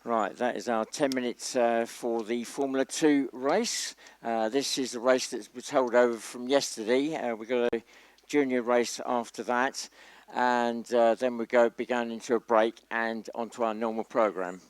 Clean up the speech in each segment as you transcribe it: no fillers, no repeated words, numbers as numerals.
Right, that is our 10 minutes for the Formula 2 race. This is the race that was held over from yesterday. We've got a junior race after that, and then we be going into a break and onto our normal programme.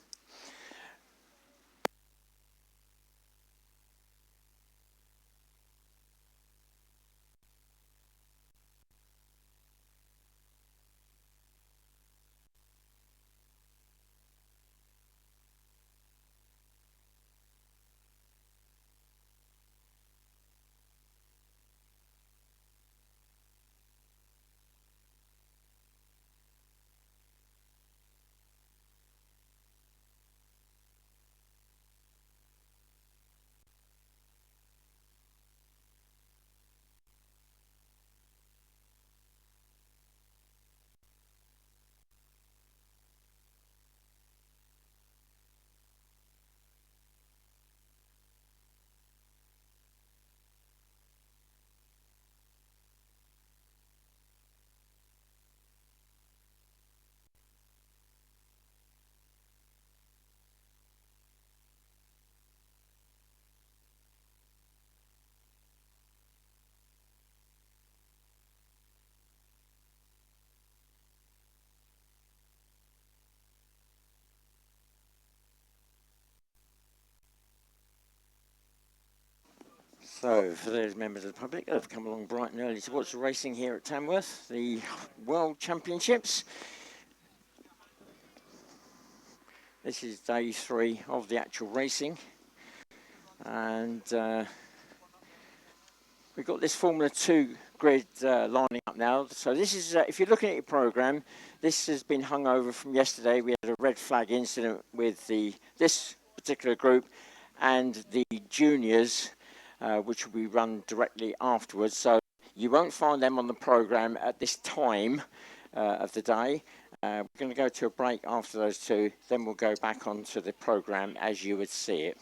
So, for those members of the public that have come along bright and early to watch the racing here at Tamworth, the World Championships. This is day 3 of the actual racing, and we've got this Formula 2 grid lining up now. So this is, if you're looking at your programme, this has been hung over from yesterday. We had a red flag incident with this particular group and the juniors, which will be run directly afterwards. So you won't find them on the programme at this time of the day. We're going to go to a break after those two, then we'll go back onto the programme as you would see it.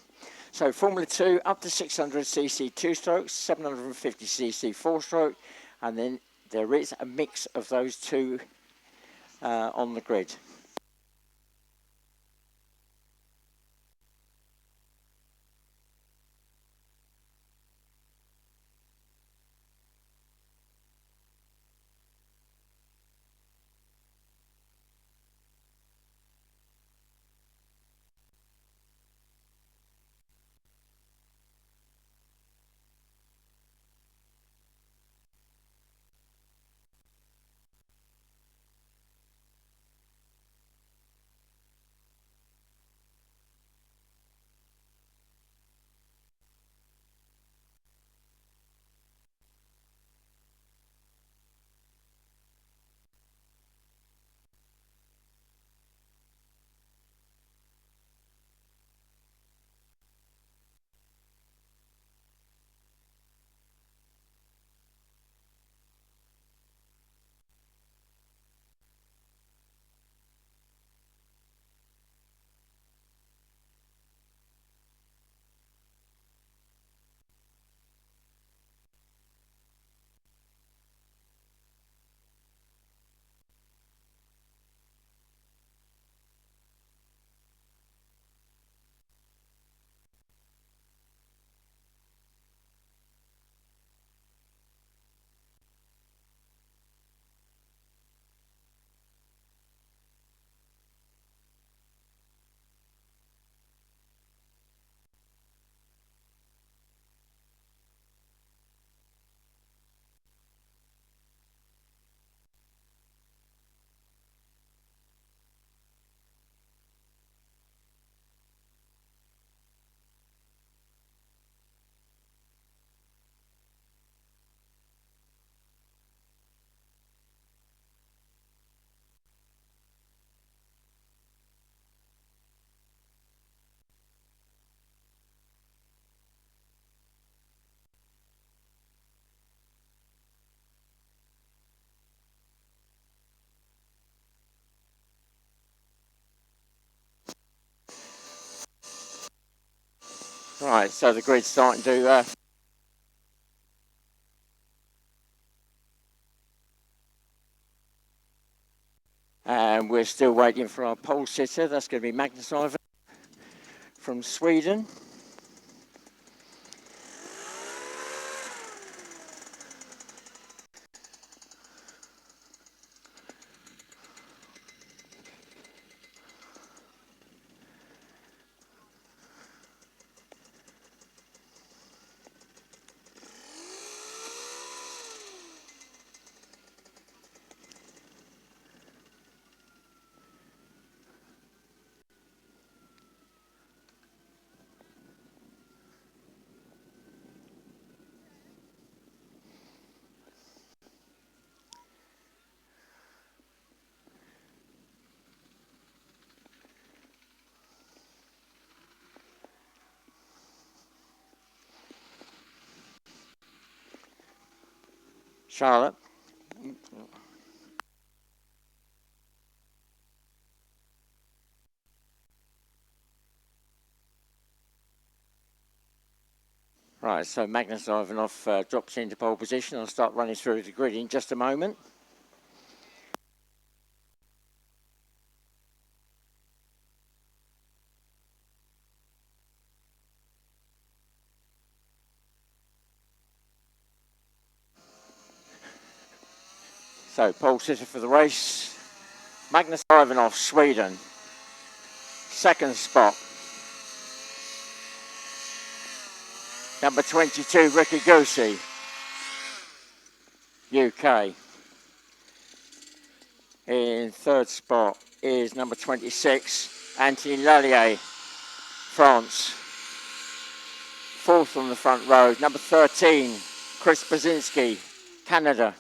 So Formula 2 up to 600cc 2-strokes, 750cc 4-stroke, and then there is a mix of those two on the grid. Right, so the grid's starting to and we're still waiting for our pole sitter. That's going to be Magnus Ivan. from Sweden. Charlotte. Right, so Magnus Ivanov drops into pole position. I'll start running through the grid in just a moment. So, pole sitter for the race, Magnus Ivanov, Sweden. Second spot, number 22, Ricky Goosey, UK. In third spot is number 26, Anthony Lallier, France. Fourth on the front row, number 13, Chris Basinski, Canada.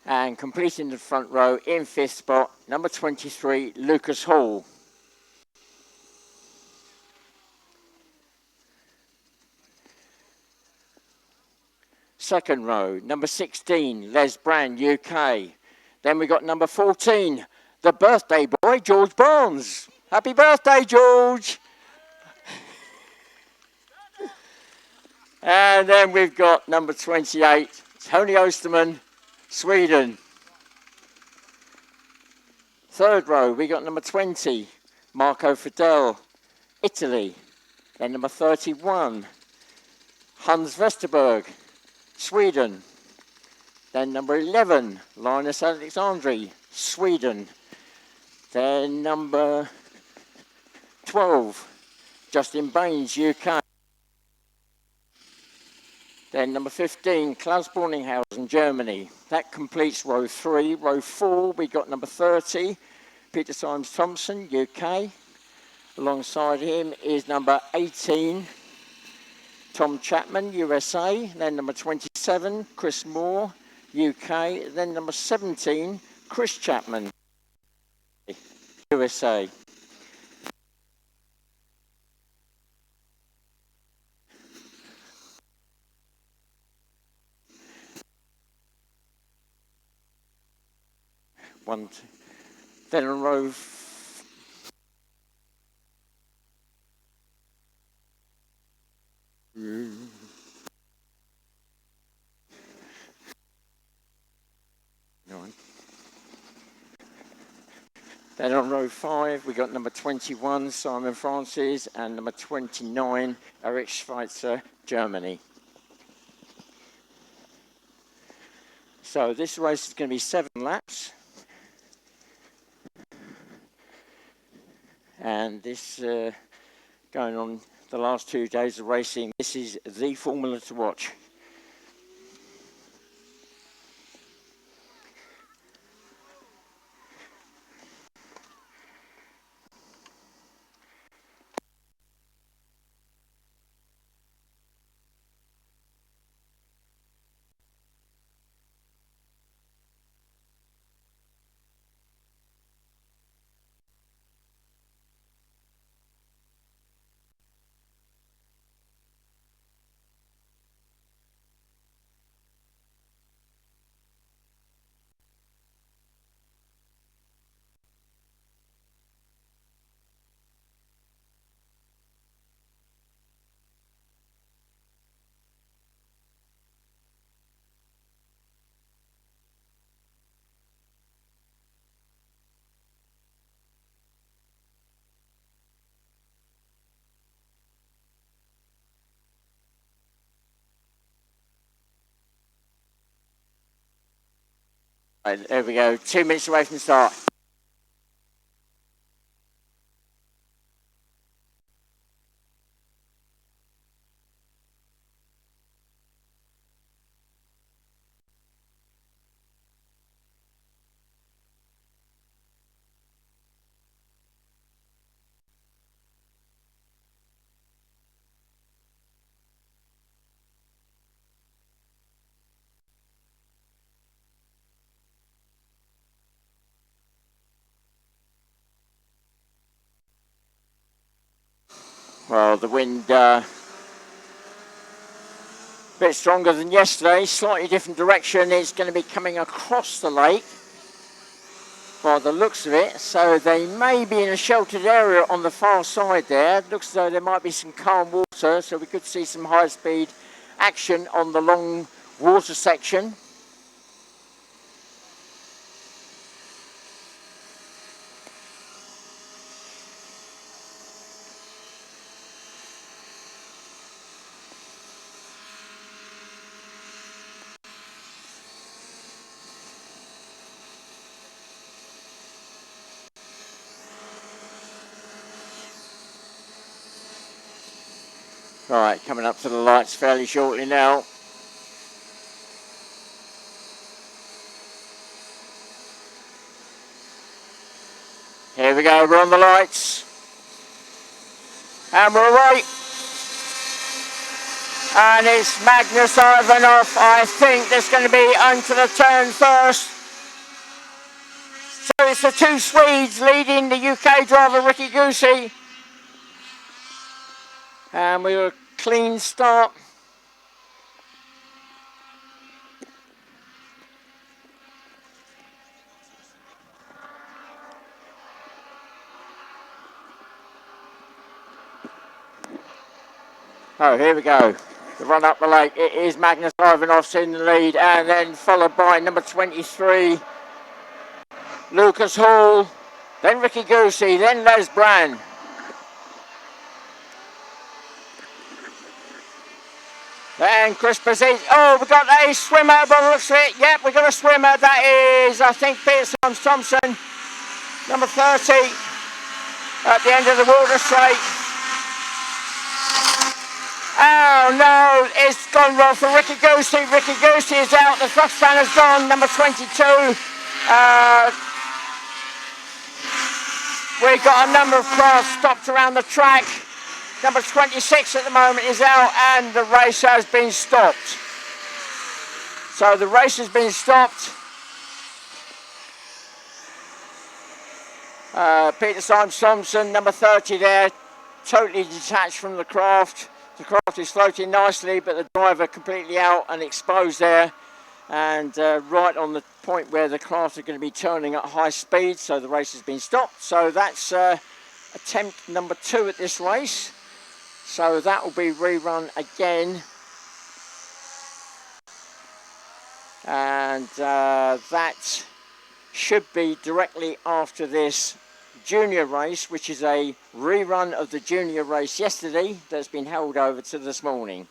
And completing the front row in fifth spot, number 23, Lucas Hall. Second row, number 16, Les Brand, UK. Then we got number 14, the birthday boy, George Barnes. Happy birthday, George. And then we've got number 28, Tony Osterman, Sweden. Third row, we got number 20, Marco Fidel, Italy. Then number 31, Hans Vesterberg, Sweden. Then number 11, Linus Alexandri, Sweden. Then number 12, Justin Baines, UK. Then number 15, Klaus Borninghausen, Germany. That completes row 3. Row 4, we got number 30, Peter Symes Thompson, UK. Alongside him is number 18, Tom Chapman, USA. Then number 27, Chris Moore, UK. Then number 17, Chris Chapman, USA. One, two. Then on row Then on row 5, we got number 21, Simon Francis, and number 29, Erich Schweitzer, Germany. So this race is going to be 7 laps. And this going on the last 2 days of racing, this is the formula to watch. Right, there we go. 2 minutes away from the start. Well, the wind a bit stronger than yesterday, slightly different direction. It's going to be coming across the lake by the looks of it. So they may be in a sheltered area on the far side there. It looks as though there might be some calm water, so we could see some high speed action on the long water section. Right, coming up to the lights fairly shortly now. Here we go, we're on the lights. And we're away. And it's Magnus Ivanov, I think, that's going to be onto the turn first. So it's the two Swedes leading the UK driver, Ricky Goosey. And we were a clean start. Oh, here we go. The run up the lake. It is Magnus Ivanov in the lead, and then followed by number 23, Lucas Hall, then Ricky Goosey, then Les Brand. Then Chris Bazzi. Oh, we've got a swimmer by the looks of it. Yep, we've got a swimmer. That is, I think, Peter Thompson, number 30, at the end of the water straight. Oh no, it's gone wrong for Ricky Goosey. Ricky Goosey is out. The Fox fan has gone. Number 22. We've got a number of cars stopped around the track. Number 26 at the moment is out, and the race has been stopped. So the race has been stopped. Peter Thompson, number 30 there, totally detached from the craft. The craft is floating nicely, but the driver completely out and exposed there, and right on the point where the craft are going to be turning at high speed, so the race has been stopped. So that's attempt number 2 at this race. So that will be rerun again, and that should be directly after this junior race, which is a rerun of the junior race yesterday that's been held over to this morning.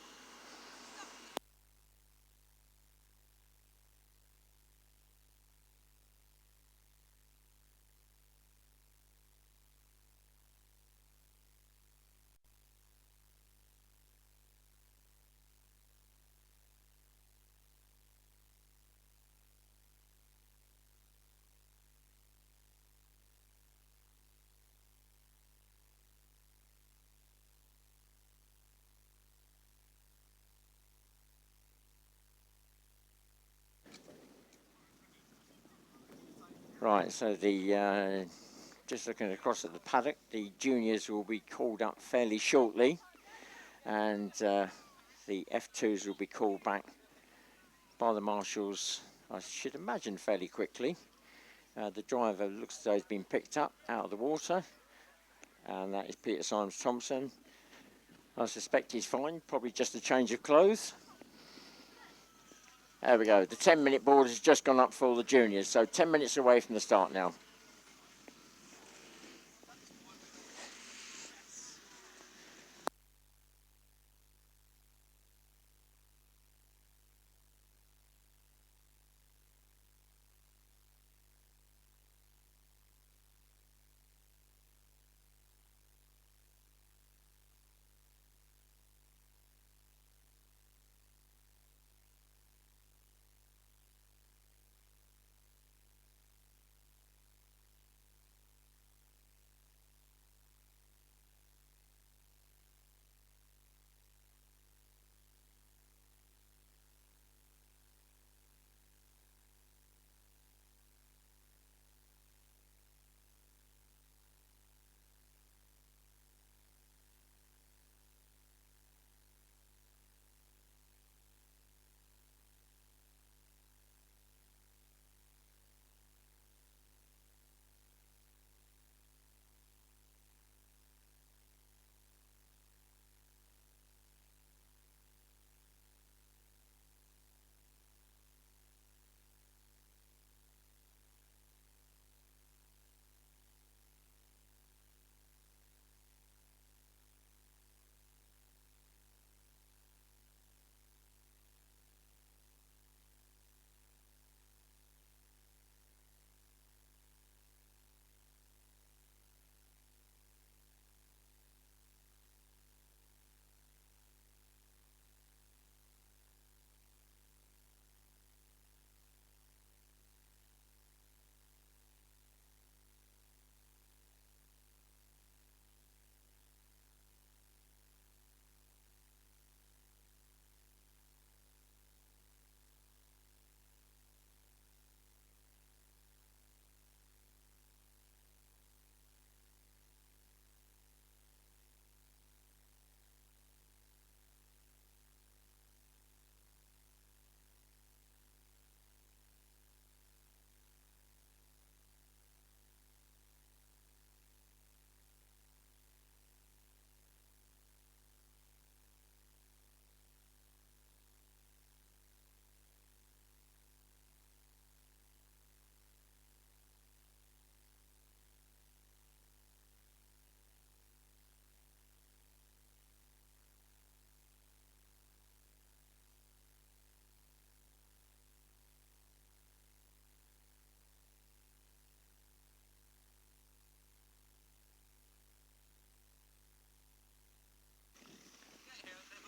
Right, so the just looking across at the paddock, the juniors will be called up fairly shortly, and the F2s will be called back by the marshals, I should imagine, fairly quickly. The driver looks as though he's been picked up out of the water, and that is Peter Thompson. I suspect he's fine, probably just a change of clothes. There we go, the 10-minute board has just gone up for the juniors, so 10 minutes away from the start now.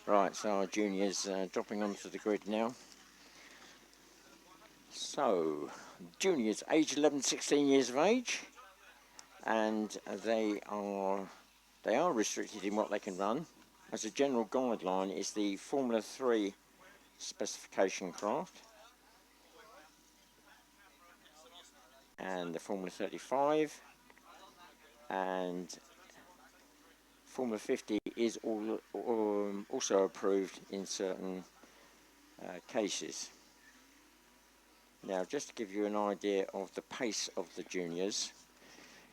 Right, so our juniors dropping onto the grid now. So, juniors age 11, 16 years of age, and they are restricted in what they can run. As a general guideline, is the Formula 3 specification craft and the Formula 35, and Formula 50 is also approved in certain cases. Now, just to give you an idea of the pace of the juniors,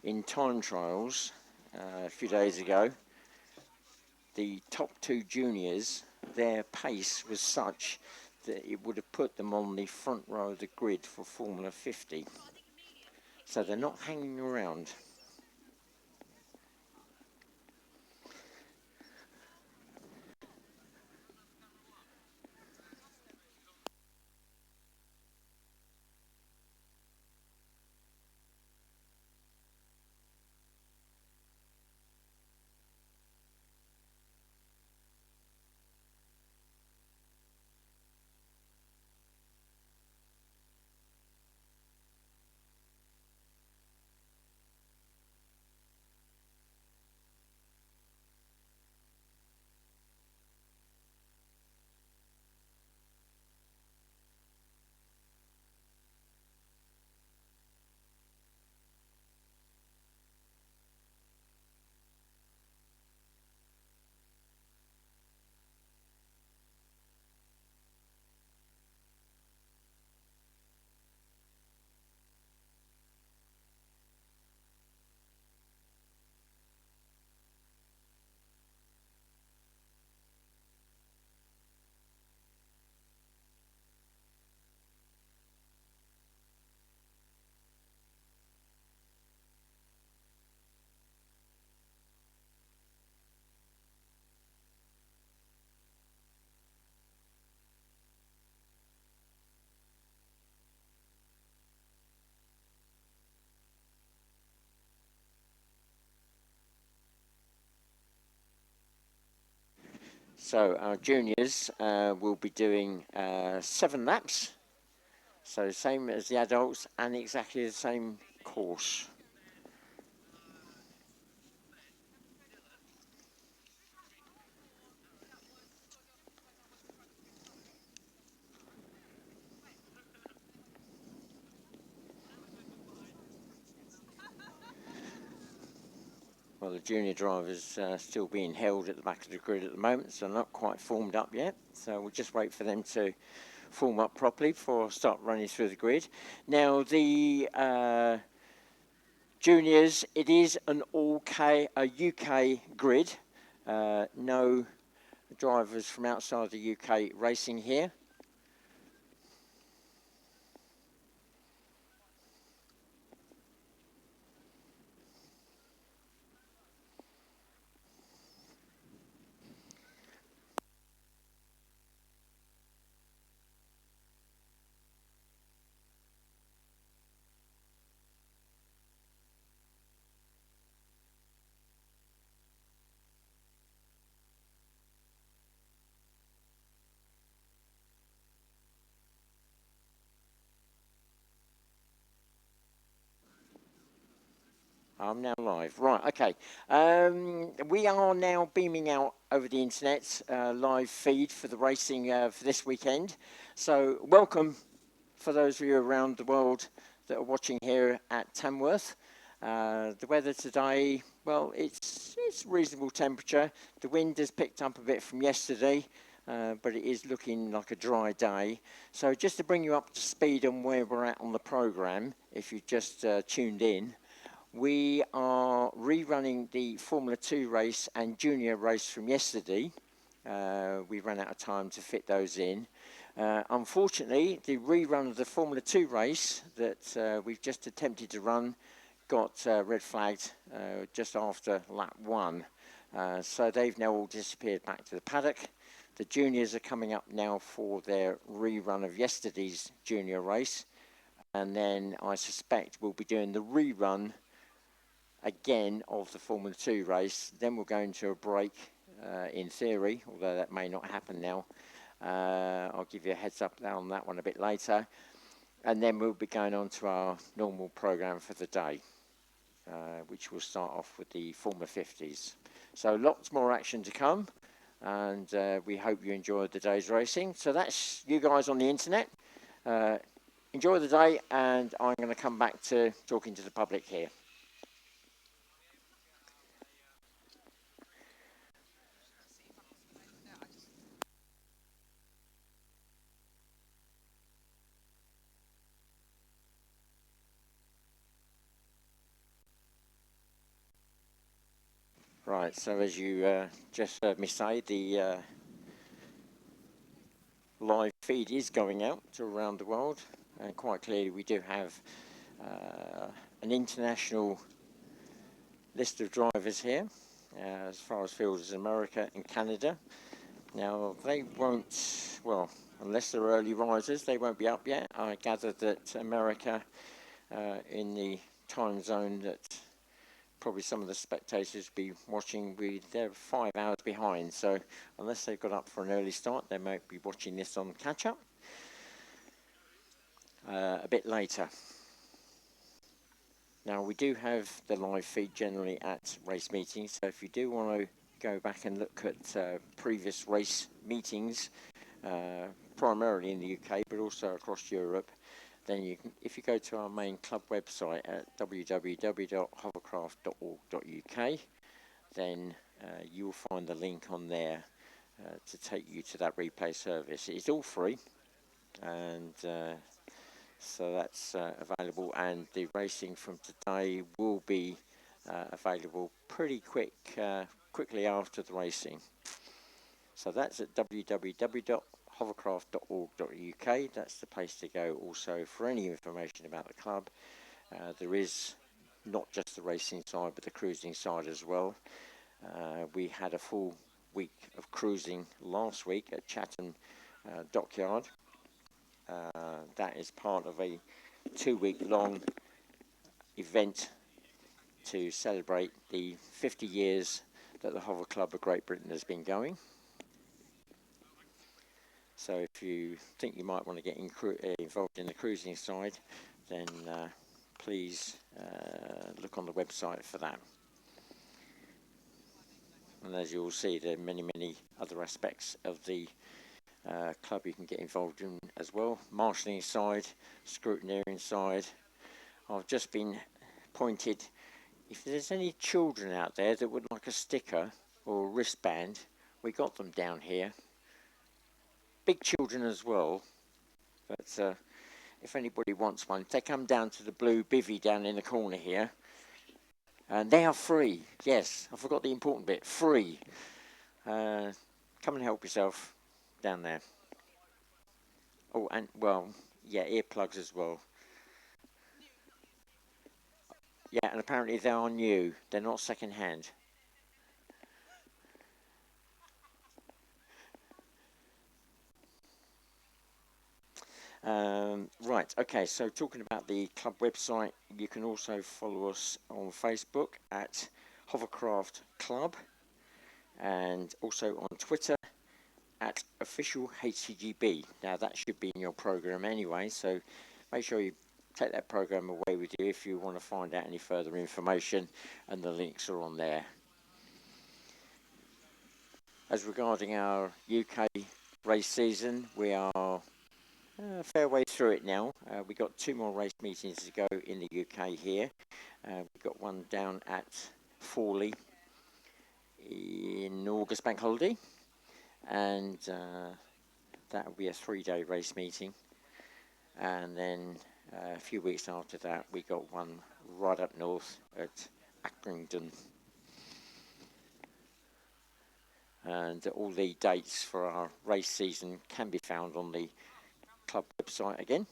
in time trials a few days ago, the top two juniors, their pace was such that it would have put them on the front row of the grid for Formula 50. So they're not hanging around. So our juniors will be doing 7 laps, so same as the adults and exactly the same course. Well, the junior drivers still being held at the back of the grid at the moment, so not quite formed up yet. So we'll just wait for them to form up properly before I start running through the grid. Now, the juniors, it is an UK grid. No drivers from outside the UK racing here. I'm now live. Right, okay. We are now beaming out over the internet, live feed for the racing for this weekend. So welcome for those of you around the world that are watching here at Tamworth. The weather today, well, it's reasonable temperature. The wind has picked up a bit from yesterday, but it is looking like a dry day. So just to bring you up to speed on where we're at on the programme, if you just tuned in, we are rerunning the Formula 2 race and junior race from yesterday. We ran out of time to fit those in. Unfortunately, the rerun of the Formula 2 race that we've just attempted to run got red flagged just after lap 1. So they've now all disappeared back to the paddock. The juniors are coming up now for their rerun of yesterday's junior race. And then I suspect we'll be doing the rerun again of the Formula 2 race. Then we'll go into a break in theory, although that may not happen now. I'll give you a heads up on that one a bit later. And then we'll be going on to our normal programme for the day, which will start off with the Formula 50s. So lots more action to come, and we hope you enjoyed the day's racing. So that's you guys on the internet. Enjoy the day, and I'm going to come back to talking to the public here. Right, so as you just heard me say, the live feed is going out to around the world, and quite clearly we do have an international list of drivers here, as far as field as America and Canada. Now they won't, well, unless they're early risers, they won't be up yet. I gathered that America, in the time zone that probably some of the spectators be watching, they're 5 hours behind, so unless they've got up for an early start, they might be watching this on catch up a bit later. Now we do have the live feed generally at race meetings, so if you do want to go back and look at previous race meetings, primarily in the UK but also across Europe, then you can, if you go to our main club website at www.hovercraft.org.uk, then you'll find the link on there to take you to that replay service. It's all free, and so that's available, and the racing from today will be available pretty quickly after the racing. So that's at www.hovercraft.org.uk. That's the place to go also for any information about the club. There is not just the racing side but the cruising side as well. We had a full week of cruising last week at Chatham Dockyard. That is part of a 2-week long event to celebrate the 50 years that the Hover Club of Great Britain has been going. So if you think you might want to get involved in the cruising side, then please look on the website for that. And as you'll see, there are many other aspects of the club you can get involved in as well. Marshalling side, scrutineering side. I've just been pointed, if there's any children out there that would like a sticker or a wristband, we got them down here. Big children as well, but if anybody wants one, they come down to the blue bivvy down in the corner here, and they are free. Yes, I forgot the important bit, free. Come and help yourself down there. Oh, and well, yeah, earplugs as well. Yeah, and apparently they are new, they're not second hand. Right, okay, so talking about the club website, you can also follow us on Facebook at Hovercraft Club, and also on Twitter at official HCGB. Now that should be in your program anyway, so make sure you take that program away with you if you want to find out any further information, and the links are on there. As regarding our UK race season, we are a fair way through it now. We've got 2 more race meetings to go in the UK here. We've got one down at Forley in August bank holiday, and that will be a 3-day race meeting. And then a few weeks after that, we got one right up north at Accrington. And all the dates for our race season can be found on the club website again.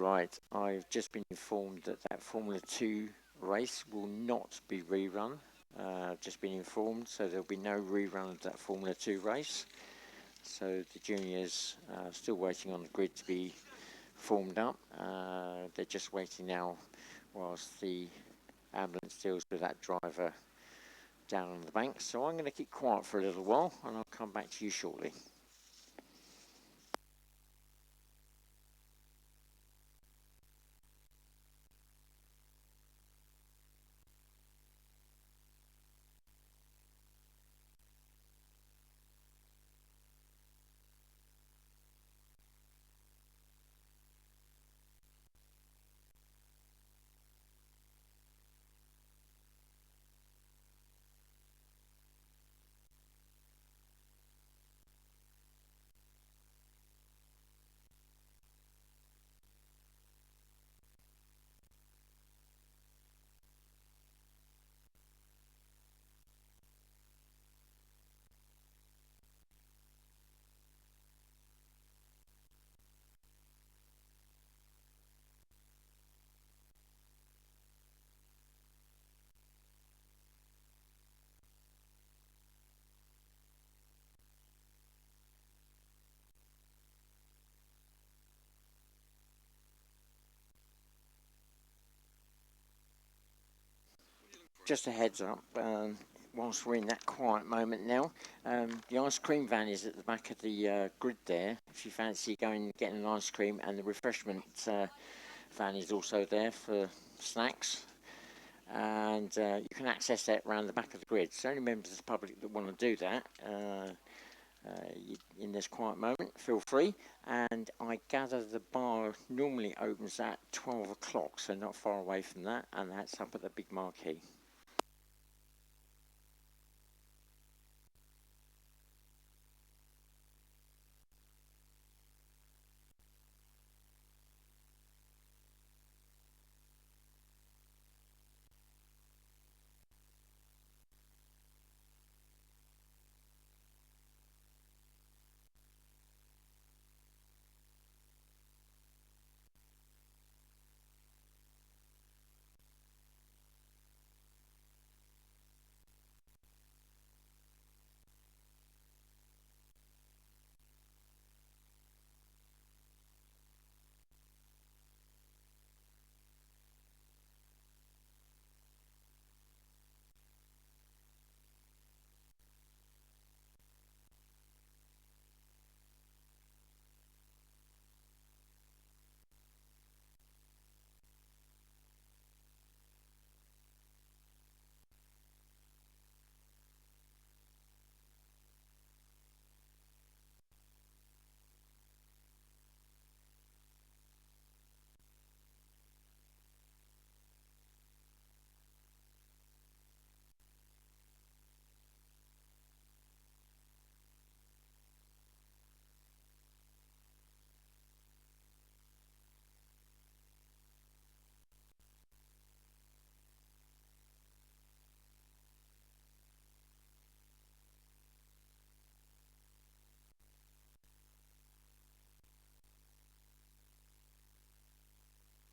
Right, I've just been informed that that Formula 2 race will not be rerun. I've just been informed, so there'll be no rerun of that Formula 2 race. So the juniors are still waiting on the grid to be formed up. They're just waiting now whilst the ambulance deals with that driver down on the bank. So I'm going to keep quiet for a little while and I'll come back to you shortly. Just a heads up, whilst we're in that quiet moment now, the ice cream van is at the back of the grid there. If you fancy going and getting an ice cream, and the refreshment van is also there for snacks. And you can access that around the back of the grid. So only members of the public that want to do that in this quiet moment, feel free. And I gather the bar normally opens at 12 o'clock, so not far away from that, and that's up at the big marquee.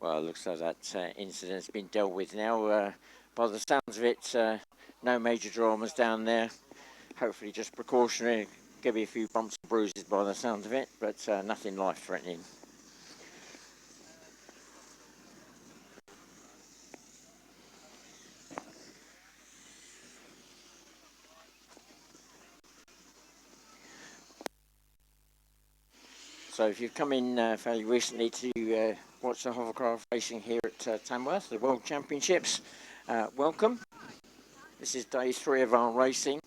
Well, it looks like that incident's been dealt with now. By the sounds of it, no major dramas down there. Hopefully just precautionary. Give me a few bumps and bruises by the sound of it, but nothing life-threatening. So if you've come in fairly recently to watch the hovercraft racing here at Tamworth, the World Championships, welcome. This is day 3 of our racing,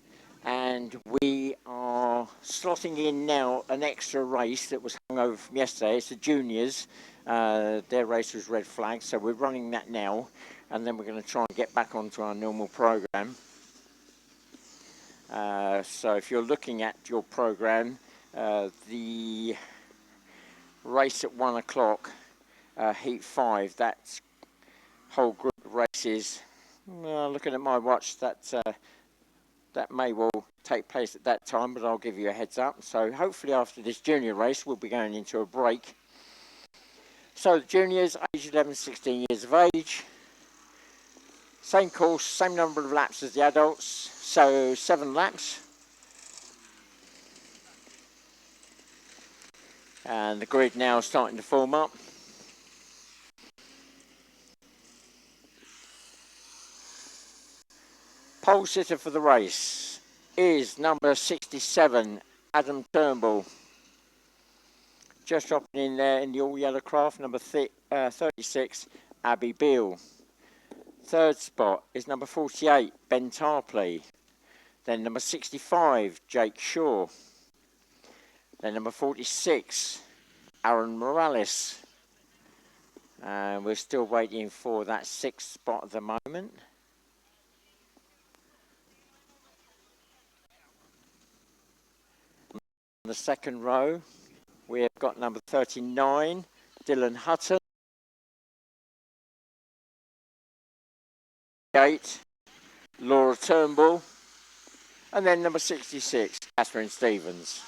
and we are slotting in now an extra race that was hung over from yesterday. It's the juniors. Their race was red flag, so we're running that now, and then we're going to try and get back onto our normal programme. So if you're looking at your programme, the race at 1 o'clock, heat 5, that whole group of races, looking at my watch, that may well take place at that time, but I'll give you a heads up. So hopefully after this junior race we'll be going into a break. So the juniors, age 11, 16 years of age. Same course, same number of laps as the adults, so 7 laps. And the grid now starting to form up. Pole sitter for the race is number 67, Adam Turnbull. Just dropping in there in the all yellow craft, number 36, Abby Beale. Third spot is number 48, Ben Tarpley. Then number 65, Jake Shaw. Then number 46, Aaron Morales. And we're still waiting for that 6th spot at the moment. On the second row, we have got number 39, Dylan Hutton. 8, Laura Turnbull. And then number 66, Catherine Stevens.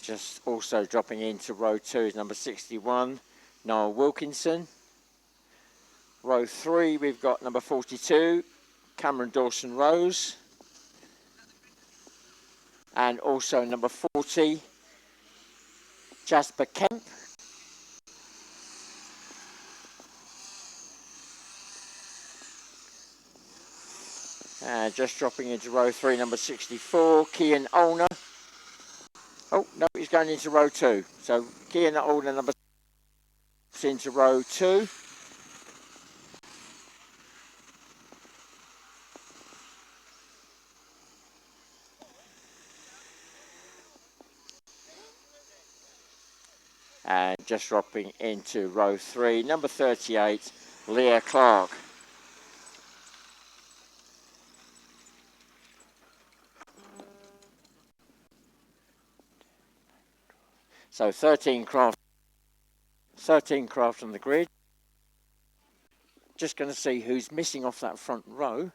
Just also dropping into row 2 is number 61, Noel Wilkinson. Row 3, we've got number 42, Cameron Dawson Rose. And also number 40, Jasper Kemp. Just dropping into row 3, number 64, Kian Olner. Oh, no, he's going into row 2. So Kian Olner, number 6, into row 2. And just dropping into row 3, number 38, Leah Clark. So 13 craft on the grid. Just going to see who's missing off that front row.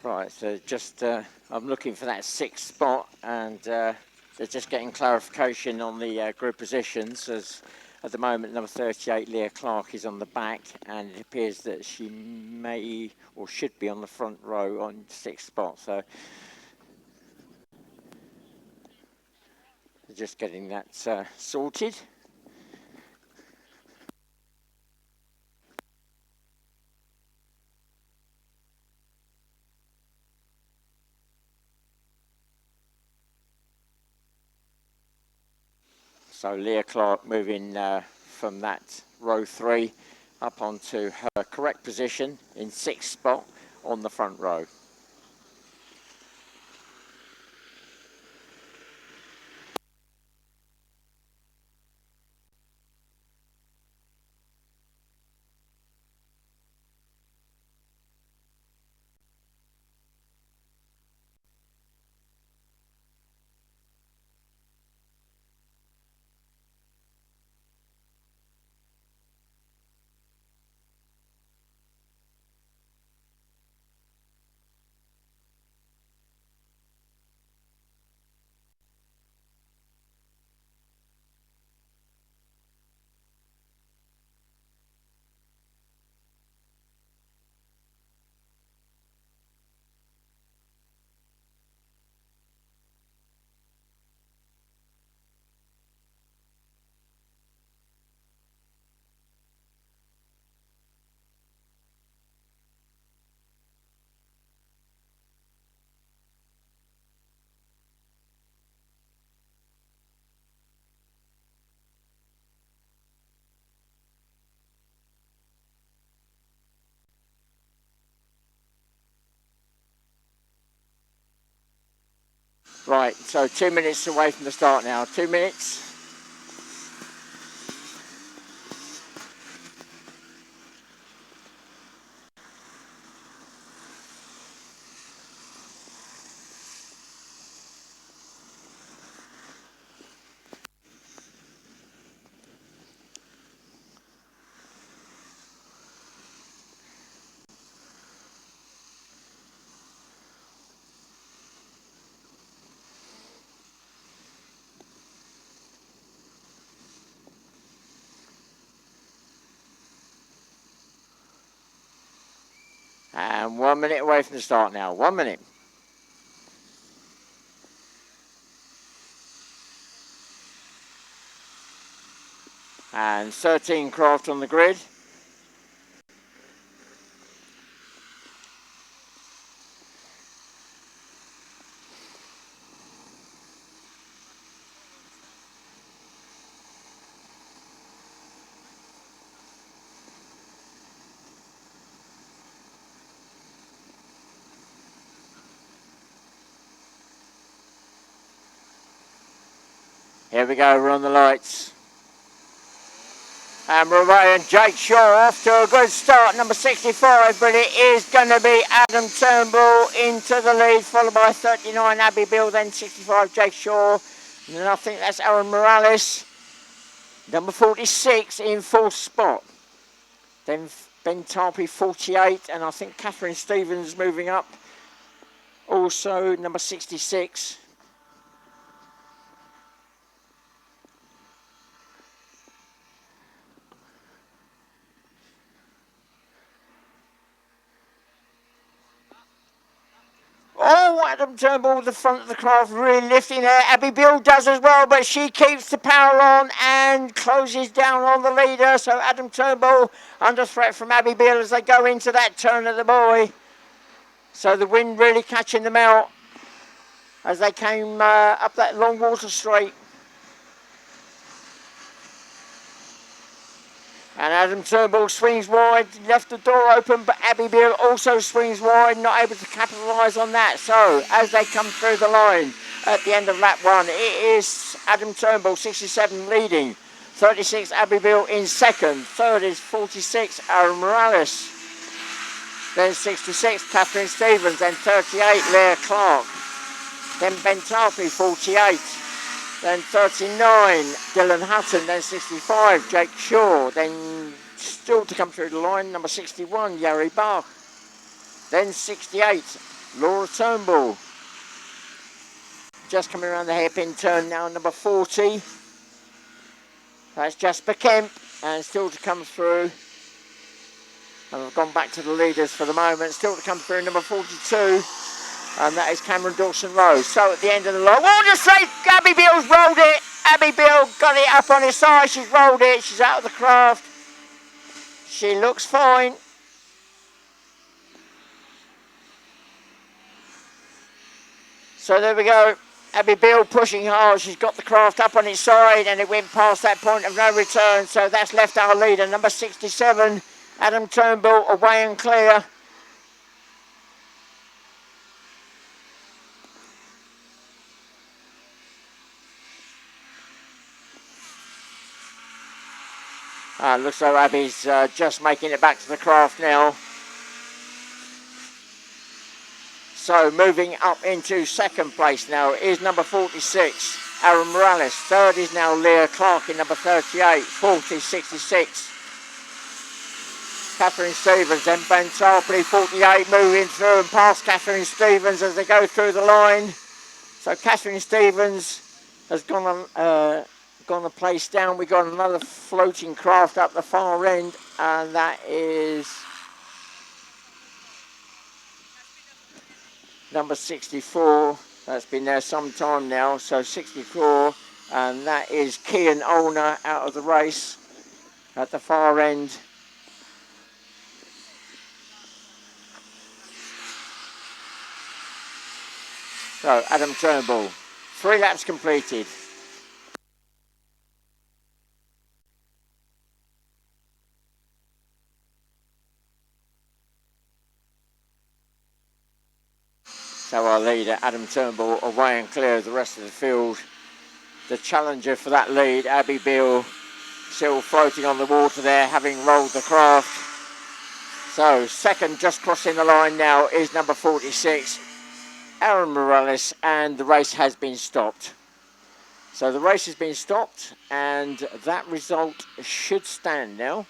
Right, so just I'm looking for that 6th spot, and they're just getting clarification on the grid positions, as at the moment number 38 Leah Clark is on the back, and it appears that she may or should be on the front row on 6th spot. So they're just getting that sorted. So Leah Clark moving from that row 3 up onto her correct position in 6th spot on the front row. Right, so 2 minutes away from the start now. 2 minutes. And 1 minute away from the start now. 1 minute. And 13 craft on the grid. Here we go, we're on the lights. And Ray and Jake Shaw off to a good start, number 65, but it is going to be Adam Turnbull into the lead, followed by 39 Abby Bill, then 65 Jake Shaw, and I think that's Aaron Morales, number 46 in fourth spot. Then Ben Tarpey 48, and I think Catherine Stevens moving up, also number 66. Oh, Adam Turnbull, the front of the craft, really lifting there. Abby Bill does as well, but she keeps the power on and closes down on the leader. So Adam Turnbull under threat from Abby Bill as they go into that turn of the buoy. So the wind really catching them out as they came up that long water straight. And Adam Turnbull swings wide, left the door open, but Abby Bill also swings wide, not able to capitalise on that. So, as they come through the line at the end of lap one, it is Adam Turnbull, 67, leading. 36, Abby Bill in second. Third is 46, Aaron Morales. Then 66, Catherine Stevens. Then 38, Leah Clark. Then Ben Tarpey, 48. Then 39, Dylan Hutton. Then 65, Jake Shaw. Then still to come through the line, number 61, Yari Bach. Then 68, Laura Turnbull. Just coming around the hairpin turn now, number 40. That's Jasper Kemp. And still to come through. And I've gone back to the leaders for the moment. Still to come through, number 42. And that is Cameron Dawson-Rose. So at the end of the line, water straight, Abby Bill's rolled it. Abby Bill got it up on his side, she's rolled it, she's out of the craft. She looks fine. So there we go, Abby Bill pushing hard, she's got the craft up on its side and it went past that point of no return. So that's left our leader, number 67, Adam Turnbull, away and clear. Looks like Abby's just making it back to the craft now. So moving up into second place now is number 46, Aaron Morales. Third is now Leah Clark in number 38. Fourth is 66, Catherine Stevens. Then Ben Tarpley, 48, moving through and past Catherine Stevens as they go through the line. So Catherine Stevens has gone a place down. We got another floating craft up the far end, and that is number 64. That's been there some time now. So 64, and that is Kian Olner out of the race at the far end. So Adam Turnbull, 3 laps completed. So our leader, Adam Turnbull, away and clear of the rest of the field. The challenger for that lead, Abby Beale, still floating on the water there, having rolled the craft. So second, just crossing the line now, is number 46, Aaron Morales, and the race has been stopped. So the race has been stopped, and that result should stand now.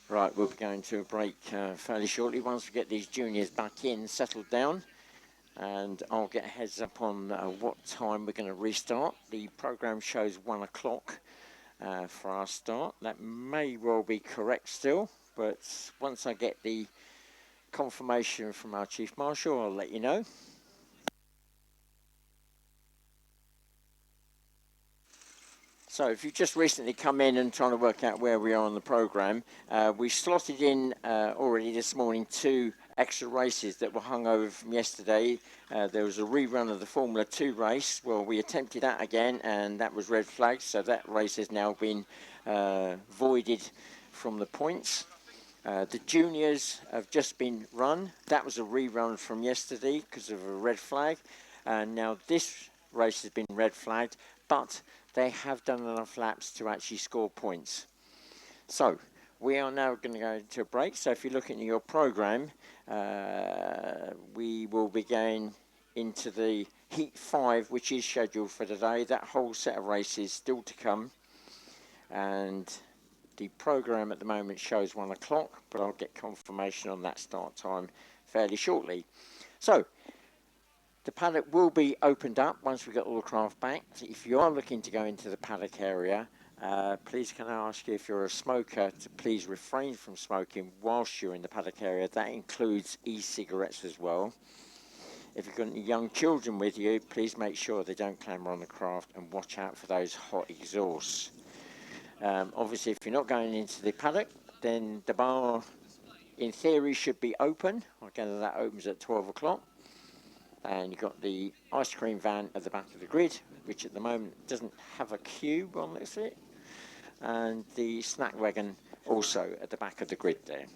Right, we'll be going to a break fairly shortly once we get these juniors back in, settled down. And I'll get a heads up on what time we're going to restart. The programme shows 1 o'clock for our start. That may well be correct still, but once I get the confirmation from our Chief Marshal, I'll let you know. So if you've just recently come in and trying to work out where we are on the programme, we slotted in already this morning 2 extra races that were hung over from yesterday. There was a rerun of the Formula 2 race. Well, we attempted that again, and that was red flagged, so that race has now been voided from the points. The juniors have just been run. That was a rerun from yesterday because of a red flag. And now this race has been red flagged, but they have done enough laps to actually score points. So we are now going to go into a break. So if you're looking at your programme, we will be going into the Heat 5, which is scheduled for today. That whole set of races still to come. And the programme at the moment shows 1 o'clock, but I'll get confirmation on that start time fairly shortly. So the paddock will be opened up once we get all the craft back. So if you are looking to go into the paddock area, please can I ask you, if you're a smoker, to please refrain from smoking whilst you're in the paddock area. That includes e-cigarettes as well. If you've got any young children with you, please make sure they don't clamber on the craft and watch out for those hot exhausts. Obviously, if you're not going into the paddock, then the bar, in theory, should be open. Again, that opens at 12 o'clock. And you've got the ice cream van at the back of the grid, which at the moment doesn't have a cube on it. And the snack wagon also at the back of the grid there.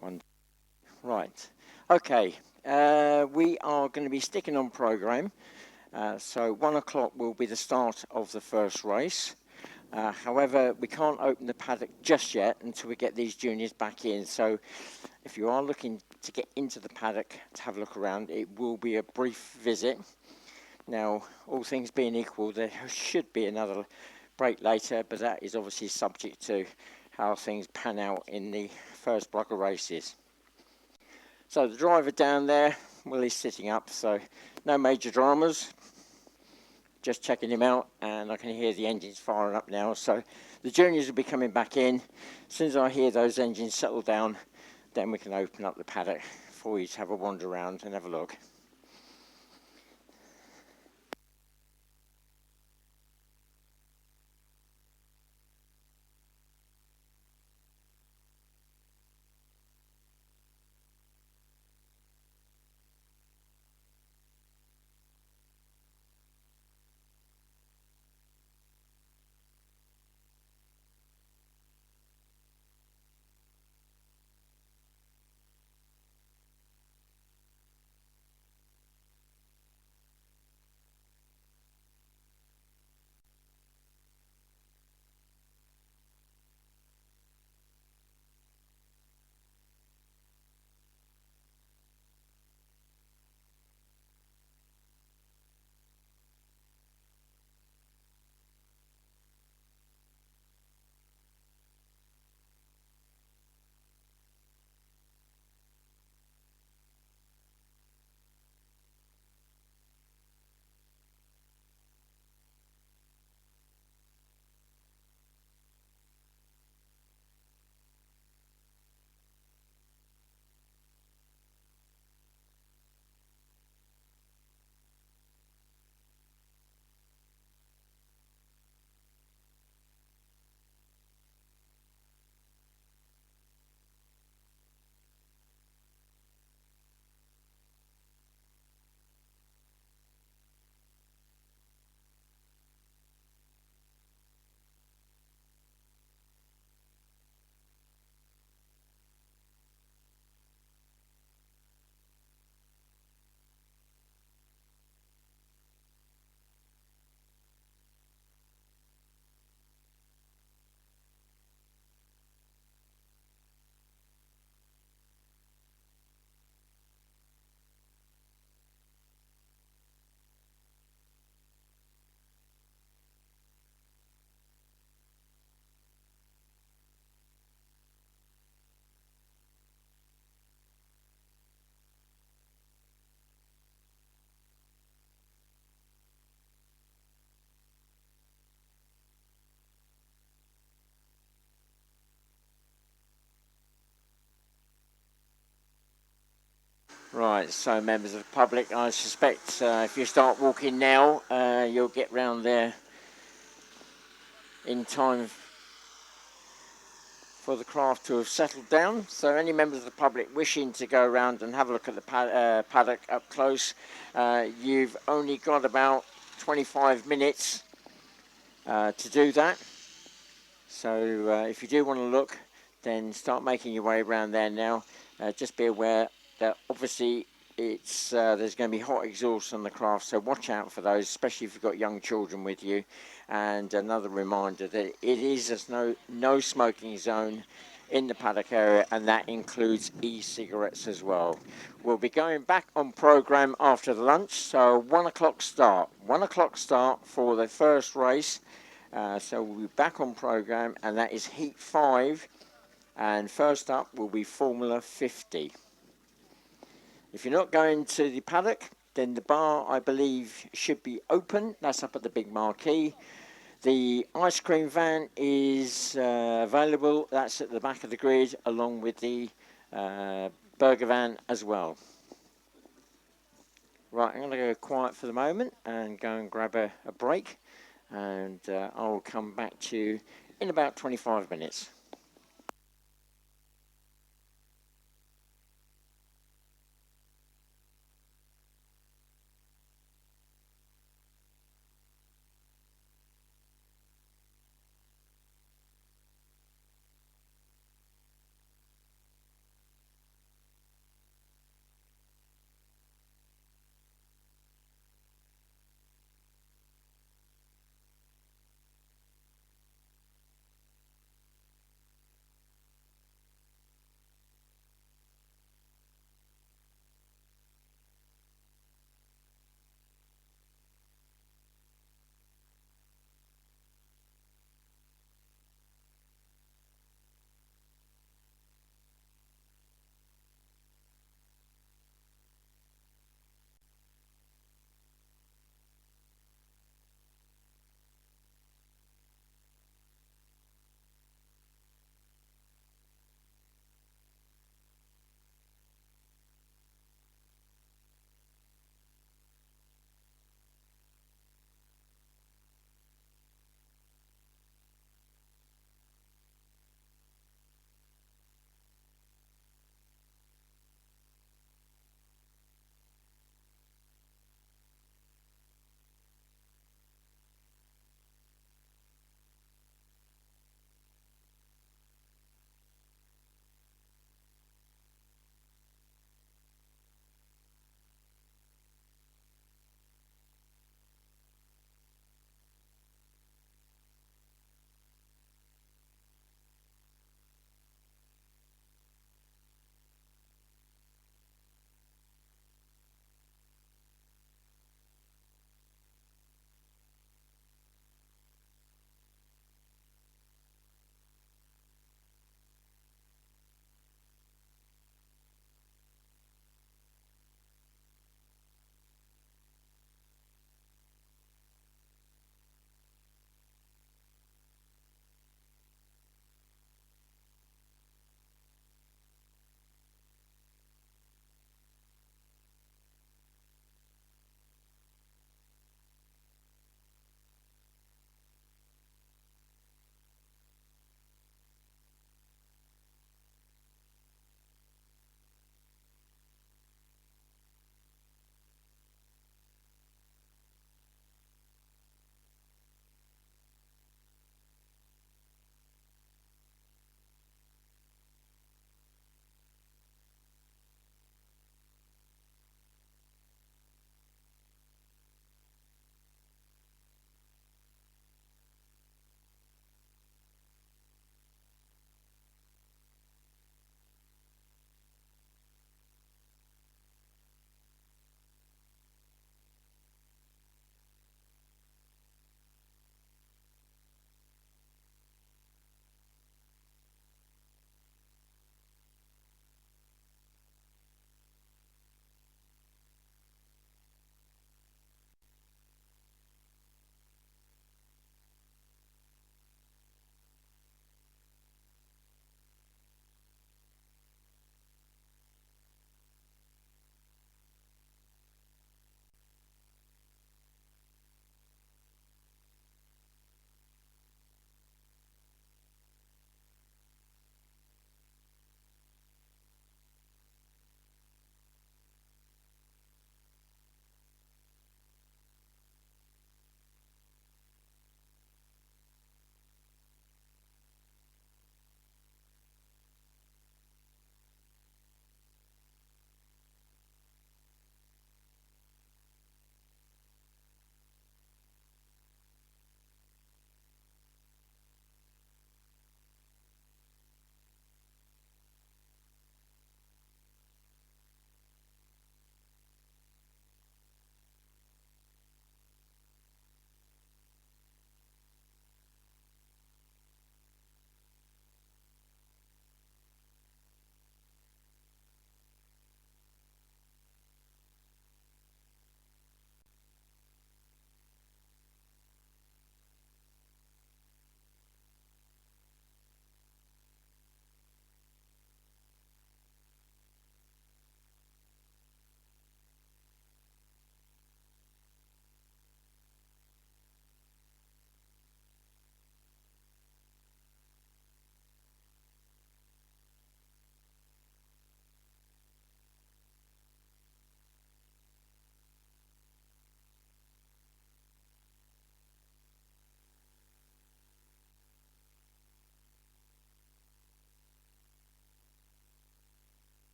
One. Right. Okay. We are going to be sticking on programme. So 1 o'clock will be the start of the first race. However, we can't open the paddock just yet until we get these juniors back in. So if you are looking to get into the paddock to have a look around, it will be a brief visit. Now, all things being equal, there should be another break later, but that is obviously subject to how things pan out in the first block of races. So the driver down there, well, he's sitting up, so no major dramas. Just checking him out, and I can hear the engines firing up now. So the juniors will be coming back in. As soon as I hear those engines settle down, then we can open up the paddock for you to have a wander around and have a look. Right, so members of the public, I suspect if you start walking now, you'll get round there in time for the craft to have settled down. So any members of the public wishing to go around and have a look at the paddock up close, you've only got about 25 minutes to do that. So if you do want to look, then start making your way around there now. Just be aware that obviously it's there's going to be hot exhaust on the craft, so watch out for those, especially if you've got young children with you. And another reminder that it is a no smoking zone in the paddock area, and that includes e-cigarettes as well. We'll be going back on programme after the lunch, so 1 o'clock start. 1 o'clock start for the first race. So we'll be back on programme, and that is Heat 5, and first up will be Formula 50. If you're not going to the paddock, then the bar, I believe, should be open. That's up at the big marquee. The ice cream van is available. That's at the back of the grid, along with the burger van as well. Right, I'm going to go quiet for the moment and go and grab a break. And I'll come back to you in about 25 minutes.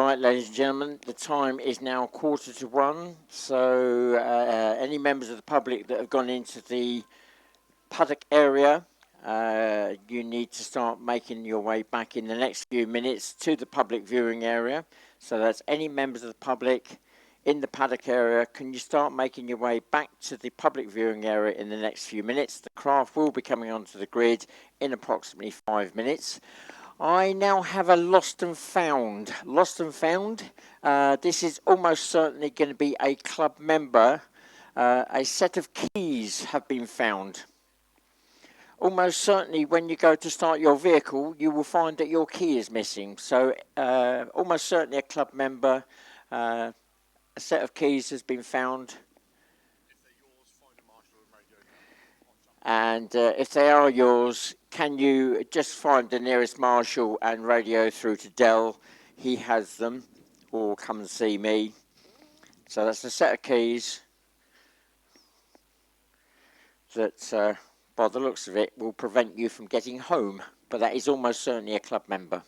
Right, ladies and gentlemen, the time is now 1:45, so any members of the public that have gone into the paddock area, you need to start making your way back in the next few minutes to the public viewing area. So that's any members of the public in the paddock area. Can you start making your way back to the public viewing area in the next few minutes? The craft will be coming onto the grid in approximately 5 minutes. I now have a lost and found. Lost and found. This is almost certainly going to be a club member. A set of keys have been found. Almost certainly when you go to start your vehicle, you will find that your key is missing. So almost certainly a club member. A set of keys has been found. And if they are yours, can you just find the nearest marshal and radio through to Dell? He has them, or come and see me. So that's a set of keys that, by the looks of it, will prevent you from getting home. But that is almost certainly a club member.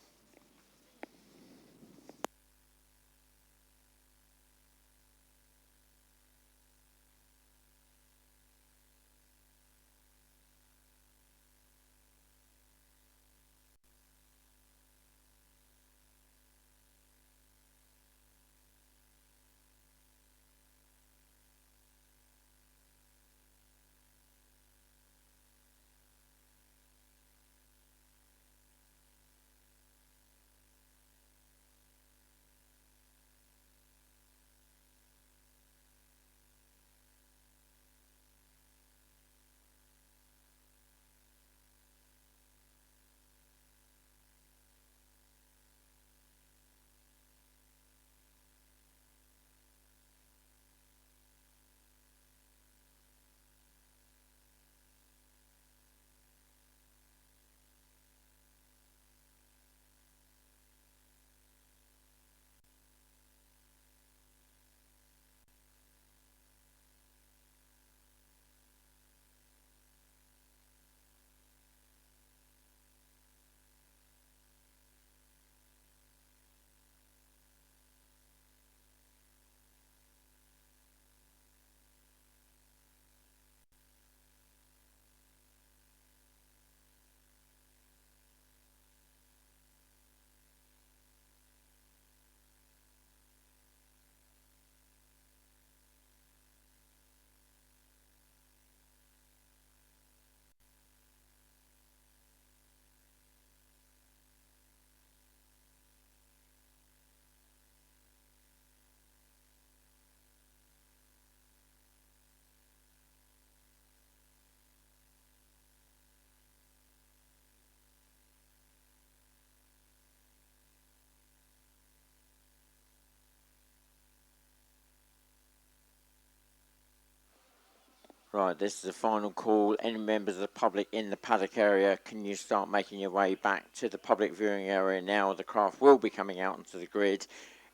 Right, this is the final call. Any members of the public in the paddock area, can you start making your way back to the public viewing area now? The craft will be coming out onto the grid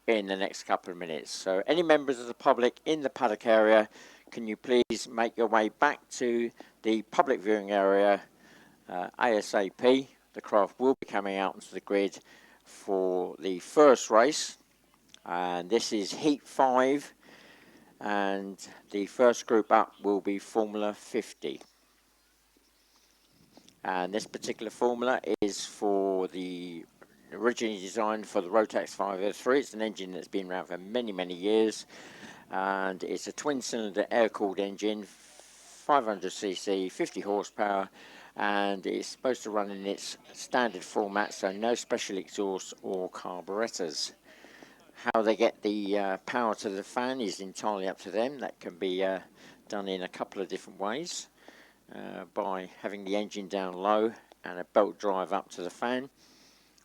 in the next couple of minutes. So any members of the public in the paddock area, can you please make your way back to the public viewing area ASAP? The craft will be coming out onto the grid for the first race, and this is Heat 5. And the first group up will be Formula 50. And this particular formula is for the originally designed for the Rotax 503. It's an engine that's been around for many, many years. And it's a twin-cylinder air-cooled engine, 500cc, 50 horsepower. And it's supposed to run in its standard format, so no special exhaust or carburetors. How they get the power to the fan is entirely up to them. That can be done in a couple of different ways, by having the engine down low and a belt drive up to the fan,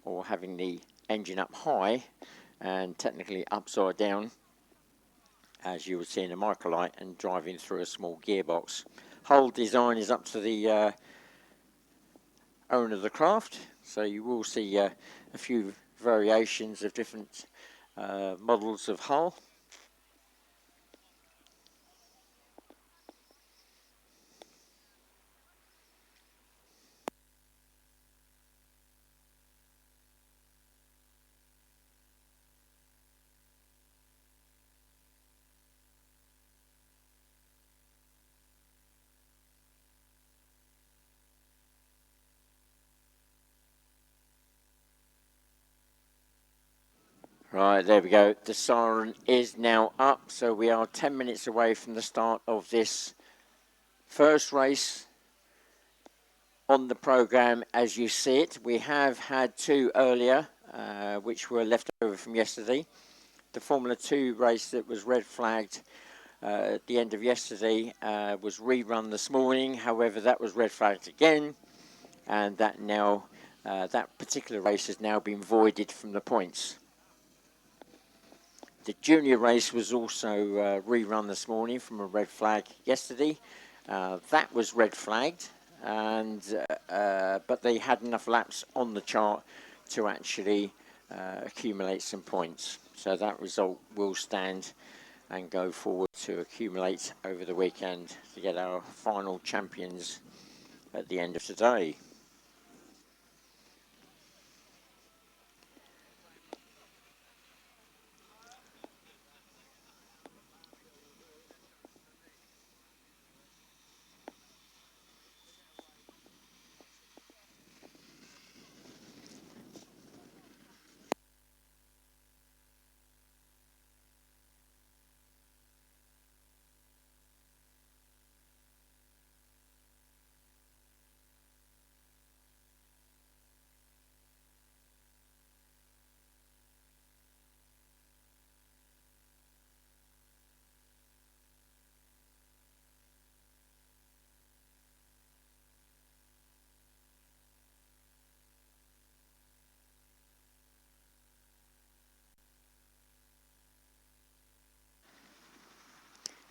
or having the engine up high and technically upside down, as you would see in a microlight, and driving through a small gearbox. Whole design is up to the owner of the craft, so you will see a few variations of different models of hull. Right, there we go. The siren is now up, so we are 10 minutes away from the start of this first race on the programme as you see it. We have had two earlier, which were left over from yesterday. The Formula 2 race that was red flagged at the end of yesterday was rerun this morning. However, that was red flagged again, and that now that particular race has now been voided from the points. The junior race was also rerun this morning from a red flag yesterday. That was red flagged, and but they had enough laps on the chart to actually accumulate some points. So that result will stand and go forward to accumulate over the weekend to get our final champions at the end of today.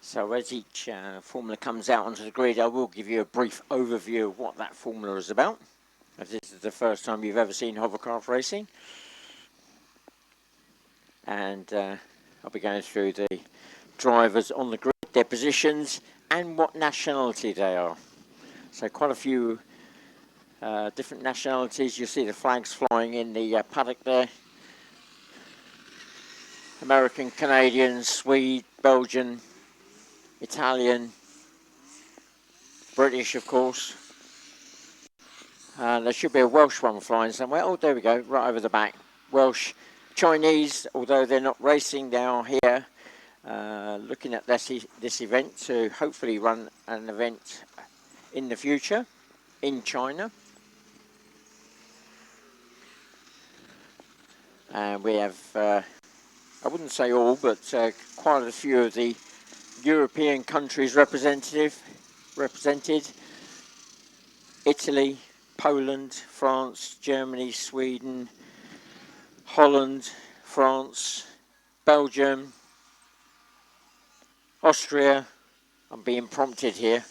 So as each formula comes out onto the grid, I will give you a brief overview of what that formula is about, if this is the first time you've ever seen hovercraft racing. And I'll be going through the drivers on the grid, their positions, and what nationality they are. So quite a few different nationalities. You'll see the flags flying in the paddock there. American, Canadian, Swede, Belgian, Italian, British, of course. There should be a Welsh one flying somewhere. Oh, there we go, right over the back. Welsh, Chinese, although they're not racing, they are here looking at this event to hopefully run an event in the future in China. And we have, I wouldn't say all, but quite a few of the European countries represented. Italy, Poland, France, Germany, Sweden, Holland, France, Belgium, Austria. I'm being prompted here.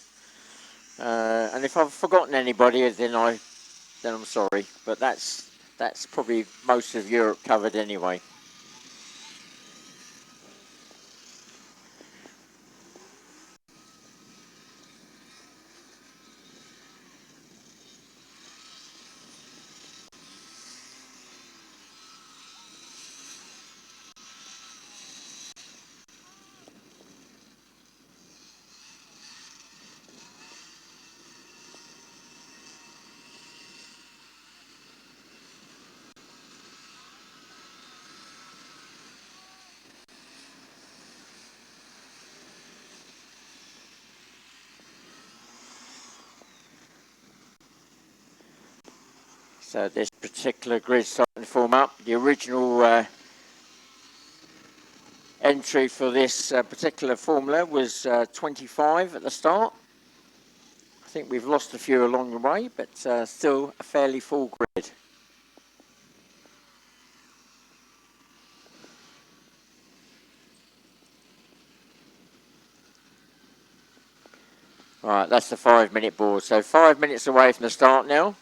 And if I've forgotten anybody, then I'm sorry. But that's probably most of Europe covered anyway. So this particular grid starting to form up. The original entry for this particular formula was 25 at the start. I think we've lost a few along the way, but still a fairly full grid. Right, that's the 5-minute board. So 5 minutes away from the start now.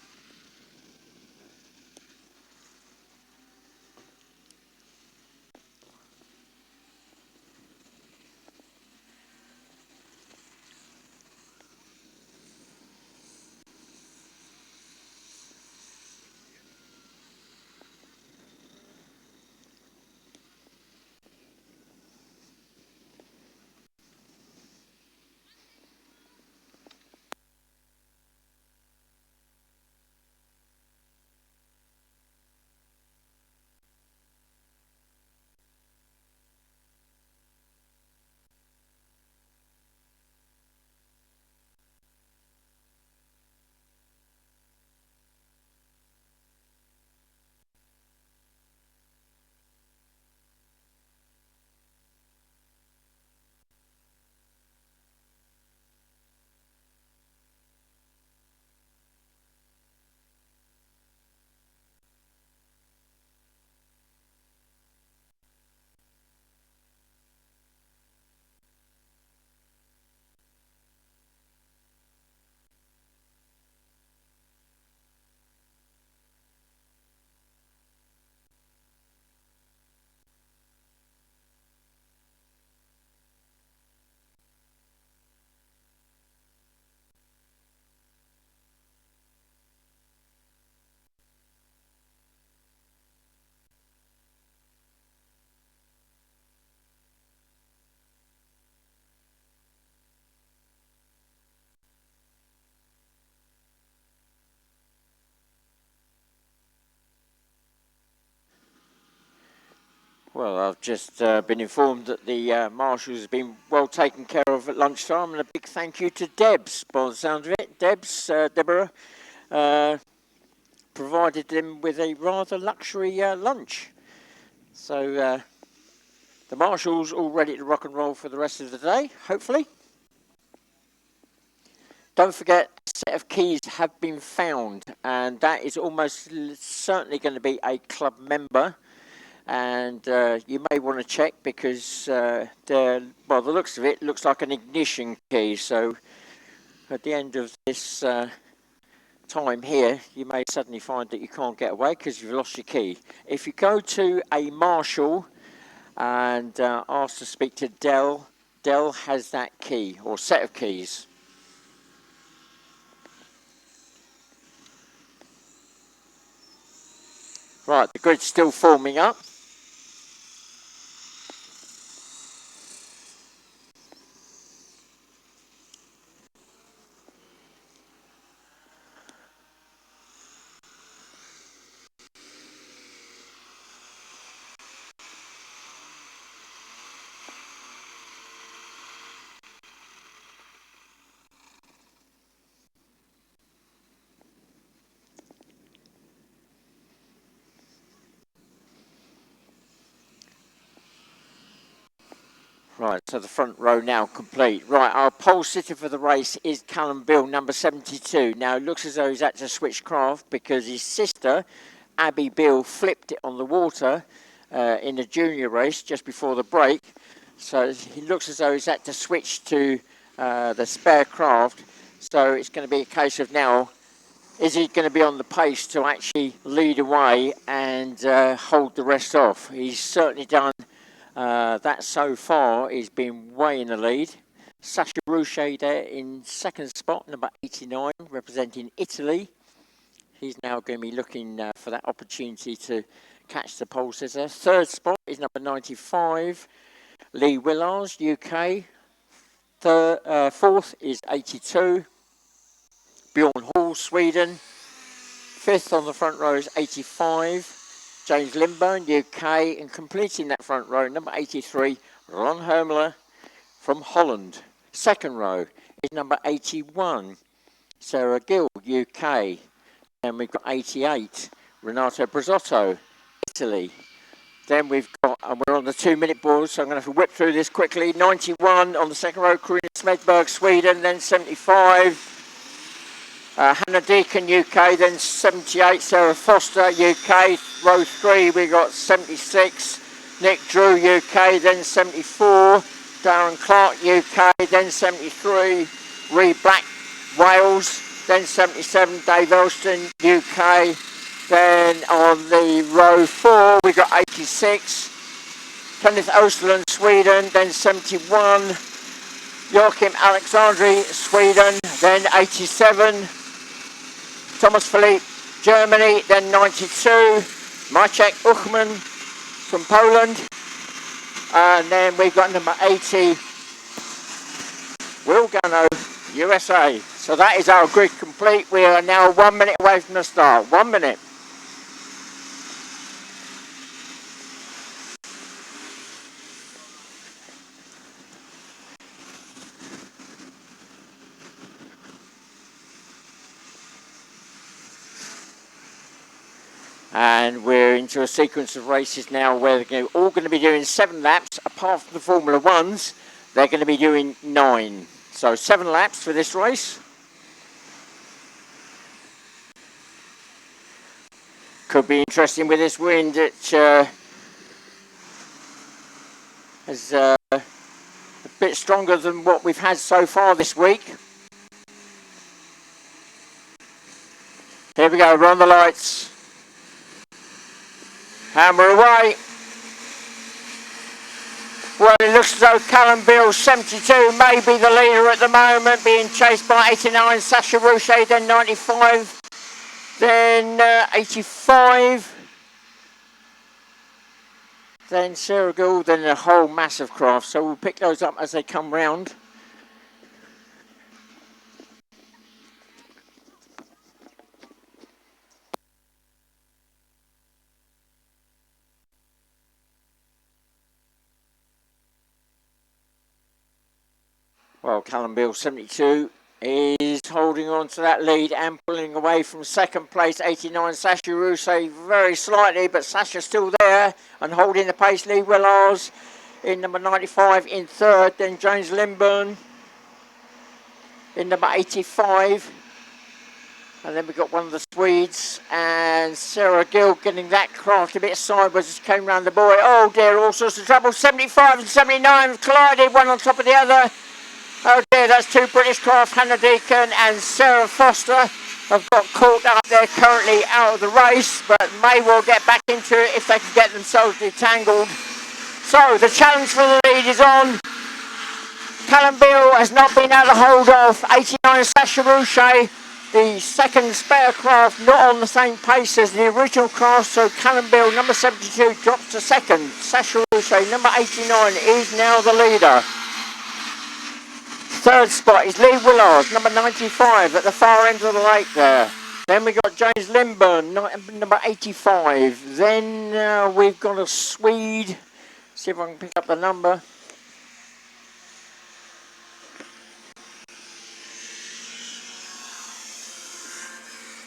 Well, I've just been informed that the marshals have been well taken care of at lunchtime, and a big thank you to Debs, by the sound of it. Deborah, provided them with a rather luxury lunch. So the marshals all ready to rock and roll for the rest of the day, hopefully. Don't forget, a set of keys have been found, and that is almost certainly going to be a club member. And you may want to check because the looks of it, looks like an ignition key. So at the end of this time here, you may suddenly find that you can't get away because you've lost your key. If you go to a marshal and ask to speak to Dell, Dell has that key or set of keys. Right, the grid's still forming up. Right, so the front row now complete. Right, our pole sitter for the race is Callum Bill, number 72. Now, it looks as though he's had to switch craft because his sister, Abby Bill, flipped it on the water in the junior race just before the break. So he looks as though he's had to switch to the spare craft. So it's going to be a case of now, is he going to be on the pace to actually lead away and hold the rest off? He's certainly done that so far. He's been way in the lead. Sasha Rouchet there in second spot, number 89, representing Italy. He's now going to be looking for that opportunity to catch the pole sitter. Third spot is number 95, Lee Willars, UK. Fourth is 82, Bjorn Hall, Sweden. Fifth on the front row is 85, James Lindburn, UK, and completing that front row, number 83, Ron Hermler from Holland. Second row is number 81, Sarah Gill, UK. Then we've got 88, Renato Brazzotto, Italy. Then we've got, and we're on the 2-minute board, so I'm going to have to whip through this quickly. 91 on the second row, Karina Smedberg, Sweden. Then 75, Hannah Deacon, UK, then 78, Sarah Foster, UK, row 3, we got 76, Nick Drew, UK, then 74, Darren Clark, UK, then 73, Ree Black, Wales, then 77, Dave Elston, UK, then on the row 4, we got 86, Kenneth Osterlund, Sweden, then 71, Joachim Alexandri, Sweden, then 87, Thomas Philippe, Germany, then 92, Maciek Uchman from Poland, and then we've got number 80, Will Gano, USA. So that is our grid complete. We are now 1 minute away from the start. 1 minute. And we're into a sequence of races now where they're all going to be doing 7 laps. Apart from the Formula 1s, they're going to be doing 9. So 7 laps for this race. Could be interesting with this wind. It is a bit stronger than what we've had so far this week. Here we go, run the lights. And we're away. Well, it looks as though Callum Bill, 72, may be the leader at the moment, being chased by 89, Sasha Rouchet, then 95, then 85, then Sarah Gould, then a whole mass of craft. So we'll pick those up as they come round. Well, Callum Bill 72 is holding on to that lead and pulling away from second place. 89 Sasha Rousset very slightly, but Sasha still there and holding the pace. Lee Willars in number 95 in third. Then James Limburn in number 85. And then we got one of the Swedes and Sarah Gill getting that craft a bit sideways as came round the buoy. Oh dear, all sorts of trouble. 75 and 79 collided, one on top of the other. Oh dear, that's two British craft, Hannah Deacon and Sarah Foster have got caught up. They're currently out of the race, but may well get back into it if they can get themselves detangled. So the challenge for the lead is on. Callum Bill has not been able to hold off. 89 Sasha Rousset, the second spare craft, not on the same pace as the original craft, so Callum Bill, number 72, drops to second. Sasha Rousset, number 89, is now the leader. Third spot is Lee Willard, number 95, at the far end of the lake there. Then we got James Limburn, number 85. Then we've got a Swede. See if I can pick up the number.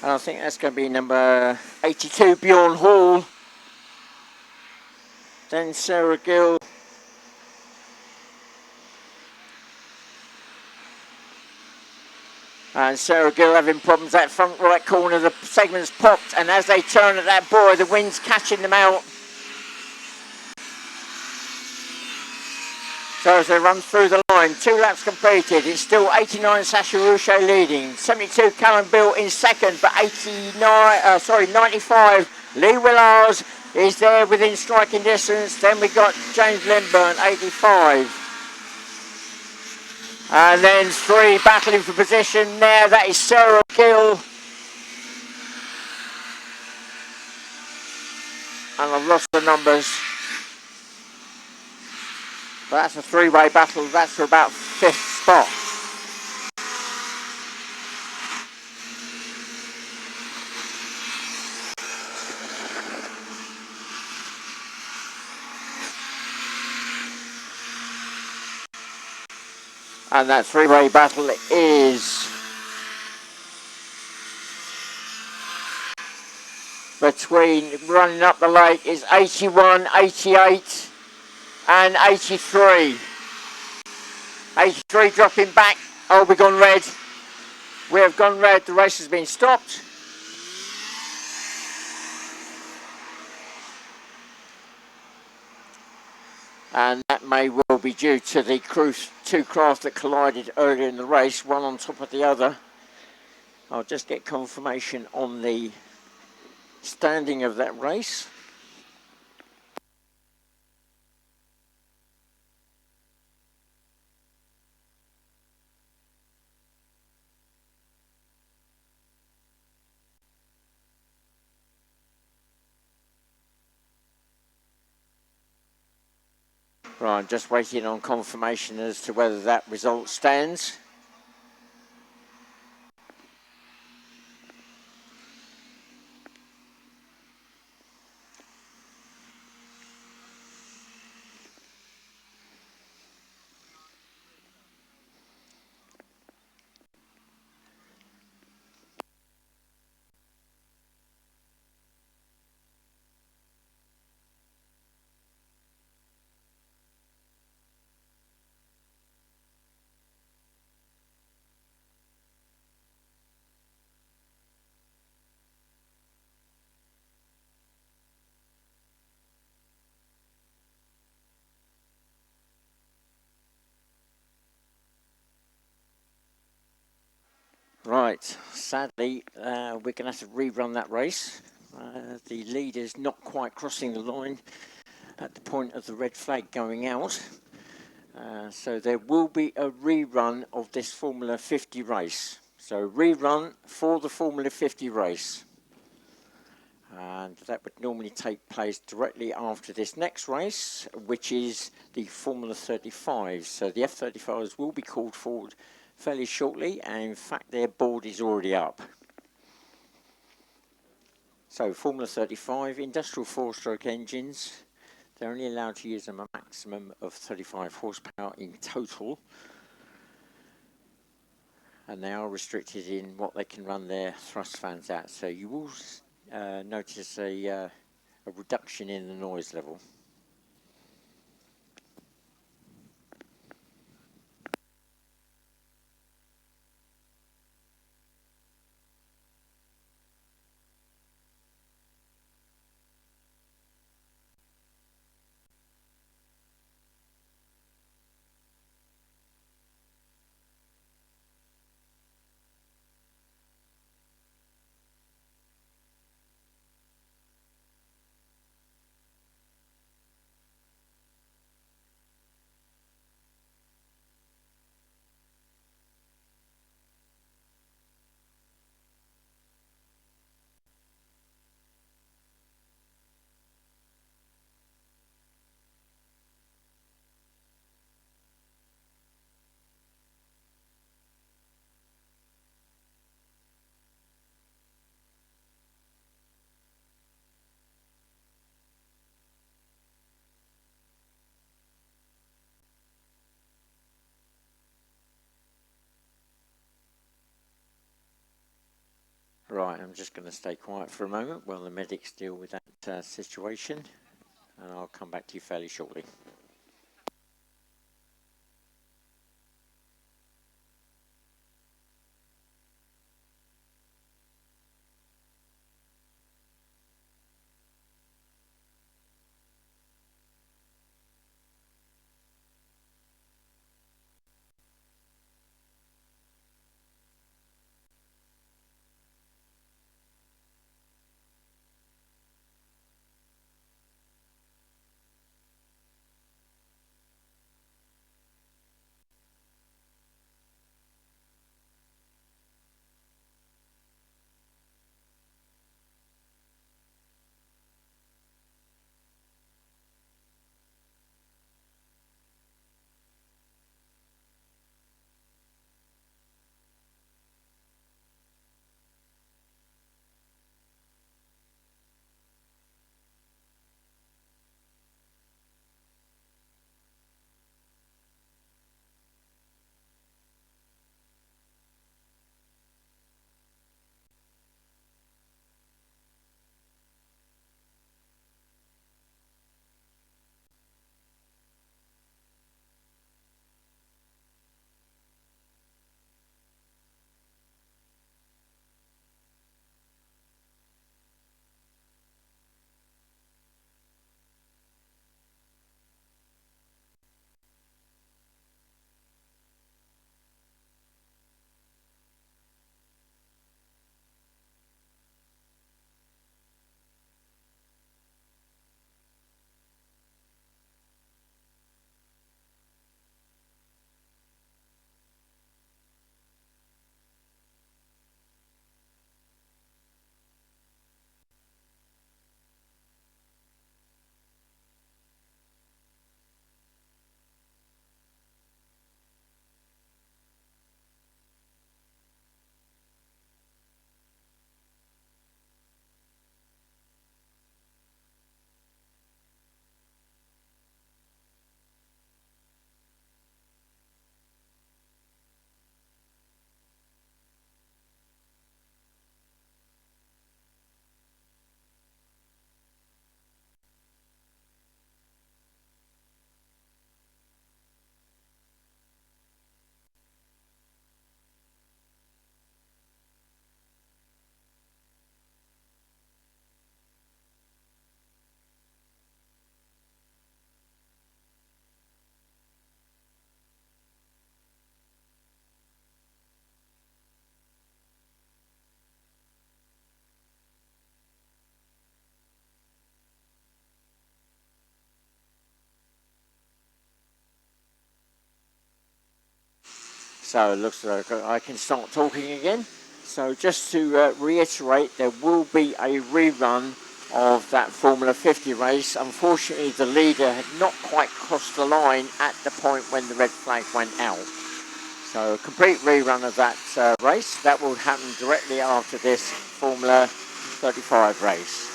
And I think that's going to be number 82, Bjorn Hall. Then Sarah Gill. And Sarah Gill having problems. That front right corner, the segment's popped. And as they turn at that buoy, the wind's catching them out. So as they run through the line, 2 laps completed. It's still 89 Sasha Rousset leading. 72 Callum Bill in second, but 95 Lee Willars is there within striking distance. Then we got James Limburn, 85. And then 3 battling for position there. That is Sarah Gill. And I've lost the numbers. But that's a 3-way battle. That's for about 5th spot. And that 3-way battle is between, running up the lake, is 81, 88 and 83. 83 dropping back. Oh, we've gone red. We have gone red. The race has been stopped. And that may well be due to the 2 craft that collided earlier in the race, one on top of the other. I'll just get confirmation on the standing of that race. Right, I'm just waiting on confirmation as to whether that result stands. Right, sadly, we're going to have to rerun that race. The leader's not quite crossing the line at the point of the red flag going out. So there will be a rerun of this Formula 50 race. So rerun for the Formula 50 race. And that would normally take place directly after this next race, which is the Formula 35. So the F35s will be called forward fairly shortly, and in fact their board is already up. So Formula 35, industrial 4-stroke engines, they're only allowed to use a maximum of 35 horsepower in total. and they are restricted in what they can run their thrust fans at. So you will notice a reduction in the noise level. Right, I'm just going to stay quiet for a moment while the medics deal with that situation, and I'll come back to you fairly shortly. So it looks like I can start talking again. So just to reiterate, there will be a rerun of that Formula 50 race. Unfortunately, the leader had not quite crossed the line at the point when the red flag went out. So a complete rerun of that race. That will happen directly after this Formula 35 race.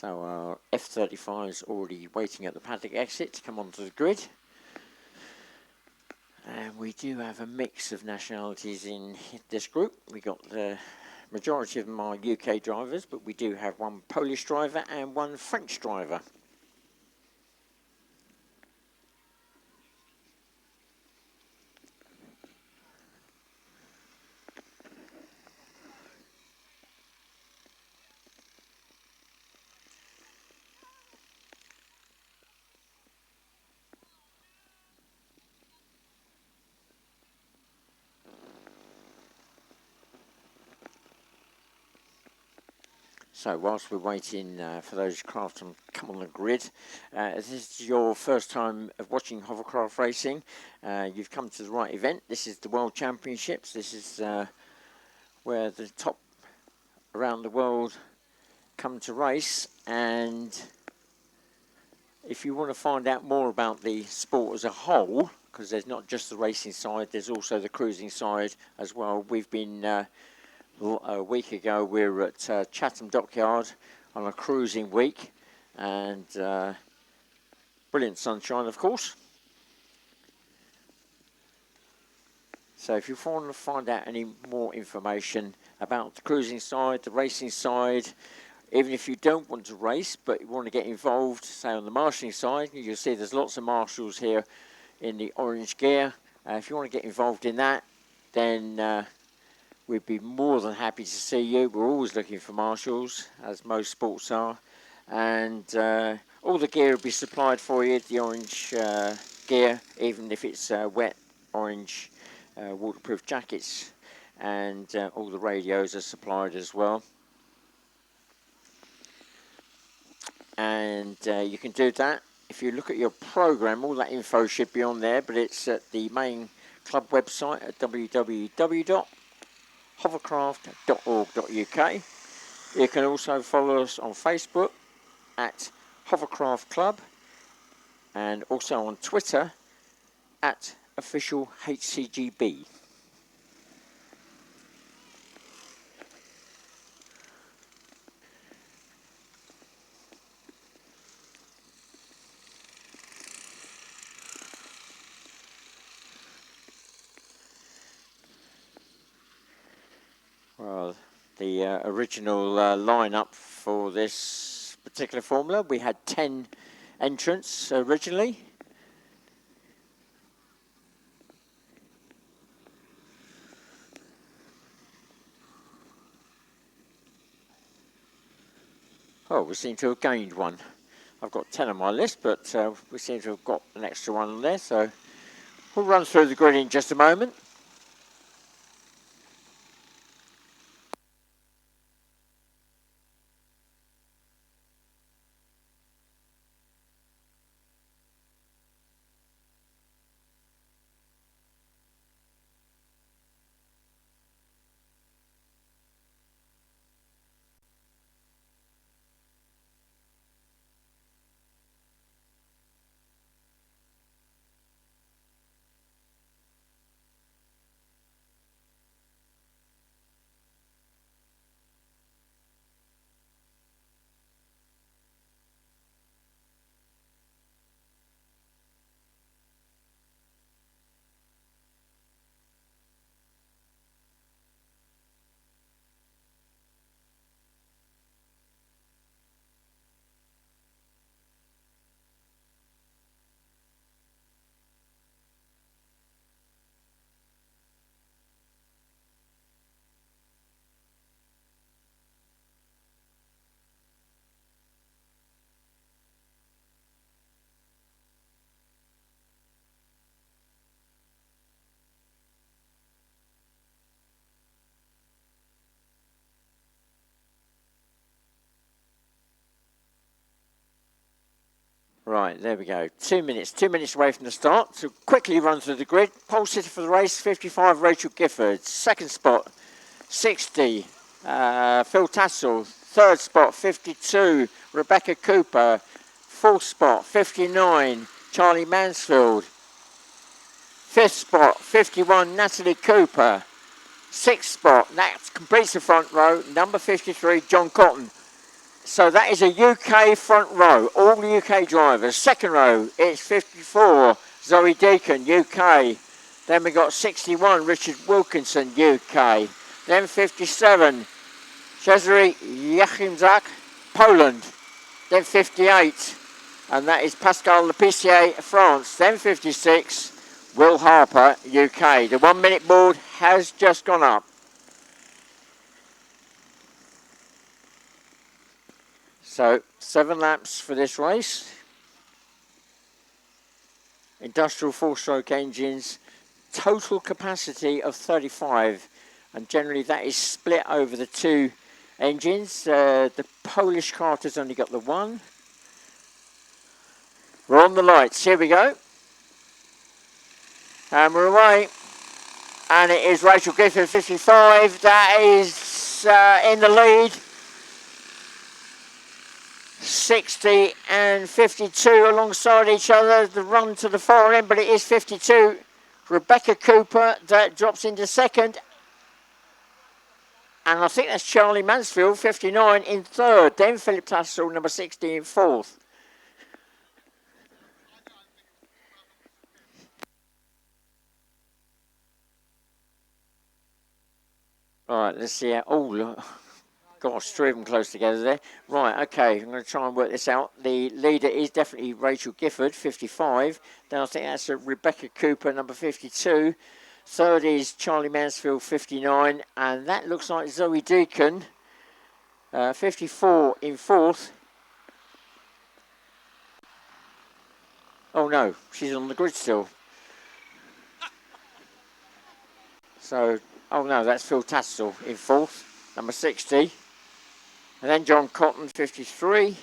So our F-35 is already waiting at the paddock exit to come onto the grid. And we do have a mix of nationalities in this group. We got the majority of them are UK drivers, but we do have one Polish driver and one French driver. So whilst we're waiting for those craft to come on the grid, if this is your first time of watching hovercraft racing, you've come to the right event. This is the World Championships. This is where the top around the world come to race. And if you want to find out more about the sport as a whole, because there's not just the racing side, there's also the cruising side as well. We've been a week ago we were at Chatham Dockyard on a cruising week, and brilliant sunshine, of course. So if you want to find out any more information about the cruising side, the racing side, even if you don't want to race but you want to get involved, say on the marshalling side, you'll see there's lots of marshals here in the orange gear. If you want to get involved in that, then we'd be more than happy to see you. We're always looking for marshals, as most sports are. And all the gear will be supplied for you, the orange gear, even if it's wet orange waterproof jackets. And all the radios are supplied as well. And you can do that. If you look at your programme, all that info should be on there, but it's at the main club website at www.hovercraft.org.uk. You can also follow us on Facebook at Hovercraft Club, and also on Twitter at official HCGB. Well, the original lineup for this particular formula, we had 10 entrants originally. Oh, we seem to have gained one. I've got 10 on my list, but we seem to have got an extra one on there, so we'll run through the grid in just a moment. Right, there we go. 2 minutes. 2 minutes away from the start. So quickly run through the grid. Pole sitter for the race, 55, Rachel Gifford. Second spot, 60, Phil Tassel. Third spot, 52, Rebecca Cooper. Fourth spot, 59, Charlie Mansfield. Fifth spot, 51, Natalie Cooper. Sixth spot, that completes the front row, number 53, John Cotton. So that is a UK front row, all the UK drivers. Second row, it's 54, Zoe Deacon, UK. Then we got 61, Richard Wilkinson, UK. Then 57, Cezary Jachimczak, Poland. Then 58, and that is Pascal Lepicier, France. Then 56, Will Harper, UK. The 1 minute board has just gone up. So 7 laps for this race. Industrial 4-stroke engines, total capacity of 35, and generally that is split over the 2 engines. The Polish carter's only got the 1. We're on the lights, here we go. And we're away. And it is Rachel Gifford, 55, that is in the lead. 60 and 52 alongside each other, the run to the far end, but it is 52. Rebecca Cooper, that drops into second. And I think that's Charlie Mansfield, 59, in third. Then Philip Tassel, number 60, in fourth. All right, let's see. Oh, gosh, 3 of them close together there. Right, okay, I'm going to try and work this out. The leader is definitely Rachel Gifford, 55. Then I think that's Rebecca Cooper, number 52. Third is Charlie Mansfield, 59. And that looks like Zoe Deacon, 54, in fourth. Oh, no, she's on the grid still. So, oh, no, that's Phil Tassel in fourth, number 60. And then John Cotton, 53.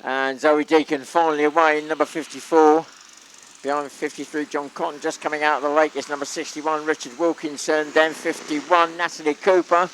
And Zoe Deacon finally away in number 54. Behind 53, John Cotton just coming out of the lake is number 61, Richard Wilkinson. Then 51, Natalie Cooper.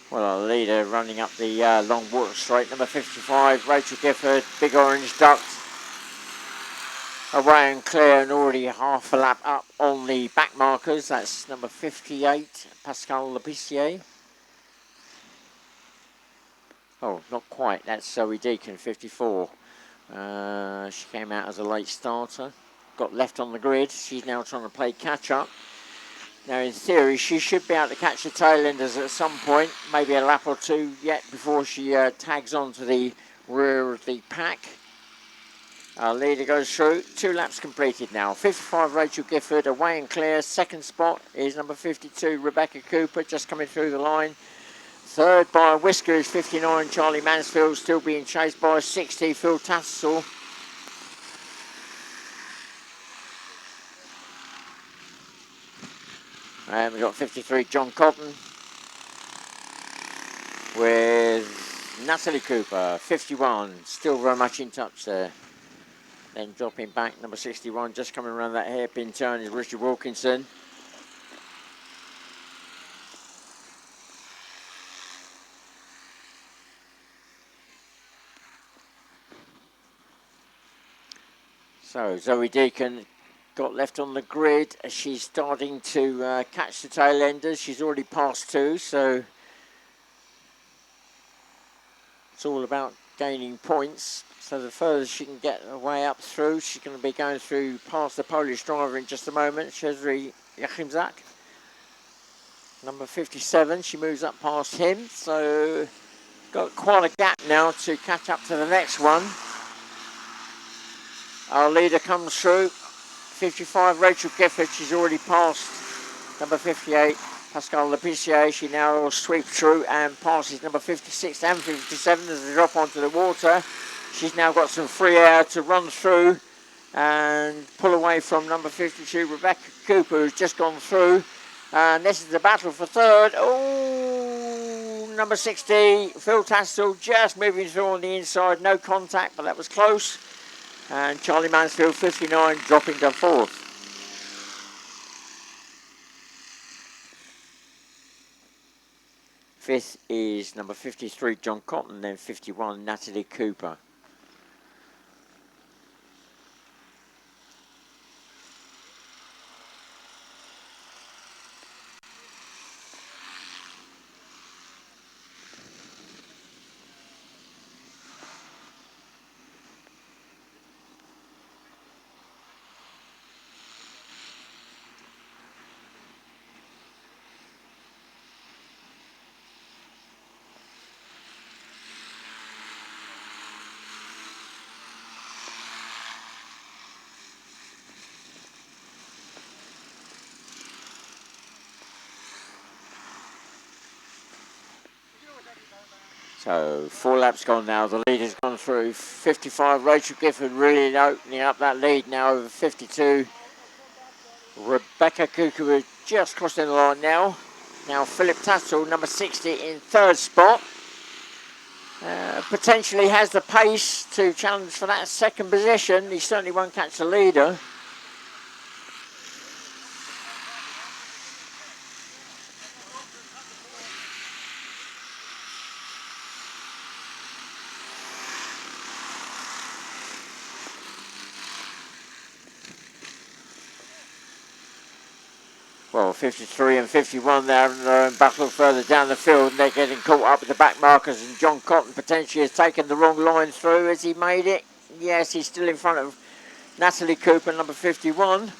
Well, our leader running up the long water straight, number 55, Rachel Gifford, Big Orange Duct. Away and clear and already half a lap up on the back markers. That's number 58, Pascal Lepicier. Oh, not quite. That's Zoe Deacon, 54. She came out as a late starter. Got left on the grid. She's now trying to play catch up. Now, in theory, she should be able to catch the tailenders at some point, maybe a lap or 2 yet before she tags on to the rear of the pack. Our leader goes through. 2 laps completed now. 55, Rachel Gifford, away and clear. Second spot is number 52, Rebecca Cooper, just coming through the line. Third by a whisker is 59, Charlie Mansfield, still being chased by 60, Phil Tassel. And we've got 53, John Cotton, with Natalie Cooper, 51, still very much in touch there. Then dropping back, number 61, just coming around that hairpin turn is Richard Wilkinson. So Zoe Deacon got left on the grid. She's starting to catch the tail enders. She's already passed 2, so it's all about gaining points. So the further she can get her way up through, she's going to be going through past the Polish driver in just a moment, Cezary Jachimczak. Number 57, she moves up past him, so got quite a gap now to catch up to the next one. Our leader comes through, 55, Rachel Gifford, she's already passed number 58, Pascal Lepicier. She now will sweep through and passes number 56 and 57 as they drop onto the water. She's now got some free air to run through and pull away from number 52, Rebecca Cooper, who's just gone through. And this is the battle for third. Oh, number 60, Phil Tassel just moving through on the inside, no contact, but that was close. And Charlie Mansfield, 59, dropping to 4th. Fifth is number 53, John Cotton, then 51, Natalie Cooper. So 4 laps gone now, the lead has gone through. 55, Rachel Gifford really opening up that lead now over 52. Rebecca Kuku just crossing the line now. Now Philip Tassel, number 60, in 3rd spot. Potentially has the pace to challenge for that 2nd position. He certainly won't catch the leader. Well, 53 and 51 there, and they're in battle further down the field, and they're getting caught up with the back markers, and John Cotton potentially has taken the wrong line through. Has he made it? Yes, he's still in front of Natalie Cooper, number 51.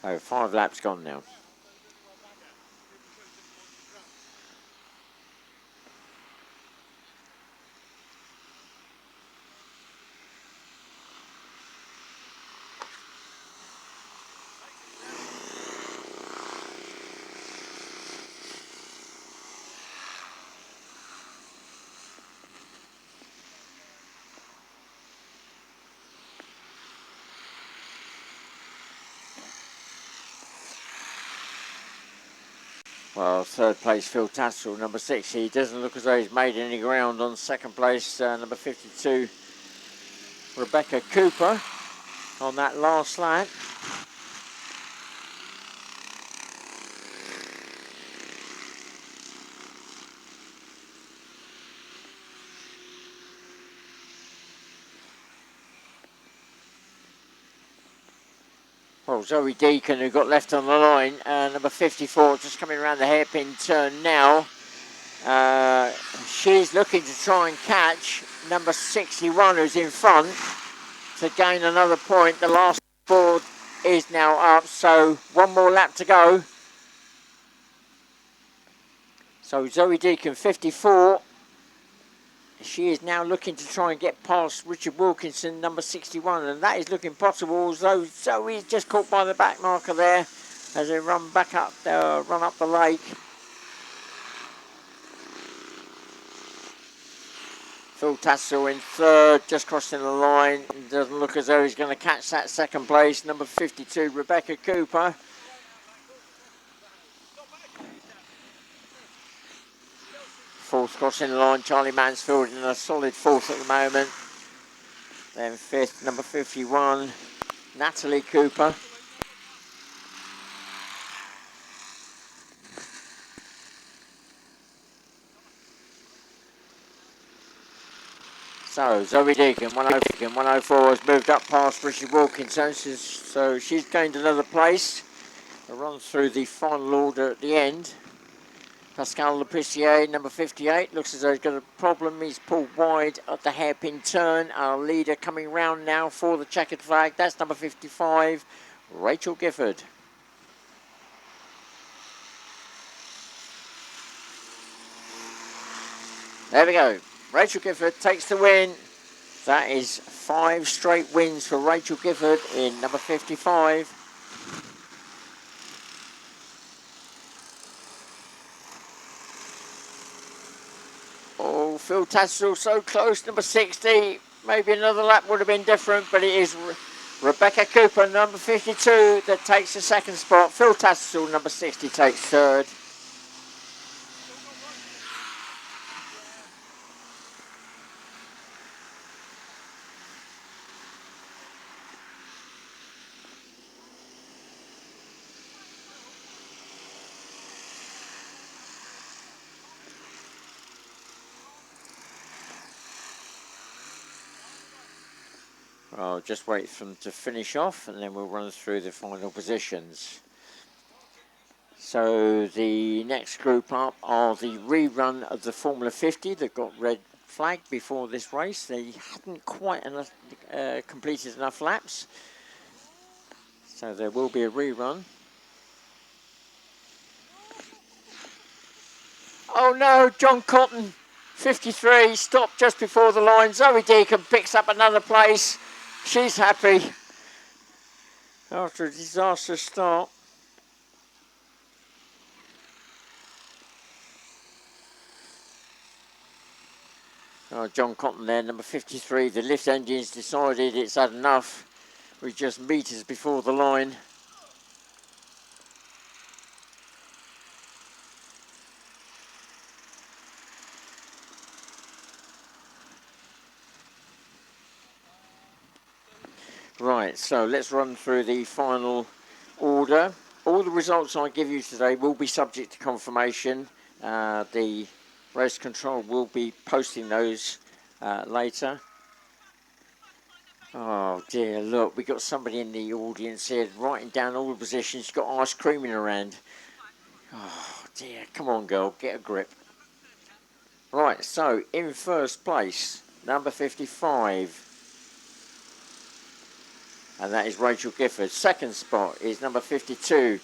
Oh, 5 laps gone now. Well, 3rd place, Phil Tassel, number 6. He doesn't look as though he's made any ground on 2nd place, number 52, Rebecca Cooper, on that last lap. Well, Zoe Deacon, who got left on the line, number 54, just coming around the hairpin turn now. She's looking to try and catch number 61, who's in front, to gain another point. The last board is now up, so 1 more lap to go. So Zoe Deacon, 54. She is now looking to try and get past Richard Wilkinson, number 61, and that is looking possible, although Zoe's just caught by the back marker there as they run back up, run up the lake. Phil Tassel in 3rd, just crossing the line. It doesn't look as though he's going to catch that 2nd place. Number 52, Rebecca Cooper. Fourth crossing the line, Charlie Mansfield in a solid 4th at the moment. Then 5th, number 51, Natalie Cooper. So Zoe Deacon, 104, has moved up past Richard Wilkinson, so she's gained another place. A run through the final order at the end. Pascal Lepissier, number 58, looks as though he's got a problem. He's pulled wide at the hairpin turn. Our leader coming round now for the checkered flag. That's number 55, Rachel Gifford. There we go. Rachel Gifford takes the win. That is 5 straight wins for Rachel Gifford in number 55. Phil Tassel so close, number 60. Maybe another lap would have been different, but it is Rebecca Cooper, number 52, that takes the second spot. Phil Tassel, number 60, takes third. I'll just wait for them to finish off and then we'll run through the final positions. So the next group up are the rerun of the Formula 50 that got red flag before this race. They hadn't quite enough, completed enough laps, so there will be a rerun. Oh no, John Cotton, 53, stopped just before the line. Zoe Deacon picks up another place. She's happy after a disastrous start. Oh, John Cotton there, number 53. The lift engine's decided it's had enough. We're just metres before the line. Right, so let's run through the final order. All the results I give you today will be subject to confirmation. The race control will be posting those later. Oh dear, look, we got somebody in the audience here writing down all the positions. She's got ice creaming around. Oh dear, come on girl, get a grip. Right, so in first place, number 55. And that is Rachel Gifford. Second spot is number 52,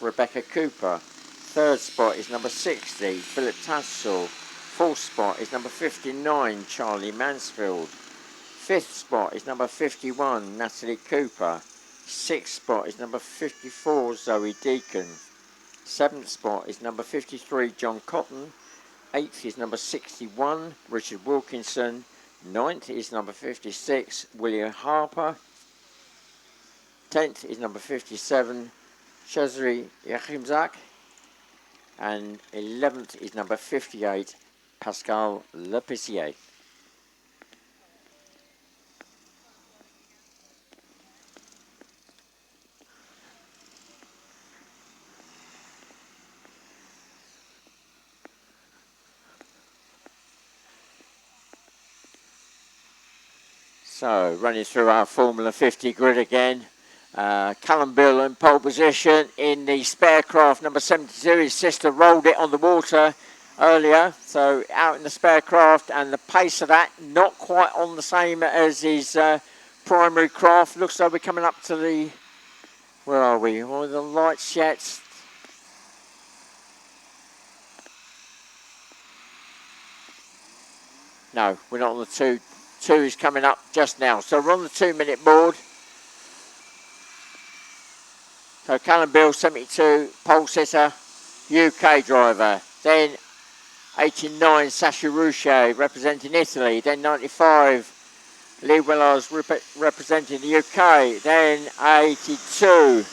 Rebecca Cooper. Third spot is number 60, Philip Tassel. Fourth spot is number 59, Charlie Mansfield. Fifth spot is number 51, Natalie Cooper. Sixth spot is number 54, Zoe Deacon. Seventh spot is number 53, John Cotton. Eighth is number 61, Richard Wilkinson. Ninth is number 56, William Harper. 10th is number 57, Shazri Yachimzak. And 11th is number 58, Pascal Lepissier. So, running through our Formula 50 grid again. Callum Bill in pole position in the spare craft number 72. His sister rolled it on the water earlier, so out in the spare craft, and the pace of that not quite on the same as his primary craft. Looks like we're coming up to the, where are we? Oh, the lights yet. No, we're not on the 2. 2 is coming up just now, so we're on the 2-minute board. So Callum Bill, 72, pole sitter, UK driver. Then 89, Sasha Rouchet, representing Italy. Then 95, Lee Willars, representing the UK. Then 82,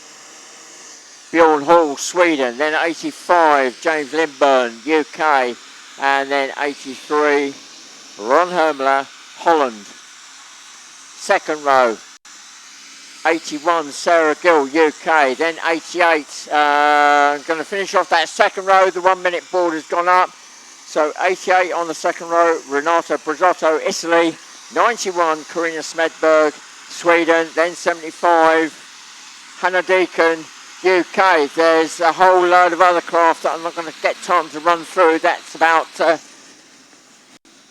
Bjorn Hall, Sweden. Then 85, James Lindburn, UK. And then 83, Ron Hermler, Holland. Second row. 81, Sarah Gill, UK. Then 88, I'm going to finish off that second row. The 1-minute board has gone up. So 88 on the second row, Renata Brazzotto, Italy. 91, Karina Smedberg, Sweden. Then 75, Hannah Deacon, UK. There's a whole load of other craft that I'm not going to get time to run through. That's about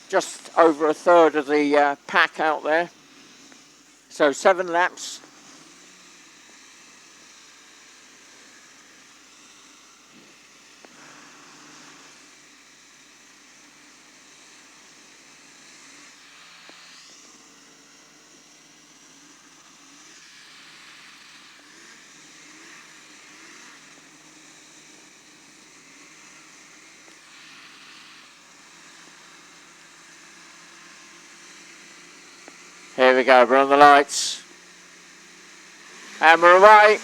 just over a third of the pack out there. So 7 laps. Here we go, we're on the lights. And we're away.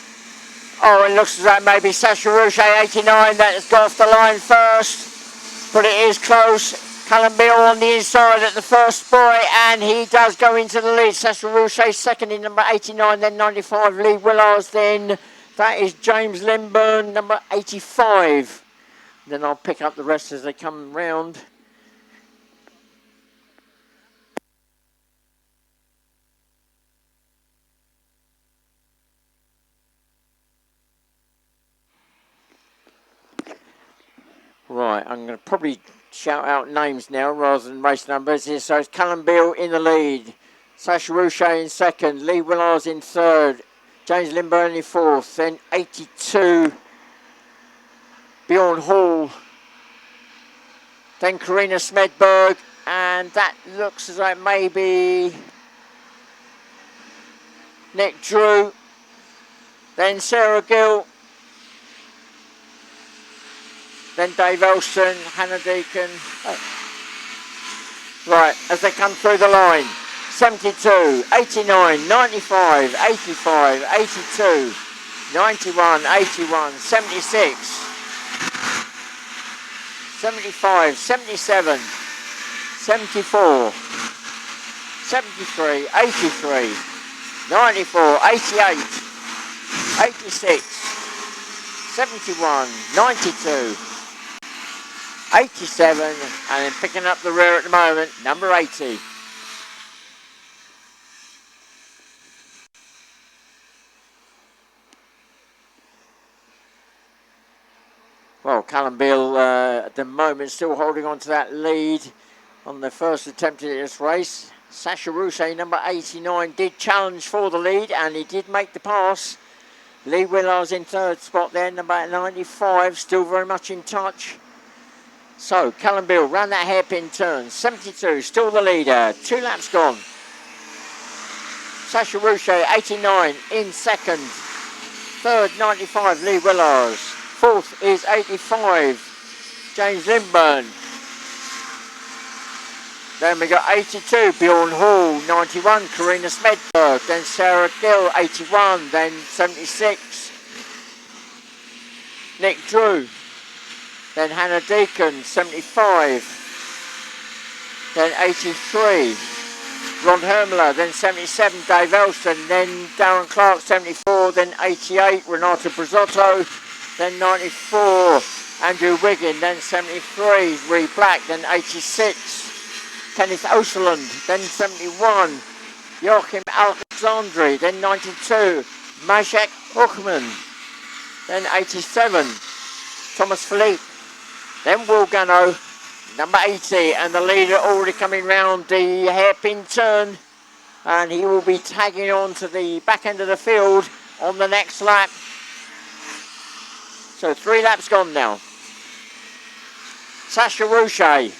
Oh, it looks as though maybe Sacha Rouge 89 that has got off the line first. But it is close. Callum Beale on the inside at the first buoy, and he does go into the lead. Sacha Rouge second in number 89, then 95, Lee Willars, then that is James Limburn, number 85. Then I'll pick up the rest as they come round. Right, I'm going to probably shout out names now rather than race numbers here. So it's Callum Beale in the lead, Sacha Rouge in second, Lee Willars in third, James Limburn in fourth, then 82, Bjorn Hall, then Karina Smedberg, and that looks as though it may be Nick Drew, then Sarah Gill, then Dave Elston, Hannah Deacon. Right, as they come through the line, 72, 89, 95, 85, 82, 91, 81, 76, 75, 77, 74, 73, 83, 94, 88, 86, 71, 92, 87, and then picking up the rear at the moment, number 80. Well, Callum Beale at the moment still holding on to that lead on the first attempt at this race. Sacha Rouge, number 89, did challenge for the lead and he did make the pass. Lee Willars in third spot there, number 95, still very much in touch. So, Callum Beale round that hairpin turn, 72, still the leader, 2 laps gone. Sacha Rouge, 89, in second. Third, 95, Lee Willars. Fourth is 85, James Limburn. Then we got 82, Bjorn Hall, 91, Karina Smedberg. Then Sarah Gill, 81, then 76, Nick Drew. Then Hannah Deacon, 75. Then 83, Ron Hermler. Then 77, Dave Elston. Then Darren Clark, 74. Then 88, Renato Brizotto. Then 94, Andrew Wiggin. Then 73, Ree Black. Then 86, Kenneth Osterland. Then 71, Joachim Alexandri. Then 92, Maciek Hochman. Then 87, Thomas Philippe. Then Will Gunno, number 80, and the leader already coming round the hairpin turn, and he will be tagging on to the back end of the field on the next lap. So 3 laps gone now. Sacha Rouge,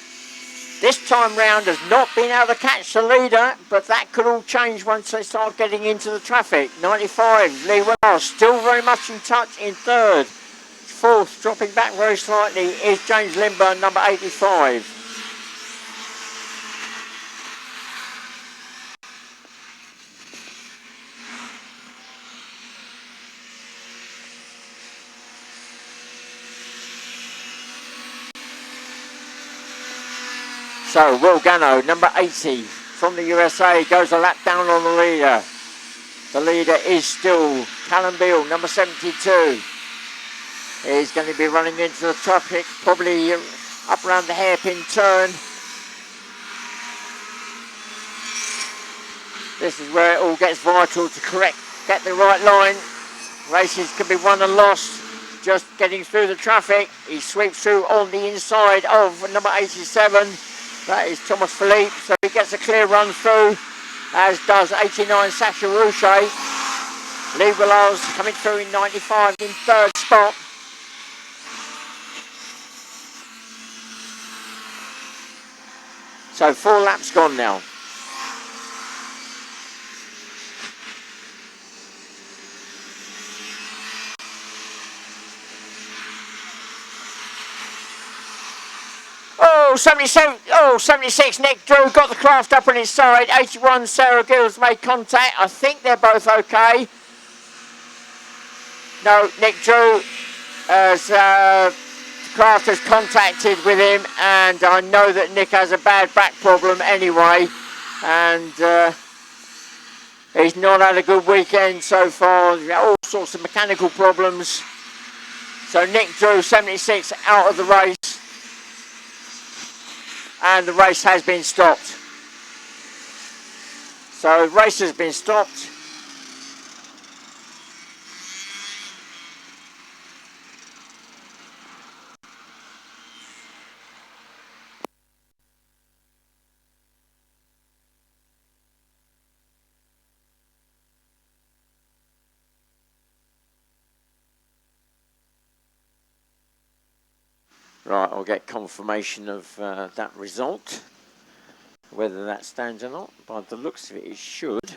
this time round has not been able to catch the leader, but that could all change once they start getting into the traffic. 95, Lee Wells, still very much in touch in third. Fourth, dropping back very slightly, is James Limburn, number 85. So, Will Gunno, number 80, from the USA, goes a lap down on the leader. The leader is still Callum Beale, number 72. He's going to be running into the traffic, probably up around the hairpin turn. This is where it all gets vital to get the right line. Races can be won and lost just getting through the traffic. He sweeps through on the inside of number 87. That is Thomas Philippe, so he gets a clear run through, as does 89 Sacha Rouge. Lee Willars coming through in 95 in third spot. So 4 laps gone now. Oh! Oh, 77, oh, 76, Nick Drew got the craft up on his side. 81, Sarah Gills made contact. I think they're both okay. No, Nick Drew has, craft has contacted with him, and I know that Nick has a bad back problem anyway, and he's not had a good weekend so far. All sorts of mechanical problems. So Nick Drew, 76, out of the race, and the race has been stopped. So the race has been stopped. Right, I'll get confirmation of that result. Whether that stands or not, by the looks of it, it should.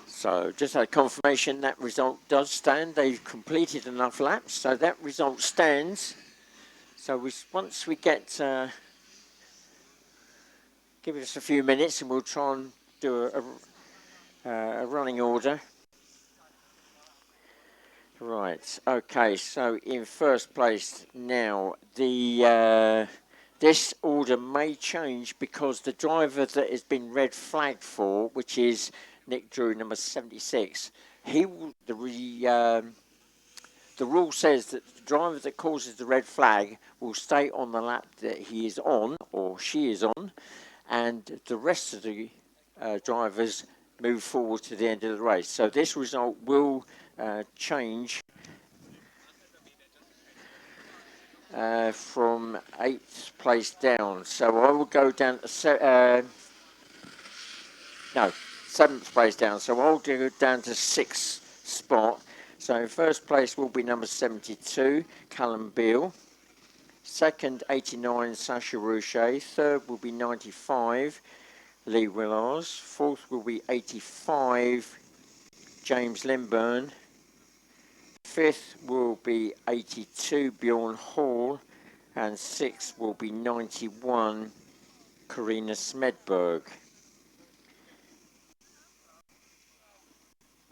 So just had confirmation that result does stand. They've completed enough laps, so that result stands. So once we get, give us a few minutes and we'll try and do a running order. Right, okay, so in first place now, this order may change because the driver that has been red flagged for, which is Nick Drew, number 76, the rule says that the driver that causes the red flag will stay on the lap that he is on, or she is on, and the rest of the drivers move forward to the end of the race. So this result will change from 8th place down. So I will go down to 7th place down. So I'll go down to 6th spot. So in first place will be number 72, Callum Beale. Second, 89, Sasha Rouchet. Third will be 95, Lee Willars. Fourth will be 85, James Lindburn. Fifth will be 82, Bjorn Hall. And sixth will be 91, Karina Smedberg.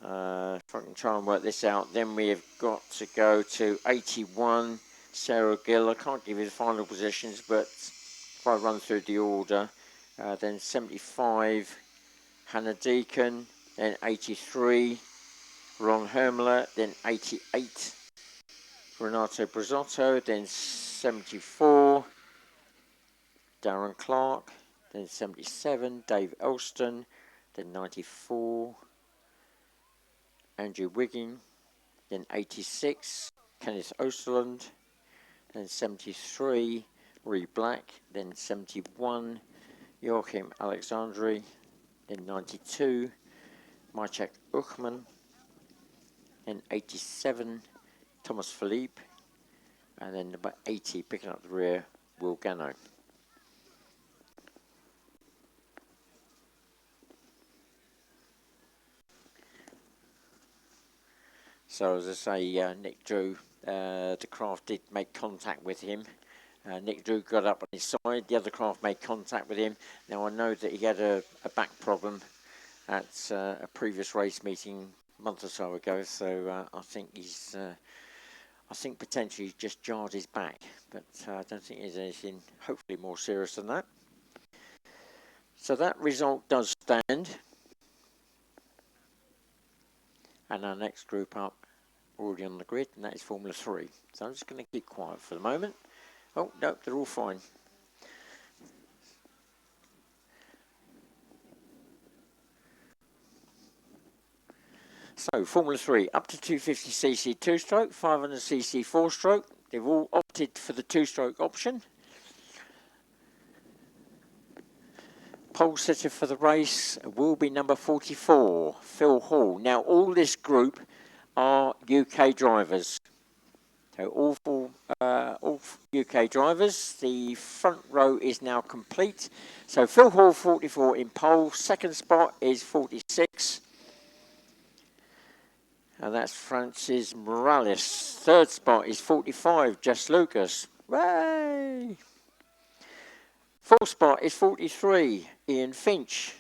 If I can try and work this out, then we have got to go to 81, Sarah Gill. I can't give you the final positions, but if I run through the order, then 75, Hannah Deacon, then 83, Ron Hermler, then 88, Renato Brizotto, then 74, Darren Clark, then 77, Dave Elston, then 94, Andrew Wigging, then 86, Kenneth Osterland, then 73, Ree Black, then 71, Joachim Alexandri, then 92, Maciek Uchman, then 87, Thomas Philippe, and then number 80, picking up the rear, Will Gano. So as I say, Nick Drew, the craft did make contact with him. Nick Drew got up on his side, the other craft made contact with him. Now I know that he had a back problem at a previous race meeting a month or so ago, so I think I think potentially he's just jarred his back, but I don't think there's anything hopefully more serious than that. So that result does stand. And our next group up, already on the grid, and that is Formula 3. So I'm just going to keep quiet for the moment. Oh, no, they're all fine. So, Formula 3, up to 250cc two-stroke, 500cc four-stroke. They've all opted for the two-stroke option. Pole sitter for the race will be number 44, Phil Hall. Now, all this group are UK drivers. So all all UK drivers. The front row is now complete. So Phil Hall 44 in pole, second spot is 46. And that's Francis Morales. Third spot is 45, Jess Lucas. Way! Fourth spot is 43, Ian Finch.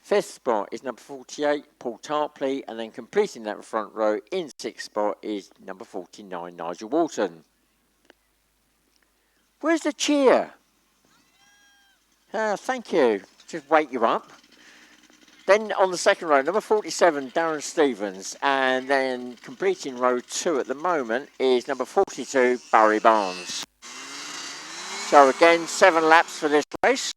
Fifth spot is number 48, Paul Tarpley, and then completing that front row in sixth spot is number 49, Nigel Walton. Where's the cheer? Thank you. Just wake you up. Then on the second row, number 47, Darren Stevens, and then completing row 2 at the moment is number 42, Barry Barnes. So again, 7 laps for this race.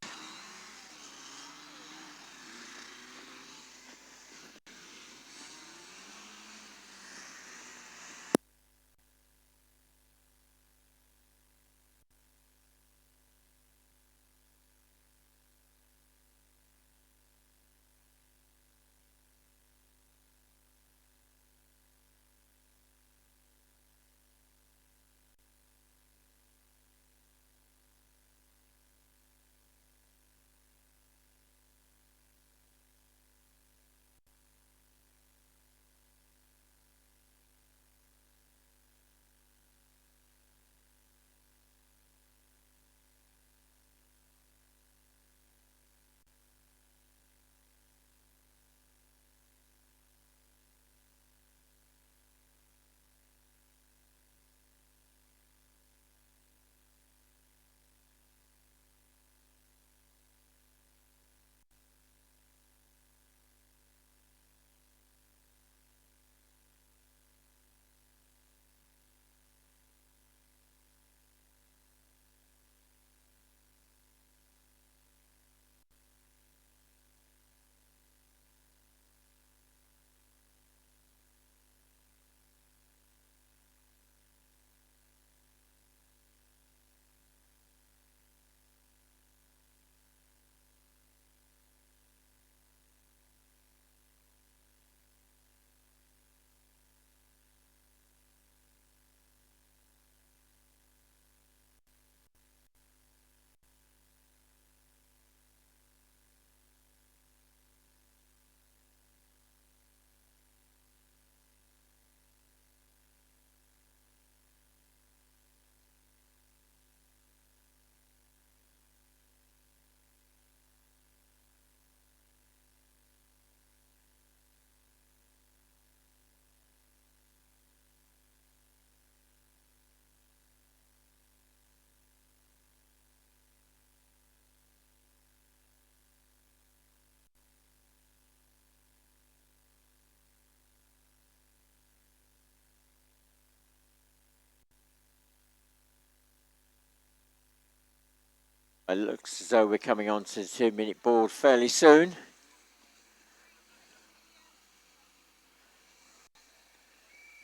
It looks as though we're coming on to the 2-minute board fairly soon.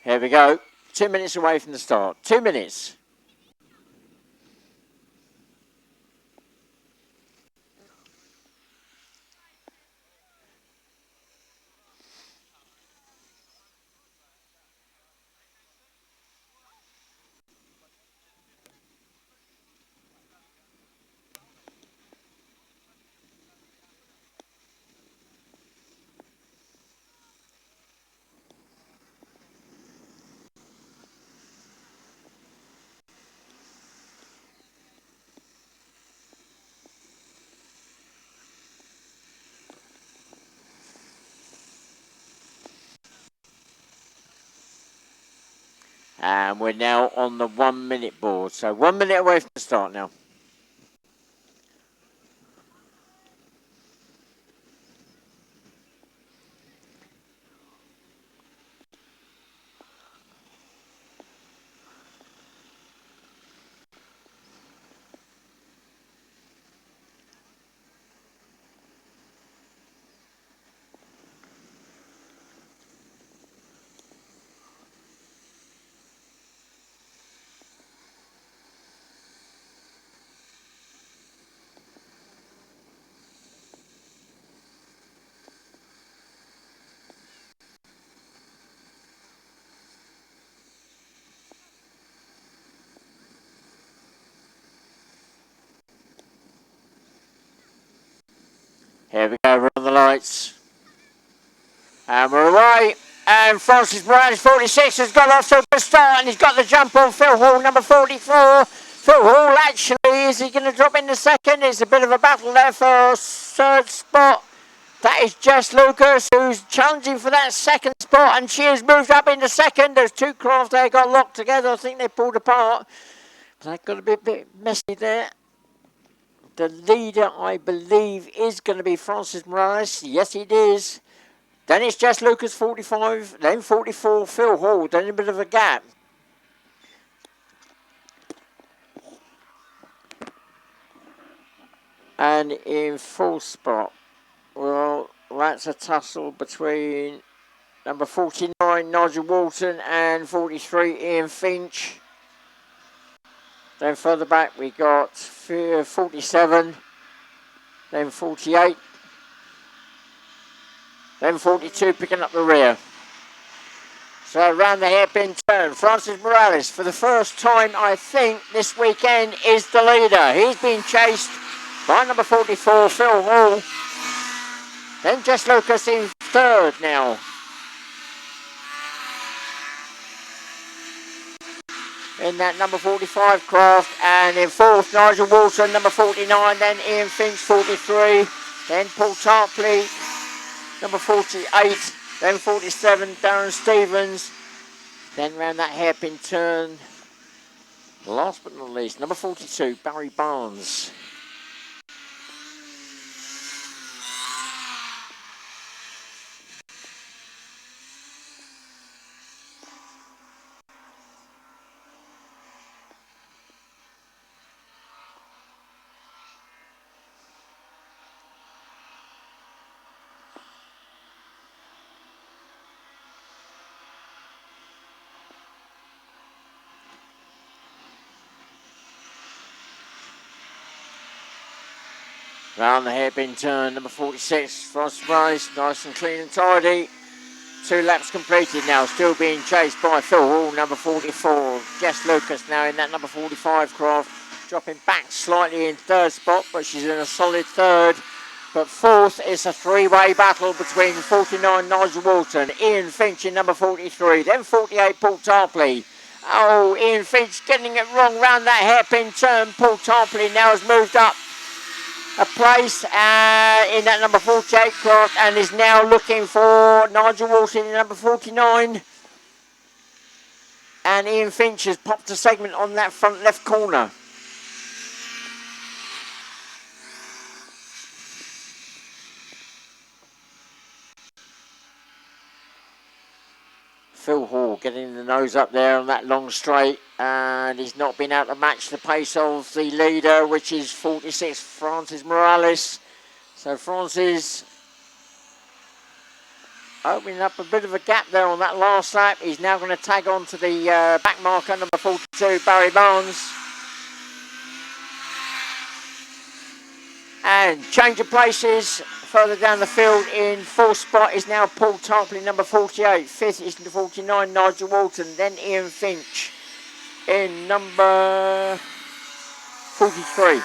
Here we go. 2 minutes away from the start. 2 minutes. And we're now on the 1 minute board. So 1 minute away from the start now. lights. And we're away. And Francis Morales, 46, has got off to a good start, and he's got the jump on Phil Hall, number 44. Phil Hall, actually, is he going to drop in the second? It's a bit of a battle there for third spot. That is Jess Lucas, who's challenging for that second spot, and she has moved up into second. There's two craft there, got locked together. I think they pulled apart. But that got a bit messy there. The leader, I believe, is going to be Francis Morales. Yes, it is. Then it's Jess Lucas, 45. Then 44, Phil Hall. Then a bit of a gap. And in fourth spot, well, that's a tussle between number 49, Nigel Walton, and 43, Ian Finch. Then further back, we got 47. Then 48. Then 42 picking up the rear. So around the hairpin turn, Francis Morales, for the first time, I think, this weekend, is the leader. He's been chased by number 44, Phil Hall. Then Jess Lucas in third now. In that number 45 craft. And in fourth, Nigel Walton, number 49. Then Ian Finch, 43. Then Paul Tarpley, number 48, then 47, Darren Stevens. Then round that hairpin turn, last but not least, number 42, Barry Barnes. Round the hairpin turn, number 46, Francis Morales, nice and clean and tidy. 2 laps completed now, still being chased by Phil Hall, number 44. Jess Lucas now in that number 45 craft, dropping back slightly in third spot, but she's in a solid third. But fourth is a three-way battle between 49, Nigel Walton, Ian Finch in number 43, then 48, Paul Tarpley. Oh, Ian Finch getting it wrong round that hairpin turn. Paul Tarpley now has moved up a place in that number 48 craft and is now looking for Nigel Walton in number 49. And Ian Finch has popped a segment on that front left corner. Phil Hall getting the nose up there on that long straight, and he's not been able to match the pace of the leader, which is 46, Francis Morales. So Francis opening up a bit of a gap there on that last lap. He's now going to tag on to the back marker, number 42, Barry Barnes. And change of places. Further down the field in fourth spot is now Paul Tarpley, number 48. Fifth is 49, Nigel Walton. Then Ian Finch in number 43.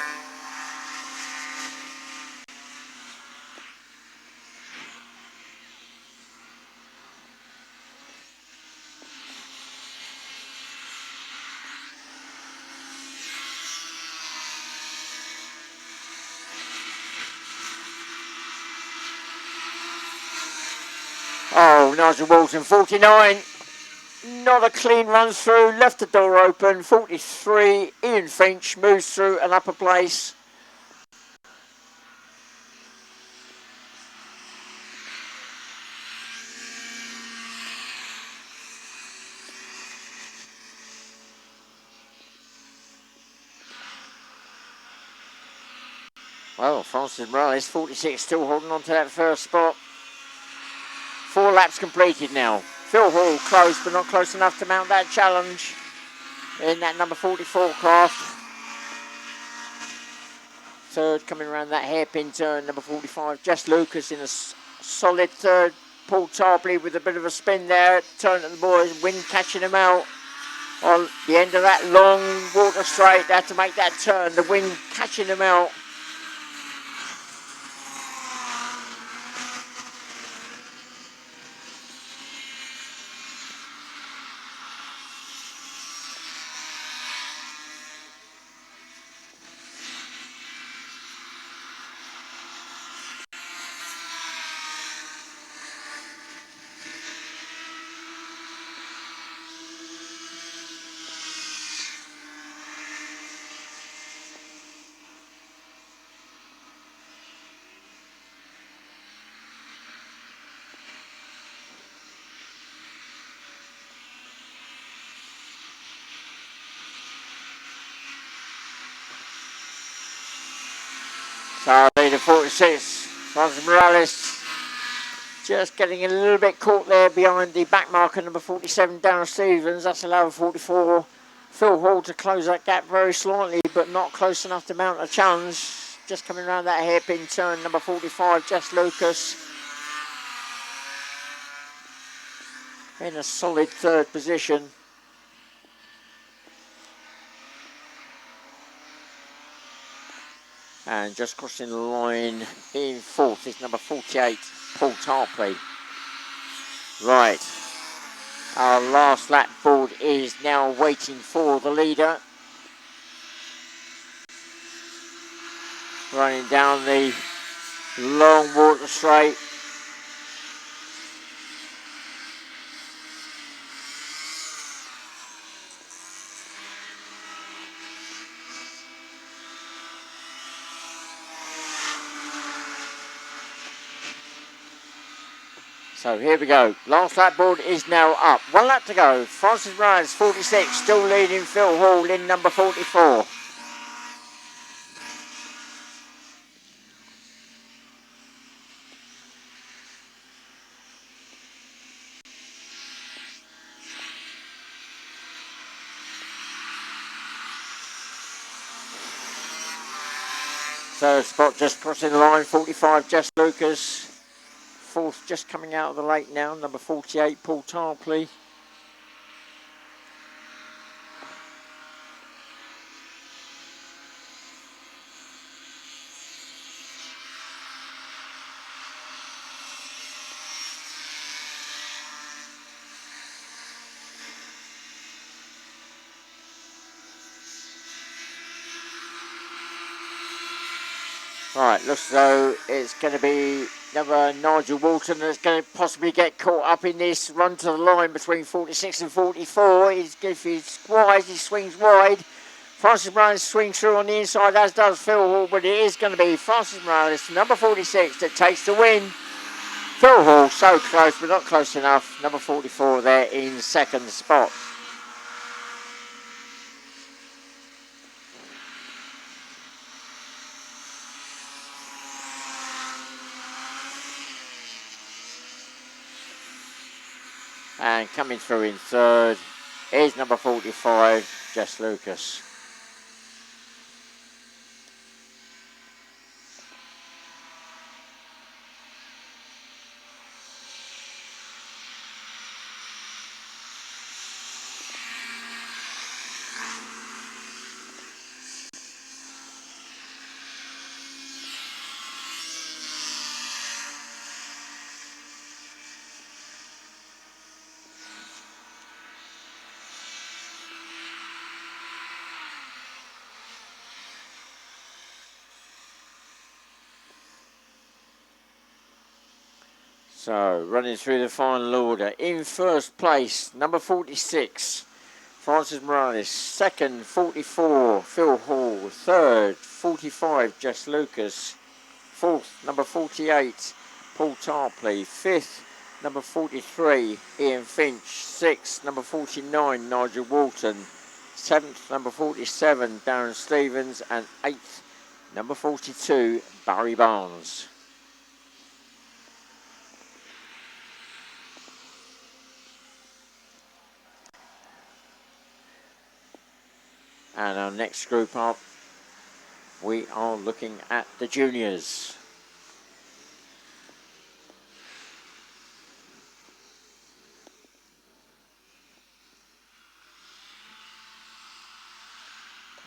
Oh, Nigel Walton, 49. Not a clean run through. Left the door open. 43. Ian Finch moves through an upper place. Well, Francis Morales, 46, still holding on to that first spot. 4 laps completed now. Phil Hall close, but not close enough to mount that challenge in that number 44 craft. Third coming around that hairpin turn, number 45. Jess Lucas in a solid third. Paul Tarpley with a bit of a spin there. Turn at the boys, wind catching him out on the end of that long water straight. They had to make that turn, the wind catching him out. away to 46. Francis Morales just getting a little bit caught there behind the back marker, number 47, Darren Stevens. That's allowed 44. Phil Hall to close that gap very slightly, but not close enough to mount a challenge. Just coming around that hairpin turn, number 45, Jess Lucas. In a solid third position. And just crossing the line in fourth is number 48, Paul Tarpley. Right, our last lap board is now waiting for the leader. Running down the long water straight. So here we go. Last lap board is now up. 1 lap to go. Francis Morales, 46, still leading Phil Hall in number 44. Third spot just crossing the line, 45, Jess Lucas. Fourth just coming out of the lake now, number 48, Paul Tarpley. Right, looks as though it's going to be number Nigel Walton that's going to possibly get caught up in this run to the line between 46 and 44. If he's wide, he swings wide. Francis Morales swings through on the inside, as does Phil Hall, but it is going to be Francis Morales, number 46, that takes the win. Phil Hall, so close, but not close enough. Number 44 there in second spot. And coming through in third is number 45, Jess Lucas. So, running through the final order. In first place, number 46, Francis Morales. Second, 44, Phil Hall. Third, 45, Jess Lucas. Fourth, number 48, Paul Tarpley. Fifth, number 43, Ian Finch. Sixth, number 49, Nigel Walton. Seventh, number 47, Darren Stevens. And eighth, number 42, Barry Barnes. And our next group up, we are looking at the juniors.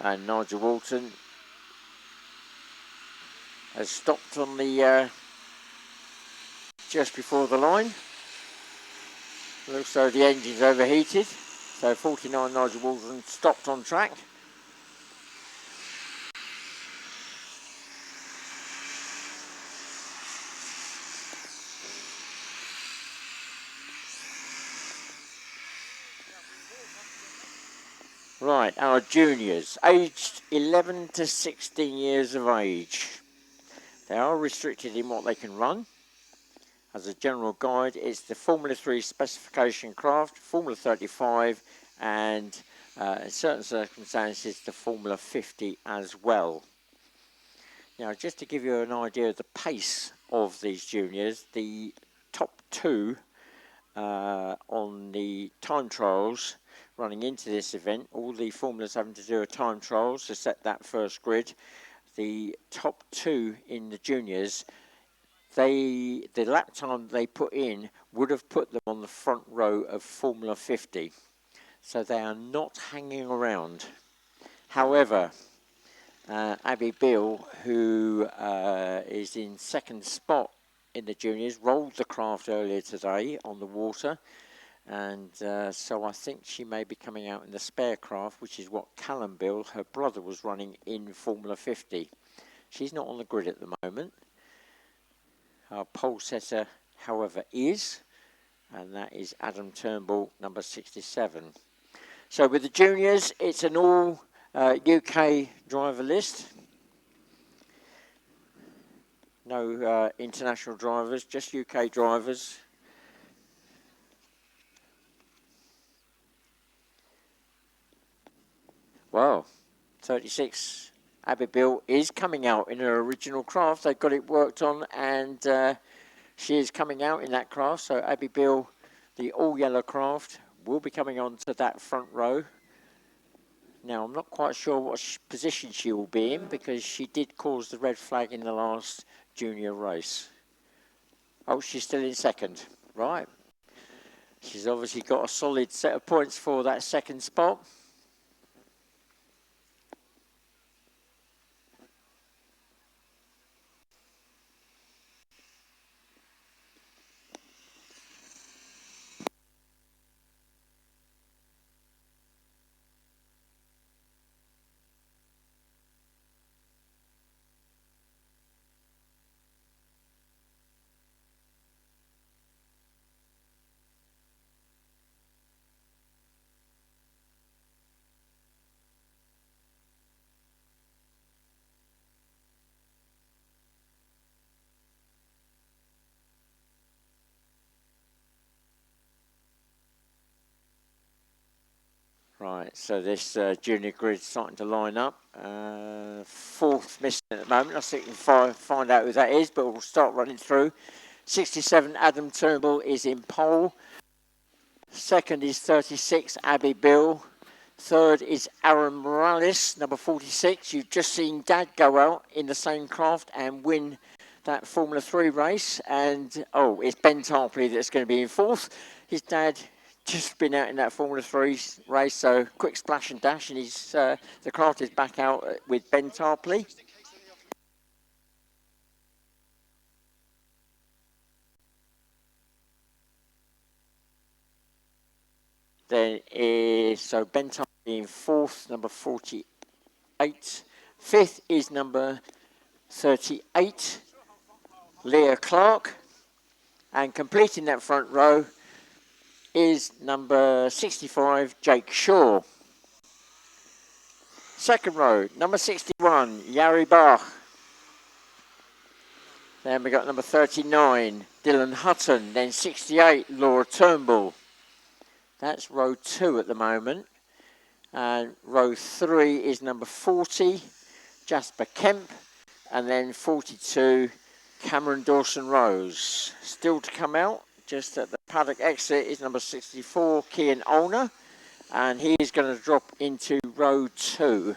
And Nigel Walton has stopped on the just before the line. Looks though the engine's overheated. So 49 Nigel Walton stopped on track. Right, our juniors, aged 11 to 16 years of age. They are restricted in what they can run. As a general guide, it's the Formula 3 specification craft, Formula 35, and in certain circumstances, the Formula 50 as well. Now, just to give you an idea of the pace of these juniors, the top two on the time trials running into this event, all the formulas having to do a time trials to set that first grid. The top two in the juniors, the lap time they put in would have put them on the front row of Formula 50. So they are not hanging around. However, Abby Beale, who is in second spot in the juniors, rolled the craft earlier today on the water. And so I think she may be coming out in the spare craft, which is what Callum Beale, her brother, was running in Formula 50. She's not on the grid at the moment. Our pole setter, however, is, and that is Adam Turnbull, number 67. So with the juniors, it's an all UK driver list. No international drivers, just UK drivers. Wow, 36. Abby Beale is coming out in her original craft. They've got it worked on, and she is coming out in that craft. So Abby Beale, the all-yellow craft, will be coming on to that front row. Now, I'm not quite sure what position she will be in, because she did cause the red flag in the last junior race. Oh, she's still in second. Right. She's obviously got a solid set of points for that second spot. Right, so this junior grid's starting to line up. Fourth missing at the moment. I think we can find out who that is, but we'll start running through. 67, Adam Turnbull is in pole. Second is 36, Abby Beale. Third is Aaron Morales, number 46. You've just seen Dad go out in the same craft and win that Formula 3 race. And, oh, it's Ben Tarpley that's going to be in fourth. His dad just been out in that Formula 3 race, so quick splash and dash, and he's the craft is back out with Ben Tarpley. Then is, so Ben Tarpley in fourth, number 48. Fifth is number 38, Leah Clark. And completing that front row is number 65, Jake Shaw. Second row, number 61, Yari Bach. Then we got number 39, Dylan Hutton. Then 68, Laura Turnbull. That's row 2 at the moment. And row 3 is number 40, Jasper Kemp. And then 42, Cameron Dawson-Rose. Still to come out, just at the paddock exit, is number 64, Kian Olner. And he is going to drop into row 2.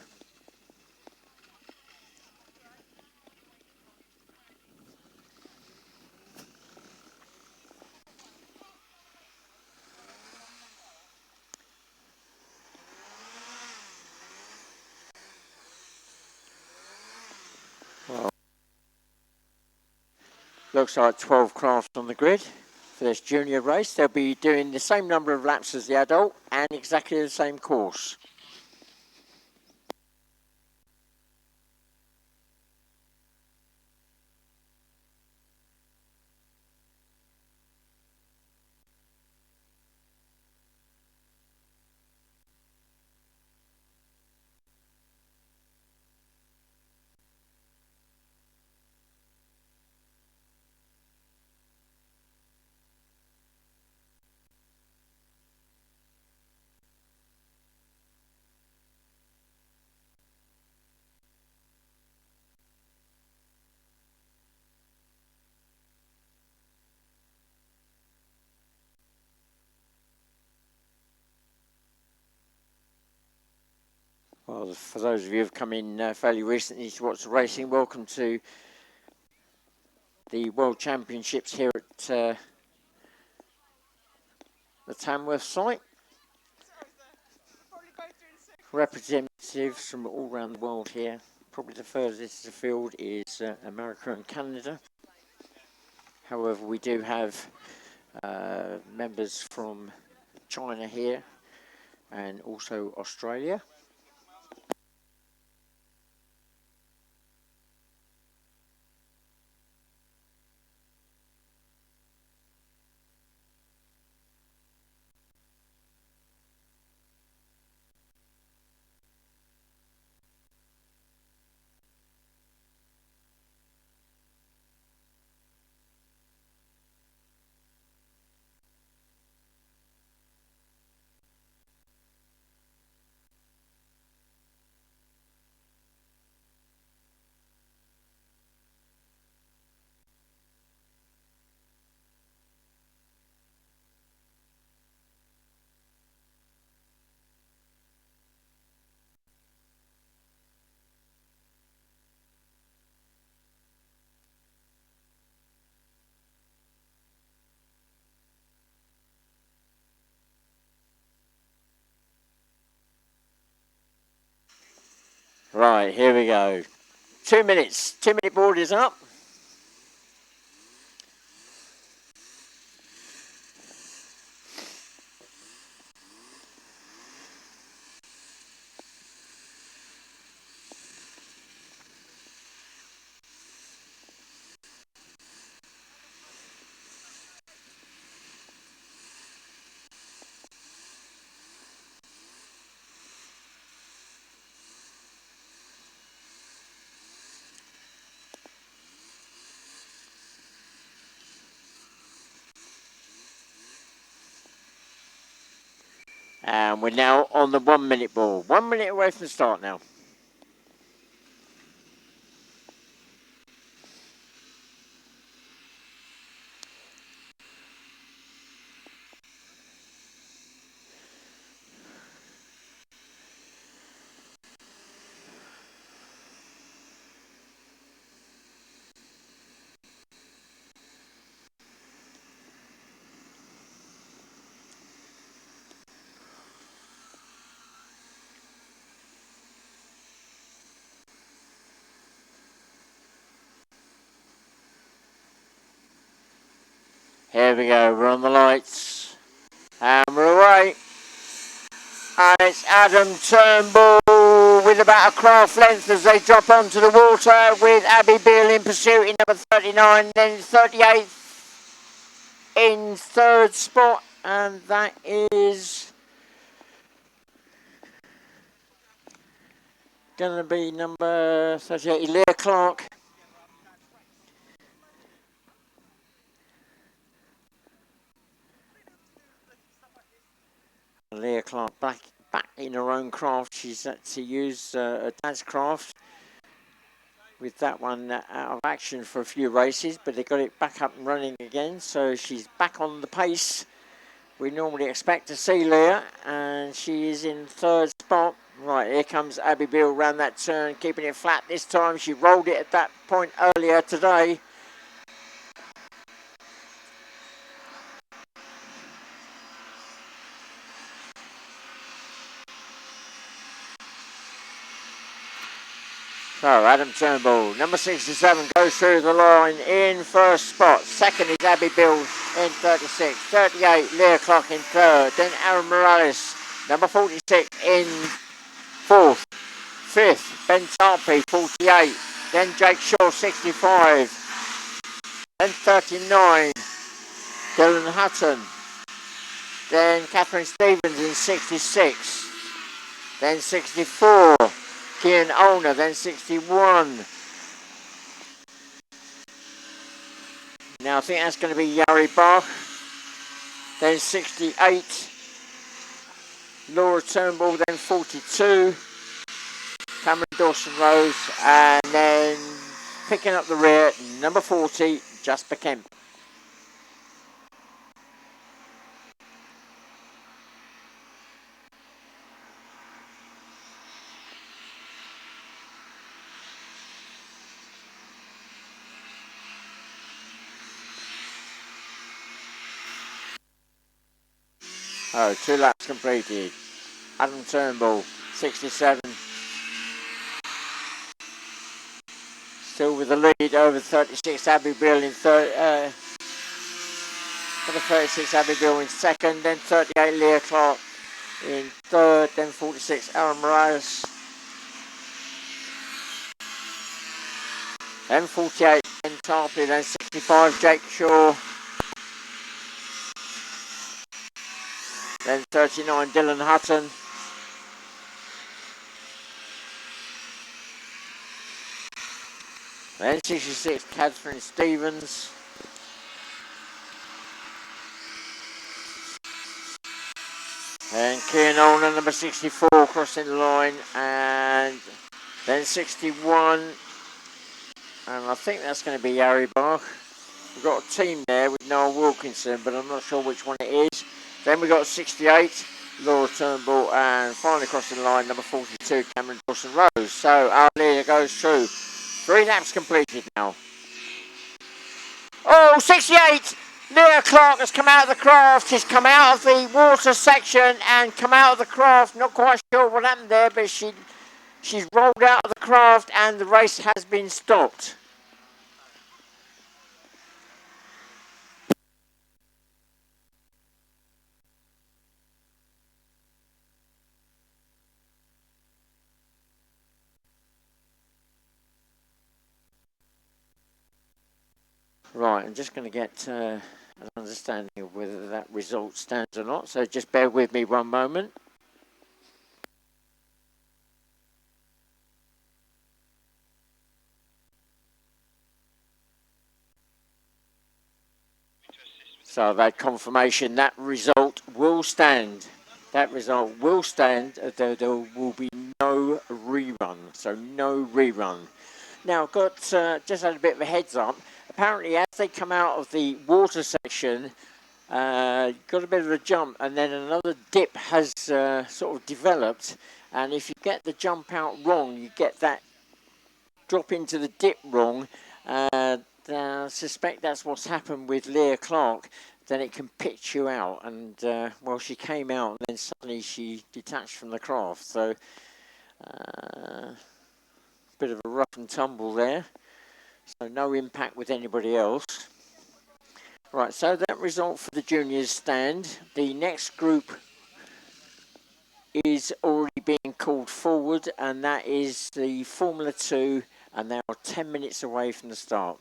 Well, looks like 12 crafts on the grid for this junior race. They'll be doing the same number of laps as the adult and exactly the same course. Well, for those of you who have come in fairly recently to watch the racing, welcome to the World Championships here at the Tamworth site. Representatives from all around the world here. Probably the furthest afield is America and Canada. However, we do have members from China here and also Australia. Right, here we go. 2 minutes. 2-minute board is up. And we're now on the 1 minute ball. 1 minute away from the start now. Here we go, we're on the lights. And we're away. And it's Adam Turnbull with about a craft length as they drop onto the water with Abby Beale in pursuit in number 39, then 38 in third spot. And that is going to be number 38, Leah Clark. Leah Clark back in her own craft. She's had to use her dad's craft with that one out of action for a few races, but they got it back up and running again, so she's back on the pace we normally expect to see Leah, and she is in third spot. Right, here comes Abby Beale round that turn, keeping it flat this time. She rolled it at that point earlier today. So Adam Turnbull, number 67, goes through the line in first spot. Second is Abby Beale in 36. 38, Leah Clark in third. Then Aaron Morales, number 46, in fourth. Fifth, Ben Tarpey, 48. Then Jake Shaw, 65. Then 39, Dylan Hutton. Then Catherine Stevens in 66. Then 64. Kian Olner, then 61. Now I think that's going to be Yari Bach. Then 68. Laura Turnbull, then 42. Cameron Dawson Rose, and then picking up the rear, number 40, Jasper Kemp. Oh, 2 laps completed. Adam Turnbull, 67. Still with the lead over 36 Abbey Bill in third. For the 36 Abbey Bill in second. Then 38 Leah Clark in third. Then 46 Aaron Morales. Then 48 Ben Tarpley. Then 65 Jake Shaw. Then 39 Dylan Hutton. Then 66 Catherine Stevens. And Kian Olner, number 64, crossing the line. And then 61. And I think that's going to be Harry Bach. We've got a team there with Noel Wilkinson, but I'm not sure which one it is. Then we've got 68, Laura Turnbull, and finally crossing the line, number 42, Cameron Dawson Rose. So our leader goes through. 3 laps completed now. Oh, 68! Leah Clark has come out of the craft. She's come out of the water section and come out of the craft. Not quite sure what happened there, but she's rolled out of the craft and the race has been stopped. Right, I'm just going to get an understanding of whether that result stands or not. So just bear with me one moment. So I've had confirmation that result will stand. That result will stand. There will be no rerun. So no rerun. Now I've got just had a bit of a heads up. Apparently as they come out of the water section, got a bit of a jump and then another dip has sort of developed, and if you get the jump out wrong, you get that drop into the dip wrong. I suspect that's what's happened with Leah Clark. Then it can pitch you out, and well, she came out and then suddenly she detached from the craft, so bit of a rough and tumble there, so no impact with anybody else. Right, so that result for the juniors stand. The next group is already being called forward, and that is the Formula 2, and they are 10 minutes away from the start.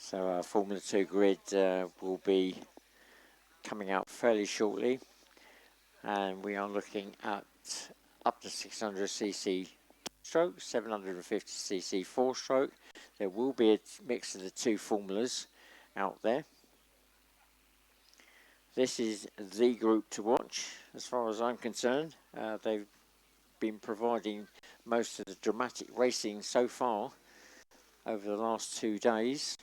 So our Formula 2 grid will be coming out fairly shortly, and we are looking at up to 600cc stroke, 750cc 4-stroke. There will be a mix of the two formulas out there. This is the group to watch as far as I'm concerned. They've been providing most of the dramatic racing so far over the last 2 days.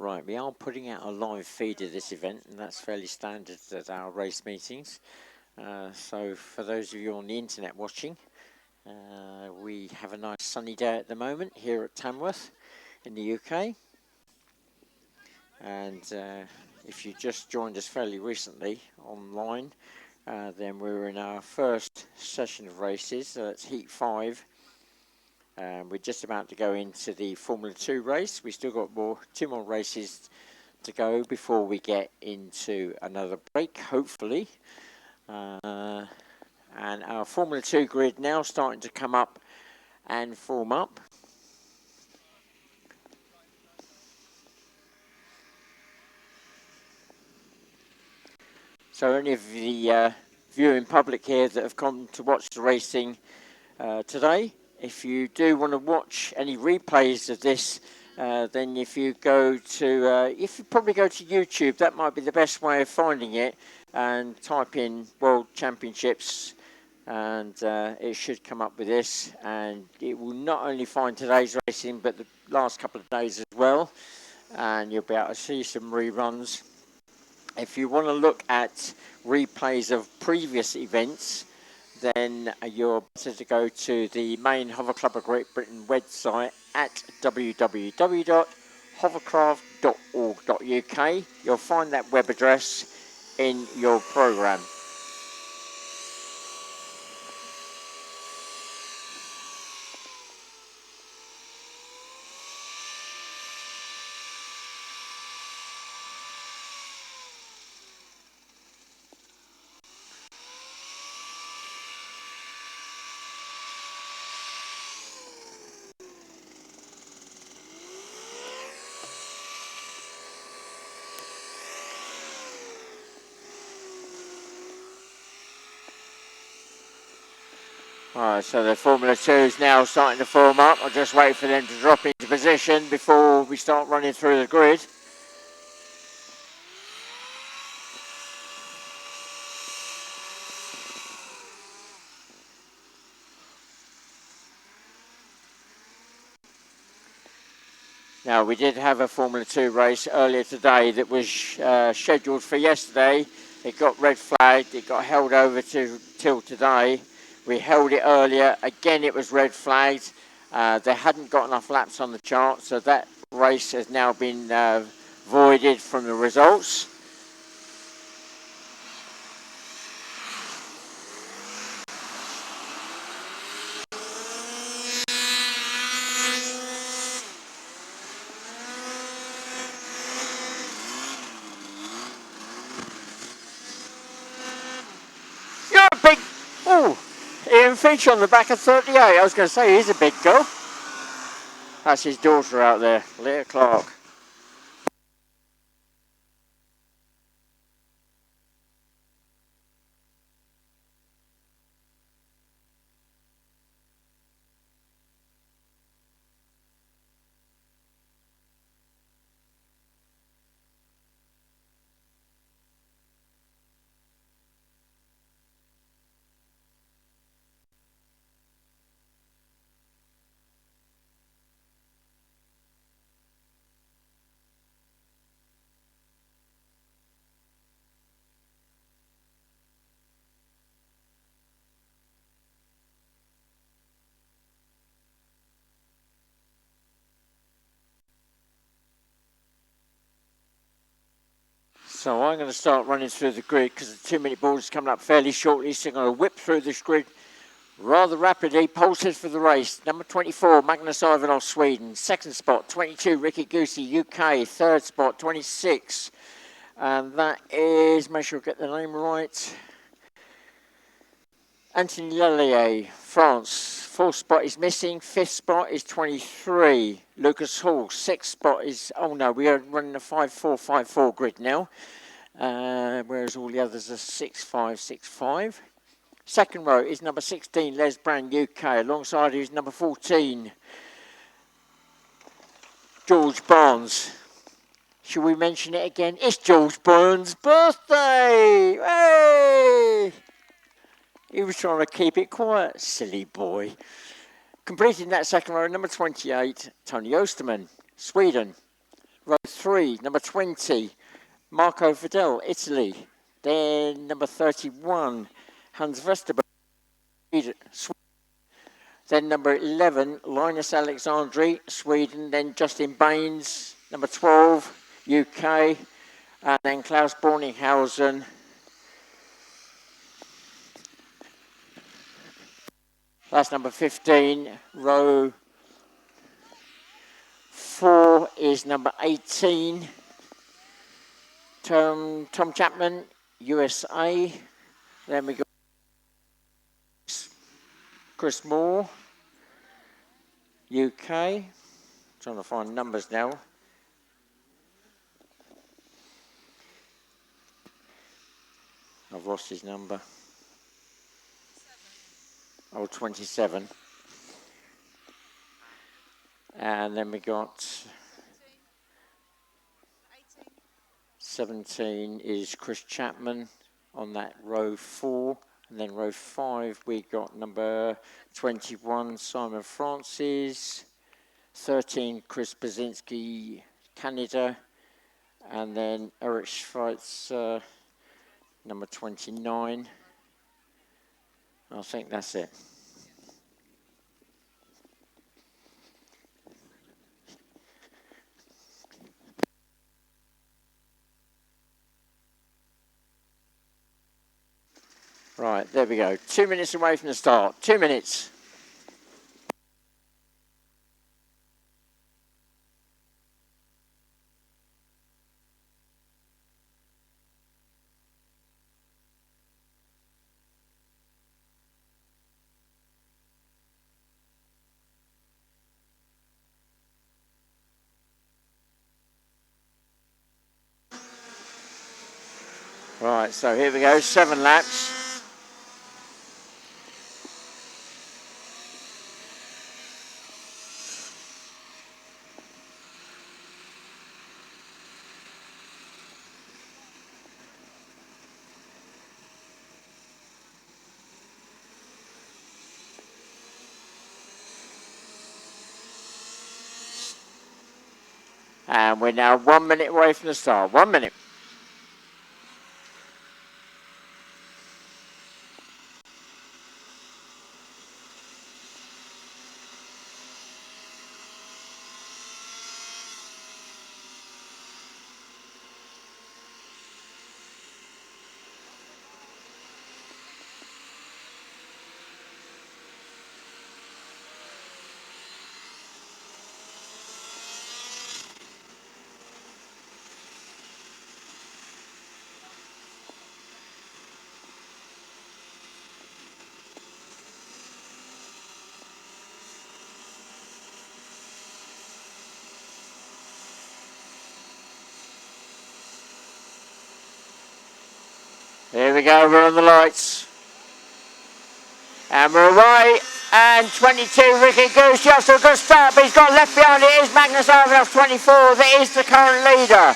Right, we are putting out a live feed of this event, and that's fairly standard at our race meetings. So for those of you on the internet watching, we have a nice sunny day at the moment here at Tamworth in the UK. And if you just joined us fairly recently online, then we were in our first session of races, so it's Heat 5. We're just about to go into the Formula 2 race. We've still got two more races to go before we get into another break, hopefully. And our Formula 2 grid now starting to come up and form up. So any of the viewing public here that have come to watch the racing today, if you do want to watch any replays of this, then if you go to, if you probably go to YouTube, that might be the best way of finding it, and type in World Championships, and it should come up with this, and it will not only find today's racing, but the last couple of days as well, and you'll be able to see some reruns. If you want to look at replays of previous events, then you're better to go to the main Hover Club of Great Britain website at www.hovercraft.org.uk. You'll find that web address in your programme. Alright, so the Formula 2 is now starting to form up. I'll just wait for them to drop into position before we start running through the grid. Now, we did have a Formula 2 race earlier today that was scheduled for yesterday. It got red flagged, it got held over till today. We held it earlier, again it was red flagged. They hadn't got enough laps on the chart, so that race has now been voided from the results. You're a big... Oh, Ian Finch on the back of 38. I was going to say, he's a big girl. That's his daughter out there, Leah Clark. So I'm going to start running through the grid because the 2-minute board is coming up fairly shortly. So I'm going to whip through this grid rather rapidly. Pulses for the race. Number 24, Magnus Ivanov, Sweden. Second spot, 22, Ricky Goosey, UK. Third spot, 26. And that is, make sure I get the name right, Anthony Lellier, France. Fourth spot is missing. Fifth spot is 23. Lucas Hall. Sixth spot is... Oh no, we are running a 5-4-5-4 grid now. Whereas all the others are 6-5-6-5. Second row is number 16, Les Brand, UK. Alongside is number 14, George Barnes. Should we mention it again? It's George Barnes' birthday! Hey! He was trying to keep it quiet, silly boy. Completing that second row, number 28, Tony Osterman, Sweden. Row 3, number 20, Marco Fidel, Italy. Then number 31, Hans Vesterberg, Sweden. Then number 11, Linus Alexandri, Sweden. Then Justin Baines, number 12, UK. And then Klaus Borninghausen. That's number 15. Row 4 is number 18. Tom Chapman, USA. Then we got Chris Moore, UK. Trying to find numbers now. I've lost his number. Oh, 27. And then we got 17 is Chris Chapman on that row 4. And then row 5, we got number 21, Simon Francis. 13, Chris Basinski, Canada. And then Eric Schweitzer, number 29. I think that's it. Right, there we go. 2 minutes away from the start. 2 minutes. Right, so here we go, 7 laps. And we're now 1 minute away from the start. 1 minute. Here we go, we're on the lights. And we're away. And 22, Ricky Goose, just a good start, but he's got left behind. It is Magnus Ivanov, 24. That is the current leader.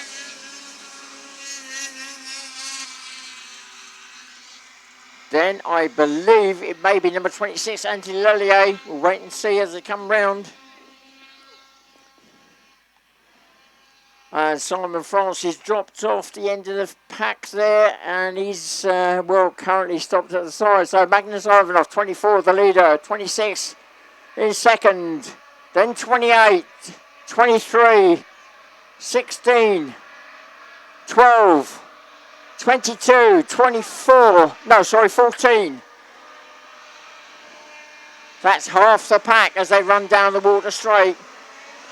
Then I believe it may be number 26, Anthony Lellier. We'll wait and see as they come round. And Simon Francis dropped off the end of the pack there, and he's, currently stopped at the side. So Magnus Ivanov, 24, the leader, 26 in second, then 28, 23, 16, 12, 22, 24, 14. That's half the pack as they run down the water straight.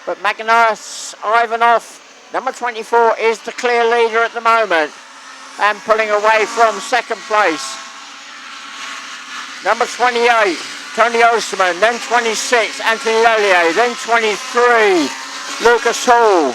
But Magnus Ivanov, number 24, is the clear leader at the moment and pulling away from second place. Number 28, Tony Osterman, then 26, Anthony Lellier, then 23, Lucas Hall.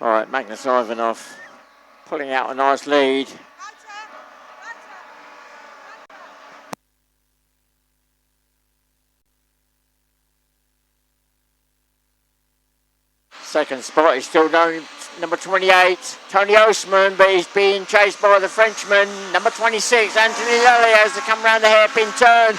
All right, Magnus Ivanov pulling out a nice lead. Second spot is still down number 28, Tony Osman, but he's being chased by the Frenchman, number 26, Anthony Lally, as they come round the hairpin turn.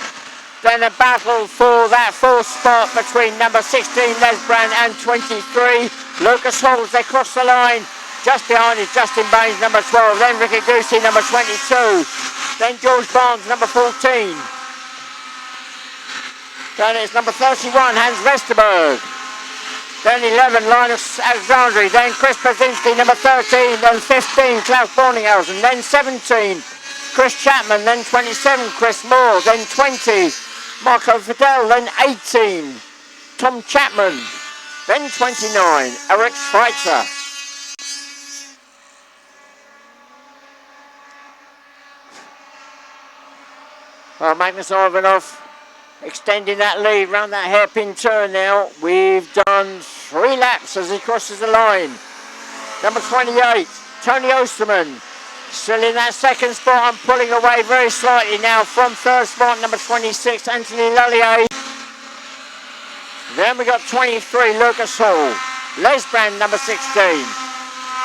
Then a battle for that fourth spot between number 16, Les Brand, and 23, Lucas Hall, as they cross the line. Just behind is Justin Baines, number 12, then Ricky Goosey, number 22, then George Barnes, number 14. Then it's number 31, Hans Vesterberg. Then 11, Linus Alexandri. Then Chris Pazinski, number 13. Then 15, Klaus Borninghausen. Then 17, Chris Chapman. Then 27, Chris Moore. Then 20, Marco Fidel. Then 18, Tom Chapman. Then 29, Eric Schweitzer. Well, Magnus Ivanov extending that lead round that hairpin turn now. We've done 3 laps as he crosses the line. Number 28, Tony Osterman, still in that second spot and pulling away very slightly now from third spot. Number 26, Anthony Lallier. Then we got 23, Lucas Hall. Les Brand, number 16.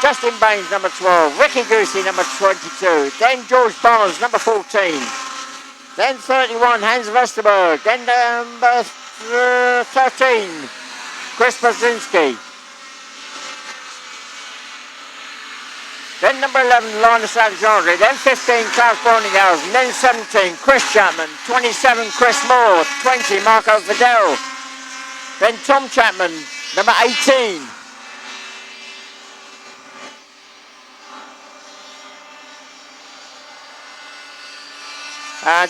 Justin Baines, number 12. Ricky Goosey, number 22. Then George Barnes, number 14. Then 31, Hans Vesterberg. Then number 13, Chris Pazinski. Then number 11, Linus Alexandri. Then 15, Klaus Borninghausen. Then 17, Chris Chapman. 27, Chris Moore. 20, Marco Fidel. Then Tom Chapman, number 18.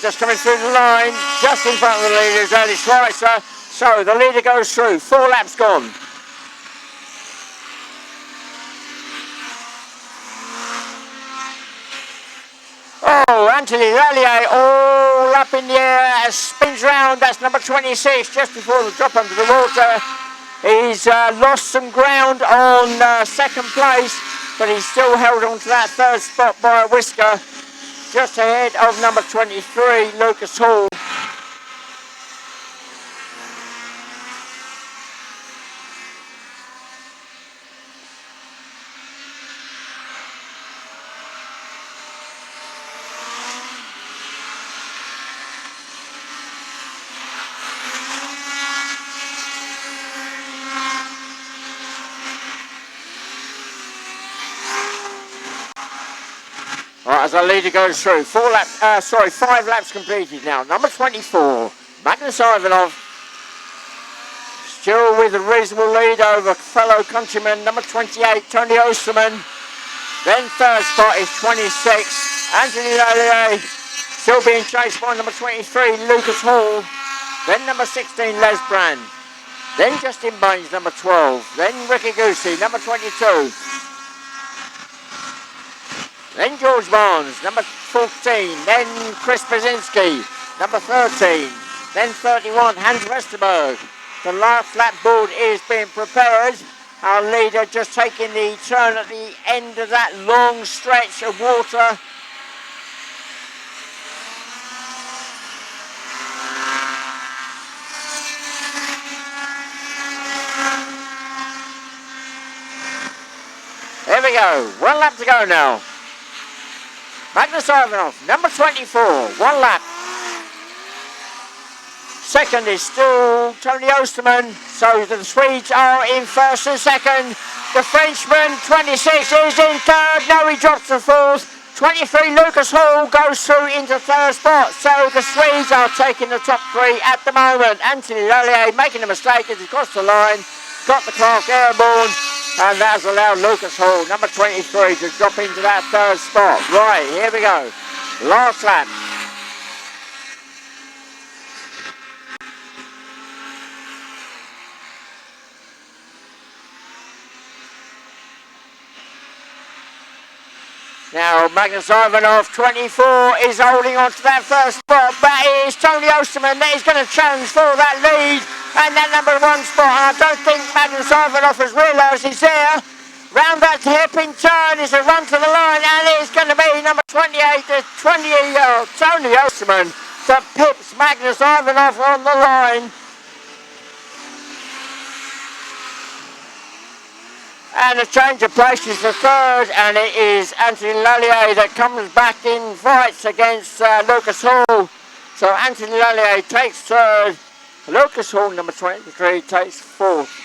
Just coming through the line, just in front of the leader is Eddie Schweitzer. So the leader goes through, 4 laps gone. Oh, Anthony Lallier all up in the air, spins round, that's number 26, just before the drop under the water. He's lost some ground on second place, but he's still held on to that third spot by a whisker. Just ahead of number 23, Lucas Hall. Right, as our leader goes through, 5 laps completed now. Number 24, Magnus Ivanov, still with a reasonable lead over fellow countryman, number 28, Tony Osterman. Then third spot is 26, Anthony Lallier, still being chased by number 23, Lucas Hall. Then number 16, Les Brand. Then Justin Baines, number 12. Then Ricky Goosey, number 22. Then George Barnes, number 14. Then Chris Pazinski, number 13. Then 31, Hans Vesterberg. The last lap board is being prepared. Our leader just taking the turn at the end of that long stretch of water. There we go, 1 lap to go now. Magnus Ivanov, number 24, 1 lap. Second is still Tony Osterman, so the Swedes are in first and second. The Frenchman, 26, is in third, now he drops to fourth. 23, Lucas Hall, goes through into third spot, so the Swedes are taking the top 3 at the moment. Anthony Lallier making a mistake as he crossed the line, got the Clark airborne, and that has allowed Lucas Hall, number 23, to drop into that third spot. Right, here we go. Last lap. Now, Magnus Ivanov, 24, is holding on to that first spot, but it is Tony Osterman that is going to challenge for that lead, and that number 1 spot, and I don't think Magnus Ivanov has realised he's there. Round that hairpin turn is a run to the line, and it's going to be number 28, Tony Osterman, that pips Magnus Ivanov on the line. And a change of places for third, and it is Anthony Lallier that comes back in fights against Lucas Hall. So Anthony Lallier takes third, Lucas Hall, number 23, takes fourth.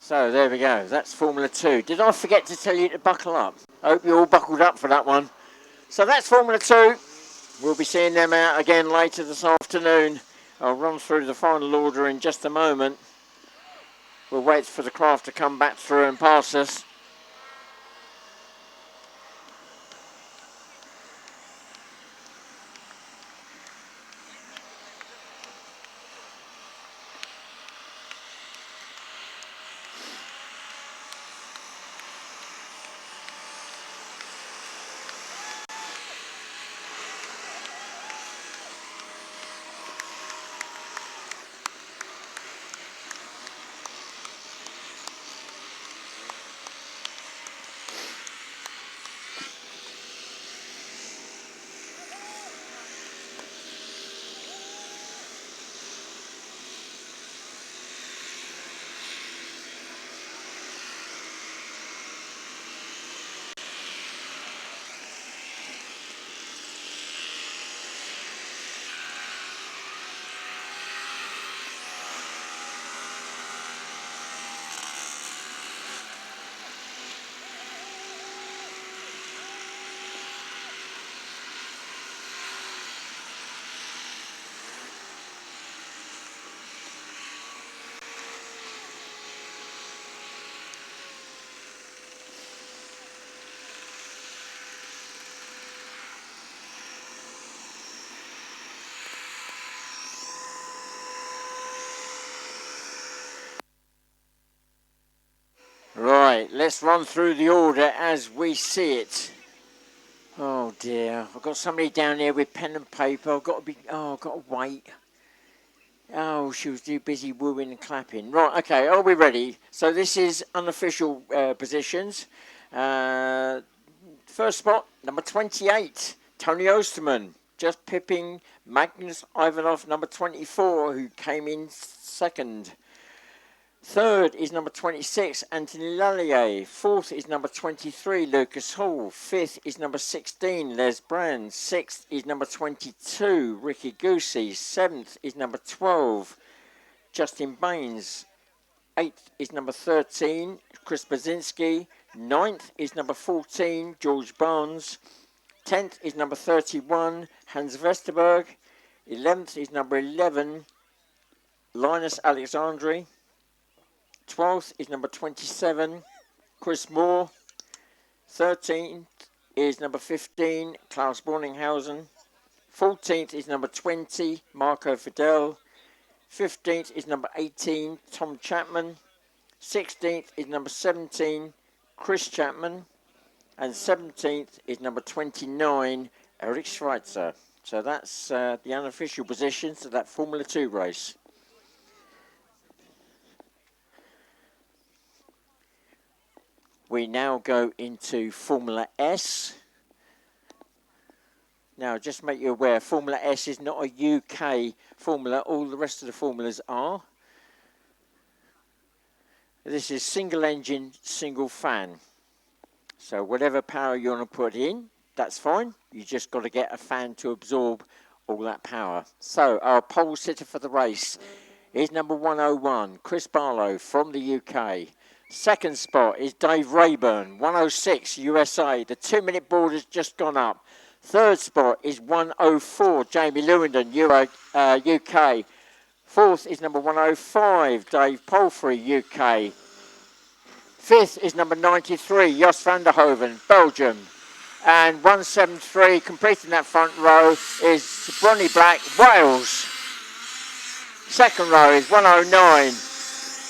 So there we go, that's Formula 2. Did I forget to tell you to buckle up? I hope you all buckled up for that one. So that's Formula 2. We'll be seeing them out again later this afternoon. I'll run through the final order in just a moment. We'll wait for the craft to come back through and pass us. Right, let's run through the order as we see it. Oh dear, I've got somebody down here with pen and paper. I've got to wait. Oh, she was too busy wooing and clapping. Right, okay, are we ready? So this is unofficial positions. First spot, number 28, Tony Osterman, just pipping Magnus Ivanov, number 24, who came in second. Third is number 26, Anthony Lallier. Fourth is number 23, Lucas Hall. Fifth is number 16, Les Brand. Sixth is number 22, Ricky Goosey. Seventh is number 12, Justin Baines. Eighth is number 13, Chris Basinski. Ninth is number 14, George Barnes. 10th is number 31, Hans Vesterberg. 11th is number 11, Linus Alexandri. 12th is number 27, Chris Moore. 13th is number 15, Klaus Borninghausen. 14th is number 20, Marco Fidel. 15th is number 18, Tom Chapman. 16th is number 17, Chris Chapman. And 17th is number 29, Eric Schweitzer. So that's the unofficial positions of that Formula 2 race. We now go into Formula S. Now, just make you aware, Formula S is not a UK formula. All the rest of the formulas are. This is single engine, single fan. So whatever power you want to put in, that's fine. You just got to get a fan to absorb all that power. So our pole sitter for the race is number 101, Chris Barlow from the UK. Second spot is Dave Rayburn, 106, USA. The 2-minute board has just gone up. Third spot is 104, Jamie Lewington, UK. Fourth is number 105, Dave Palfrey, UK. Fifth is number 93, Jos van der Hoven, Belgium. And 173, completing that front row, is Bonnie Black, Wales. Second row is 109,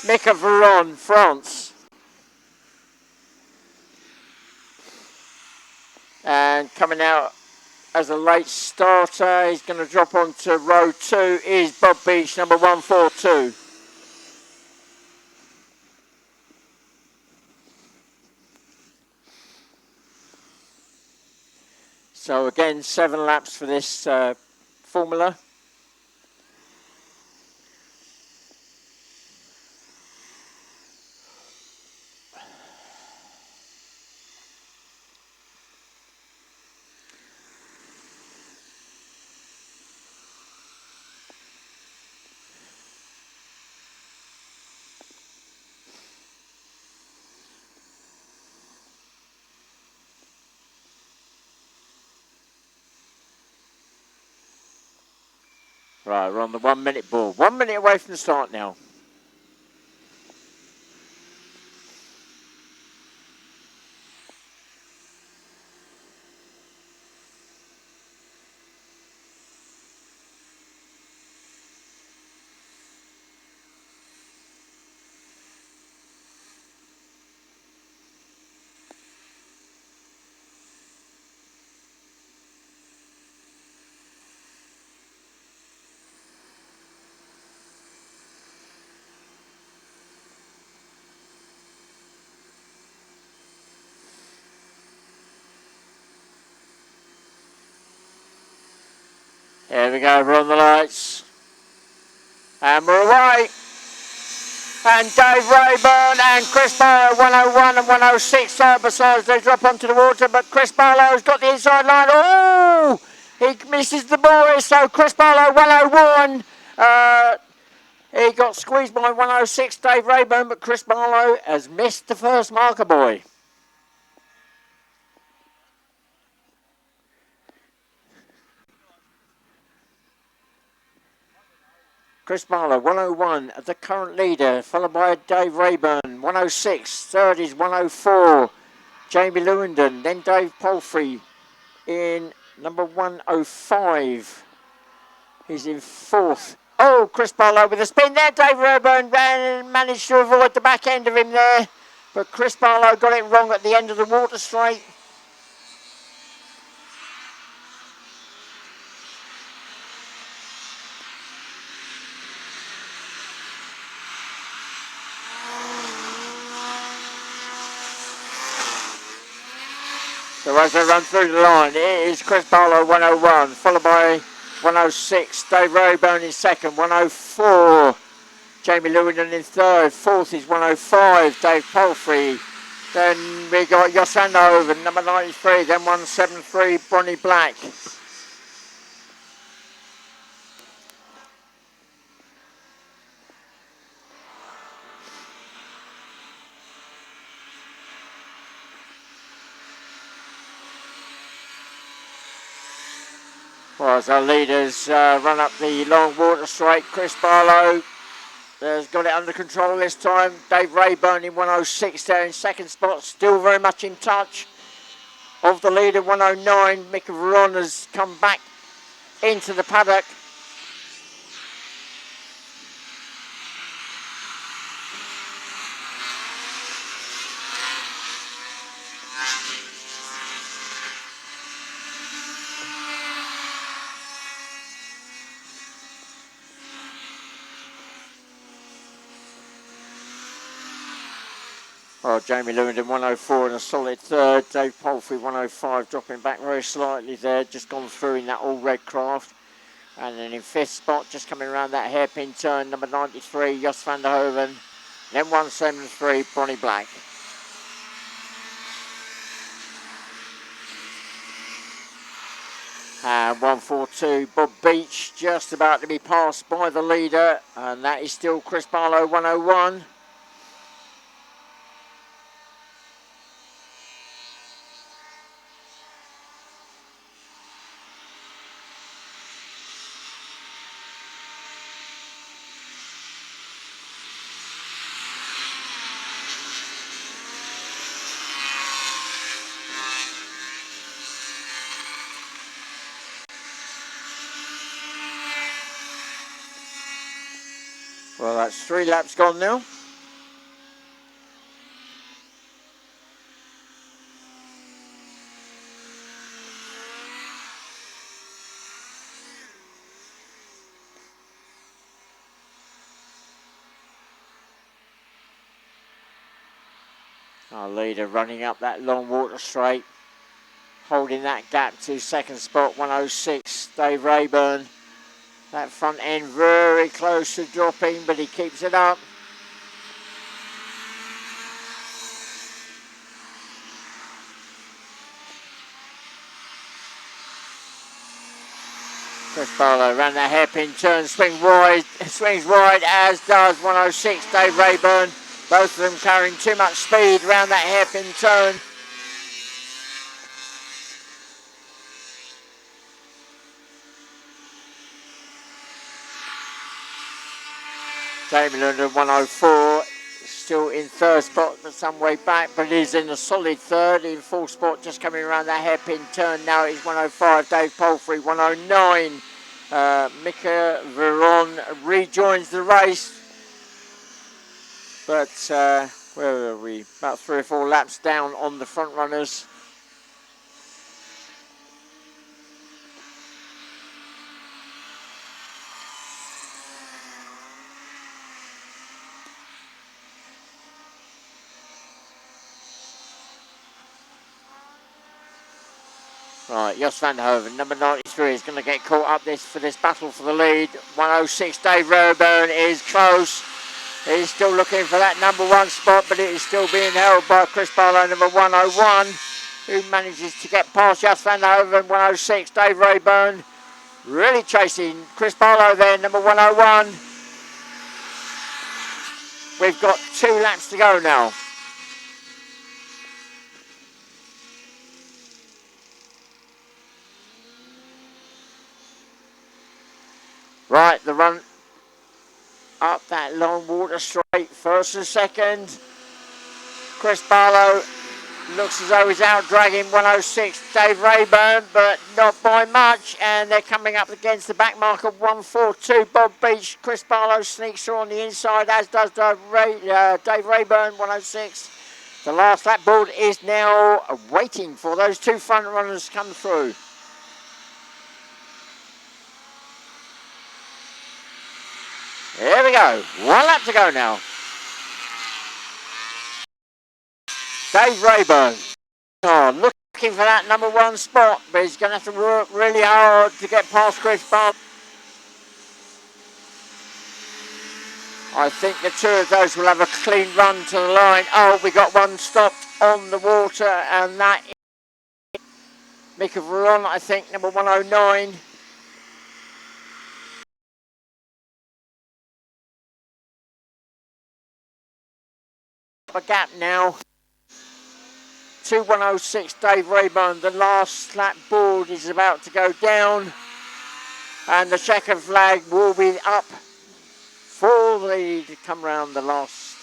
Mika Veron, France. And coming out as a late starter, he's going to drop onto row 2, is Bob Beach, number 142. So again, 7 laps for this formula. Right, we're on the 1 minute ball. 1 minute away from the start now. Here we go, we're on the lights. And we're away. And Dave Rayburn and Chris Barlow, 101 and 106 side by side as they drop onto the water, but Chris Barlow's got the inside line. Oh! He misses the boy, so Chris Barlow, 101. He got squeezed by 106, Dave Rayburn, but Chris Barlow has missed the first marker boy. Chris Barlow, 101, the current leader, followed by Dave Rayburn, 106. Third is 104, Jamie Lewandon. Then Dave Palfrey in number 105. He's in fourth. Oh, Chris Barlow with a spin there. Dave Rayburn managed to avoid the back end of him there. But Chris Barlow got it wrong at the end of the water straight. So as they run through the line, it is Chris Barlow 101, followed by 106, Dave Rayburn in second, 104, Jamie Lewandon in third, fourth is 105, Dave Palfrey. Then we got Jos van der Hoven, number 93, then 173, Bonnie Black. Well, as our leaders run up the long water straight, Chris Barlow has got it under control this time. Dave Rayburn in 106 there in second spot, still very much in touch of the leader. 109, Mika Veron has come back into the paddock. Oh, Jamie Lewandon 104 and a solid third. Dave Palfrey 105, dropping back very slightly there, just gone through in that all-red craft. And then in fifth spot, just coming around that hairpin turn, number 93, Jos van der Hoven. Then 173, Bonnie Black. And 142, Bob Beach, just about to be passed by the leader. And that is still Chris Barlow 101. Well, that's 3 laps gone now. Our leader running up that long water straight, holding that gap to second spot, 106, Dave Rayburn. That front end very close to dropping, but he keeps it up. Chris Barlow ran that hairpin turn, swings wide, as does 106, Dave Rayburn. Both of them carrying too much speed around that hairpin turn. Jamie London 104, still in third spot, but some way back, but is in a solid third, in fourth spot, just coming around that hairpin turn. Now it's 105, Dave Palfrey, 109. Mika Veron rejoins the race, but where are we? About 3 or 4 laps down on the front runners. Right, Jos van der Hoven, number 93, is going to get caught up for this battle for the lead. 106, Dave Rayburn is close. He's still looking for that number 1 spot, but it is still being held by Chris Barlow, number 101, who manages to get past Jos van der Hoven. 106, Dave Rayburn, really chasing Chris Barlow there, number 101. We've got 2 laps to go now. Right, the run up that long water straight, first and second. Chris Barlow looks as though he's out dragging 106 Dave Rayburn, but not by much, and they're coming up against the back mark of 142 Bob Beach. Chris Barlow sneaks through on the inside, as does Dave Rayburn, 106. The last lap board is now waiting for those 2 front runners to come through. Here we go, 1 lap to go now. Dave Rayburn, looking for that number 1 spot, but he's going to have to work really hard to get past Chris Barlow. I think the 2 of those will have a clean run to the line. Oh, we got 1 stopped on the water, and that is Mika Veron, I think, number 109. A gap now. 106 Dave Rayburn. The last lap board is about to go down, and the checkered flag will be up for the to come round the last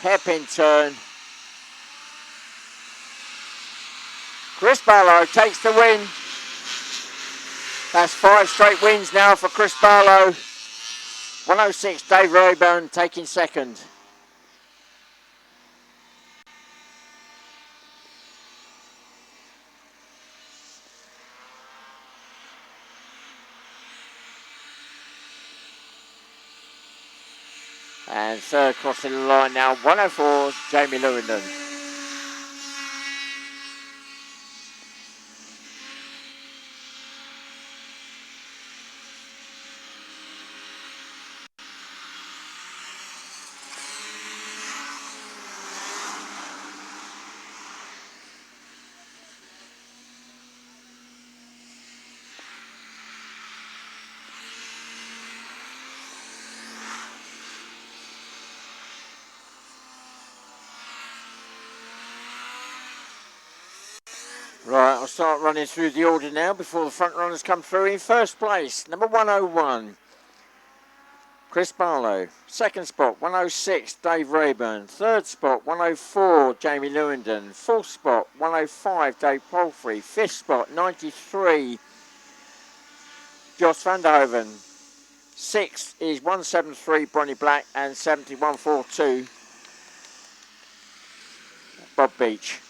hairpin turn. Chris Barlow takes the win. That's 5 straight wins now for Chris Barlow. 106 Dave Rayburn taking second. And third crossing the line now, 104, Jamie Lewington. Right, I'll start running through the order now before the front runners come through. In first place, number 101, Chris Barlow. Second spot, 106, Dave Rayburn. Third spot, 104, Jamie Lewington. Fourth spot, 105, Dave Palfrey. Fifth spot, 93, Jos van der Hoven. 6th is 173 Bronny Black and 7142 Bob Beach.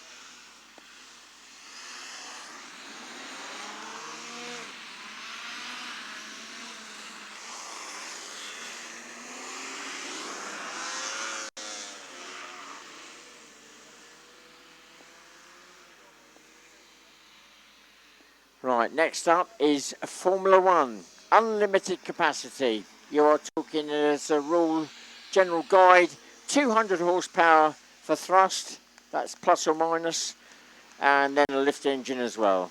Right, next up is Formula One, unlimited capacity. You are talking as a rule, general guide, 200 horsepower for thrust, that's plus or minus, and then a lift engine as well.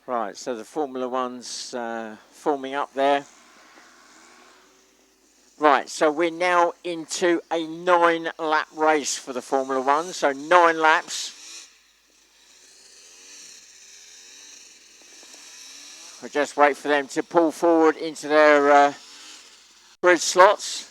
Right, so the Formula One's forming up there. Right, so we're now into a 9-lap race for the Formula One, so 9 laps. We'll just wait for them to pull forward into their grid slots.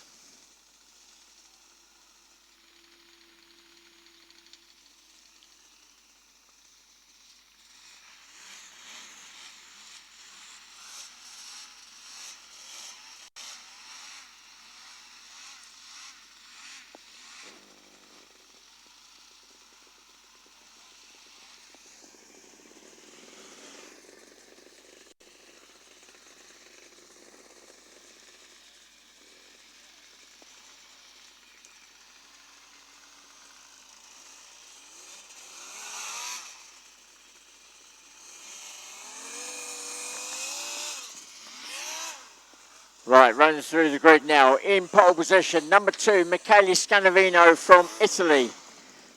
Right, running through the grid now. In pole position, number 2, Michele Scanavino from Italy.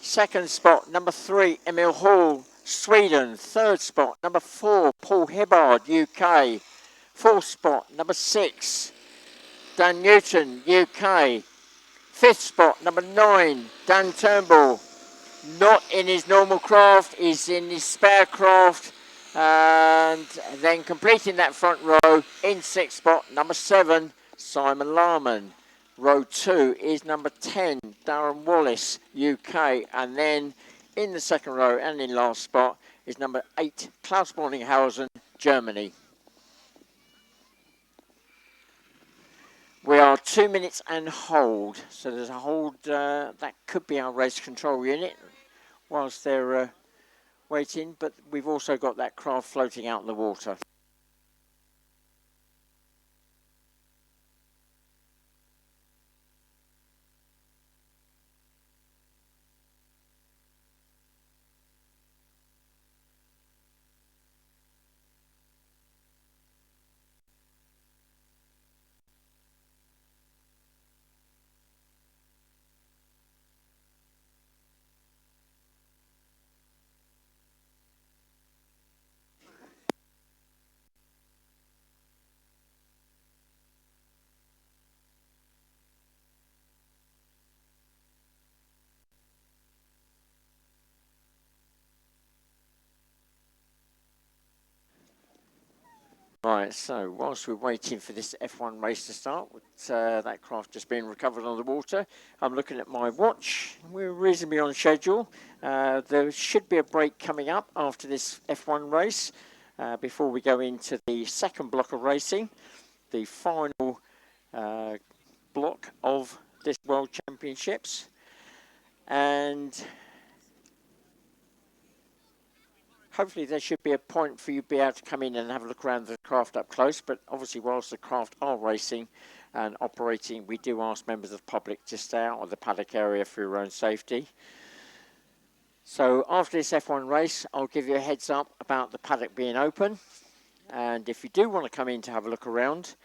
Second spot, number 3, Emil Hall, Sweden. Third spot, number 4, Paul Hibbard, UK. Fourth spot, number 6, Dan Newton, UK. Fifth spot, number 9, Dan Turnbull. Not in his normal craft, he's in his spare craft. And then completing that front row in 6th spot, number 7, Simon Larman. Row 2 is number 10, Darren Wallace, UK. And then in the second row and in last spot is number 8, Klaus Borninghausen, Germany. We are 2 minutes and hold. So there's a hold, that could be our race control unit whilst they're waiting, but we've also got that craft floating out in the water. Right, so whilst we're waiting for this F1 race to start, with that craft just being recovered on the water, I'm looking at my watch. We're reasonably on schedule. There should be a break coming up after this F1 race before we go into the second block of racing, the final block of this World Championships. And hopefully there should be a point for you to be able to come in and have a look around the craft up close, but obviously whilst the craft are racing and operating, we do ask members of the public to stay out of the paddock area for your own safety. So after this F1 race, I'll give you a heads up about the paddock being open, and if you do want to come in to have a look around,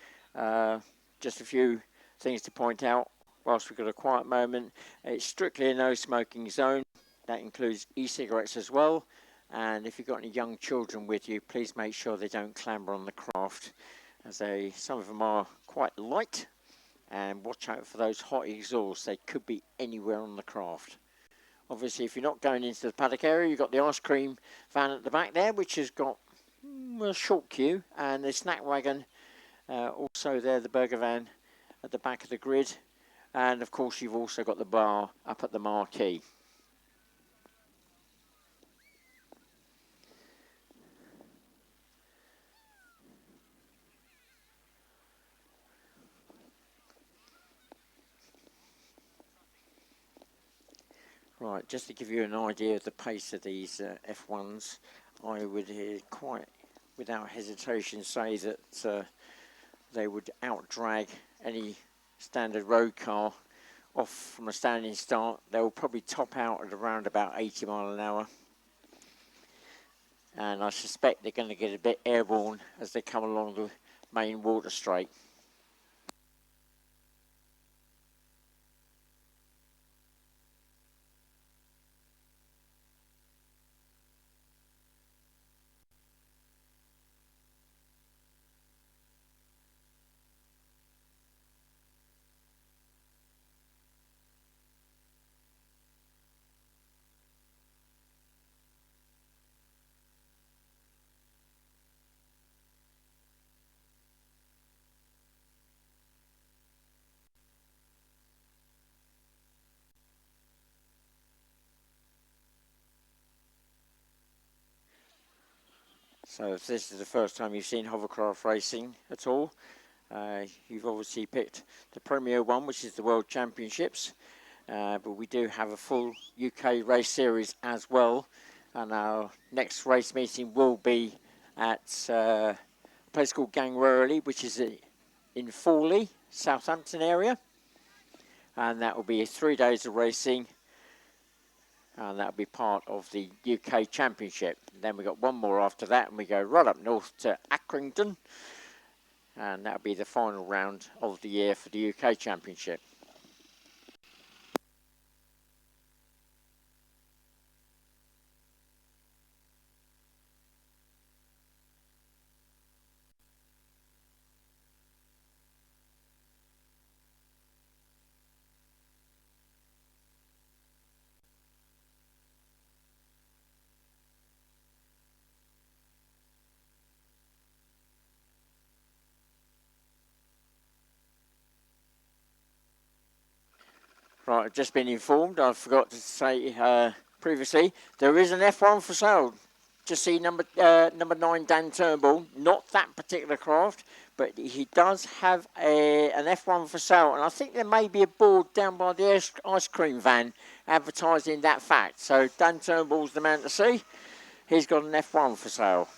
just a few things to point out. whilst we've got a quiet moment, it's strictly a no smoking zone. That includes e-cigarettes as well. And if you've got any young children with you, please make sure they don't clamber on the craft, as some of them are quite light. And watch out for those hot exhausts. They could be anywhere on the craft. Obviously, if you're not going into the paddock area, you've got the ice cream van at the back there, which has got a short queue, and the snack wagon also there, the burger van at the back of the grid. And of course, you've also got the bar up at the marquee. Right, just to give you an idea of the pace of these F1s, I would quite without hesitation say that they would outdrag any standard road car off from a standing start. They'll probably top out at around about 80 mile an hour. And I suspect they're going to get a bit airborne as they come along the main water straight. So if this is the first time you've seen Hovercraft racing at all, you've obviously picked the Premier one, which is the World Championships. But we do have a full UK race series as well. And our next race meeting will be at a place called Gangwerley, which is in Fawley, Southampton area. And that will be 3 days of racing. And that'll be part of the UK Championship. Then we got one more after that, and we go right up north to Accrington, and that'll be the final round of the year for the UK Championship. Right, I've just been informed, I forgot to say previously, there is an F1 for sale. Just see number 9 Dan Turnbull, not that particular craft, but he does have an F1 for sale, and I think there may be a board down by the ice cream van advertising that fact. So Dan Turnbull's the man to see. He's got an F1 for sale.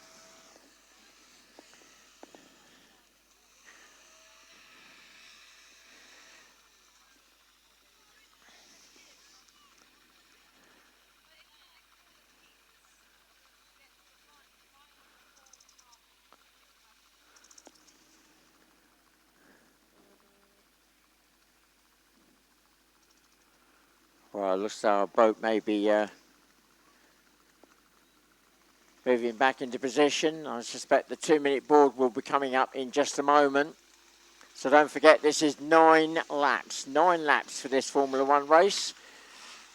Well, it looks like our boat may be moving back into position. I suspect the 2-minute board will be coming up in just a moment. So don't forget, this is 9 laps. 9 laps for this Formula 1 race.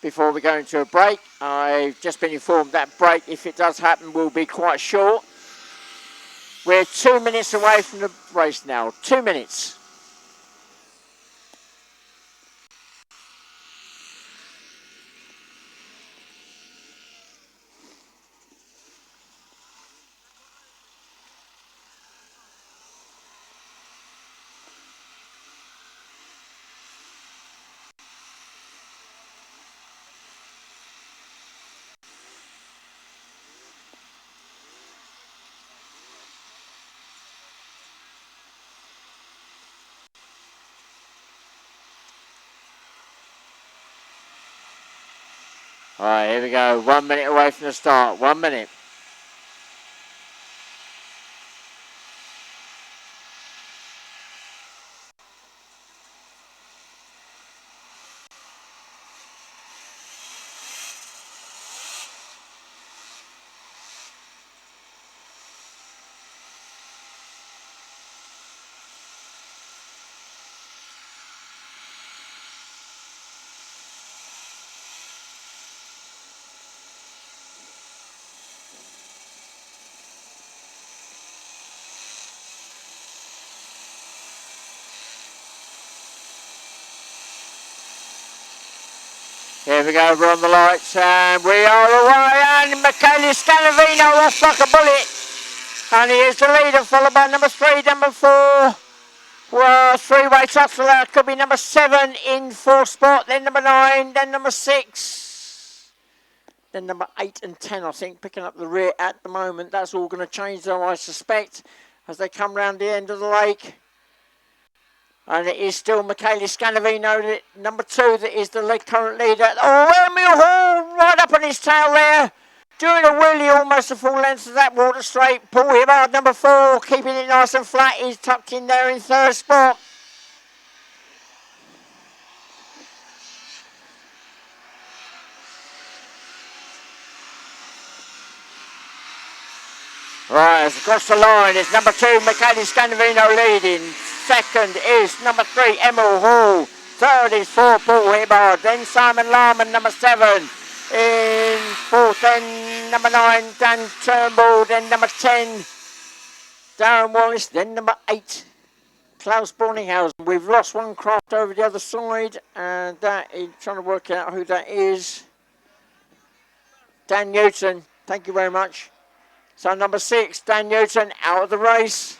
Before we go into a break, I've just been informed that break, if it does happen, will be quite short. We're 2 minutes away from the race now. 2 minutes. All right, here we go. 1 minute away from the start. 1 minute. Here we go, we're on the lights, and we are away, and Michele Scalavino off like a bullet. And he is the leader, followed by number 3, number 4. Well, three-way top for that. Could be number 7 in 4th spot, then number 9, then number 6. Then number 8 and 10, I think, picking up the rear at the moment. That's all going to change, though, I suspect, as they come round the end of the lake. And it is still Michele Scalavino, number 2, that is the current leader. Oh, Emil Hall right up on his tail there. Doing a wheelie almost the full length of that water straight. Paul Hibbard, number 4, keeping it nice and flat. He's tucked in there in 3rd spot. Right, as across the line, it's number 2, Michele Scalavino leading. 2nd is number 3, Emil Hall. 3rd is 4, Paul Hibbard. Then Simon Larman, number 7. In 4th, then number 9, Dan Turnbull. Then number 10, Darren Wallace. Then number 8, Klaus Borninghausen. We've lost one craft over the other side, and that is trying to work out who that is. Dan Newton, thank you very much. So number 6, Dan Newton, out of the race.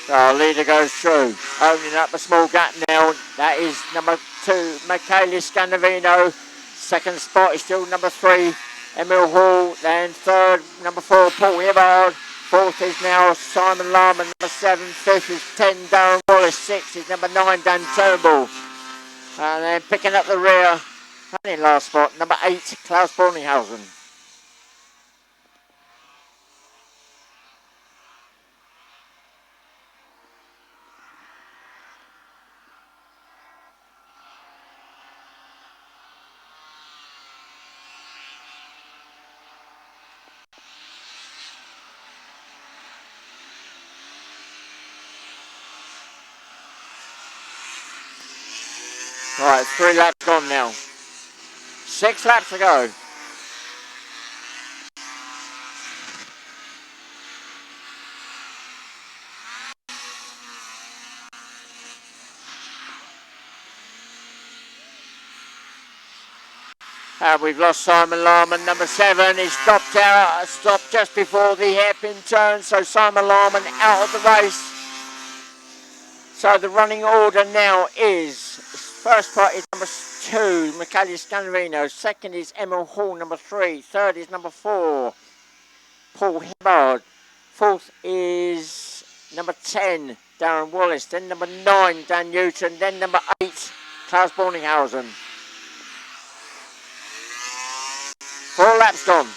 Our leader goes through, opening up a small gap now. That is number 2, Michele Scalavino. 2nd spot is still number 3, Emil Hall. Then 3rd, number 4, Paul Hibbard. 4th is now Simon Larman, number 7. 5th is 10, Darren Wallace. 6th is number 9, Dan Turnbull. And then picking up the rear, and in last spot, number 8, Klaus Borninghausen. Right, 3 laps gone now. 6 laps to go. We've lost Simon Larman, number 7. He stopped just before the hairpin turn, so Simon Larman out of the race. So the running order now is, first spot is number 2, Michele Scalavino. 2nd is Emil Hall, number 3. 3rd is number 4, Paul Hibbard. 4th is number 10, Darren Wallace. Then number 9, Dan Newton. Then number 8, Klaus Borninghausen. 4 laps gone.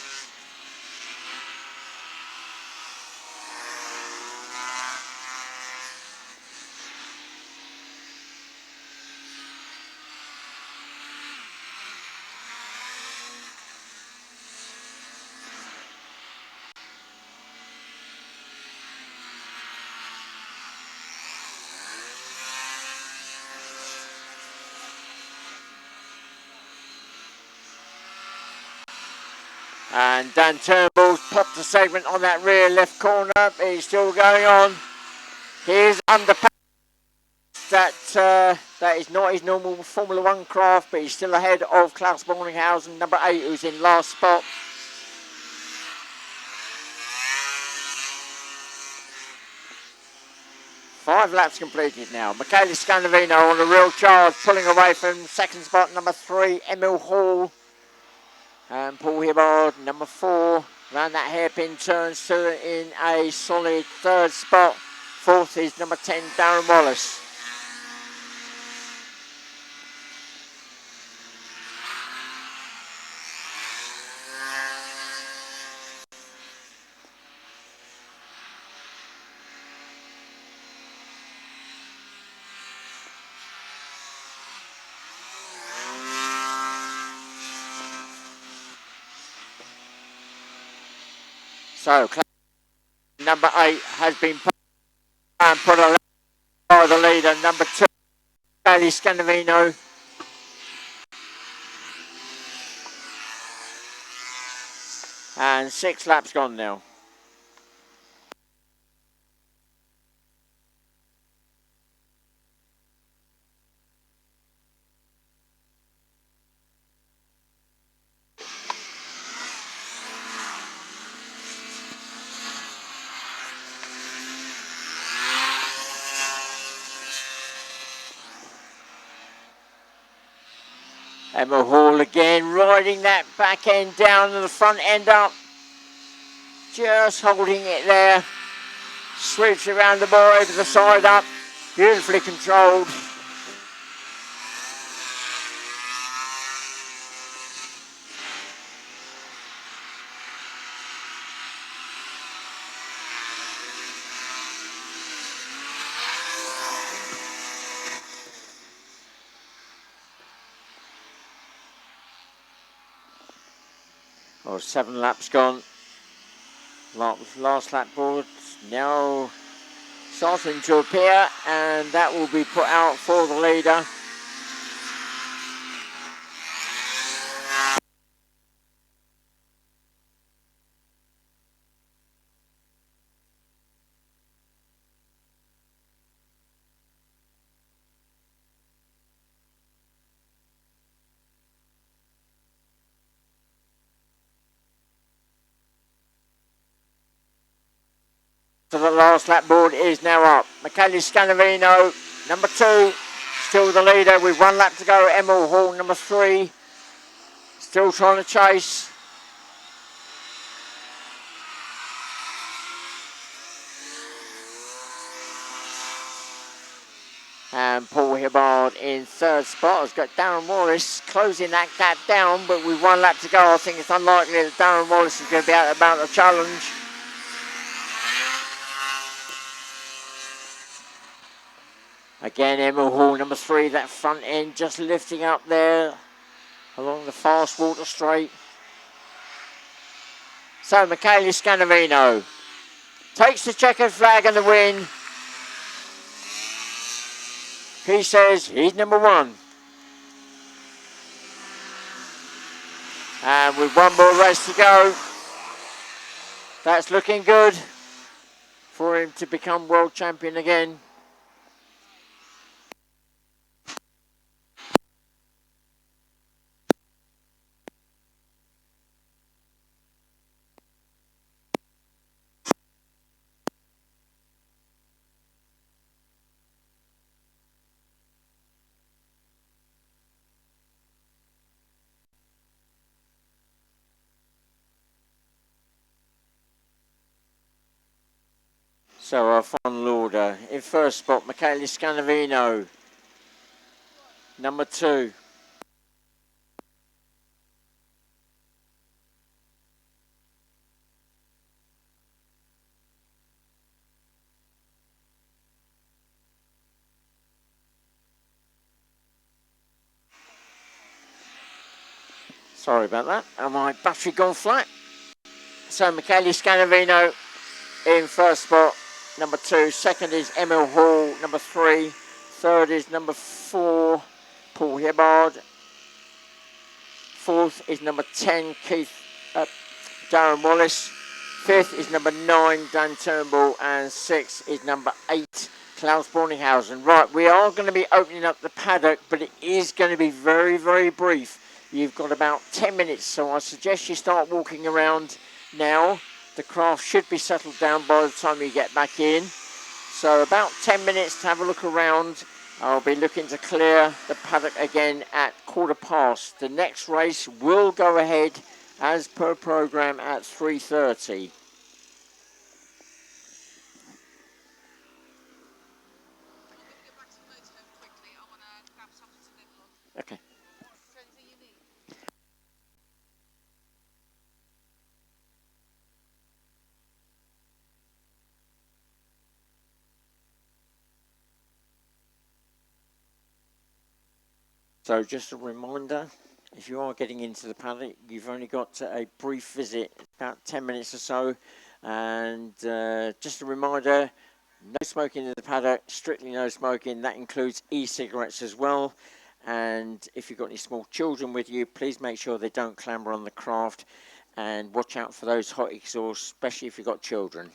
And Dan Turnbull's popped a segment on that rear left corner. He's still going on. Here's underpass. That is not his normal Formula 1 craft, but he's still ahead of Klaus Borninghausen, number 8, who's in last spot. Five laps completed now. Michele Scalavino on a real charge, pulling away from 2nd spot, number 3, Emil Hall. And Paul Hibbard, number 4, around that hairpin turn, still in a solid 3rd spot. 4th is number 10, Darren Wallace. So, number 8 has been put and put a by the leader. Number 2, Michele Scalavino. And 6 laps gone now. Emma Hall again, riding that back end down and the front end up. Just holding it there. Sweeps around the bar over the side up. Beautifully controlled. Oh, 7 laps gone. Last lap board now starting to appear, and that will be put out for the leader. So the last lap board is now up. Michele Scanavino, number 2, still the leader with 1 lap to go. Emma Hall, number 3, still trying to chase. And Paul Hibbard in 3rd spot has got Darren Wallace closing that gap down, but with 1 lap to go, I think it's unlikely that Darren Wallace is going to be out about the challenge. Again, Emma Hall, number 3, that front end just lifting up there along the fast water straight. So Michele Scanavino takes the checkered flag and the win. He says he's number 1. And with 1 more race to go, that's looking good for him to become world champion again. So our final order. In 1st spot, Michele Scanavino. Number 2. Sorry about that. And my battery gone flat. So Michele Scanavino in 1st spot. Number 2. 2nd is Emil Hall. Number 3. 3rd is number 4, Paul Hibbard. 4th is number 10, Darren Wallace. 5th is number 9, Dan Turnbull. And 6th is number 8, Klaus Borninghausen. Right, we are going to be opening up the paddock, but it is going to be very, very brief. You've got about 10 minutes, so I suggest you start walking around now. The craft should be settled down by the time you get back in. So about 10 minutes to have a look around. I'll be looking to clear the paddock again at 1:15. The next race will go ahead as per programme at 3:30. Okay. So just a reminder, if you are getting into the paddock, you've only got a brief visit, about 10 minutes or so. And just a reminder, no smoking in the paddock, strictly no smoking. That includes e-cigarettes as well. And if you've got any small children with you, please make sure they don't clamber on the craft. and watch out for those hot exhausts, especially if you've got children.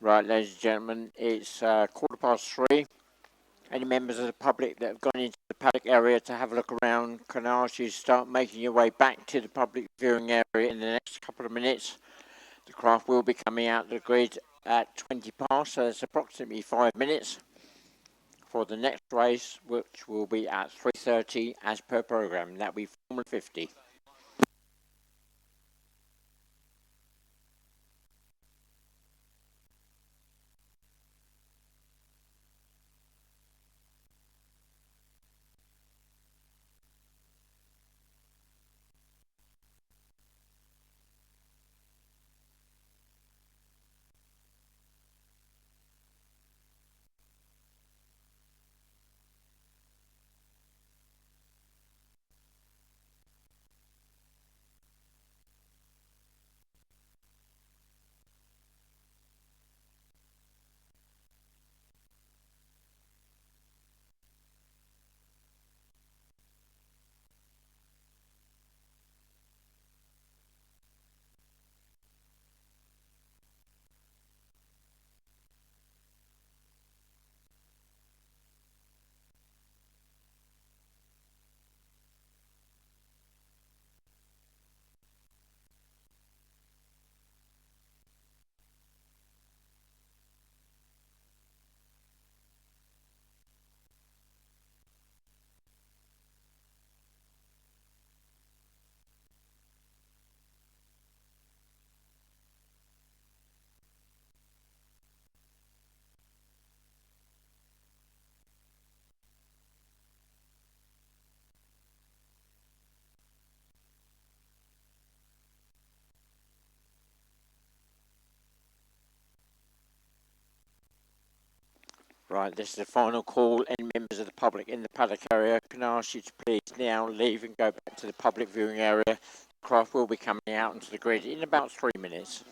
Right, ladies and gentlemen, it's 3:15. Any members of the public that have gone into the paddock area to have a look around, can I ask you to start making your way back to the public viewing area in the next couple of minutes. The craft will be coming out of the grid at 20 past, so that's approximately 5 minutes for the next race, which will be at 3:30 as per programme. That'll be Formula 50. Right, this is the final call. Any members of the public in the paddock area, can I ask you to please now leave and go back to the public viewing area. The craft will be coming out onto the grid in about 3 minutes.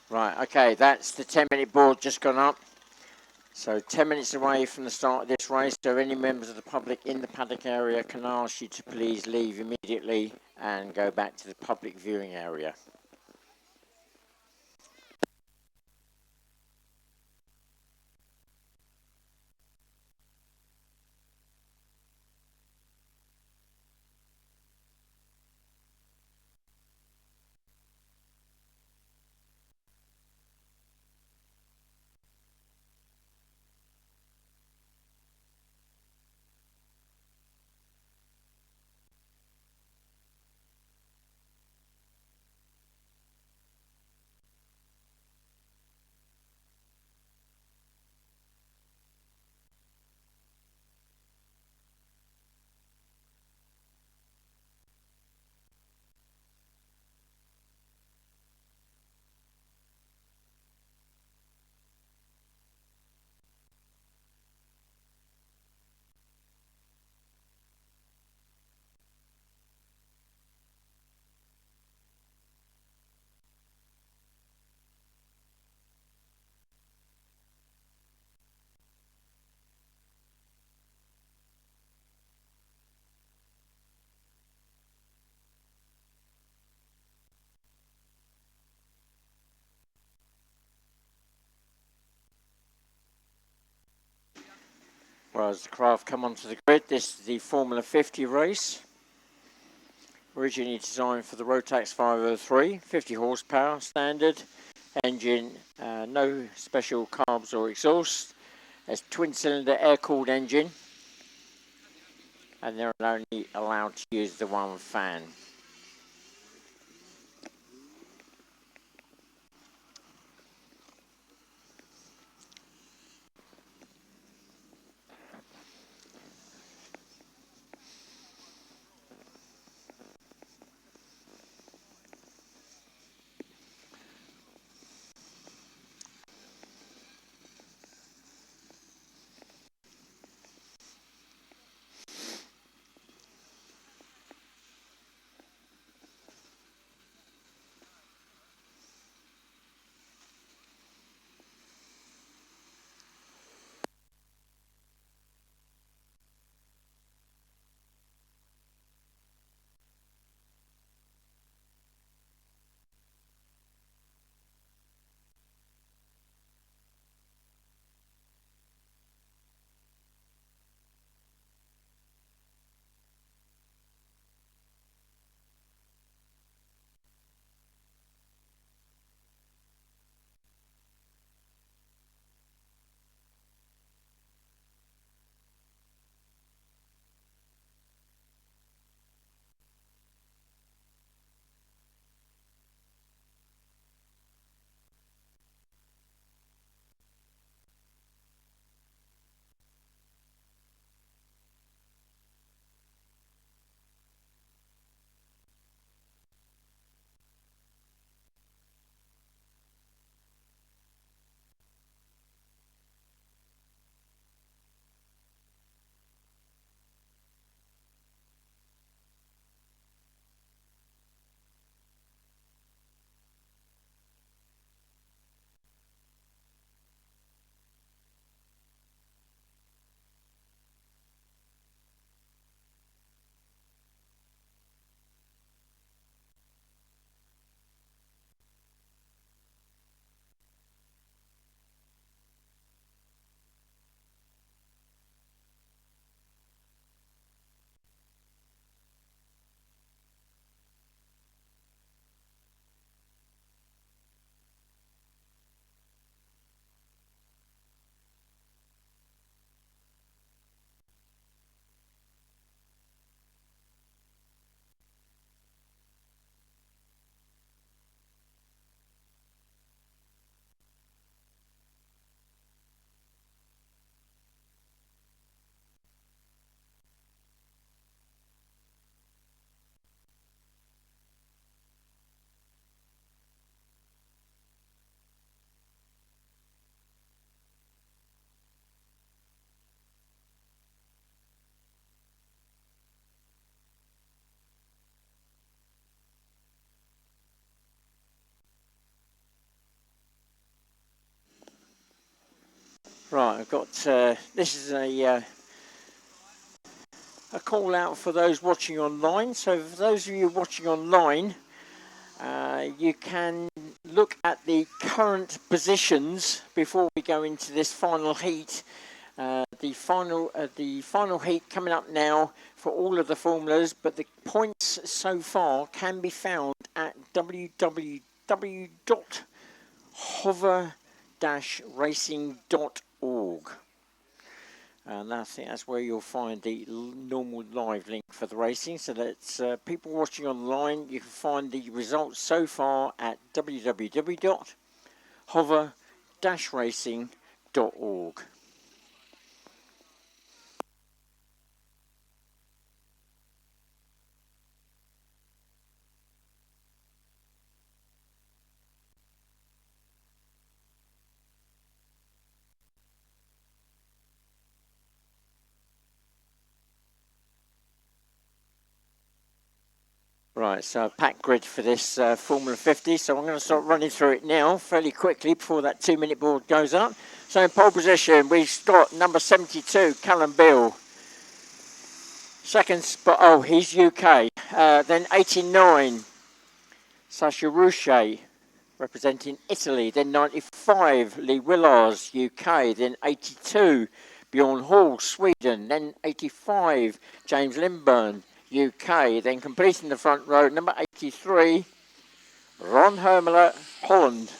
Right, okay, that's the 10-minute board just gone up. So 10 minutes away from the start of this race, so any members of the public in the paddock area, can I ask you to please leave immediately and go back to the public viewing area. Well, as the craft come onto the grid, this is the Formula 50 race. Originally designed for the Rotax 503, 50 horsepower, standard engine, no special carbs or exhaust. It's twin-cylinder air-cooled engine, and they're only allowed to use the one fan. Right, I've got, this is a call out for those watching online. So for those of you watching online, you can look at the current positions before we go into this final heat. The final heat coming up now for all of the formulas, but the points so far can be found at www.hover-racing.org. And I think that's where you'll find the normal live link for the racing. So that people watching online, you can find the results so far at www.hover-racing.org. Right, so pack grid for this Formula 50. So I'm going to start running through it now fairly quickly before that 2-minute board goes up. So in pole position, we've got number 72, Callum Bill. Second spot, oh, he's UK. Then 89, Sasha Rouchet, representing Italy. Then 95, Lee Willars, UK. Then 82, Bjorn Hall, Sweden. Then 85, James Lindburn, UK. Then completing the front row, number 83, Ron Hermler, Holland.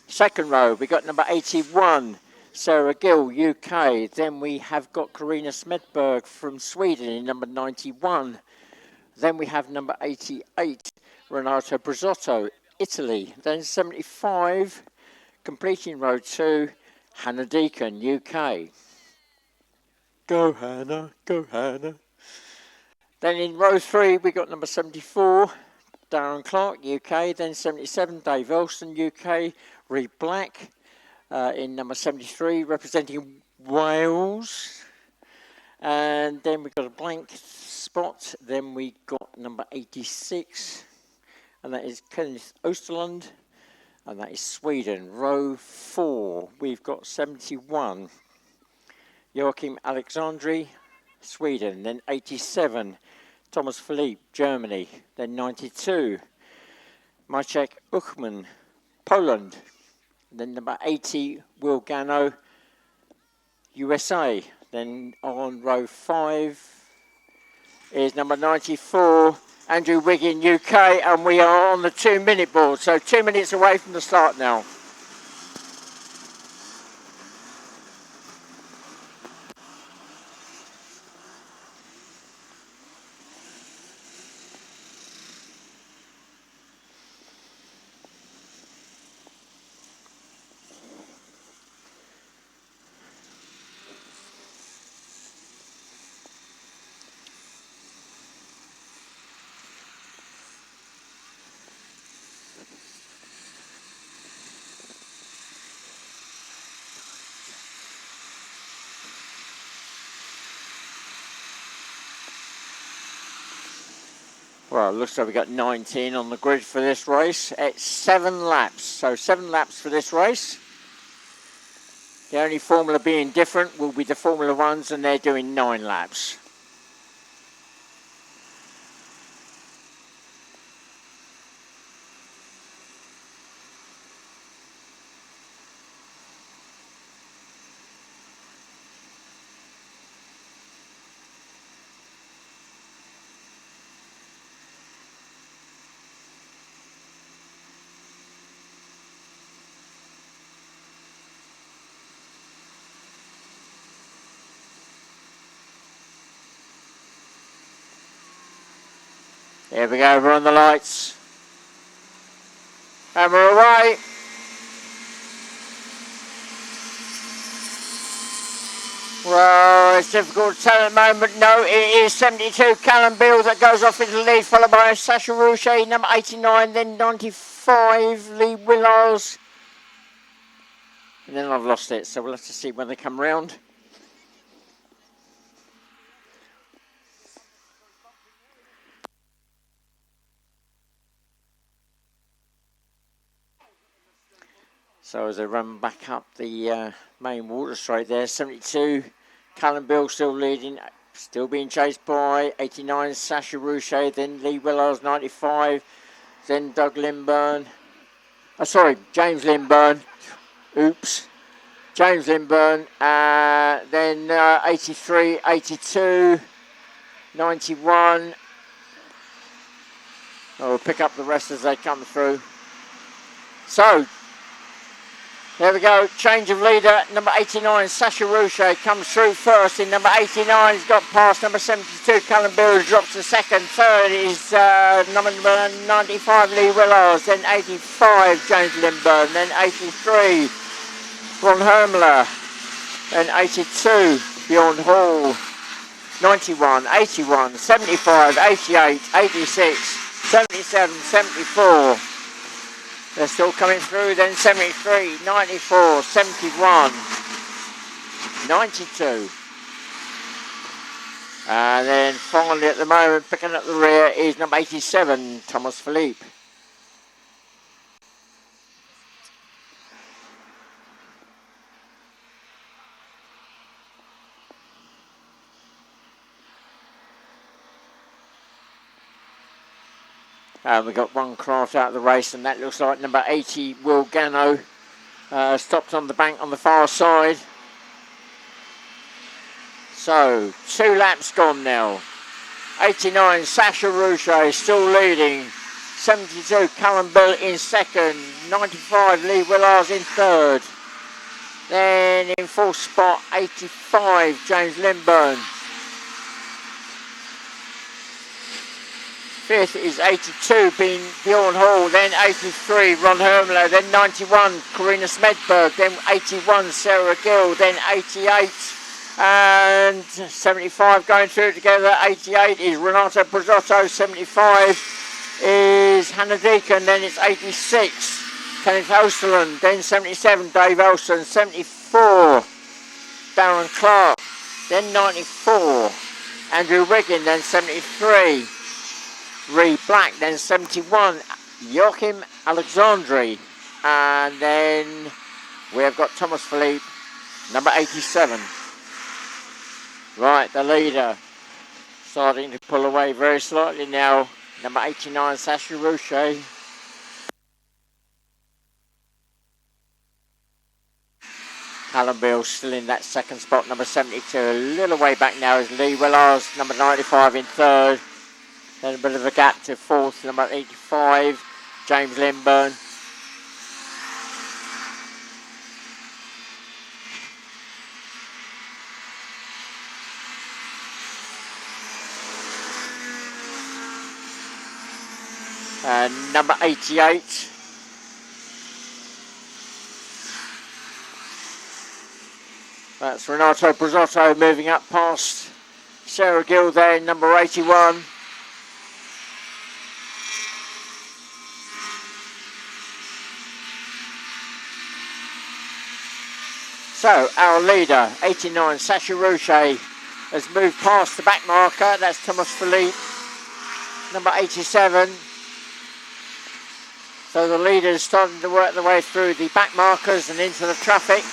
Second row, we got number 81, Sarah Gill, UK. Then we have got Karina Smedberg from Sweden in number 91. Then we have number 88, Renato Brizotto, Italy. Then 75, completing row 2, Hannah Deacon, UK. Go Hannah, go Hannah. Then in row 3, we got number 74, Darren Clark, UK. Then 77, Dave Elston, UK. Reed Black in number 73, representing Wales. And then we've got a blank spot. Then we got number 86, and that is Kenneth Osterlund, and that is Sweden. Row 4, we've got 71, Joachim Alexandri, Sweden. Then 87, Thomas Philippe, Germany. Then 92, Maciek Uchman, Poland. Then number 80, Will Gano, USA. Then on row 5 is number 94, Andrew Wiggin, UK, and we are on the 2-minute board, so 2 minutes away from the start now. Well, it looks like we've got 19 on the grid for this race. It's 7 laps, so 7 laps for this race. The only formula being different will be the Formula Ones, and they're doing 9 laps. Here we go, we're on the lights. And we're away. Well, it's difficult to tell at the moment. No, it is 72, Callum Beale, that goes off into the lead, followed by Sacha Rouchet, number 89, then 95, Lee Willars. And then I've lost it, so we'll have to see when they come round. So as they run back up the main water straight there, 72, Callum Beale still leading, still being chased by 89, Sacha Rouchet, then Lee Willars, 95, then Doug Lindburn. James Lindburn. Oops. James Lindburn, then 83, 82, 91. We'll pick up the rest as they come through. So, there we go, change of leader, number 89, Sacha Rouchet comes through first. In number 89, he's got past number 72, Callum Beale, drops to second. Third is number 95, Lee Willars, then 85, James Lindburn, then 83, Ron Hermler, then 82, Bjorn Hall, 91, 81, 75, 88, 86, 77, 74. They're still coming through, then 73, 94, 71, 92. And then finally at the moment, picking up the rear is number 87, Thomas Philippe. We've got one craft out of the race, and that looks like number 80, Will Gano, stopped on the bank on the far side. So 2 laps gone now. 89 Sasha Rouchet still leading. 72 Callum Bill in second. 95 Lee Willars in third. Then in fourth spot 85 James Lindburn. Fifth is 82 being Bjorn Hall, then 83 Ron Hermler, then 91 Karina Smedberg, then 81 Sarah Gill, then 88 and 75 going through it together. 88 is Renato Brazzotto, 75 is Hannah Deacon, then it's 86 Kenneth Osterland, then 77 Dave Olsen, 74 Darren Clark, then 94 Andrew Wiggin, then 73 Ree Black, then 71 Joachim Alexandri, and then we have got Thomas Philippe, number 87. Right, the leader starting to pull away very slightly now, number 89 Sasha Rouchet. Callum Beale still in that second spot, number 72. A little way back now is Lee Willars, number 95 in third. Then a bit of a gap to fourth, number 85, James Lindburn. And number 88. That's Renato Brazzotto moving up past Sarah Gill there, number 81. So our leader, 89, Sasha Rouchet, has moved past the back marker. That's Thomas Philippe, number 87. So the leader is starting to work their way through the back markers and into the traffic.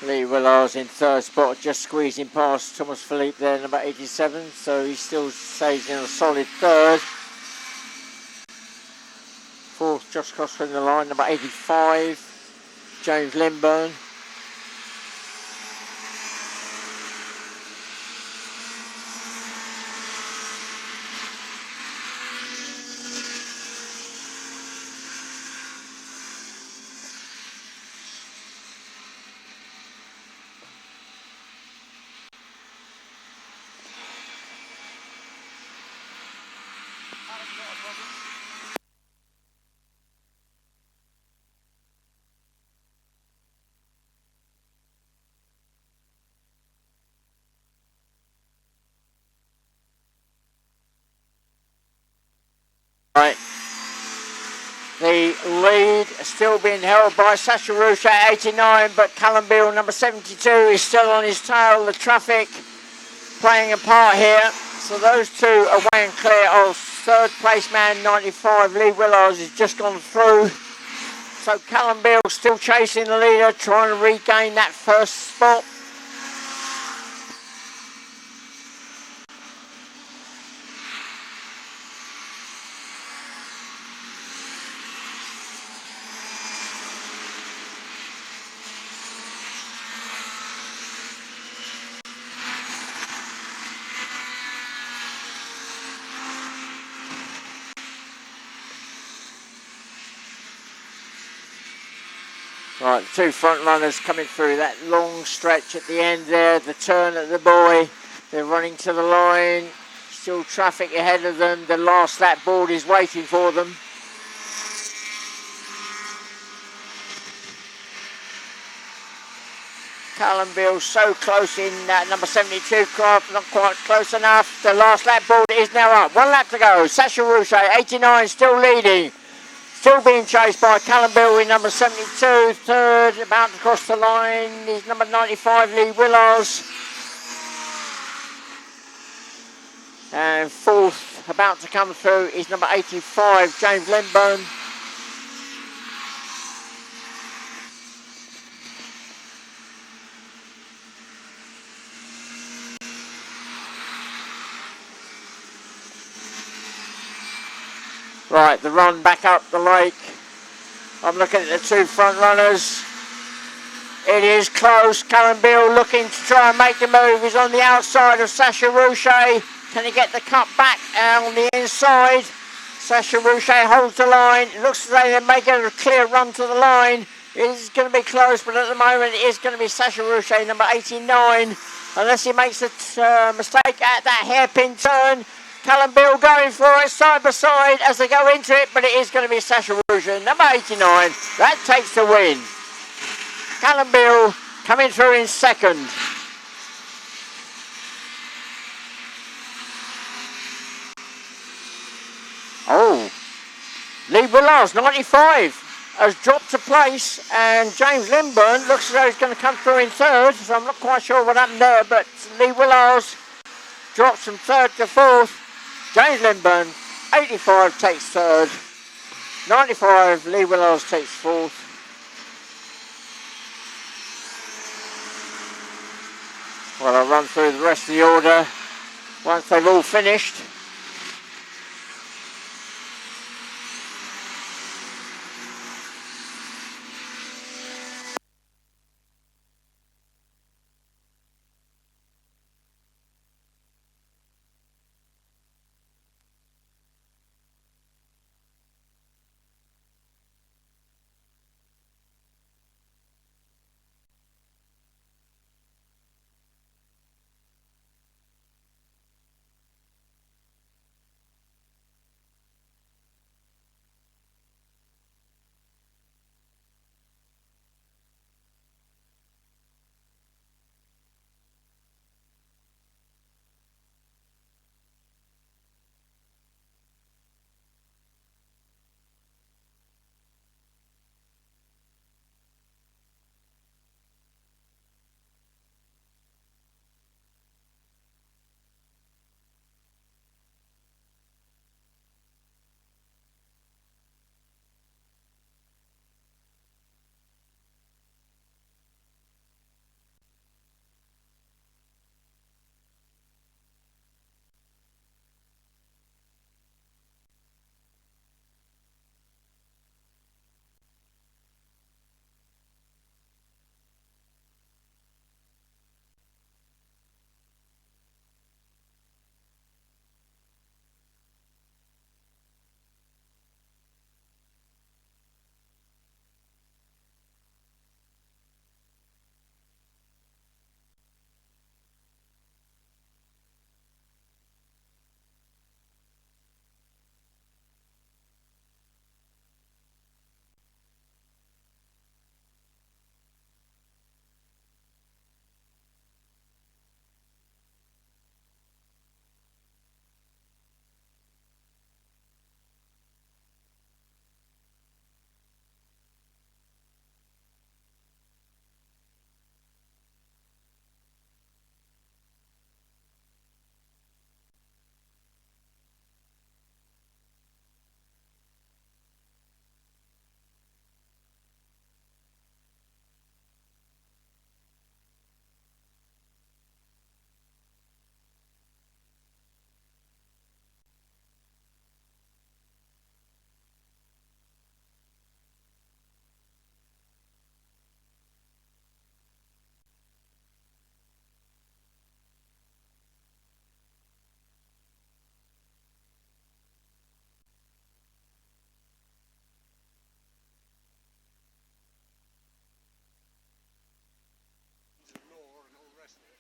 Lee Willars in third spot, just squeezing past Thomas Philippe there, number 87, so he still stays in a solid third. Fourth, just crossing the line, number 85, James Lindburn. Right. The lead still being held by Sasha Rouchet at 89, but Callum Beale, number 72, is still on his tail. The traffic playing a part here. So those two are away and clear of third place man, 95, Lee Willars, has just gone through. So Callum Beale still chasing the leader, trying to regain that first spot. Right, the two front runners coming through that long stretch at the end there, the turn at the buoy. They're running to the line, still traffic ahead of them. The last lap board is waiting for them. Callum Beale so close in that number 72 craft, not quite close enough. The last lap board is now up. 1 lap to go. Sasha Rouchet, 89, still leading. Still being chased by Callum Bill in number 72. Third, about to cross the line, is number 95, Lee Willars. And fourth, about to come through, is number 85, James Lindburn. Right, the run back up the lake. I'm looking at the two front runners. It is close. Callum Beale looking to try and make the move. He's on the outside of Sacha Rouchet. Can he get the cut back on the inside? Sacha Rouchet holds the line. It looks as though they're making a clear run to the line. It is going to be close, but at the moment it is going to be Sacha Rouchet, number 89. Unless he makes a mistake at that hairpin turn. Callum Beale going for it side by side as they go into it, but it is going to be Sacha Rouchet, number 89. That takes the win. Callum Beale coming through in second. Oh, Lee Willars, 95, has dropped a place, and James Lindburn looks as though he's going to come through in third, so I'm not quite sure what happened there, but Lee Willars drops from third to fourth. James Lindburn, 85, takes third. 95, Lee Willars takes fourth. Well, I'll run through the rest of the order once they've all finished.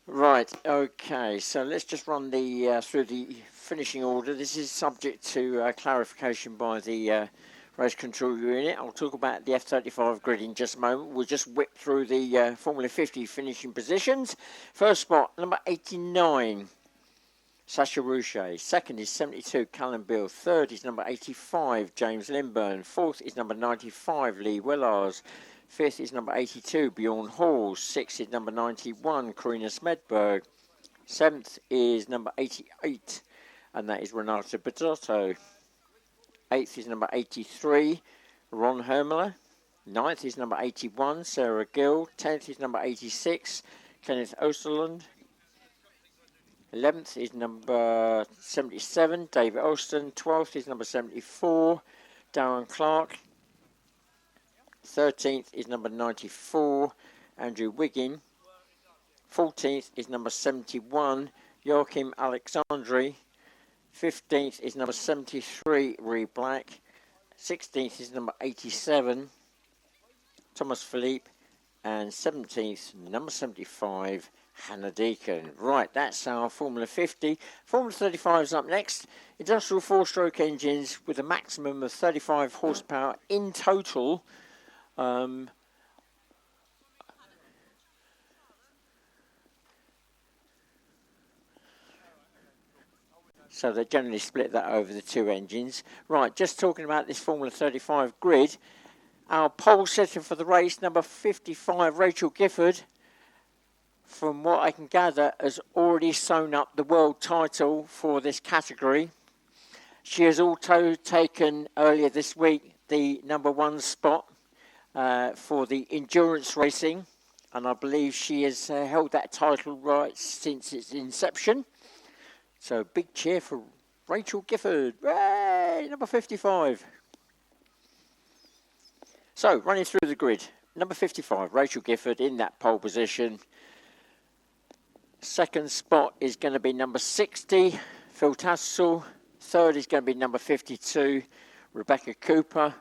Right, okay, so let's just run the through the finishing order. This is subject to clarification by the race control unit. I'll talk about the F-35 grid in just a moment. We'll just whip through the Formula 50 finishing positions. First spot, number 89, Sacha Rouchet. Second is 72, Callum Beale. Third is number 85, James Lindburn. Fourth is number 95, Lee Willars. Fifth is number 82, Bjorn Hall. Sixth is number 91, Karina Smedberg. Seventh is number 88, and that is Renato Bidotto. Eighth is number 83, Ron Hermler. Ninth is number 81, Sarah Gill. 10th is number 86, Kenneth Osterlund. 11th is number 77, David Alston. 12th is number 74, Darren Clark. 13th is number 94, Andrew Wiggin. 14th is number 71, Joachim Alexandri. 15th is number 73, Ree Black. 16th is number 87, Thomas Philippe. And 17th, number 75, Hannah Deacon. Right, that's our Formula 50. Formula 35 is up next. Industrial four-stroke engines with a maximum of 35 horsepower in total. So they generally split that over the two engines. Right, just talking about this Formula 35 grid. Our pole setter for the race, number 55, Rachel Gifford, from what I can gather, has already sewn up the world title for this category. She has also taken earlier this week the number 1 spot for the endurance racing, and I believe she has held that title right since its inception. So big cheer for Rachel Gifford. Yay! Number 55. So running through the grid, number 55, Rachel Gifford in that pole position. Second spot is going to be number 60, Phil Tassel. Third is going to be number 52, Rebecca Cooper.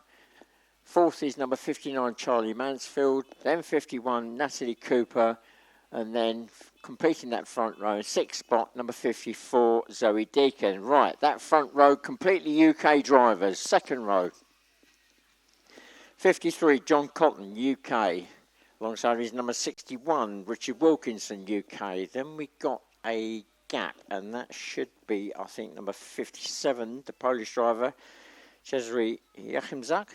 Fourth is number 59, Charlie Mansfield. Then 51, Natalie Cooper. And then completing that front row, sixth spot, number 54, Zoe Deacon. Right, that front row, completely UK drivers. Second row, 53, John Cotton, UK. Alongside his number 61, Richard Wilkinson, UK. Then we got a gap, and that should be, I think, number 57, the Polish driver, Cesare Yachimzak.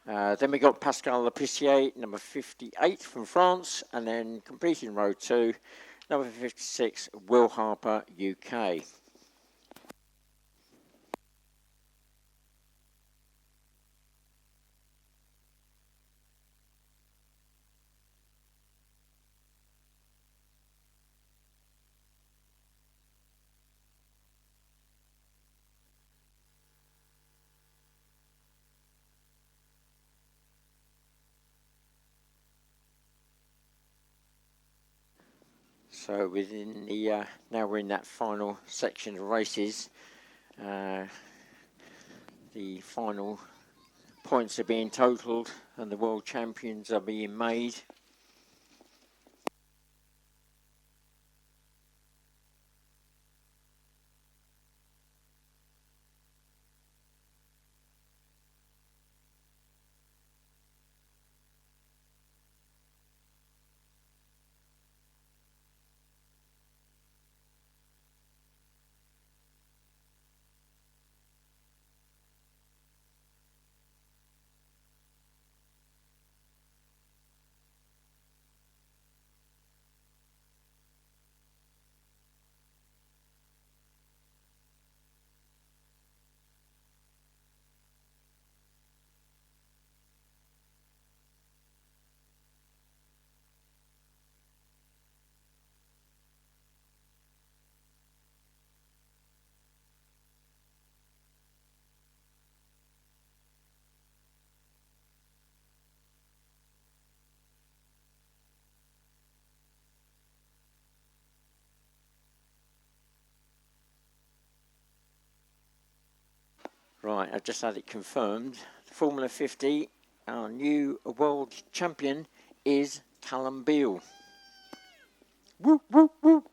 Then we got Pascal Lapissier, number 58 from France, and then completing row 2, number 56, Will Harper, UK. So within the now we're in that final section of races. The final points are being totalled and the world champions are being made. Right, I've just had it confirmed. Formula 50, our new world champion is Callum Beale. Woo, woo, woo.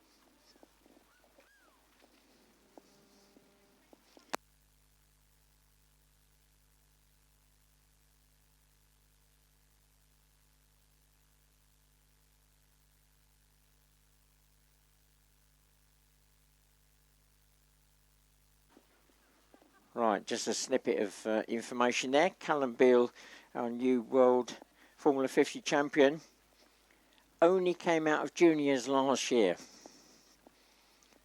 Right, just a snippet of information there. Callum Beale, our new world Formula 50 champion, only came out of juniors last year.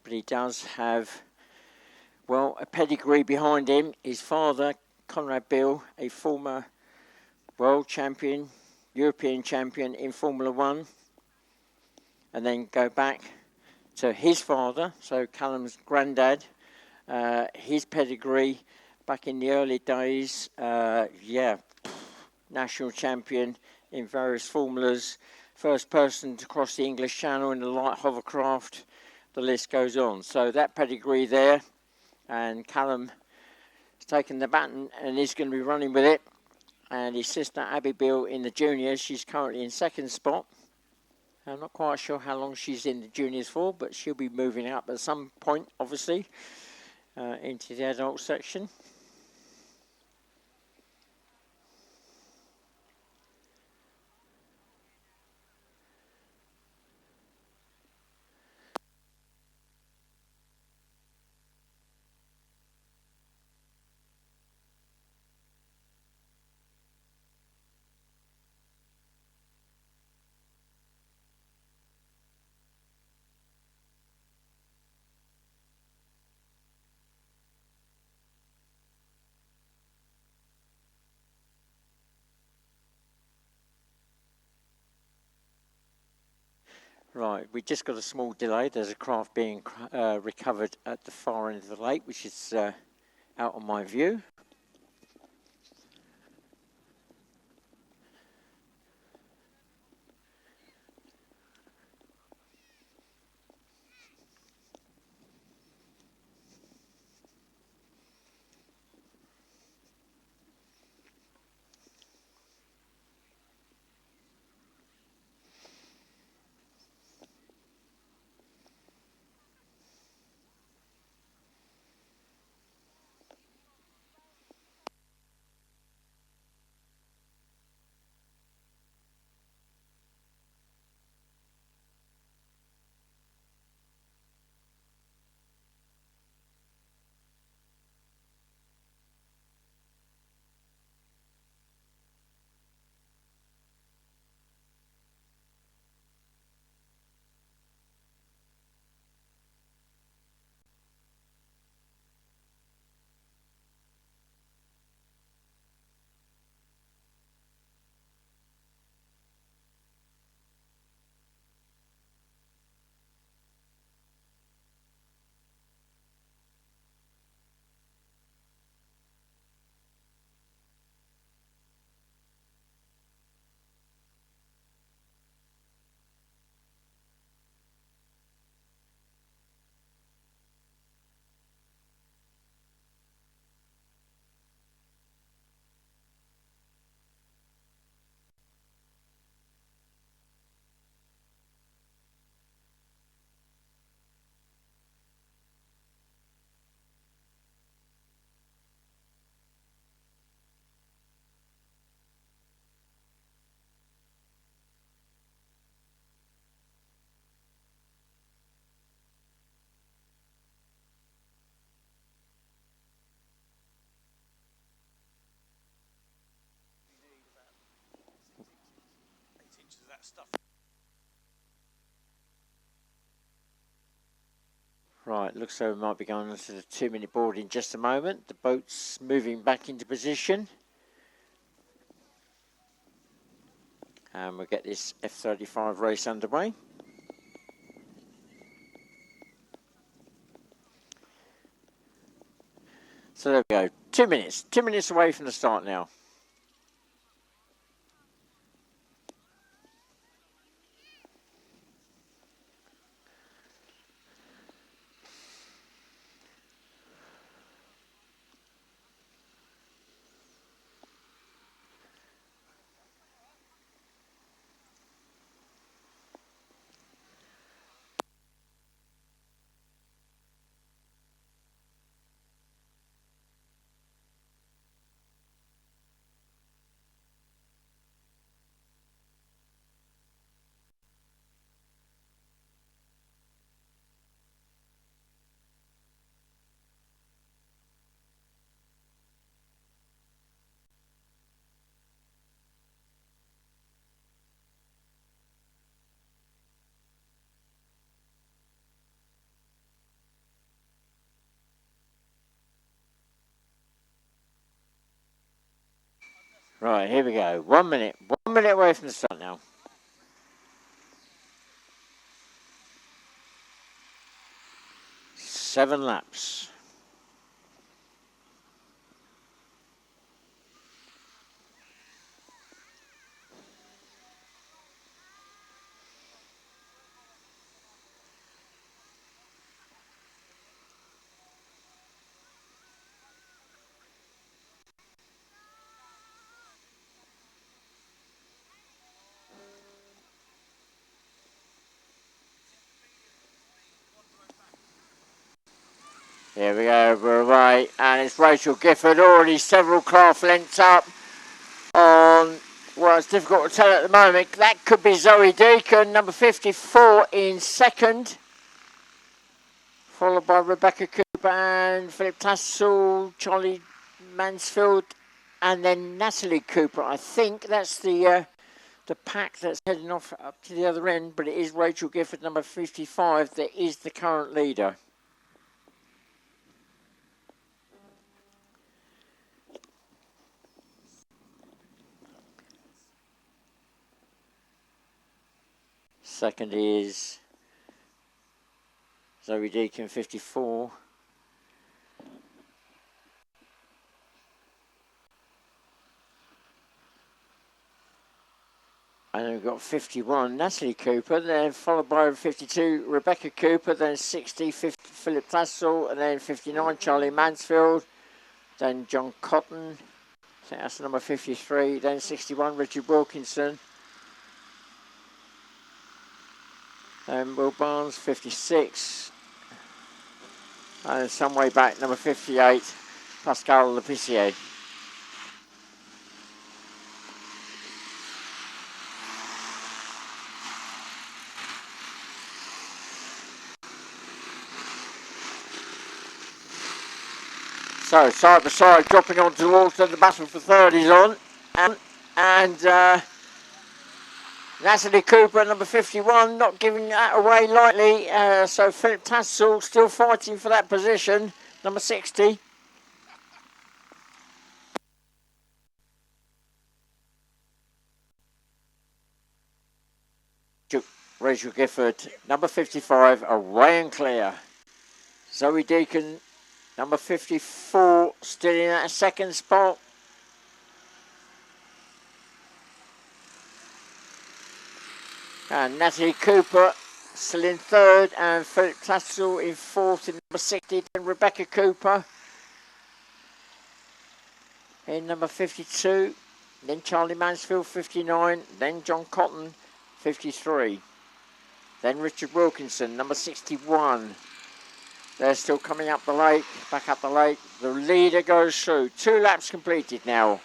But he does have, well, a pedigree behind him. His father, Conrad Beale, a former world champion, European champion in Formula 1. And then go back to his father, so Callum's granddad, his pedigree back in the early days, national champion in various formulas, first person to cross the English Channel in the light hovercraft, the list goes on. So that pedigree there, and Callum has taken the baton and is going to be running with it. And his sister Abigail in the juniors, she's currently in second spot. I'm not quite sure how long she's in the juniors for, but she'll be moving up at some point, obviously, into the adult section. Right, we just got a small delay. There's a craft being recovered at the far end of the lake, which is out of my view. Right, looks like we might be going on to the 2-minute board in just a moment. The boat's moving back into position. And we'll get this F-35 race underway. So there we go, 2 minutes. 2 minutes away from the start now. Right, here we go. 1 minute. 1 minute away from the start now. 7 laps. Here we go, we're away, and it's Rachel Gifford, already several calf lengths up on, well, it's difficult to tell at the moment. That could be Zoe Deacon, number 54 in second, followed by Rebecca Cooper and Philip Tassel, Charlie Mansfield, and then Natalie Cooper. I think that's the pack that's heading off up to the other end, but it is Rachel Gifford, number 55, that is the current leader. Second is Zoe Deacon, 54. And then we've got 51, Natalie Cooper, then followed by 52, Rebecca Cooper, then 60, Philip Tassel, and then 59, Charlie Mansfield, then John Cotton, I think that's number 53, then 61, Richard Wilkinson, then Will Barnes, 56, and some way back, number 58, Pascal Lepissier. So, side by side, dropping onto the water, the battle for third is on. And Natalie Cooper, number 51, not giving that away lightly. So, Philip Tassel still fighting for that position, number 60. Rachel Gifford, number 55, away and clear. Zoe Deacon, number 54, still in that second spot. And Natalie Cooper still in third, and Philip Tassel in fourth in number 60. Then Rebecca Cooper in number 52. Then Charlie Mansfield, 59. Then John Cotton, 53. Then Richard Wilkinson, number 61. They're still coming up the lake, back up the lake. The leader goes through. 2 laps completed now.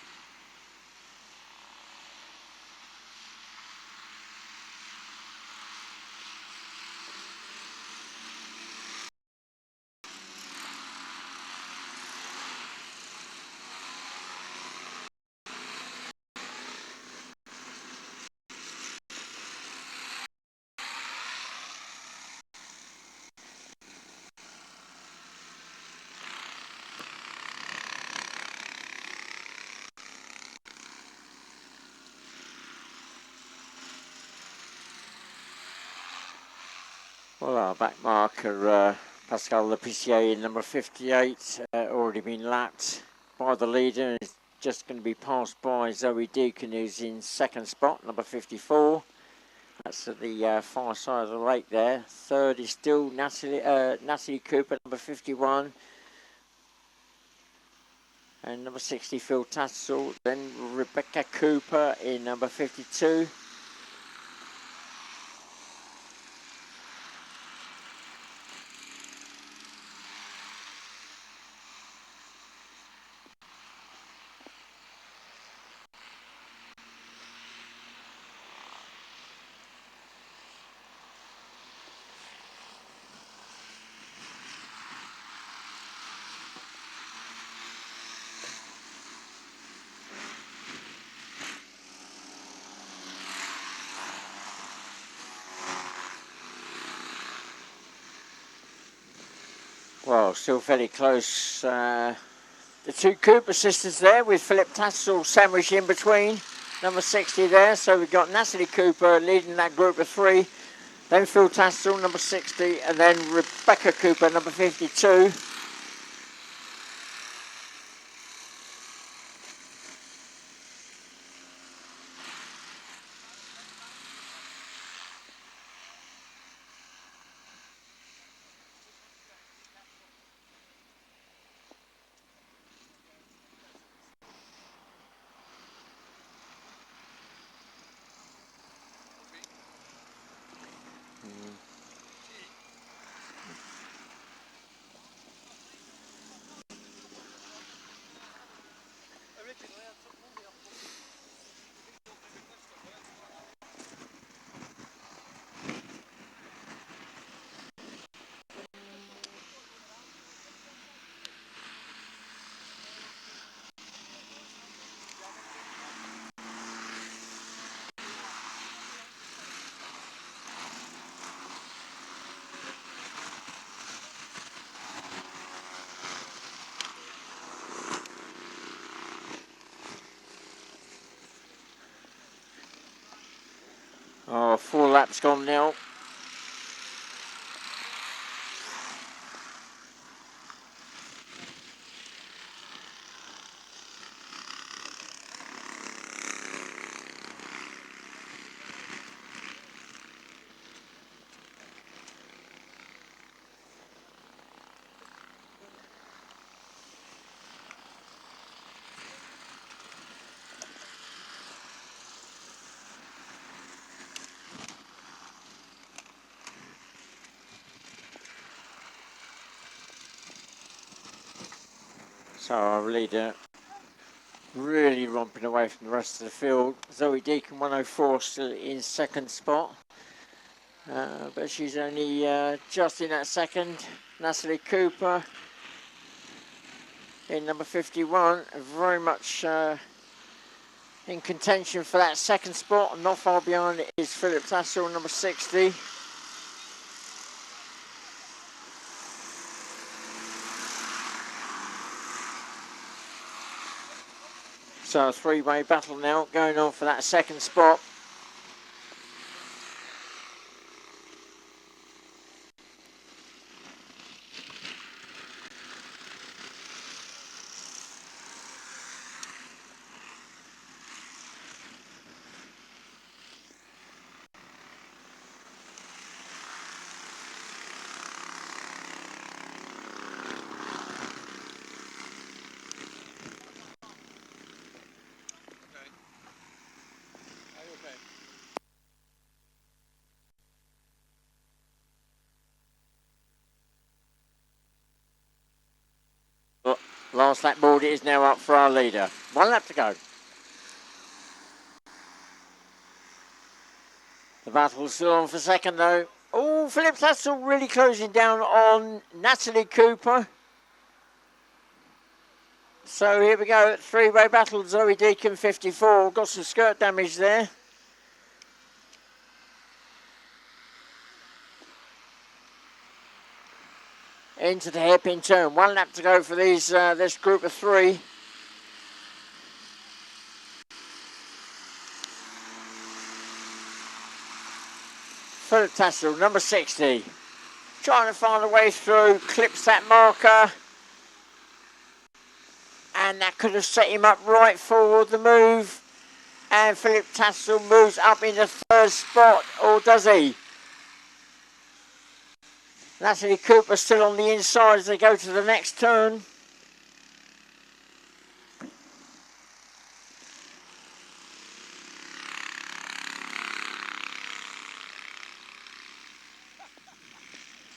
Well, our back marker, Pascal Lepissier in number 58, already been lapped by the leader, and is just going to be passed by Zoe Deacon, who's in second spot, number 54. That's at the far side of the lake there. Third is still Natalie Cooper, number 51. And number 60, Phil Tassel. Then Rebecca Cooper in number 52. Well, still fairly close. The 2 Cooper sisters there with Philip Tassel sandwiched in between. Number 60 there. So we've got Natalie Cooper leading that group of 3. then Phil Tassel, number 60, and then Rebecca Cooper, number 52. Oh, 4 laps gone now. So our leader really romping away from the rest of the field. Zoe Deacon 104 still in second spot. But she's only just in that second. Natalie Cooper in number 51, very much in contention for that second spot. Not far behind is Philip Tassel, number 60. So a three-way battle now going on for that second spot. Last lap board is now up for our leader. 1 lap to go. The battle's still on for second though. Oh, Philip Tassel really closing down on Natalie Cooper. So here we go, three-way battle. Zoe Deacon 54, got some skirt damage there. Into the hairpin turn. 1 lap to go for these this group of 3. Philip Tassel, number 60. Trying to find a way through, clips that marker. And that could have set him up right for the move. And Philip Tassel moves up in the 3rd spot, or does he? Natalie Cooper still on the inside as they go to the next turn.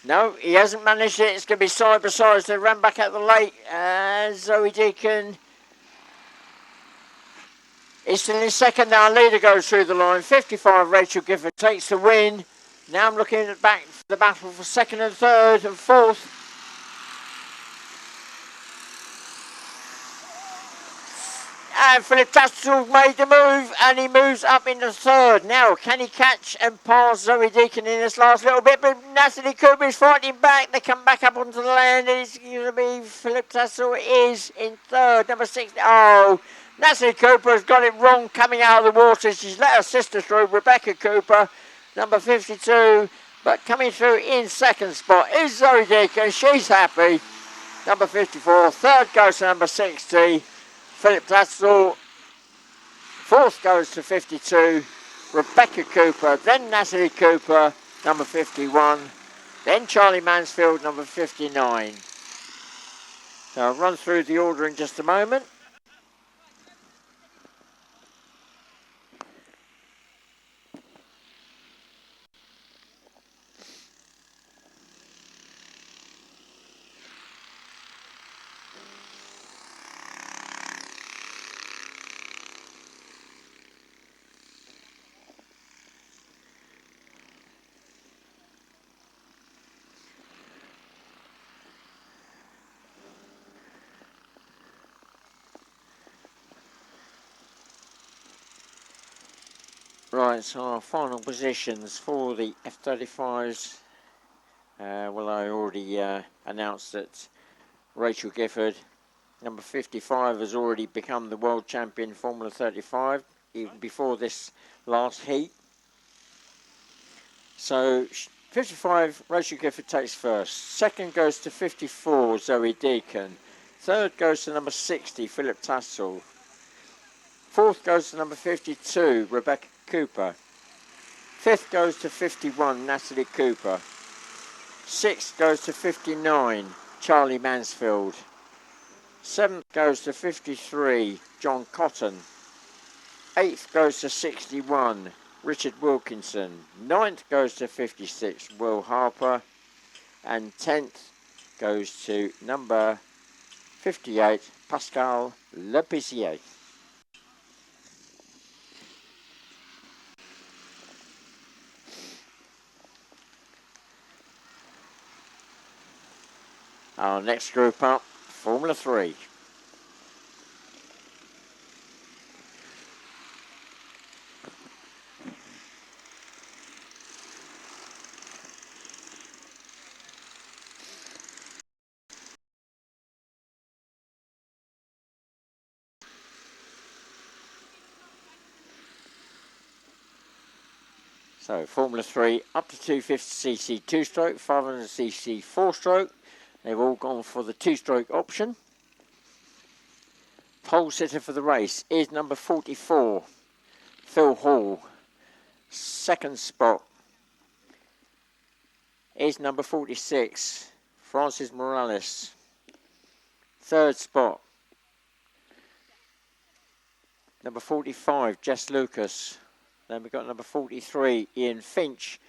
No, he hasn't managed it. It's going to be side by side. They ran back at the late. Zoe Deacon is still in second now. Leader goes through the line. 55, Rachel Gifford takes the win. Now I'm looking at back for the battle for second and third and fourth. And Philip Tassel made the move and he moves up in the 3rd. Now, can he catch and pass Zoe Deacon in this last little bit? But Natalie Cooper is fighting back. They come back up onto the land and it's going to be Philip Tassel is in 3rd, number 60. Oh, Natalie Cooper has got it wrong coming out of the water. She's let her sister through, Rebecca Cooper. Number 52, But coming through in second spot is Zoe Deacon. She's happy. Number 54. Third goes to number 60. Philip Tatzel. Fourth goes to 52. Rebecca Cooper. Then Natalie Cooper, number 51. Then Charlie Mansfield, number 59. So I'll run through the order in just a moment. Right, so our final positions for the F-35s. Well, I already announced that Rachel Gifford, number 55, has already become the world champion Formula 35, even before this last heat. So 55, Rachel Gifford takes first. Second goes to 54, Zoe Deacon. Third goes to number 60, Philip Tassel. Fourth goes to number 52, Rebecca Cooper. Fifth goes to 51, Natalie Cooper. Sixth goes to 59, Charlie Mansfield. Seventh goes to 53, John Cotton. Eighth goes to 61, Richard Wilkinson. Ninth goes to 56, Will Harper. And 10th goes to number 58, Pascal Lepisier. Our next group up, Formula 3. So Formula 3 up to 250cc 2-stroke, 500cc 4-stroke. They've all gone for the 2-stroke option. Pole sitter for the race is number 44, Phil Hall. Second spot is number 46, Francis Morales. Third spot, number 45, Jess Lucas. Then we've got number 43, Ian Finch.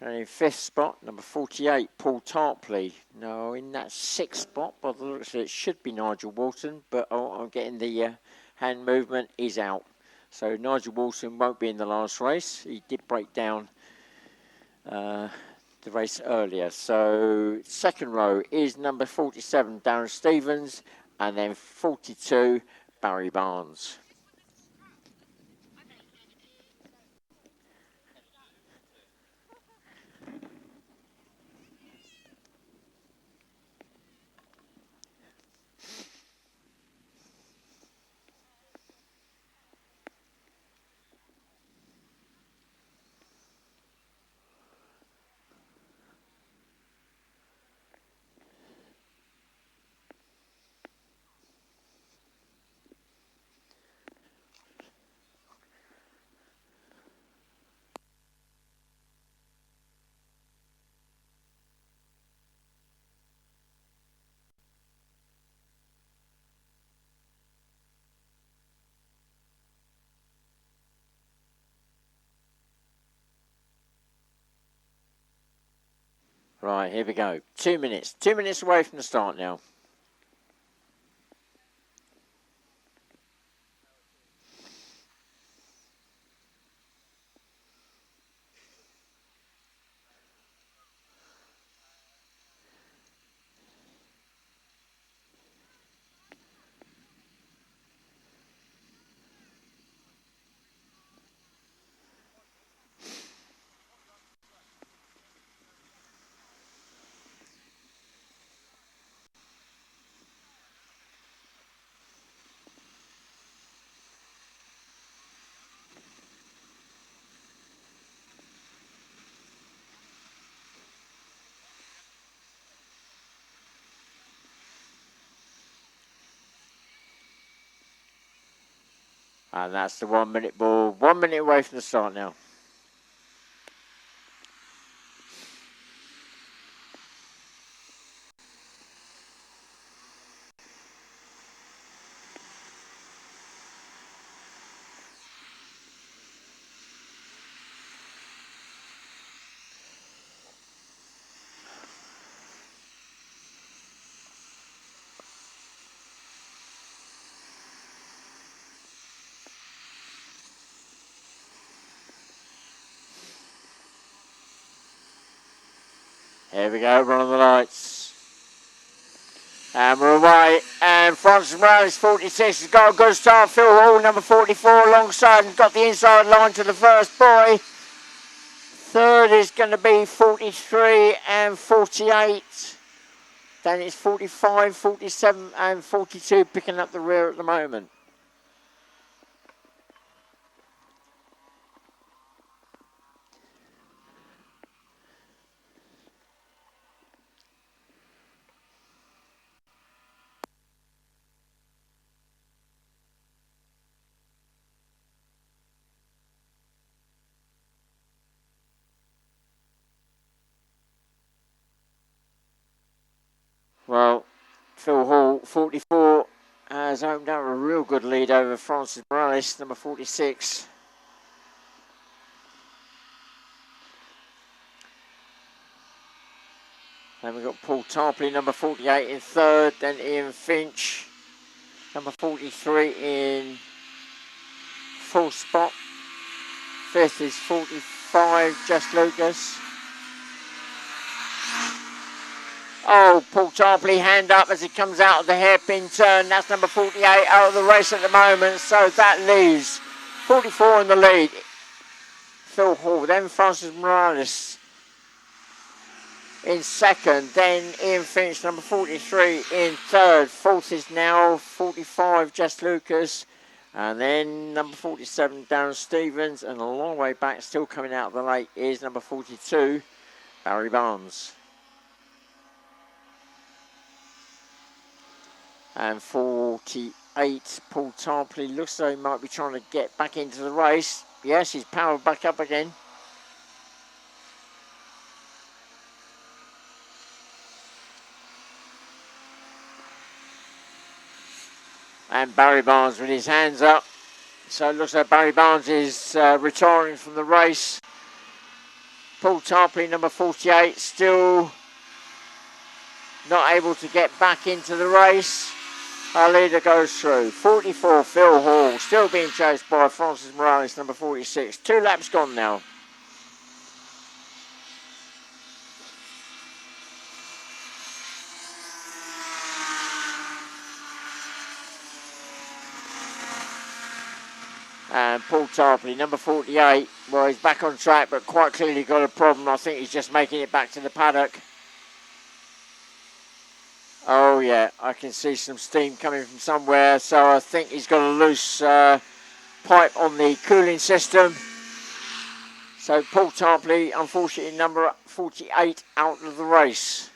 And in fifth spot, number 48, Paul Tarpley. No, in that sixth spot, by the looks of it, should be Nigel Walton, but I'm getting the hand movement, is out. So Nigel Walton won't be in the last race. He did break down the race earlier. So second row is number 47, Darren Stevens, and then 42, Barry Barnes. Right, here we go. 2 minutes. 2 minutes away from the start now. And that's the 1 minute ball. 1 minute away from the start now. Here we go, run on the lights. And we're away. And Francis Morales, 46, has got a good start. Phil Hall, number 44, alongside and got the inside line to the first boy. Third is going to be 43 and 48. Then it's 45, 47 and 42 picking up the rear at the moment. Well, Phil Hall, 44, has opened up a real good lead over Francis Morales, number 46. Then we've got Paul Tarpley, number 48 in third. Then Ian Finch, number 43 in fourth spot. Fifth is 45, Just Lucas. Oh, Paul Tarpley, hand up as he comes out of the hairpin turn. That's number 48 out of the race at the moment. So that leaves 44 in the lead. Phil Hall, then Francis Morales in second. Then Ian Finch, number 43 in third. Fourth is now 45, Just Lucas. And then number 47, Darren Stevens. And a long way back, still coming out of the late, is number 42, Barry Barnes. And 48, Paul Tarpley, looks though he might be trying to get back into the race. Yes, he's powered back up again. And Barry Barnes with his hands up. So it looks like Barry Barnes is retiring from the race. Paul Tarpley, number 48, still not able to get back into the race. Our leader goes through. 44, Phil Hall, still being chased by Francis Morales, number 46. 2 laps gone now. And Paul Tarpley, number 48, well, he's back on track, but quite clearly got a problem. I think he's just making it back to the paddock. Oh yeah, I can see some steam coming from somewhere, so I think he's got a loose pipe on the cooling system. So Paul Tarpley, unfortunately, number 48 out of the race.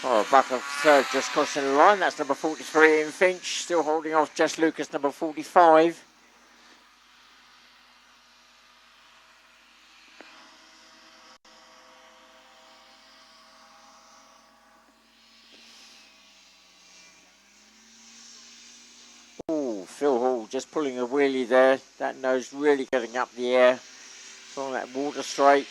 Oh, back off third, just crossing the line. That's number 43 in Finch, still holding off Just Lucas, number 45. Oh, Phil Hall just pulling a wheelie there. That nose really getting up the air on that water straight.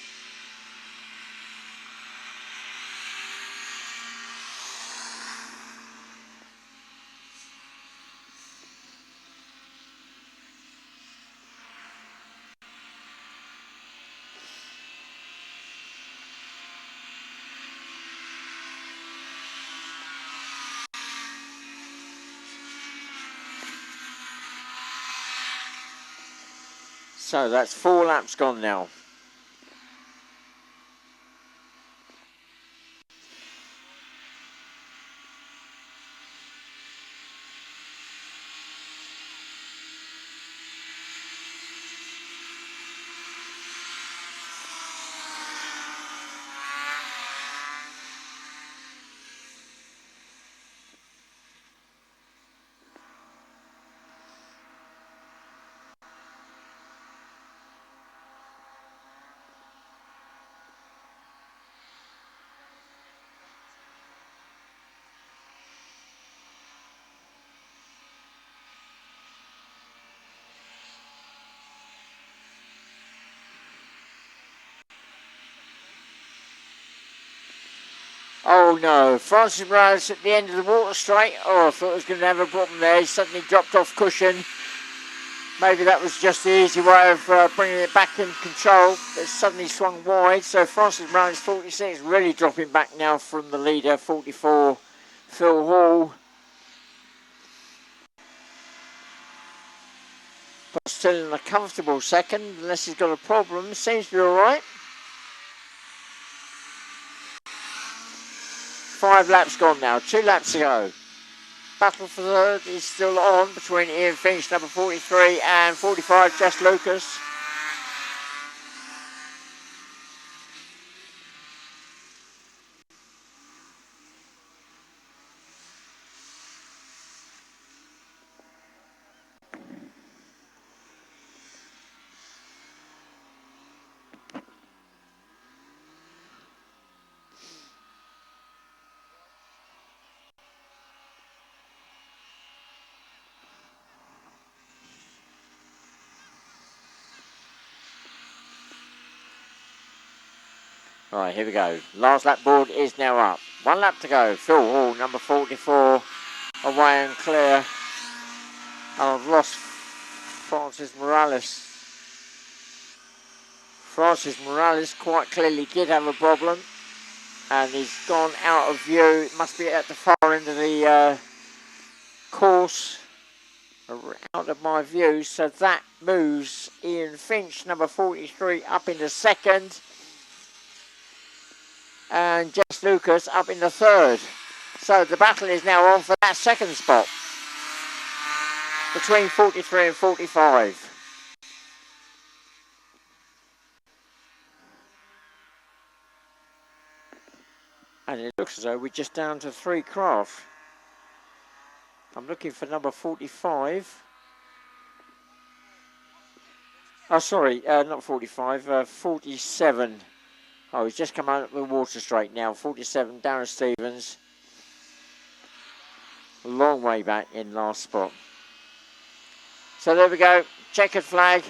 So that's 4 laps gone now. Oh no, Francis Morales at the end of the water straight. Oh, I thought he was going to have a problem there. He suddenly dropped off cushion. Maybe that was just the easy way of bringing it back in control. It suddenly swung wide. So Francis Morales 46 really dropping back now from the leader 44, Phil Hall. But still in a comfortable second, unless he's got a problem. Seems to be alright. 5 laps gone now, 2 laps to go. Battle for third is still on between Ian Finch, number 43, and 45, Jess Lucas. Right, here we go. Last lap board is now up. 1 lap to go. Phil Hall, number 44, away and clear. I've lost Francis Morales. Francis Morales quite clearly did have a problem, and he's gone out of view. It must be at the far end of the course, out of my view. So that moves Ian Finch, number 43, up into second, and Jess Lucas up in the third. So the battle is now on for that second spot between 43 and 45. And it looks as though we're just down to 3 craft. I'm looking for number 45. Oh, sorry, not 45, 47. Oh, he's just come out of the water straight now. 47, Darren Stevens. A long way back in last spot. So there we go. Checkered flag.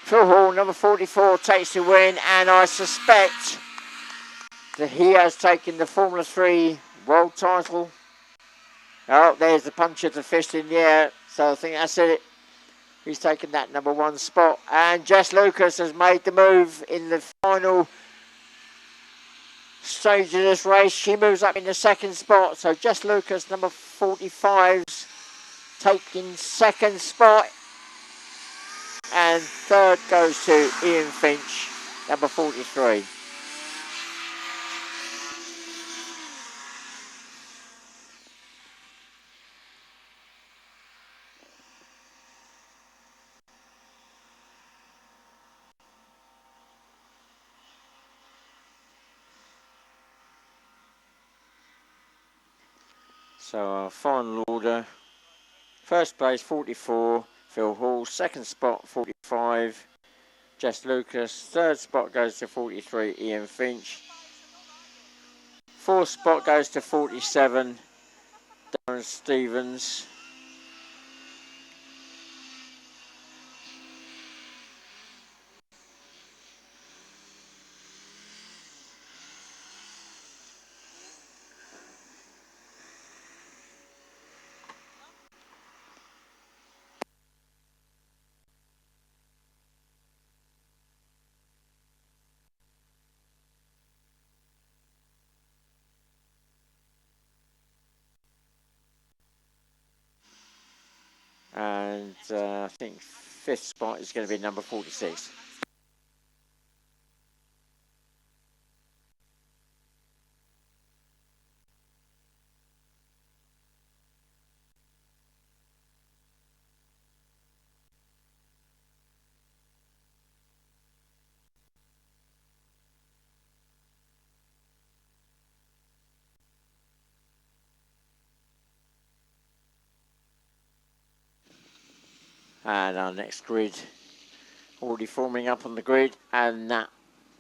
Phil Hall, number 44, takes the win. And I suspect that he has taken the Formula 3 world title. Oh, there's the punch of the fist in the air. So I think that's it. He's taken that number 1 spot. And Jess Lucas has made the move in the final stage of this race. She moves up in the second spot. So Jess Lucas, number 45's taking second spot. And third goes to Ian Finch, number 43. So our final order, first place 44, Phil Hall, second spot 45, Jess Lucas, third spot goes to 43, Ian Finch, fourth spot goes to 47, Darren Stevens, and I think 5th spot is going to be number 46. And our next grid already forming up on the grid, and that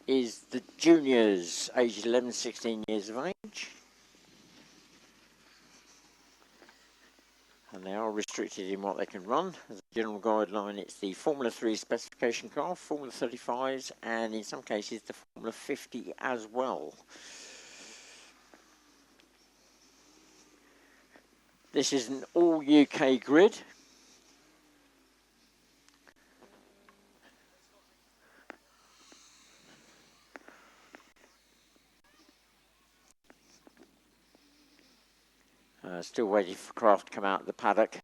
is the juniors, aged 11, 16 years of age. And they are restricted in what they can run. As a general guideline, it's the Formula 3 specification car, Formula 35s, and in some cases the Formula 50 as well. This is an all UK grid. Still waiting for Craft to come out of the paddock.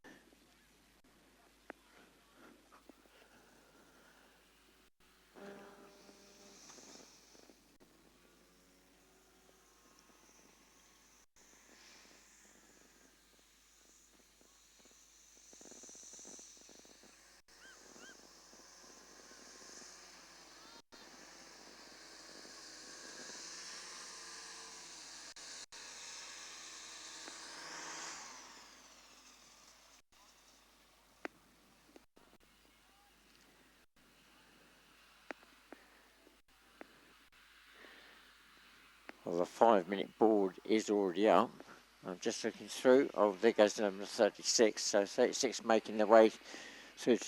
Well, the 5-minute board is already up. I'm just looking through. Oh, there goes number 36. So 36 making their way to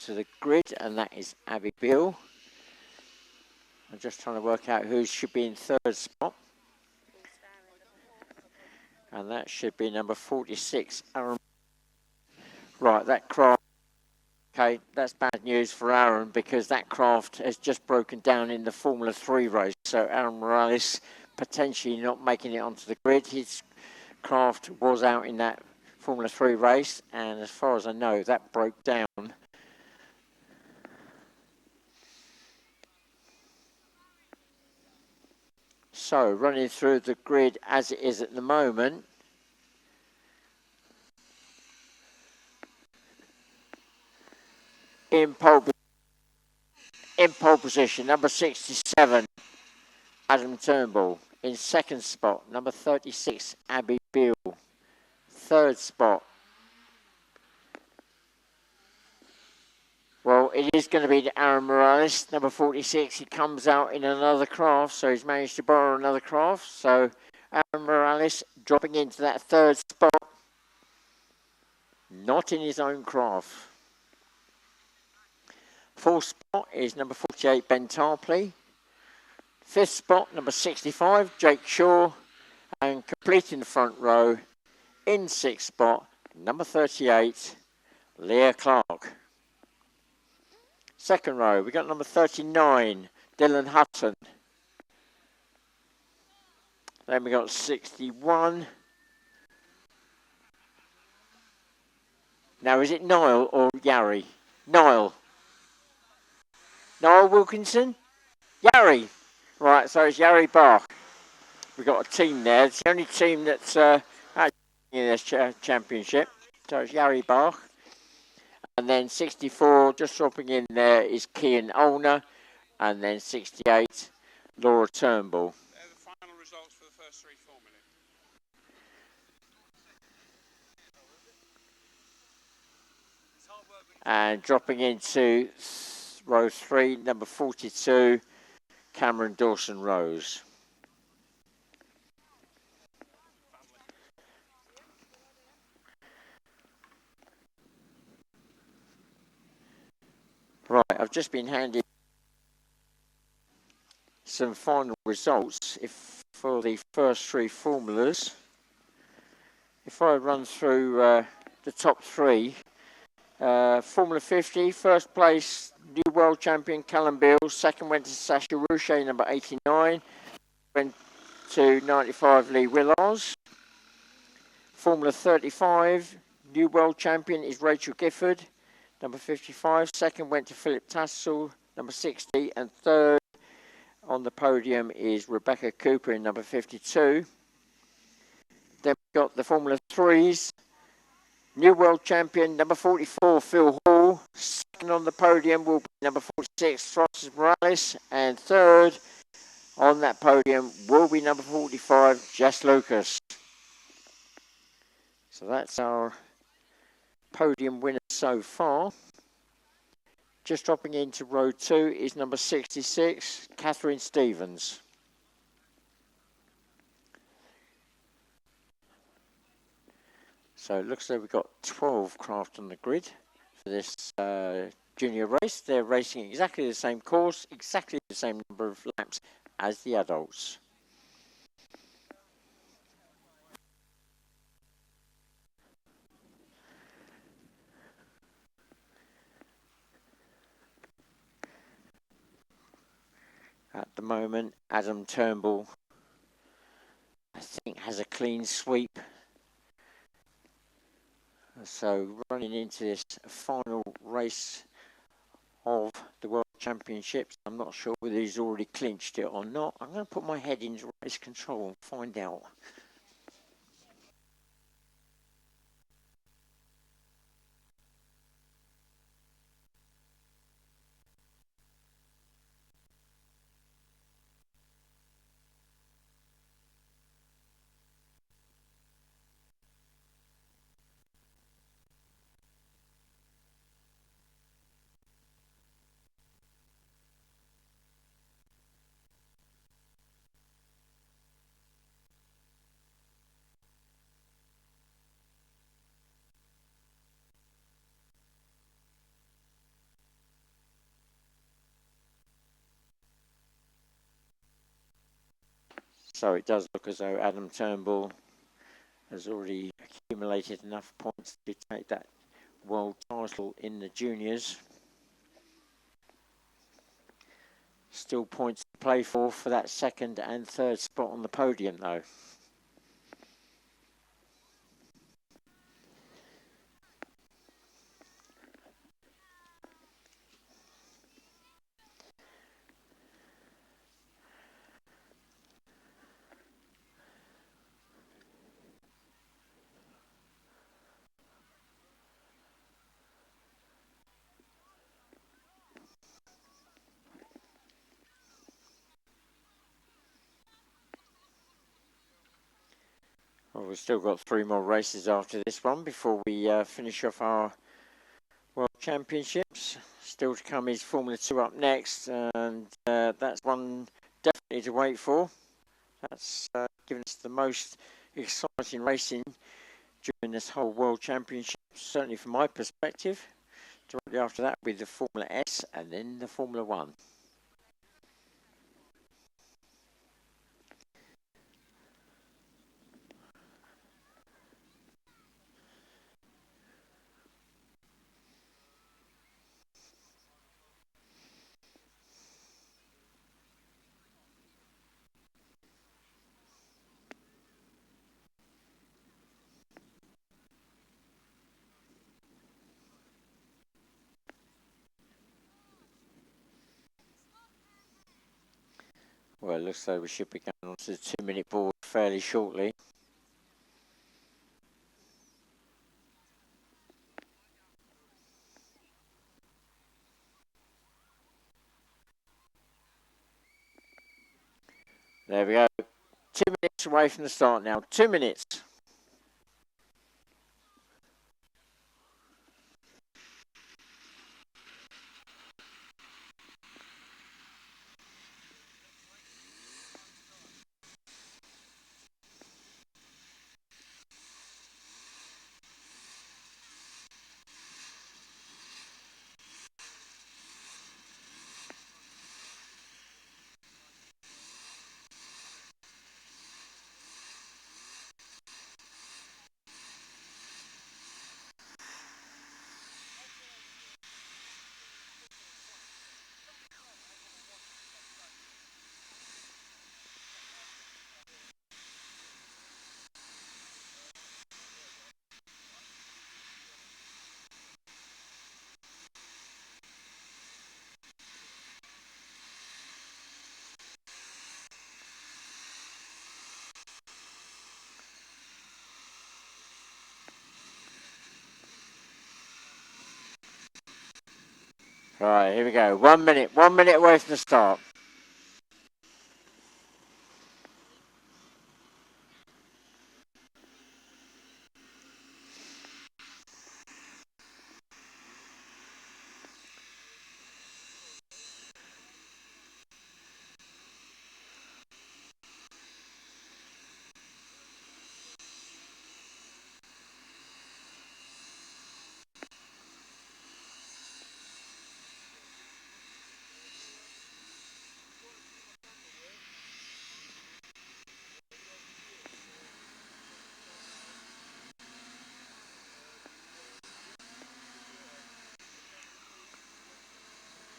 the grid, and that is Abby Beale. I'm just trying to work out who should be in 3rd spot. And that should be number 46, Aaron. Right, that Craft. Okay, that's bad news for Aaron, because that Craft has just broken down in the Formula 3 race. So Aaron Morales potentially not making it onto the grid. His Craft was out in that Formula 3 race, and as far as I know, that broke down. So running through the grid as it is at the moment, in pole position, number 67, Adam Turnbull. In 2nd spot, number 36, Abby Beale. 3rd spot. Well, it is going to be Aaron Morales, number 46. He comes out in another Craft, so he's managed to borrow another Craft. So Aaron Morales dropping into that 3rd spot. Not in his own Craft. 4th spot is number 48, Ben Tarpley. 5th spot, number 65, Jake Shaw. And completing the front row, in 6th spot, number 38, Leah Clark. 2nd row, we got number 39, Dylan Hutton. Then we got 61. Now, is it Niall or Yarry? Niall Wilkinson? Yarry. Right, so it's Yarry Bach. We've got a team there. It's the only team that's actually in this championship. So it's Yarry Bach. And then 64, just dropping in there, is Kian Olner. And then 68, Laura Turnbull. They're the final results for the first 3 Formula. And dropping into row 3, number 42, Cameron Dawson-Rose. Right, I've just been handed some final results for the first 3 formulas. If I run through the top 3, Formula 50, first place, new world champion Callum Beale. Second went to Sasha Rouchet, number 89. Went to 95, Lee Willars. Formula 35, new world champion is Rachel Gifford. number 55. Second went to Philip Tassel, number 60. And third on the podium is Rebecca Cooper in number 52. Then we've got the Formula 3s. New world champion, number 44, Phil Hall. Second on the podium will be number 46, Francis Morales. And third on that podium will be number 45, Jess Lucas. So that's our podium winner so far. Just dropping into row 2 is number 66, Catherine Stevens. So it looks like we've got 12 craft on the grid for this junior race. They're racing exactly the same course, exactly the same number of laps as the adults. At the moment, Adam Turnbull, I think, has a clean sweep. So running into this final race of the World Championships, I'm not sure whether he's already clinched it or not. I'm going to put my head into race control and find out. So it does look as though Adam Turnbull has already accumulated enough points to take that world title in the juniors. Still points to play for that second and third spot on the podium though. Well, we've still got 3 more races after this one before we finish off our World Championships. Still to come is Formula 2 up next, and that's one definitely to wait for. That's given us the most exciting racing during this whole World Championship, certainly from my perspective. Directly after that with the Formula S and then the Formula 1. Well, it looks like we should be going on to the 2-minute board fairly shortly. There we go. 2 minutes away from the start now. 2 minutes. Right, here we go. 1 minute. 1 minute away from the start.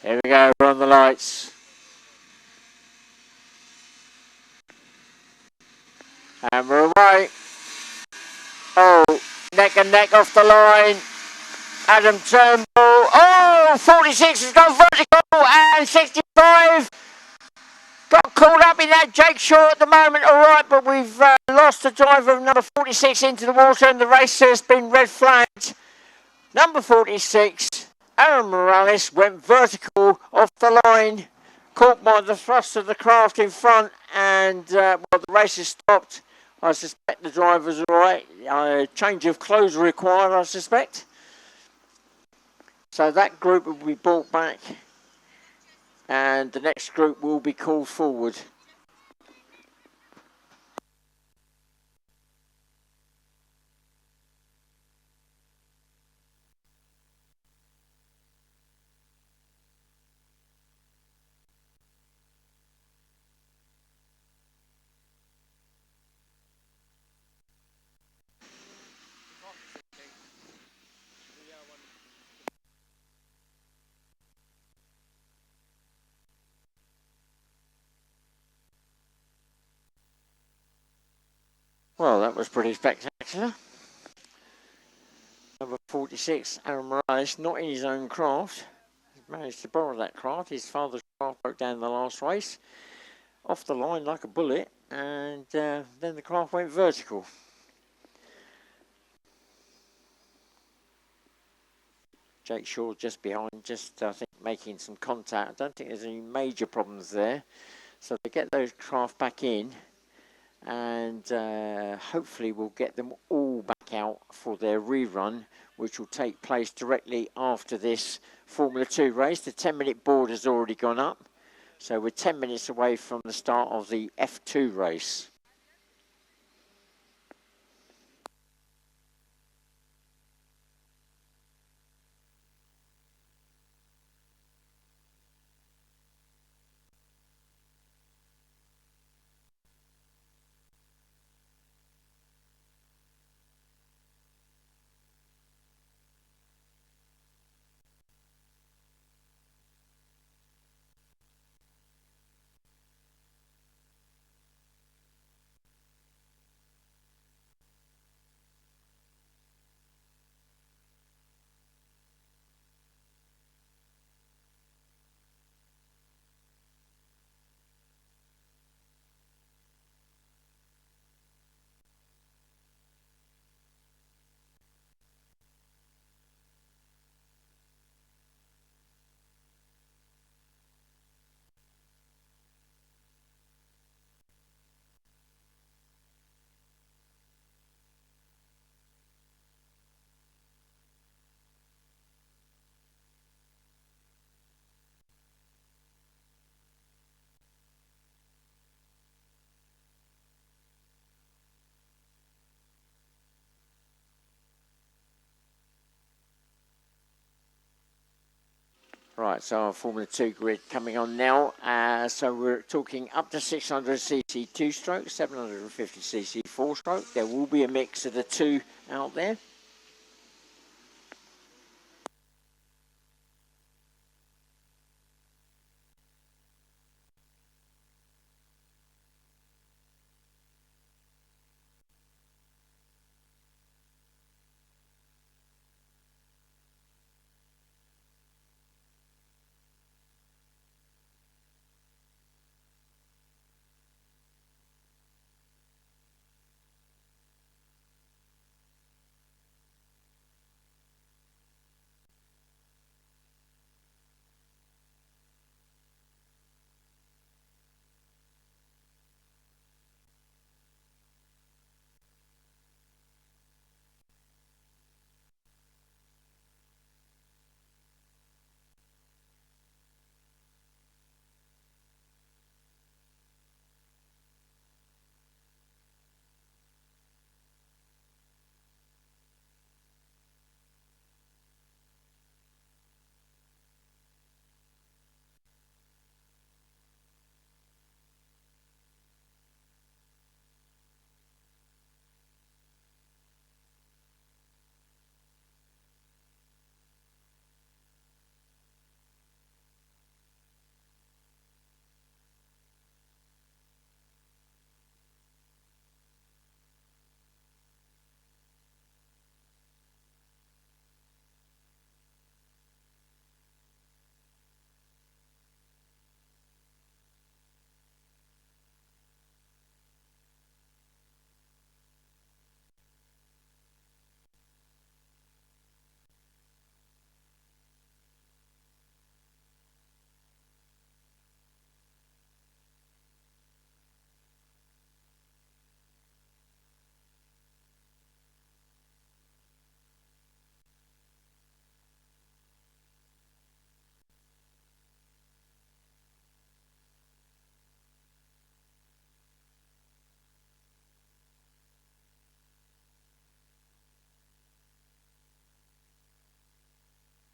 Here we go. We're on the lights. And we're away. Oh, neck and neck off the line. Adam Turnbull. Oh, 46 has gone vertical and 65 got caught up in that. Jake Shaw at the moment, all right, but we've lost the driver of number 46 into the water and the race has been red flagged. Number 46, Aaron Morales, went vertical off the line, caught by the thrust of the craft in front, and well, the race is stopped. I suspect the driver's all right. Change of clothes required, I suspect. So that group will be brought back, and the next group will be called forward. Well, that was pretty spectacular. Number 46, Aaron Morales, not in his own craft. He managed to borrow that craft. His father's craft broke down in the last race. Off the line like a bullet, and then the craft went vertical. Jake Shaw just behind, just I think making some contact. I don't think there's any major problems there. So they get those craft back in, and hopefully we'll get them all back out for their rerun, which will take place directly after this Formula 2 race. The 10-minute board has already gone up, so we're 10 minutes away from the start of the F2 race. Right, so our Formula 2 grid coming on now. So we're talking up to 600cc 2-stroke, 750cc 4-stroke. There will be a mix of the two out there.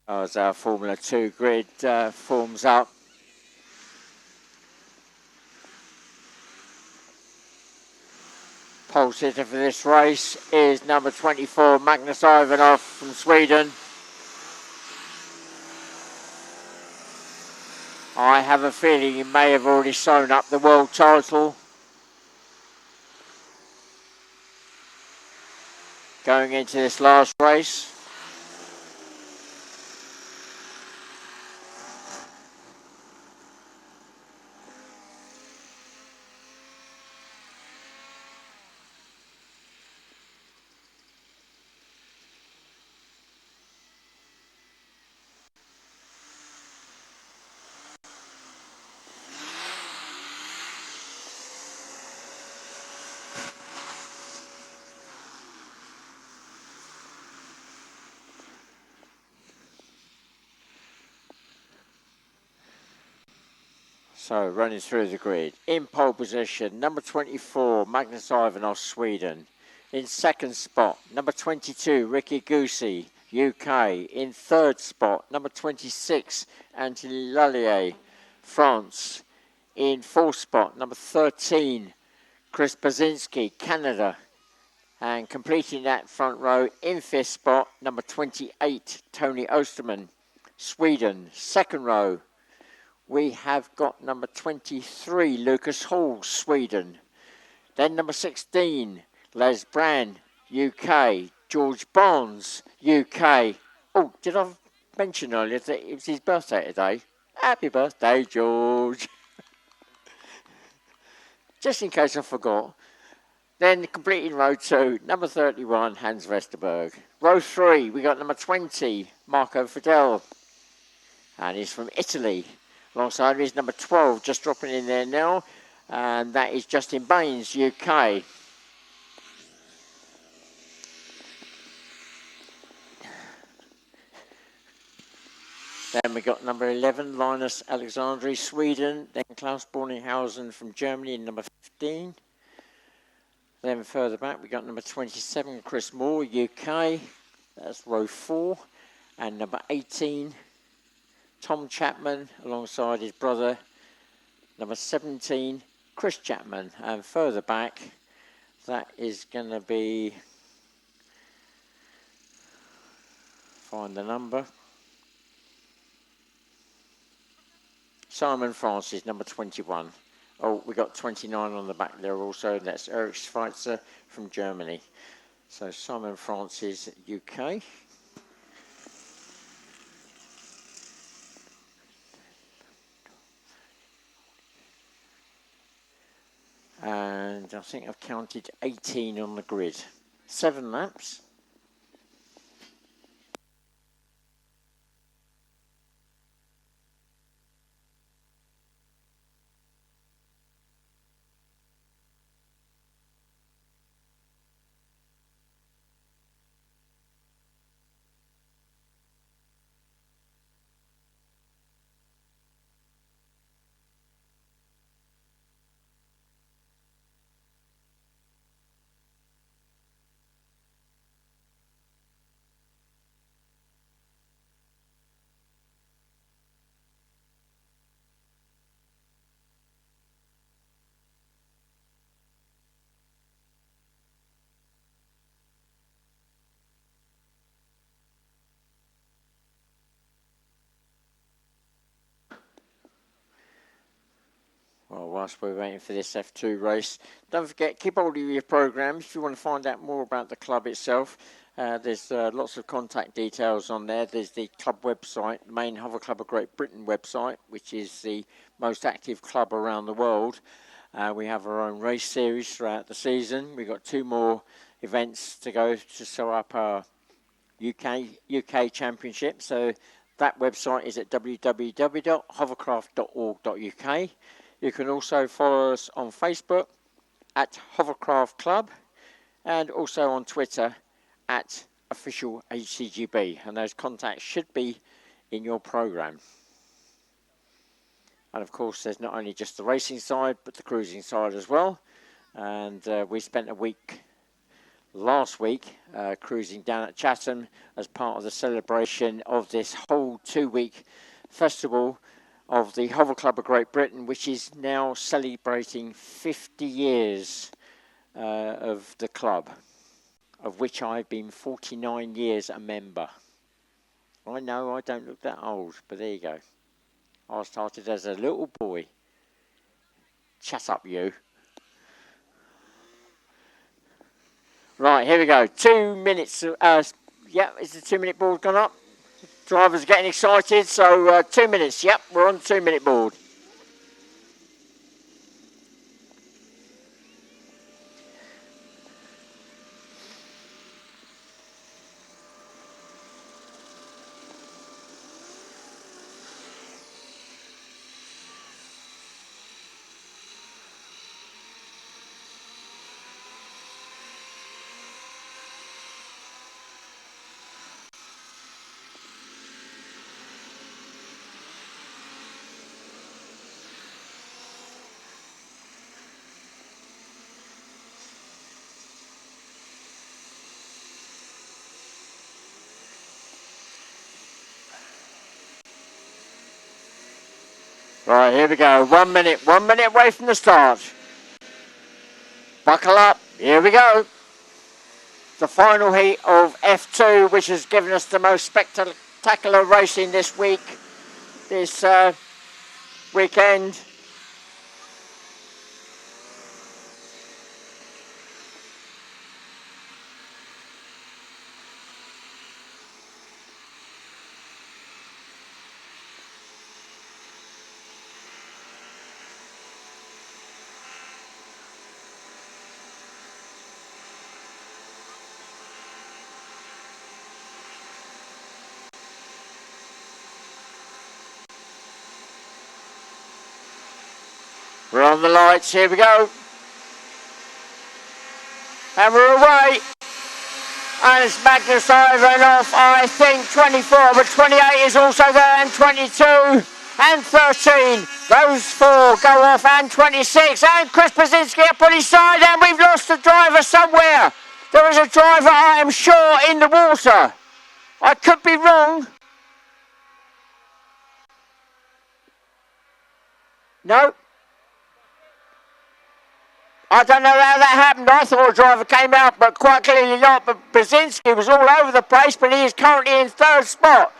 As our Formula 2 grid forms up. Pole sitter for this race is number 24, Magnus Ivanov from Sweden. I have a feeling he may have already sewn up the world title. Going into this last race. So running through the grid. In pole position, number 24, Magnus Ivanov, Sweden. In second spot, number 22, Ricky Goosey, UK. In third spot, number 26, Anthony Lallier, France. In fourth spot, number 13, Chris Basinski, Canada. And completing that front row in fifth spot, number 28, Tony Osterman, Sweden. Second row, we have got number 23, Lucas Hall, Sweden. Then number 16, Les Brand, UK. George Barnes, UK. Oh, did I mention earlier that it was his birthday today? Happy birthday, George. Just in case I forgot. Then completing row 2, number 31, Hans Vesterberg. Row 3, we got number 20, Marco Fidel. And he's from Italy. Alongside is number 12, just dropping in there now, and that is Justin Baines, UK. Then we got number 11, Linus Alexandri, Sweden. Then Klaus Borninghausen from Germany in number 15. Then further back we got number 27, Chris Moore, UK. That's row 4. And number 18, Tom Chapman, alongside his brother, number 17, Chris Chapman. And further back, that is going to be, find the number, Simon Francis, number 21. Oh, we got 29 on the back there also. That's Eric Schweitzer from Germany. So Simon Francis, UK. And I think I've counted 18 on the grid. 7 laps. Well, whilst we're waiting for this F2 race, don't forget, keep hold of your programmes. If you want to find out more about the club itself, there's lots of contact details on there. There's the club website, the main Hover Club of Great Britain website, which is the most active club around the world. We have our own race series throughout the season. We've got 2 more events to go to sew up our UK Championship. So that website is at www.hovercraft.org.uk. You can also follow us on Facebook at Hovercraft Club and also on Twitter at official HCGB. And those contacts should be in your programme. And of course, there's not only just the racing side, but the cruising side as well. And we spent a week last week, cruising down at Chatham as part of the celebration of this whole 2-week festival of the Hover Club of Great Britain, which is now celebrating 50 years of the club, of which I've been 49 years a member. I know I don't look that old, but there you go. I started as a little boy. Shut up, you. Right, here we go. 2 minutes. Yeah, is the 2-minute board gone up? Drivers getting excited, so 2 minutes. Yep, we're on the 2-minute board. Right, here we go. 1 minute. 1 minute away from the start. Buckle up. Here we go. The final heat of F2, which has given us the most spectacular racing this week, this weekend. We're on the lights, here we go. And we're away. And it's Magnus Ivanov, I think 24, but 28 is also there, and 22, and 13. Those four go off, and 26, and Chris Brzezinski up on his side, and we've lost a driver somewhere. There is a driver, I am sure, in the water. I could be wrong. No. I don't know how that happened. I thought a driver came out, but quite clearly not. But Brzezinski was all over the place, but he is currently in third spot.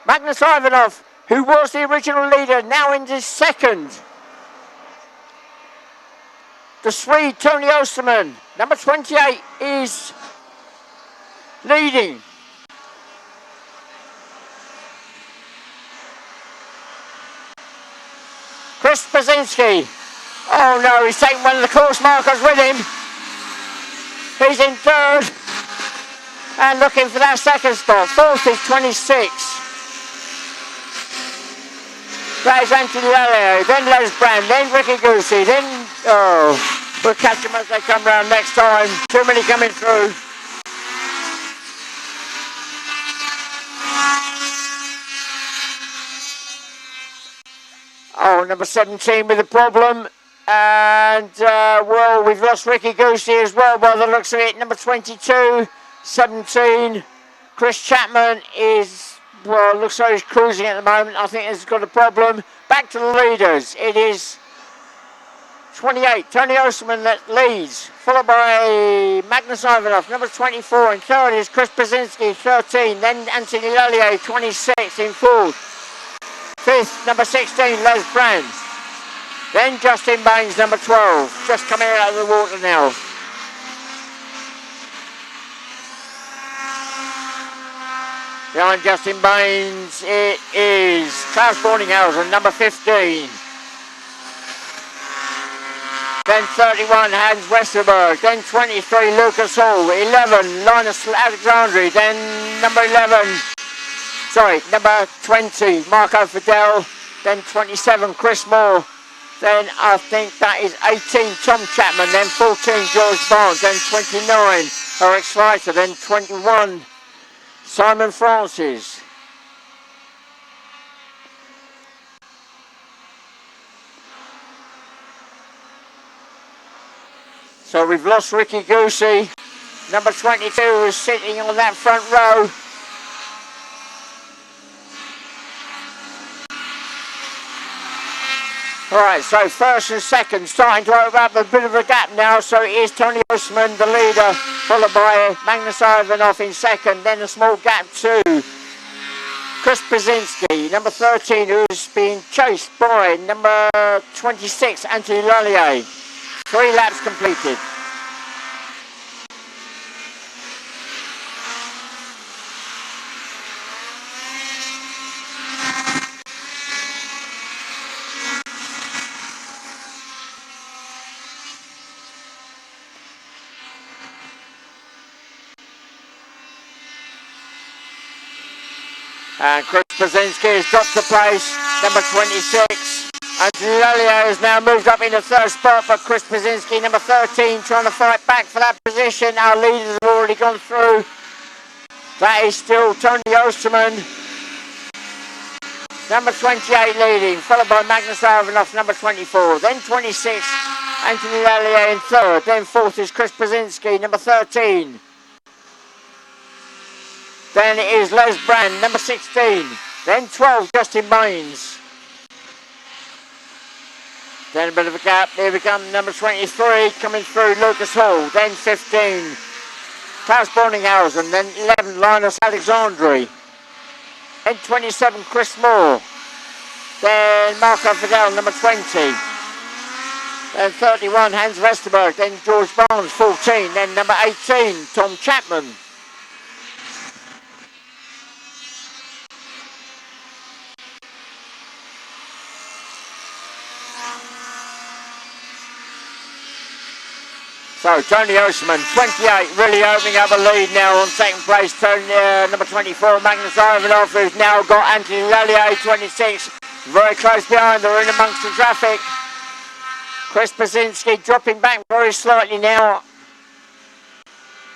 Magnus Ivanov, who was the original leader, now in his second. The Swede, Tony Osterman, number 28, is leading. Chris Brzezinski. Oh no, he's taking one of the course markers with him. He's in third. And looking for that second spot. Fourth is 26. That is Anthony Lallier, then Les Brand, then Ricky Goosey, then... Oh, we'll catch them as they come round next time. Too many coming through. Oh, number 17 with a problem. And, well, we've lost Ricky Goosey as well by the looks of it. Number 22, 17. Chris Chapman is, well, looks like he's cruising at the moment. I think he's got a problem. Back to the leaders. It is 28, Tony Osterman that leads, followed by Magnus Ivanov, number 24. In third is Chris Brzezinski, 13. Then Anthony Lallier, 26 in fourth. Fifth, number 16, Les Brand. Then Justin Baines, number 12, just coming out of the water now. Behind Justin Baines, it is Klaus Borninghausen, number 15. Then 31, Hans Westerberg. Then 23, Lucas Hall. 11, Linus Alexandri. Then number 20, Marco Fidel. Then 27, Chris Moore. Then I think that is 18, Tom Chapman. Then 14, George Barnes. Then 29, Eric Schweitzer. Then 21, Simon Francis. So we've lost Ricky Goosey. Number 22 is sitting on that front row. Alright, so first and second starting to open up a bit of a gap now. So it is Tony Osman, the leader, followed by Magnus Ivanov in second. Then a small gap to Chris Brzezinski, number 13, who's been chased by number 26, Anthony Lallier. 3 laps completed. And Chris Brzezinski has dropped to place, number 26. Anthony Lallier has now moved up in the third spot, but Chris Brzezinski, number 13, trying to fight back for that position. Our leaders have already gone through. That is still Tony Osterman, number 28 leading, followed by Magnus Ivanov, number 24. Then 26, Anthony Lallier in third. Then fourth is Chris Brzezinski, number 13. Then it is Les Brand, number 16. Then 12, Justin Baines. Then a bit of a gap. Here we come, number 23, coming through, Lucas Hall. Then 15, Klaus Borninghausen. Then 11, Linus Alexandri. Then 27, Chris Moore. Then Marco Fidel, number 20. Then 31, Hans Vesterberg. Then George Barnes, 14. Then number 18, Tom Chapman. So Tony Osman, 28, really opening up a lead now on second place. Number 24, Magnus Ivanov, who's now got Anthony Lallier, 26, very close behind. They're in amongst the traffic. Chris Brzezinski dropping back very slightly now.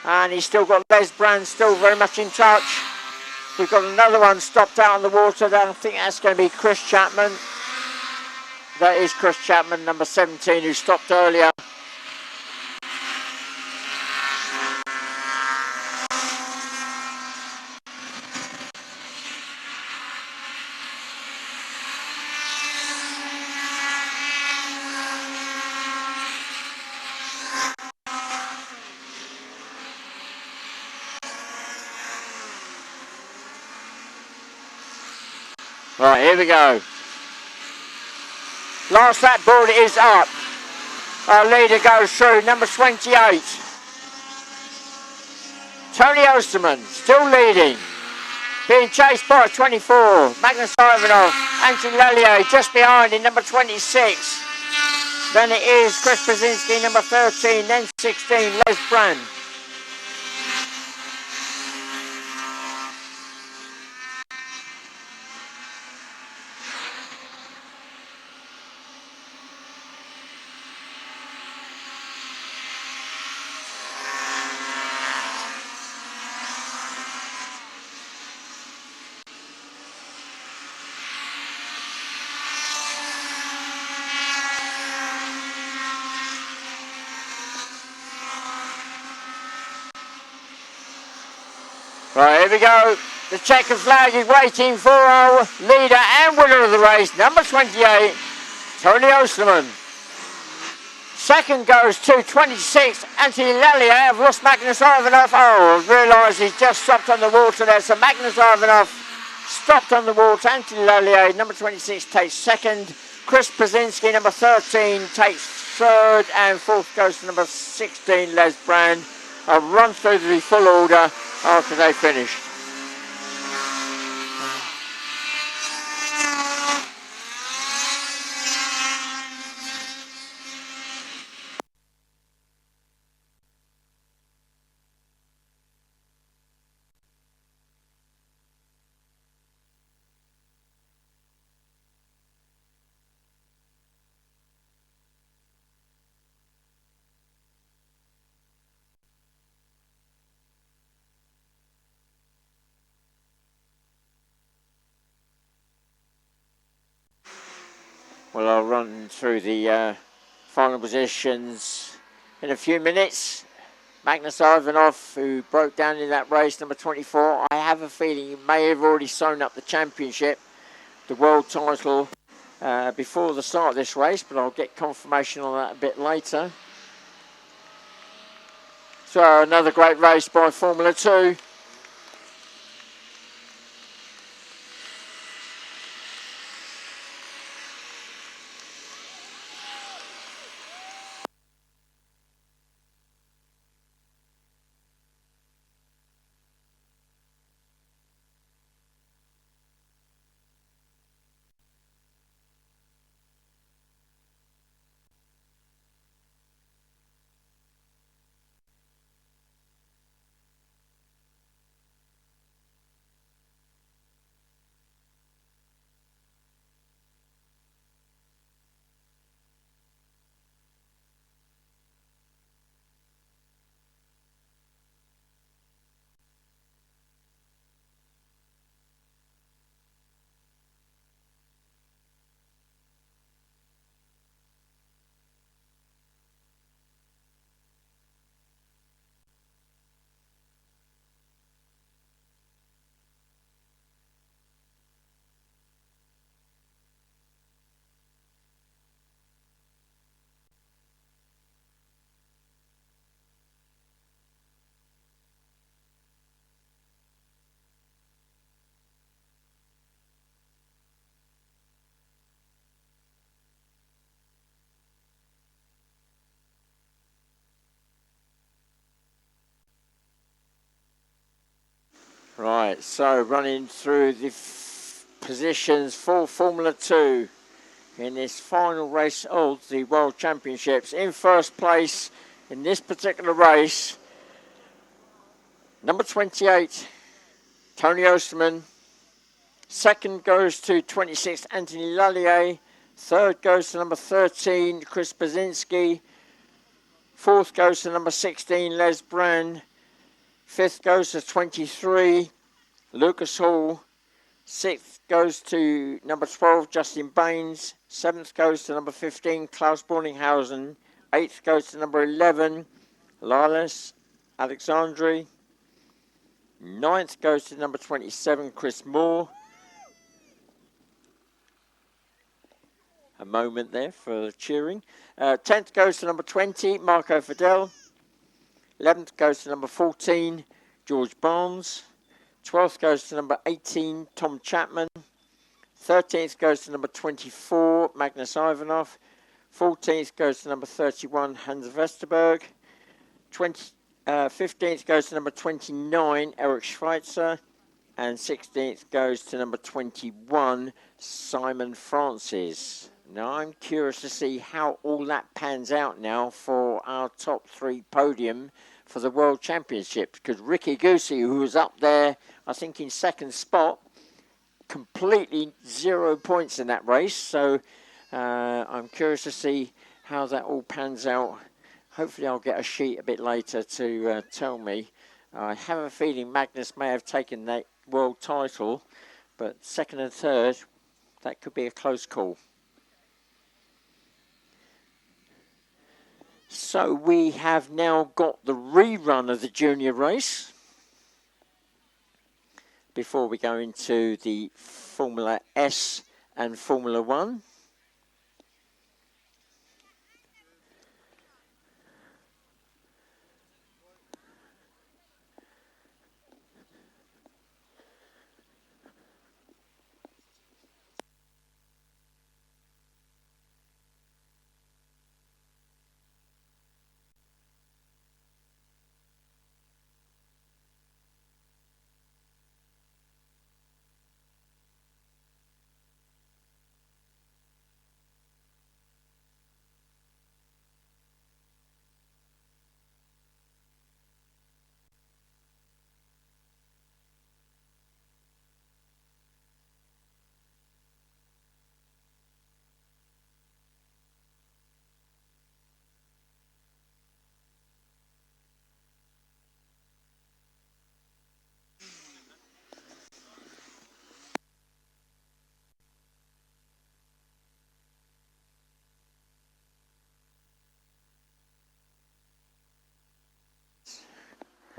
And he's still got Les Brand still very much in touch. We've got another one stopped out on the water. I think that's going to be Chris Chapman. That is Chris Chapman, number 17, who stopped earlier. Right, here we go. Last lap board is up. Our leader goes through, number 28. Tony Osterman, still leading. Being chased by 24, Magnus Ivanov. Anthony Lallier just behind in number 26. Then it is Chris Brzezinski, number 13. Then 16, Les Brand. Right, here we go. The checkered flag is waiting for our leader and winner of the race, number 28, Tony Osterman. Second goes to 26, Anthony Lallier. I've lost Magnus Ivanov. Oh, I've realised he's just stopped on the water there. So Magnus Ivanov stopped on the water. Anthony Lallier, number 26, takes second. Chris Brzezinski, number 13, takes third. And fourth goes to number 16, Les Brand. I'll run through the full order after they finished. Well, I'll run through the final positions in a few minutes. Magnus Ivanov, who broke down in that race, number 24. I have a feeling he may have already sewn up the championship, the world title, before the start of this race, but I'll get confirmation on that a bit later. So another great race by Formula 2. Right, so running through the positions for Formula 2 in this final race of the World Championships. In first place in this particular race, number 28, Tony Osterman. Second goes to 26, Anthony Lallier. Third goes to number 13, Chris Basinski. Fourth goes to number 16, Les Brand. Fifth goes to 23, Lucas Hall. Sixth goes to number 12, Justin Baines. Seventh goes to number 15, Klaus Borninghausen. Eighth goes to number 11, Lilas Alexandri. Ninth goes to number 27, Chris Moore. A moment there for cheering. 10th goes to number 20, Marco Fidel. 11th goes to number 14, George Barnes. 12th goes to number 18, Tom Chapman. 13th goes to number 24, Magnus Ivanov. 14th goes to number 31, Hans Vesterberg. 15th goes to number 29, Eric Schweitzer. And 16th goes to number 21, Simon Francis. Now I'm curious to see how all that pans out now for our top three podium for the World Championship, because Ricky Goosey, who was up there, I think in second spot, completely 0 points in that race. So I'm curious to see how that all pans out. Hopefully I'll get a sheet a bit later to tell me. I have a feeling Magnus may have taken that world title, but second and third, that could be a close call. So we have now got the rerun of the junior race before we go into the Formula S and Formula 1.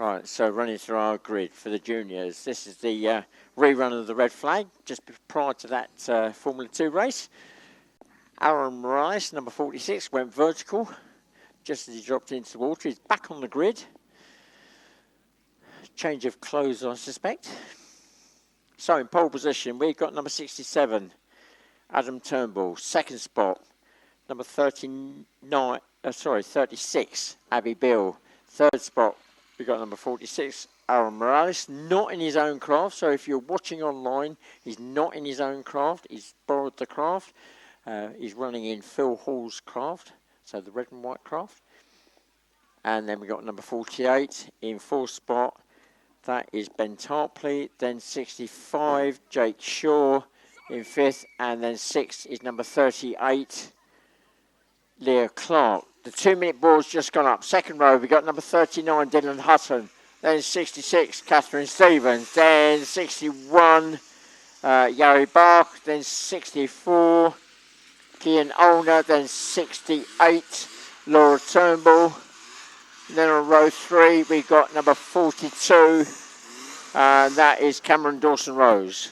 Right, so running through our grid for the juniors. This is the rerun of the red flag, just prior to that Formula 2 race. Aaron Rice, number 46, went vertical just as he dropped into the water. He's back on the grid. Change of clothes, I suspect. So in pole position, we've got number 67, Adam Turnbull. Second spot, number 36, Abby Bill. Third spot, we've got number 46, Aaron Morales. Not in his own craft, so if you're watching online, he's not in his own craft. He's borrowed the craft. He's running in Phil Hall's craft, so the red and white craft. And then we got number 48 in fourth spot. That is Ben Tarpley. Then 65, Jake Shaw in fifth. And then sixth is number 38, Leah Clark. The 2-minute board's just gone up. Second row, we got number 39, Dylan Hutton. Then 66, Catherine Stevens. Then 61, Yari Bach. Then 64, Kian Olner. Then 68, Laura Turnbull. Then on row 3, we got number 42, and that is Cameron Dawson-Rose.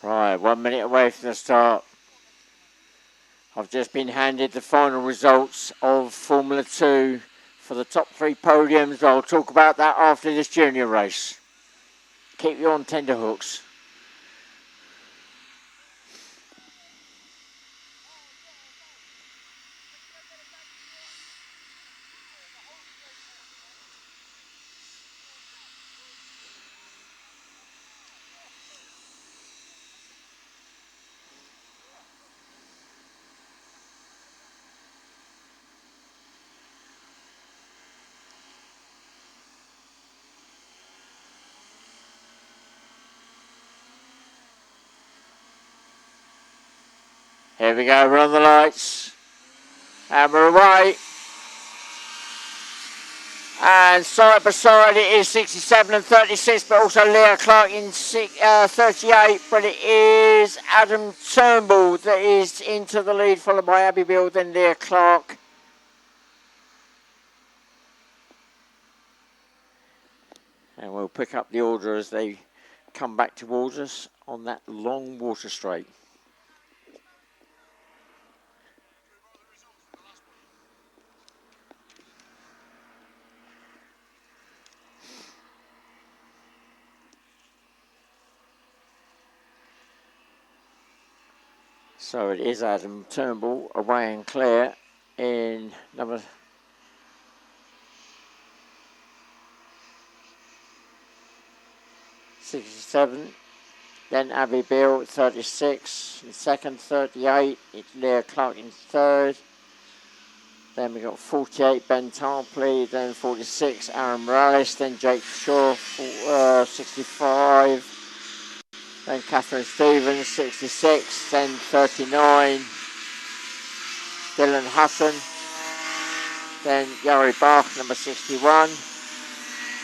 Right, 1 minute away from the start. I've just been handed the final results of Formula 2 for the top 3 podiums. I'll talk about that after this junior race. Keep you on tenterhooks. Here we go, run the lights. And we're away. And side by side it is 67 and 36, but also Leah Clark in 38. But it is Adam Turnbull that is into the lead, followed by Abby Bill, then Leah Clark. And we'll pick up the order as they come back towards us on that long water straight. So it is Adam Turnbull away and clear in number 67. Then Abby Bill 36 in second, 38. It's Leah Clark in third. Then we got 48 Ben Tarpley. Then 46 Aaron Morales. Then Jake Shaw 65. Then Catherine Stevens, 66. Then 39, Dylan Hutton. Then Yari Bach, number 61.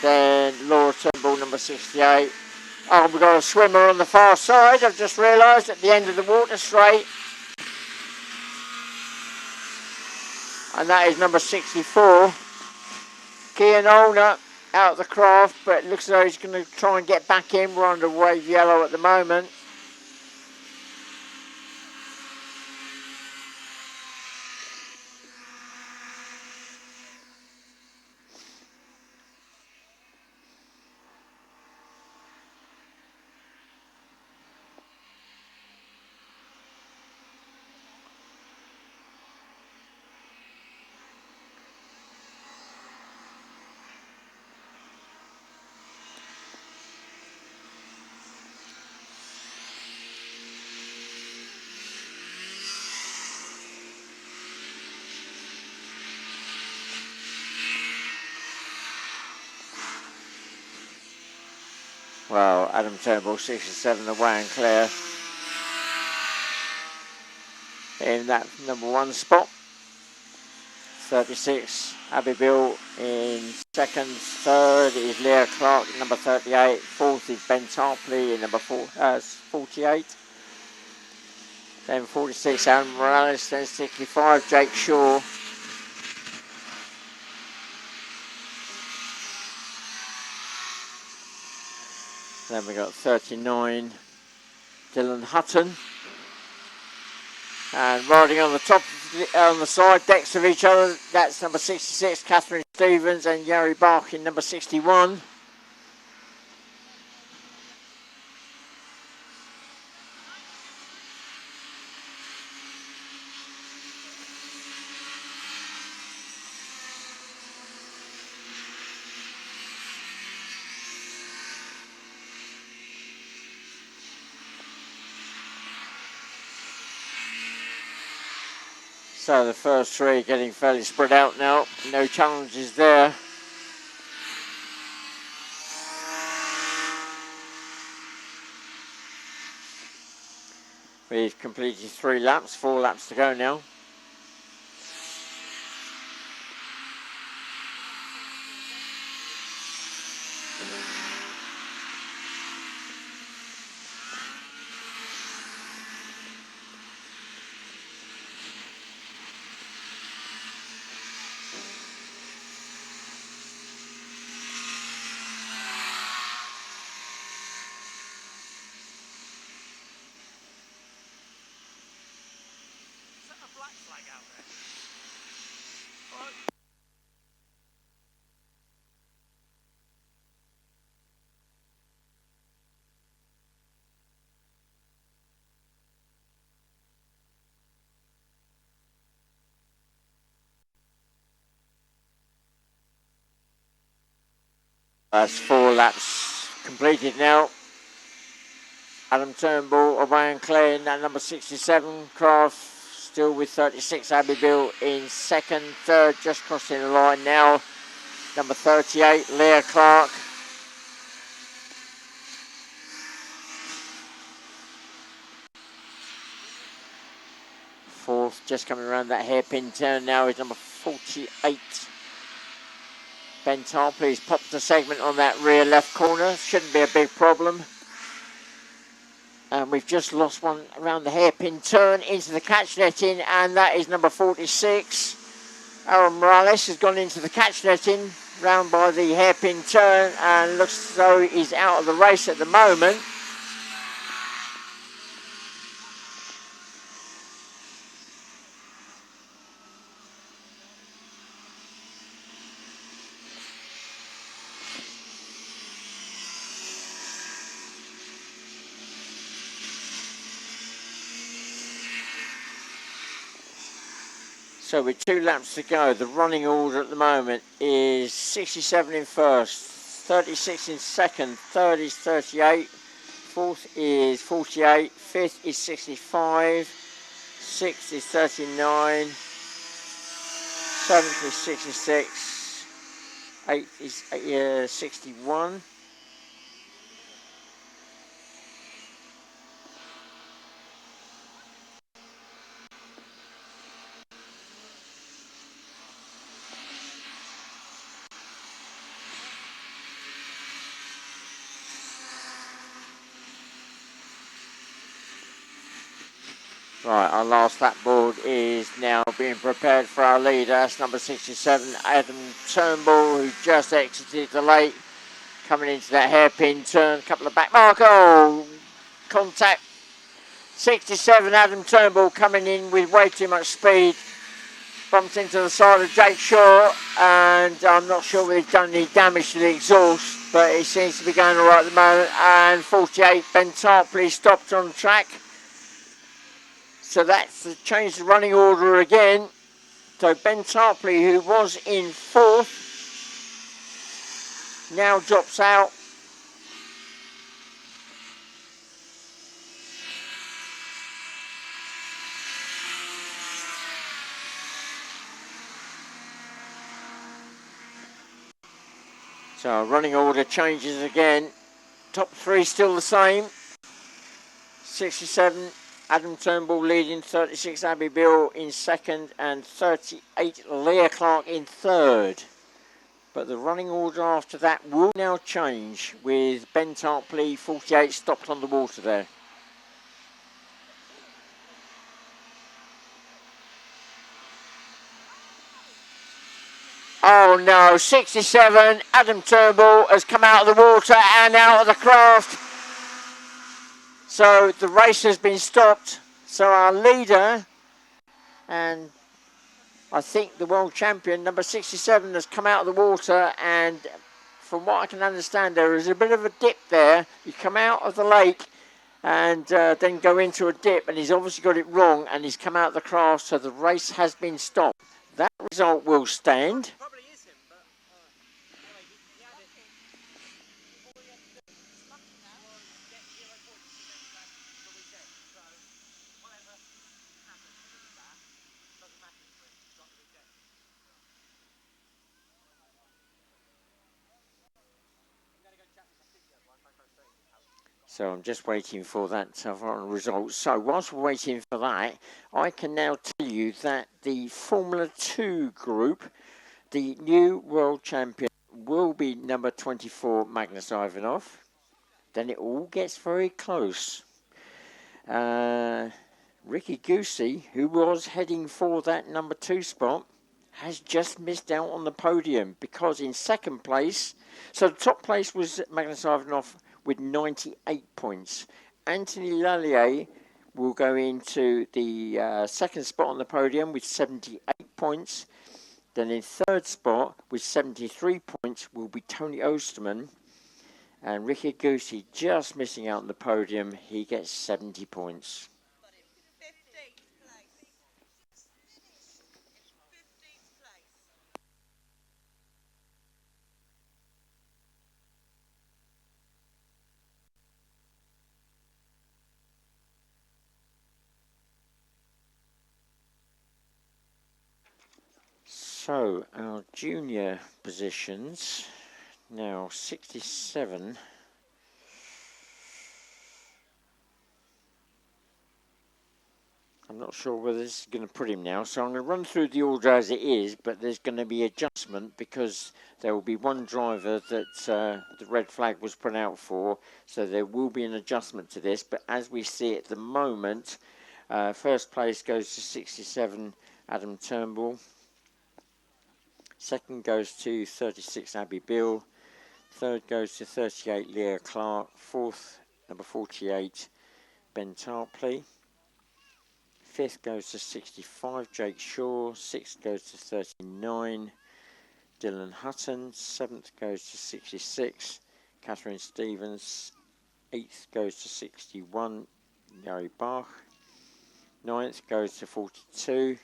Then Laura Turnbull, number 68. Oh, we've got a swimmer on the far side, I've just realised, at the end of the water straight. And that is number 64. Kian Olner out of the craft, but it looks as though he's going to try and get back in. We're under wave yellow at the moment. Well, Adam Turnbull, 67, away and clear in that number 1 spot. 36, Abbey Bill in second. Third is Leah Clark, number 38. Fourth is Ben Tarpley in number 48. Then 46, Aaron Morales. Then 65, Jake Shaw. Then we got 39, Dylan Hutton. And riding on the top, on the side decks of each other, that's number 66, Catherine Stevens, and Yari Bach in number 61. So the first 3 getting fairly spread out now, no challenges there. We've completed 3 laps, 4 laps to go now. That's 4 laps completed now. Adam Turnbull away and clear in that number 67. Craft still with 36. Abbey Bill in second. Third just crossing the line now. Number 38, Leah Clark. Fourth just coming around that hairpin turn now is number 48. Ben Tarpley's popped a segment on that rear left corner. Shouldn't be a big problem. And we've just lost one around the hairpin turn into the catch netting, and that is number 46. Aaron Morales has gone into the catch netting round by the hairpin turn and looks as though he's out of the race at the moment. So with 2 laps to go, the running order at the moment is 67 in first, 36 in second, third is 38, fourth is 48, fifth is 65, sixth is 39, seventh is 66, eighth is 61. Right, our last lap board is now being prepared for our leader. That's number 67, Adam Turnbull, who just exited the late, coming into that hairpin turn, couple of back mark. Oh, contact. 67, Adam Turnbull coming in with way too much speed. Bumped into the side of Jake Shaw, and I'm not sure whether he's done any damage to the exhaust, but he seems to be going all right at the moment. And 48, Ben Tarpley stopped on track. So that's changed the running order again. So Ben Tarpley, who was in fourth, now drops out. So running order changes again. top three still the same. 67, Adam Turnbull leading, 36, Abbey Bill in second, and 38, Leah Clark in third. But the running order after that will now change, with Ben Tarpley, 48, stopped on the water there. Oh no, 67, Adam Turnbull has come out of the water and out of the craft. So the race has been stopped. So our leader, and I think the world champion, number 67, has come out of the water, and from what I can understand, there is a bit of a dip there. You come out of the lake and then go into a dip, and he's obviously got it wrong, and he's come out of the craft, so the race has been stopped. That result will stand. So I'm just waiting for that final result. So whilst we're waiting for that, I can now tell you that the Formula 2 group, the new world champion will be number 24, Magnus Ivanov. Then it all gets very close. Ricky Goosey, who was heading for that number 2 spot, has just missed out on the podium, because in second place, so the top place was Magnus Ivanov with 98 points. Anthony Lallier will go into the second spot on the podium with 78 points. Then in third spot with 73 points will be Tony Osterman. And Ricky Goosey just missing out on the podium. He gets 70 points. So our junior positions, now 67. I'm not sure where this is going to put him now, so I'm going to run through the order as it is, but there's going to be adjustment because there will be one driver that the red flag was put out for, so there will be an adjustment to this. But as we see at the moment, first place goes to 67, Adam Turnbull. Second goes to 36, Abbey Bill. Third goes to 38, Leah Clark. Fourth, number 48, Ben Tarpley. Fifth goes to 65, Jake Shaw. Sixth goes to 39, Dylan Hutton. Seventh goes to 66, Catherine Stevens. Eighth goes to 61, Gary Bach. Ninth goes to 42,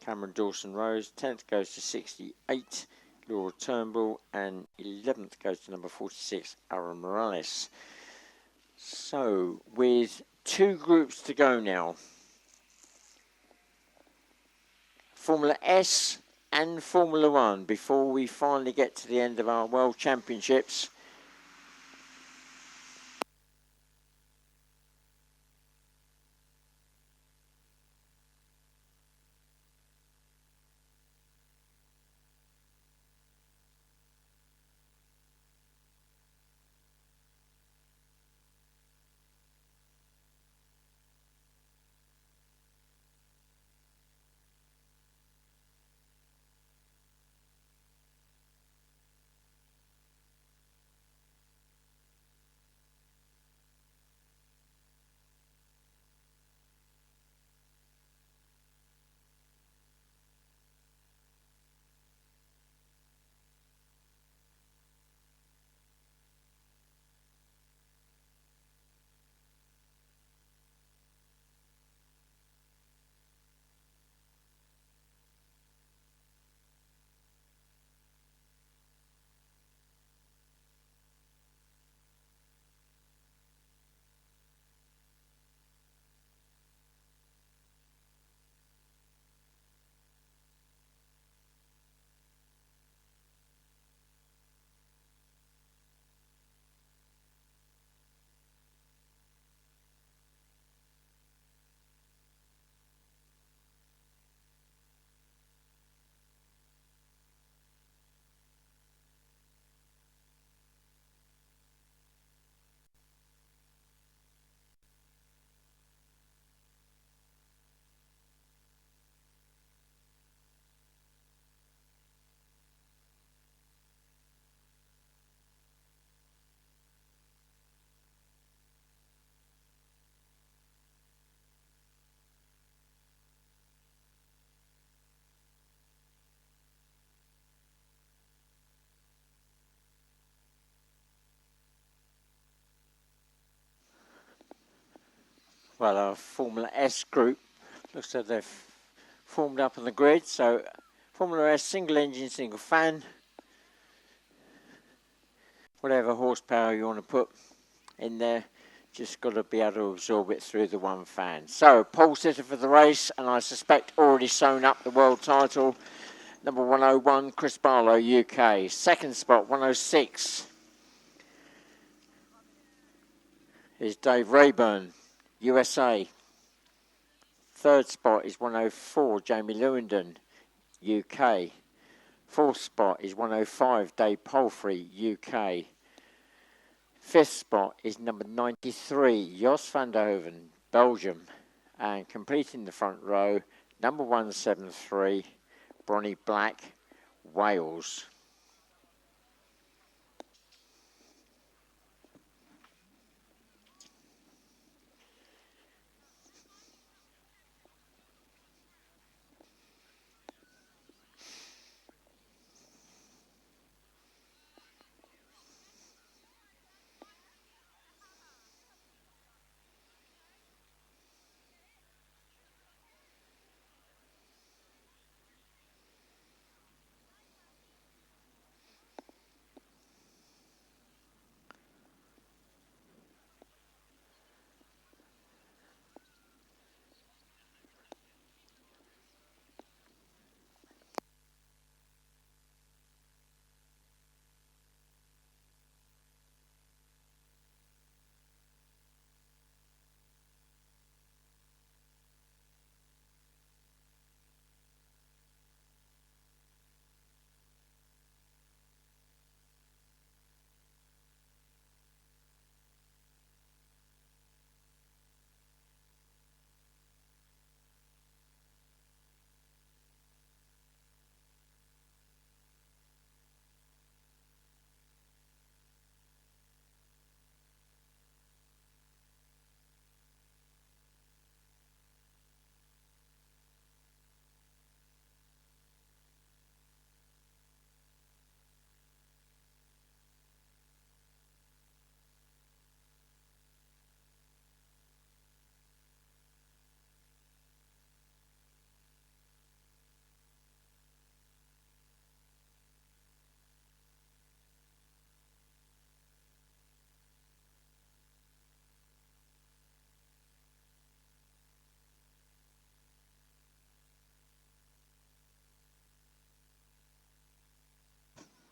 Cameron Dawson-Rose. 10th goes to 68, Laura Turnbull. And 11th goes to number 46, Aaron Morales. So, with 2 groups to go now, Formula S and Formula 1, before we finally get to the end of our World Championships. well, our Formula S group. Looks like they've formed up on the grid. So Formula S, single engine, single fan. Whatever horsepower you want to put in there, just got to be able to absorb it through the one fan. So pole sitter for the race, and I suspect already sewn up the world title. Number 101, Chris Barlow, UK. Second spot, 106, is Dave Rayburn, USA. Third spot is 104, Jamie Lewington, UK. Fourth spot is 105, Dave Palfrey, UK. Fifth spot is number 93, Jos van der Hoven, Belgium. And completing the front row, number 173, Bronnie Black, Wales.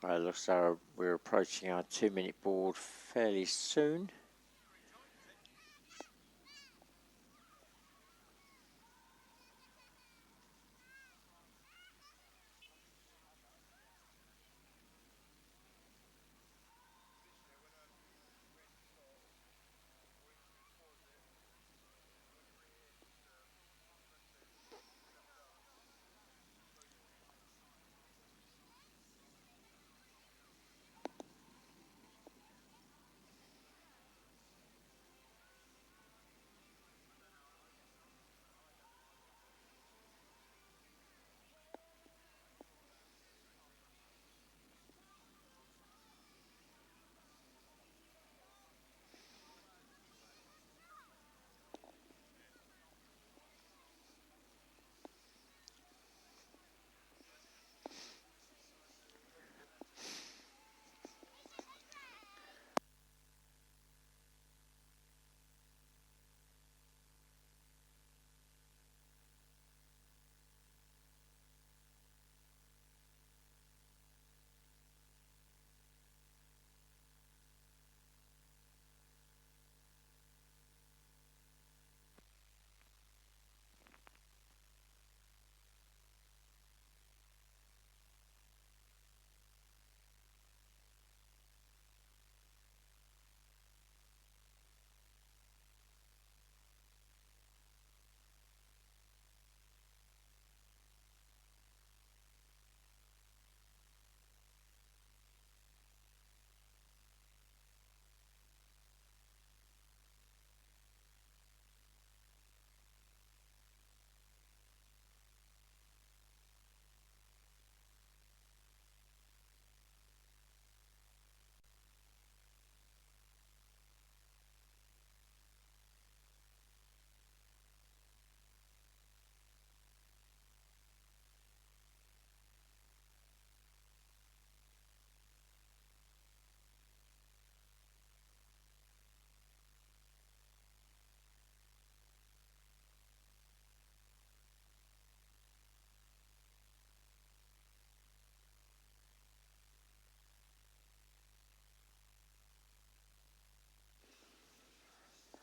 Well, it looks like we're approaching our 2-minute board fairly soon.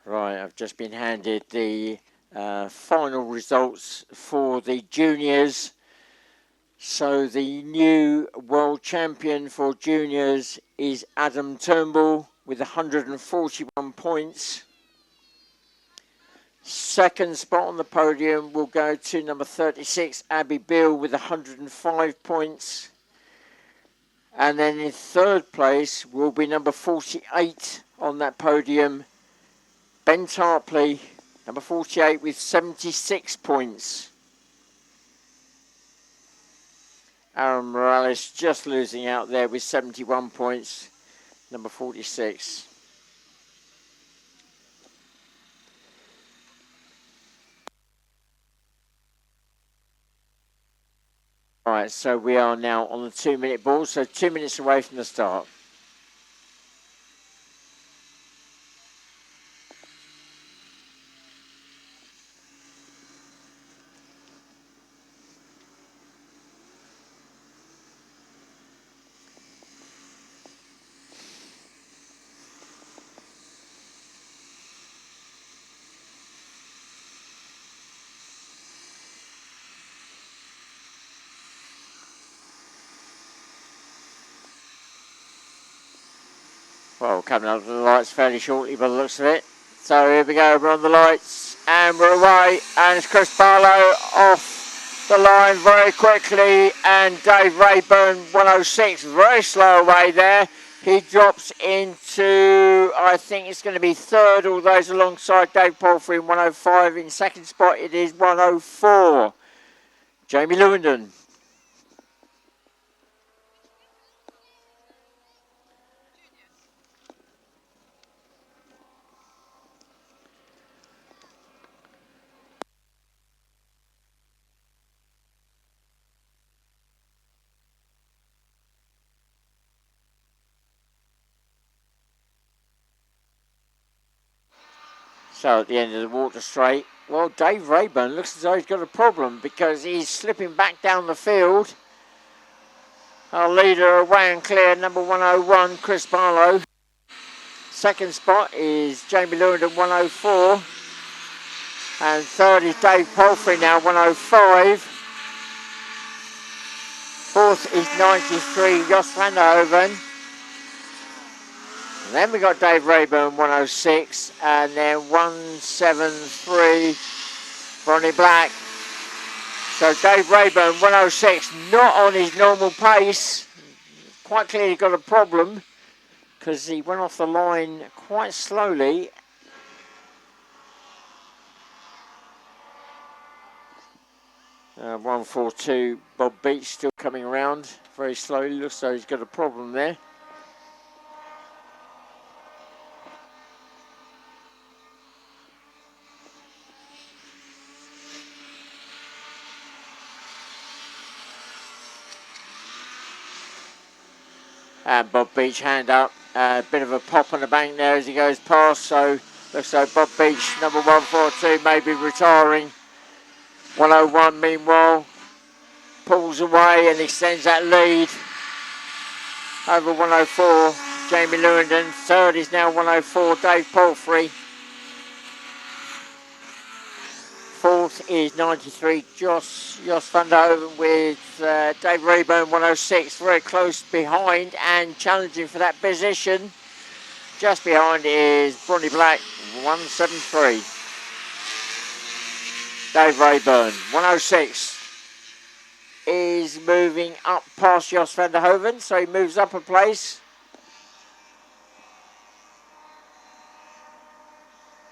Right, I've just been handed the final results for the juniors. So the new world champion for juniors is Adam Turnbull with 141 points. Second spot on the podium will go to number 36, Abby Beale, with 105 points. And then in third place will be number 48 on that podium, Ben Tarpley, number 48, with 76 points. Aaron Morales just losing out there with 71 points, number 46. Right, so we are now on the 2-minute ball, so 2 minutes away from the start. Well, coming up to the lights fairly shortly by the looks of it. So here we go, we're on the lights and we're away, and it's Chris Barlow off the line very quickly, and Dave Rayburn 106, very slow away there. He drops into, I think it's going to be third, although he's alongside Dave Palfrey in 105. In second spot it is 104, Jamie Lewington. So at the end of the water straight, well, Dave Rayburn looks as though he's got a problem because he's slipping back down the field. Our leader away and clear, number 101, Chris Barlow. Second spot is Jamie Lewington, 104. And third is Dave Palfrey now, 105. Fourth is 93, Jos van der Hoven. And then we got Dave Rayburn, 106, and then 173, Ronnie Black. So Dave Rayburn, 106, not on his normal pace. Quite clearly got a problem because he went off the line quite slowly. Uh, 142, Bob Beach still coming around very slowly. Looks like he's got a problem there. And Bob Beach hand up, a bit of a pop on the bank there as he goes past, so looks like Bob Beach, number 142, may be retiring. 101 meanwhile pulls away and extends that lead over 104, Jamie Lewington. Third is now 104, Dave Palfrey. Fourth is 93, Jos van der Hoven, with Dave Rayburn 106, very close behind and challenging for that position. Just behind is Ronnie Black, 173. Dave Rayburn 106 is moving up past Jos van der Hoven, so he moves up a place.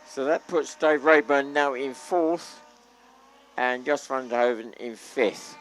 So that puts Dave Rayburn now in fourth and Jos van der Hoven in fifth.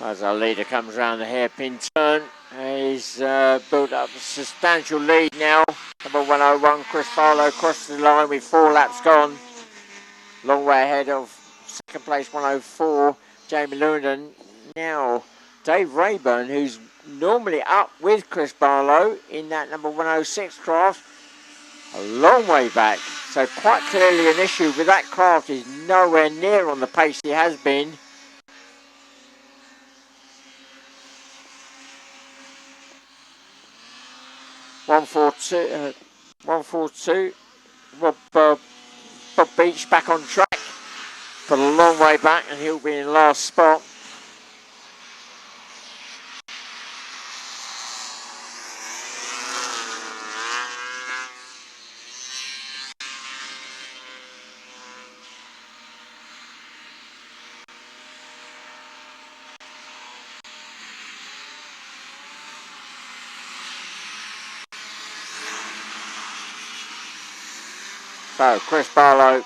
As our leader comes around the hairpin turn, he's built up a substantial lead now. Number 101, Chris Barlow, crosses the line with 4 laps gone. Long way ahead of second place 104, Jamie Lewington. Now, Dave Rayburn, who's normally up with Chris Barlow in that number 106 craft, a long way back. So quite clearly an issue with that craft. Is nowhere near on the pace he has been. One four two. Bob Beach back on track, but a long way back, and he'll be in last spot. So Chris Barlow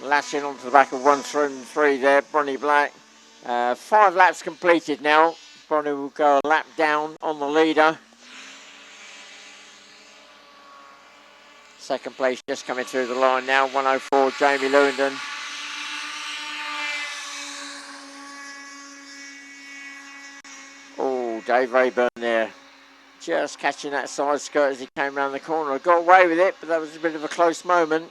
latching onto the back of 1-3 there, Bronny Black. 5 laps completed now. Bronny will go a lap down on the leader. Second place just coming through the line now, 104, Jamie Lewington. Oh, Dave Rayburn there. Just catching that side skirt as he came around the corner. Got away with it, but that was a bit of a close moment.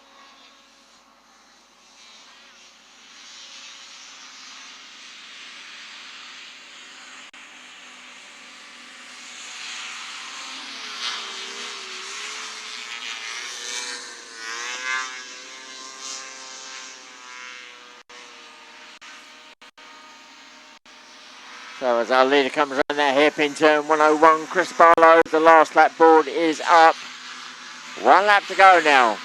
So as our leader comes around that hairpin turn, 101, Chris Barlow, the last lap board is up. 1 lap to go now.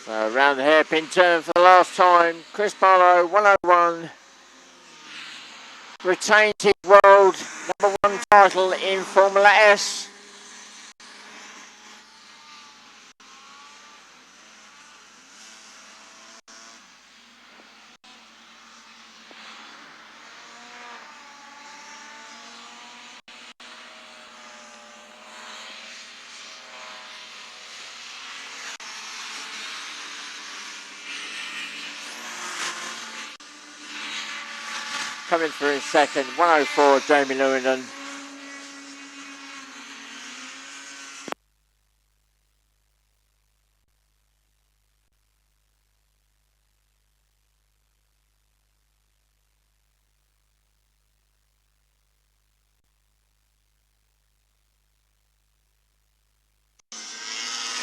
So around the hairpin turn for the last time, Chris Barlow, 101, retains his world number 1 title in Formula S. Coming through in second, 104, Jamie Lewington.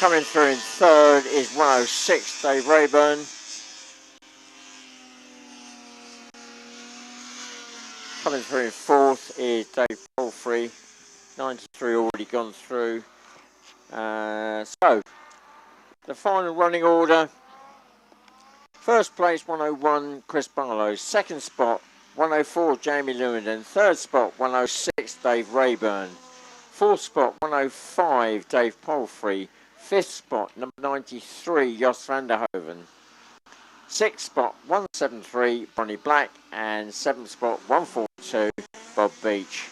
Coming through in third is 106, Dave Rayburn. Coming through in fourth is Dave Palfrey, 93 already gone through. So, the final running order. First place 101, Chris Barlow. Second spot 104, Jamie Lewington. Third spot 106, Dave Rayburn. Fourth spot 105, Dave Palfrey. Fifth spot number 93, Jos van der Hoven. Sixth spot 173, Bronny Black. And seventh spot 142, Bob Beach.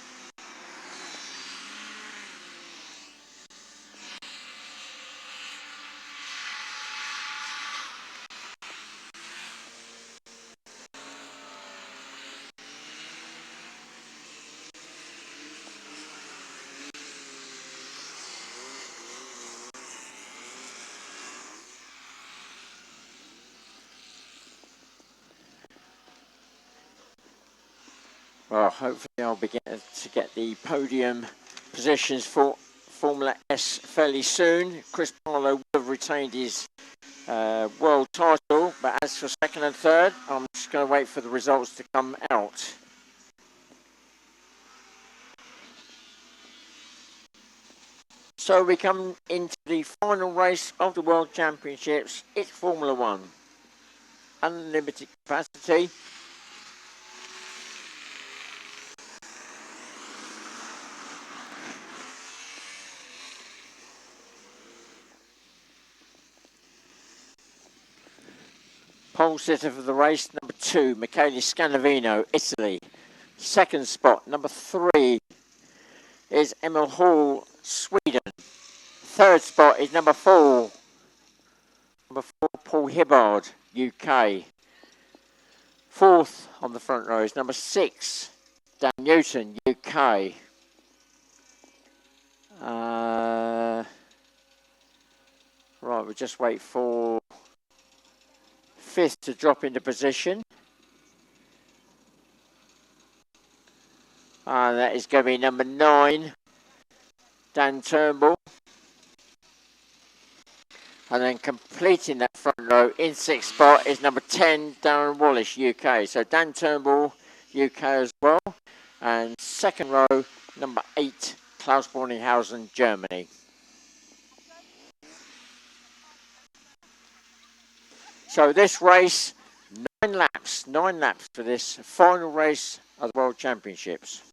Well, hopefully I'll begin to get the podium positions for Formula S fairly soon. Chris Barlow would have retained his world title, but as for second and third, I'm just going to wait for the results to come out. So we come into the final race of the World Championships. It's Formula One. Unlimited capacity. Pole sitter for the race, number 2, Michele Scanavino, Italy. Second spot, number 3, is Emil Hall, Sweden. Third spot is number 4, Paul Hibbard, UK. Fourth on the front row is number 6, Dan Newton, UK. Right, we'll just wait for fifth to drop into position. That is going to be number 9, Dan Turnbull. And then completing that front row in 6th spot is number 10, Darren Wallace, UK. So Dan Turnbull, UK as well. And second row, number 8, Klaus Borninghausen, Germany. So this race, 9 laps for this final race of the World Championships.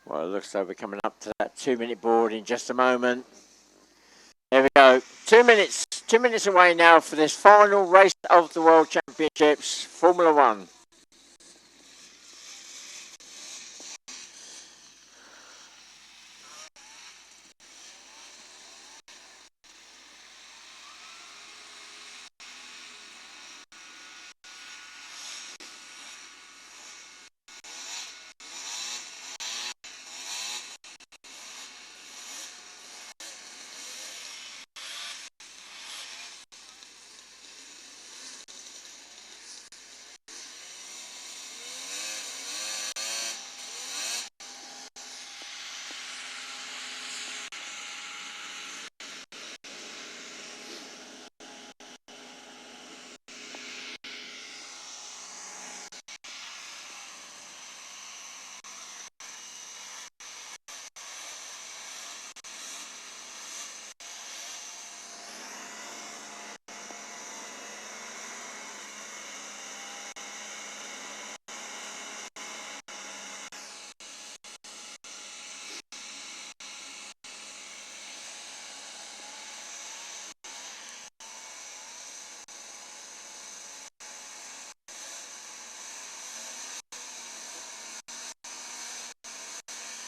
Well, it looks like we're coming up to that 2-minute board in just a moment. There we go. 2 minutes. 2 minutes away now for this final race of the World Championships, Formula One.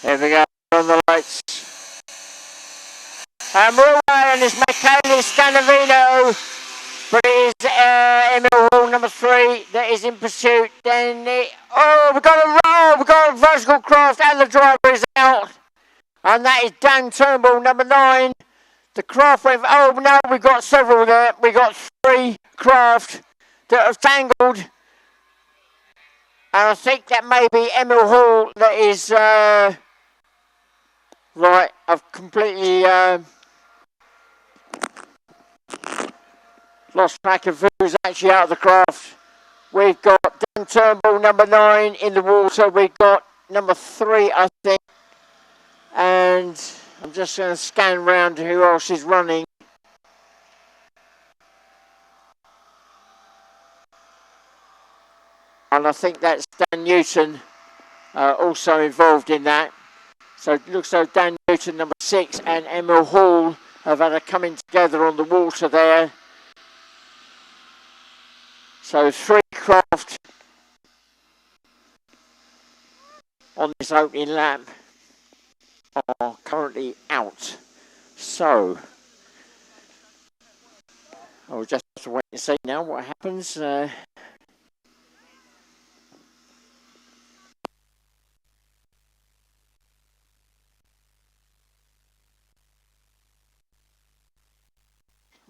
Here we go on the lights. And we're away on this Michele Scanavino, but it is Emil Hall, number 3, that is in pursuit. Then we've got a roll, we've got a vertical craft, and the driver is out. And that is Dan Turnbull, number 9. The craft went, no, we've got several there. We've got 3 craft that have tangled. And I think that may be Emil Hall that is, right, I've completely Lost track of who's actually out of the craft. We've got Dan Turnbull, number 9, in the water. We've got number 3, I think. And I'm just going to scan around who else is running. And I think that's Dan Newton also involved in that. So it looks like Dan Newton, number 6, and Emil Hall have had a coming together on the water there. So 3 craft on this opening lap are currently out. So I'll just have to wait and see now what happens.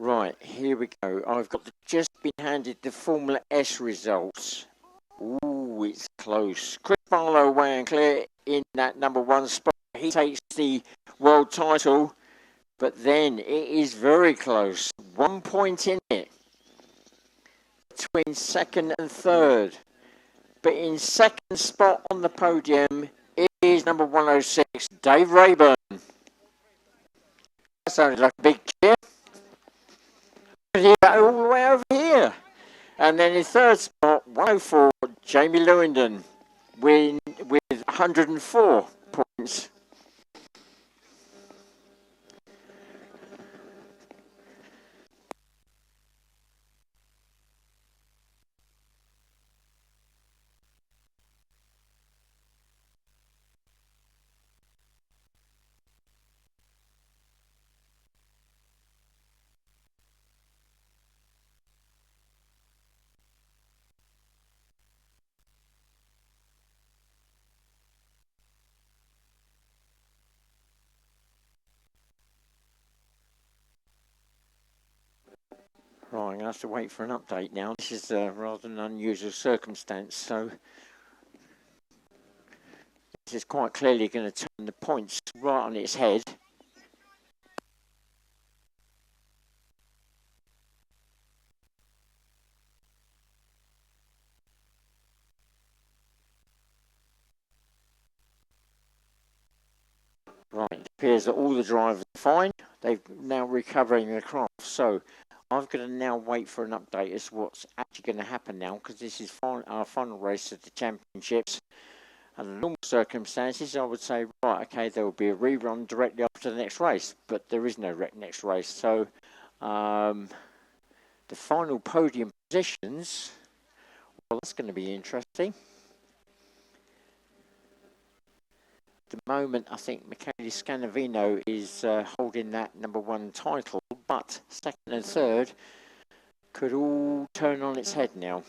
Right, here we go. I've just been handed the Formula S results. Ooh, it's close. Chris Barlow away and clear in that number 1 spot. He takes the world title, but then it is very close. 1 point in it between second and third. But in second spot on the podium is number 106, Dave Rayburn. That sounded like a big cheer. All the way over here. And then in third spot, 104, Jamie Lewington with 104 points. Right, I'm going to have to wait for an update now. This is rather an unusual circumstance, so this is quite clearly going to turn the points right on its head. Right, it appears that all the drivers are fine. They're now recovering their craft, so I've got to now wait for an update as to what's actually going to happen now, because this is our final race of the championships. Under normal circumstances, I would say, right, okay, there will be a rerun directly after the next race, but there is no next race. So the final podium positions, well, that's going to be interesting. At the moment, I think Michele Scanavino is holding that number 1 title, but second and third could all turn on its head now.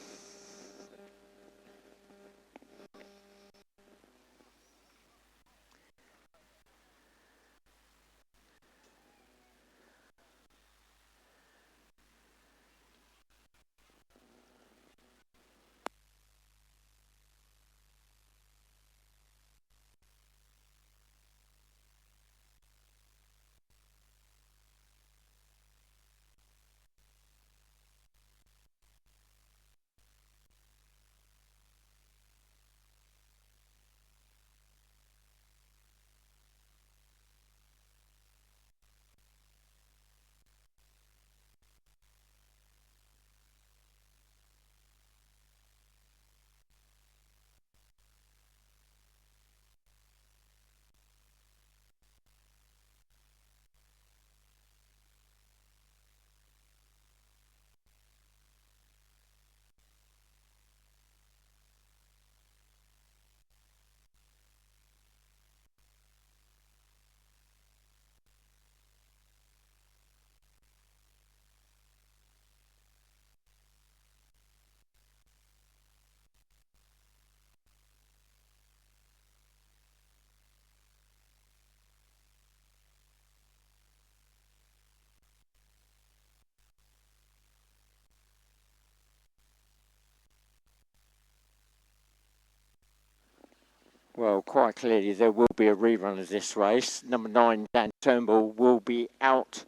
Well, quite clearly there will be a rerun of this race. Number 9, Dan Turnbull, will be out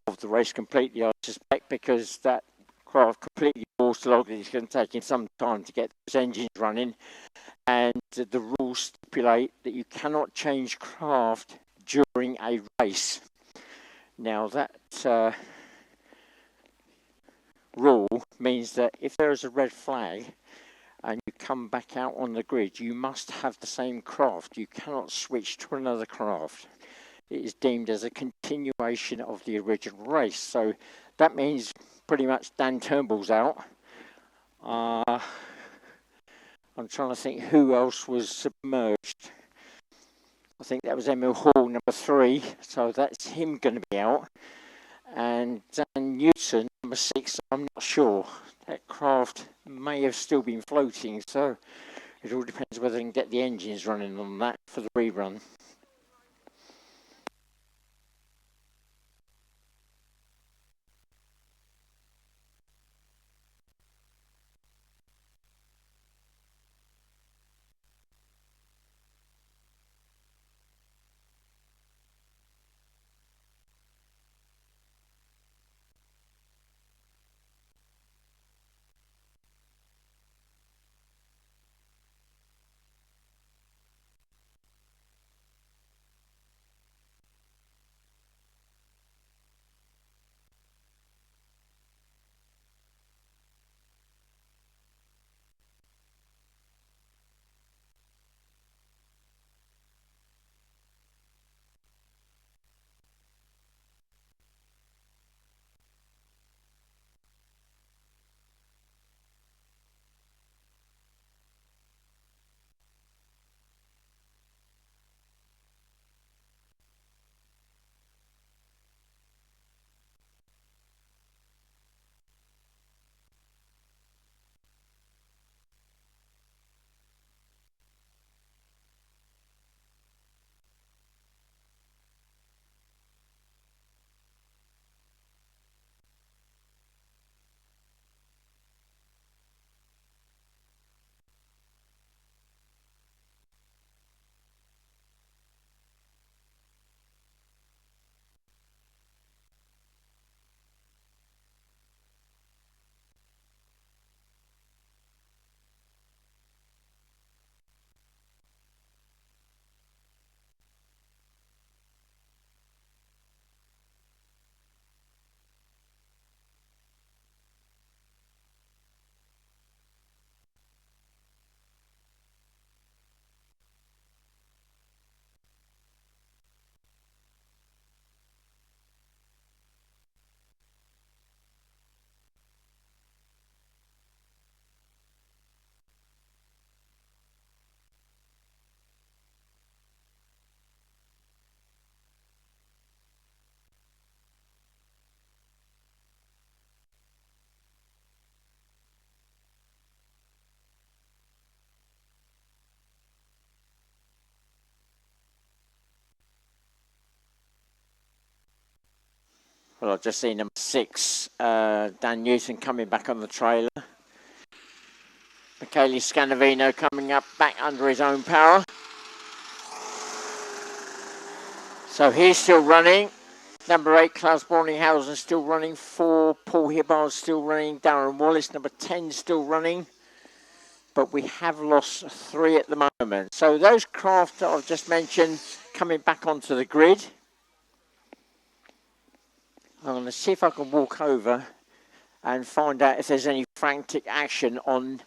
of the race completely, I suspect, because that craft completely waterlogged. It's going to take him some time to get those engines running, and the rules stipulate that you cannot change craft during a race. Now that rule means that if there is a red flag and you come back out on the grid, you must have the same craft. You cannot switch to another craft. It is deemed as a continuation of the original race. So that means pretty much Dan Turnbull's out. I'm trying to think who else was submerged. I think that was Emil Hall, number 3. So that's him going to be out. And Dan Newton, number 6, I'm not sure. That craft may have still been floating. So it all depends whether they can get the engines running on that for the rerun. Well, I've just seen number 6, Dan Newton coming back on the trailer. Michele Scannavino coming up back under his own power. So he's still running. Number 8, Klaus Borninghausen still running. 4, Paul Hibbard still running. Darren Wallace, number 10, still running. But we have lost 3 at the moment. So those craft that I've just mentioned coming back onto the grid. I'm going to see if I can walk over and find out if there's any frantic action on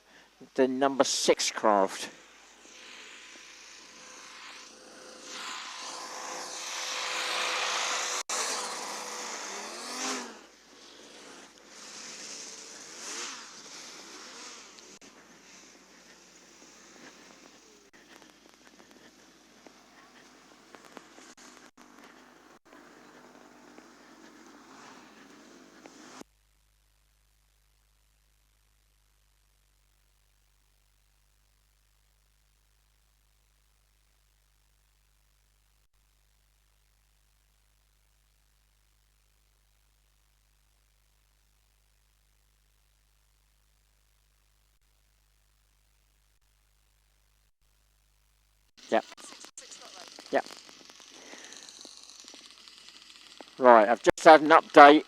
the number 6 craft. Yep. Yep. Right, I've just had an update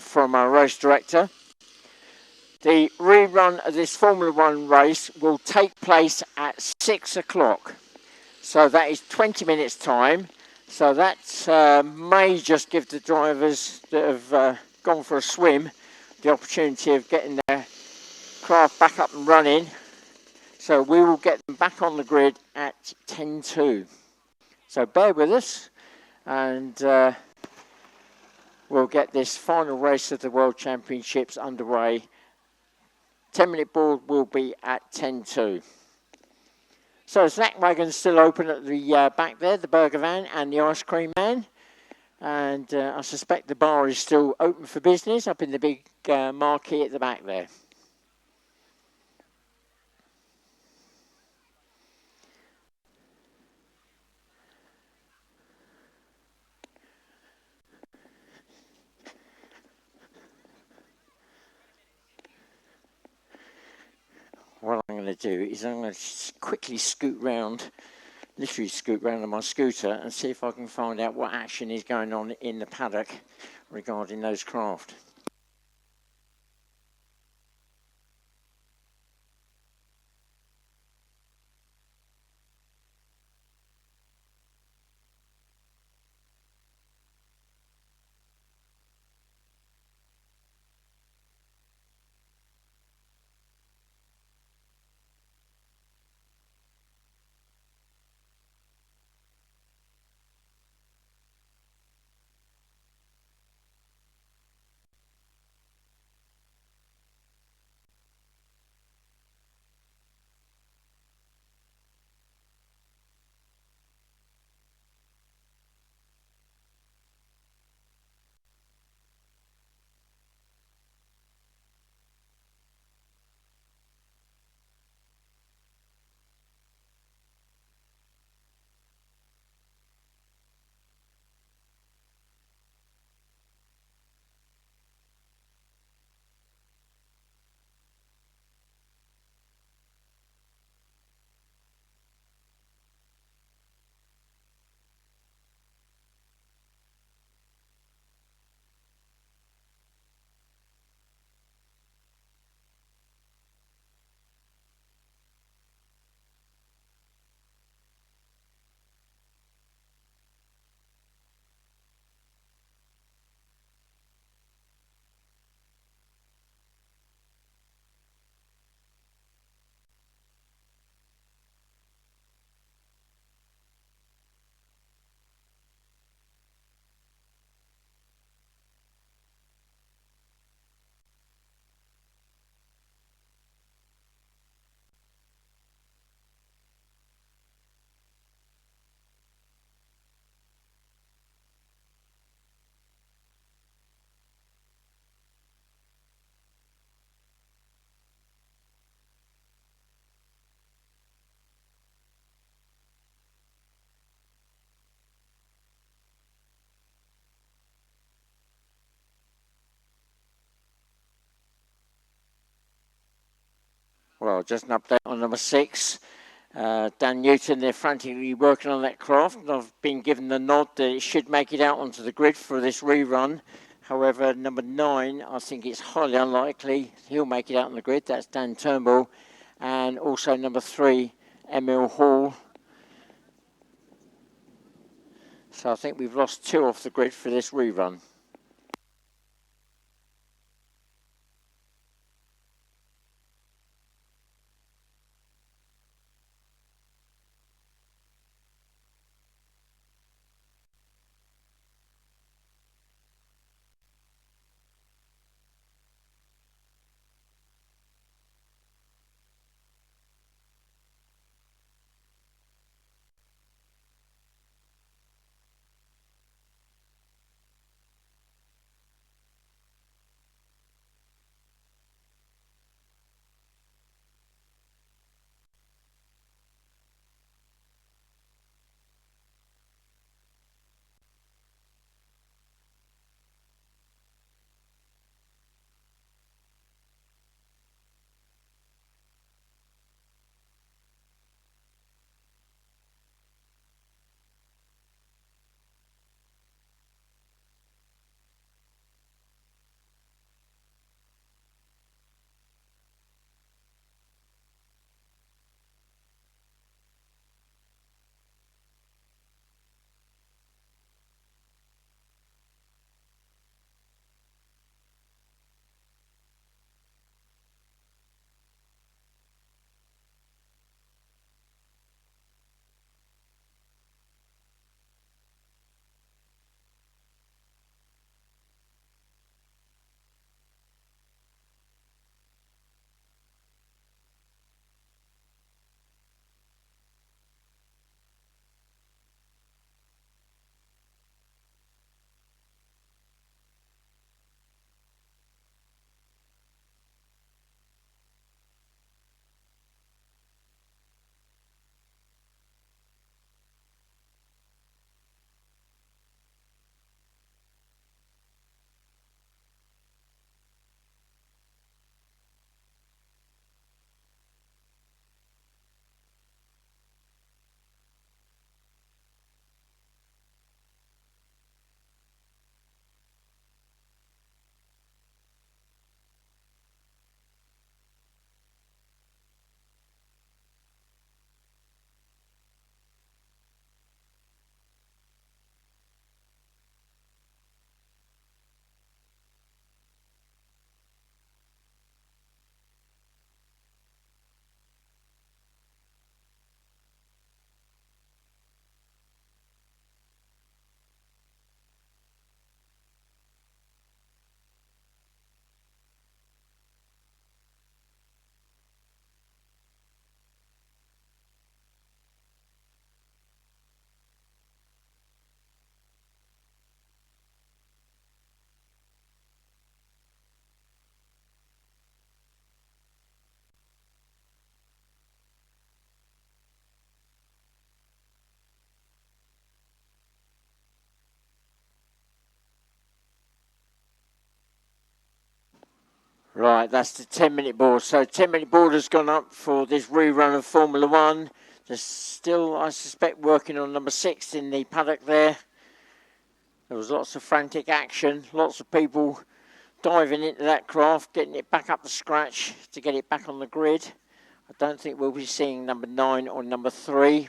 from our race director. The rerun of this Formula One race will take place at 6 o'clock. So that is 20 minutes time. So that may just give the drivers that have gone for a swim the opportunity of getting their craft back up and running. So we will get them back on the grid at 10:02. So bear with us, and we'll get this final race of the World Championships underway. 10-minute board will be at 10:02. So the snack wagon's still open at the back there, the burger van and the ice cream man. And I suspect the bar is still open for business up in the big marquee at the back there. What I'm going to do is I'm going to quickly literally scoot round on my scooter and see if I can find out what action is going on in the paddock regarding those craft. Well, just an update on number 6. Dan Newton, they're frantically working on that craft, and I've been given the nod that it should make it out onto the grid for this rerun. However, number 9, I think it's highly unlikely he'll make it out on the grid. That's Dan Turnbull. And also number 3, Emil Hall. So I think we've lost 2 off the grid for this rerun. Right, that's the 10-minute board. So 10-minute board has gone up for this rerun of Formula One. They're still, I suspect, working on number 6 in the paddock there. There was lots of frantic action, lots of people diving into that craft, getting it back up to scratch to get it back on the grid. I don't think we'll be seeing number 9 or number 3.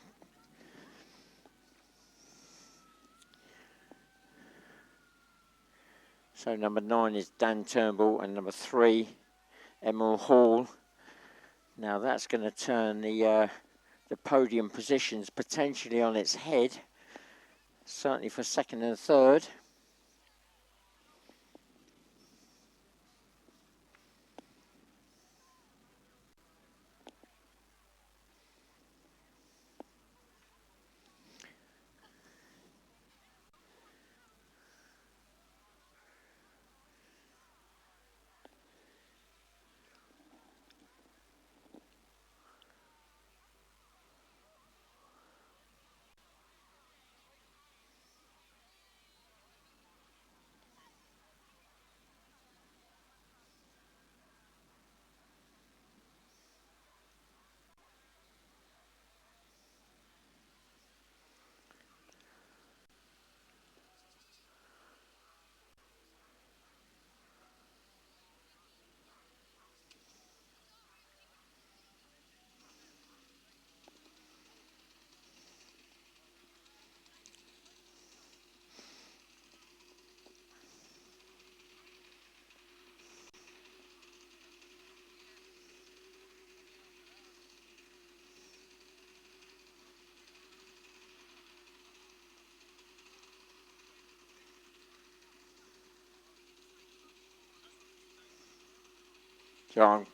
So number 9 is Dan Turnbull and number 3, Emil Hall. Now that's going to turn the podium positions potentially on its head, certainly for second and third. John.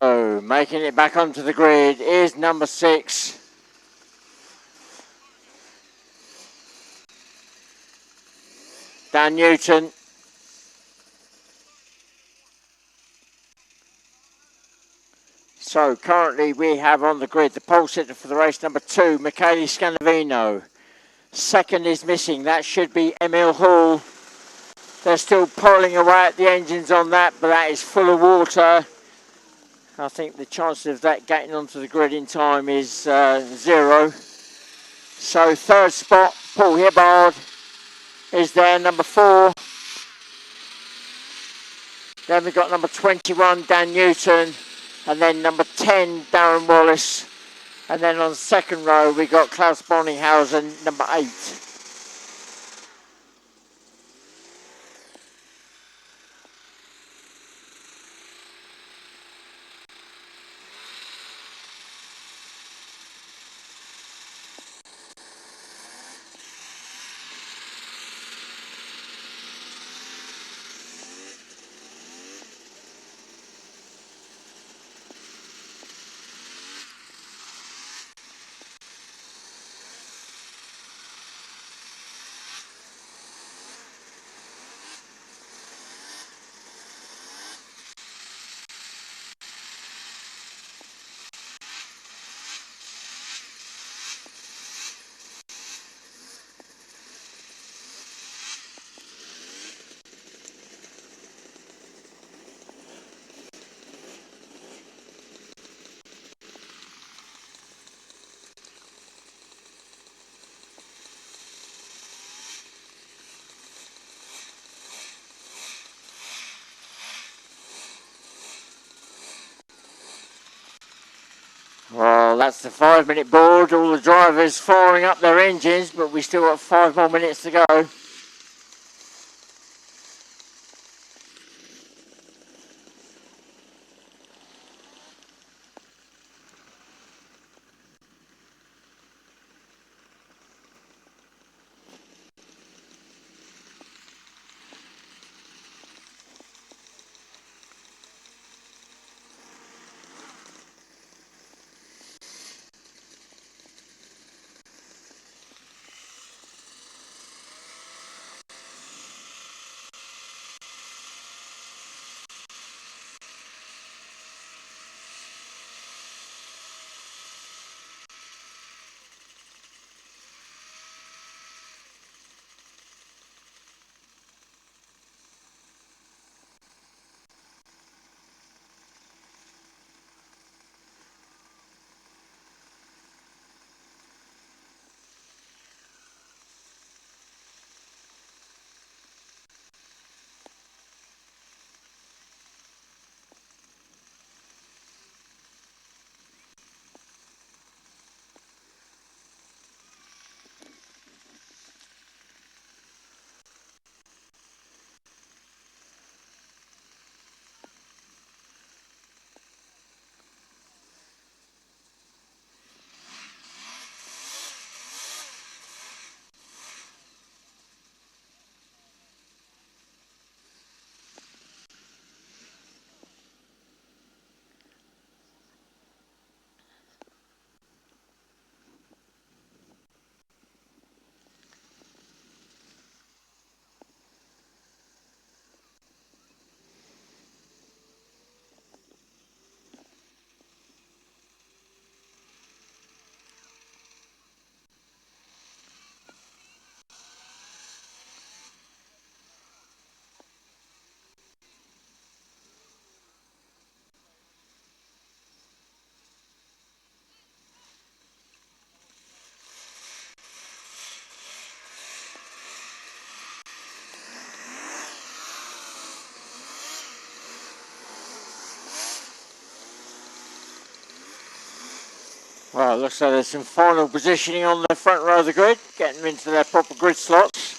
Oh, making it back onto the grid is number 6. Dan Newton. So currently we have on the grid the pole sitter for the race, number 2, Michele Scandavino. Second is missing. That should be Emil Hall. They're still pulling away at the engines on that, but that is full of water. I think the chance of that getting onto the grid in time is 0. So third spot, Paul Hibbard is there, number 4. Then we've got number 21, Dan Newton, and then number 10, Darren Wallace. And then on the second row, we got Klaus Bonninghausen, number 8. Well, that's the 5-minute board. All the drivers firing up their engines, but we still got 5 more minutes to go. Well, it looks like there's some final positioning on the front row of the grid, getting them into their proper grid slots.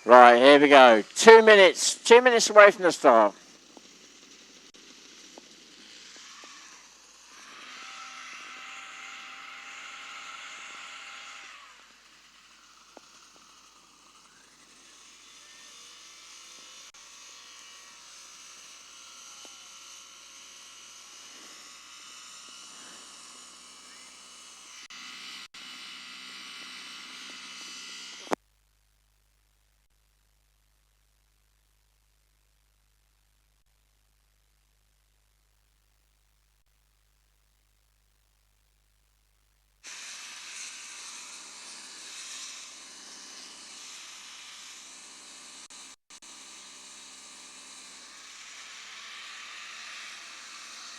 Right, here we go. 2 minutes. 2 minutes away from the start.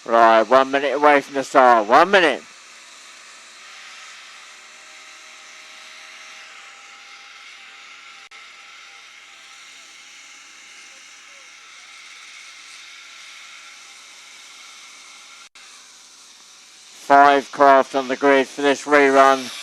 Right, 1 minute away from the start. 1 minute. Five craft on the grid for this rerun.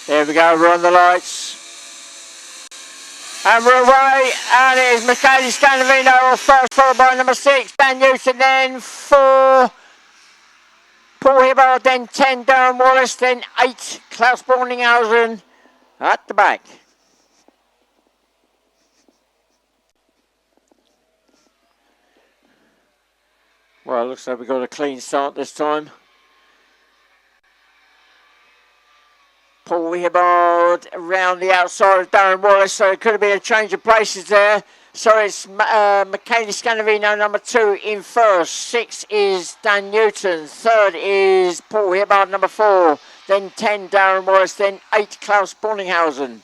Here we go, we're on the lights. And we're away, and it is Michele Scandavino first, followed by number 6, Dan Newton, then 4, Paul Hibbard, then 10, Darren Wallace, then 8, Klaus Borninghausen at the back. Well, it looks like we've got a clean start this time. Paul Hibbard around the outside of Darren Wallace, so it could have been a change of places there. So it's Michele Scandavino, number 2, in first. 6 is Dan Newton. 3rd is Paul Hibbard, number 4. Then 10, Darren Wallace. Then 8, Klaus Borninghausen.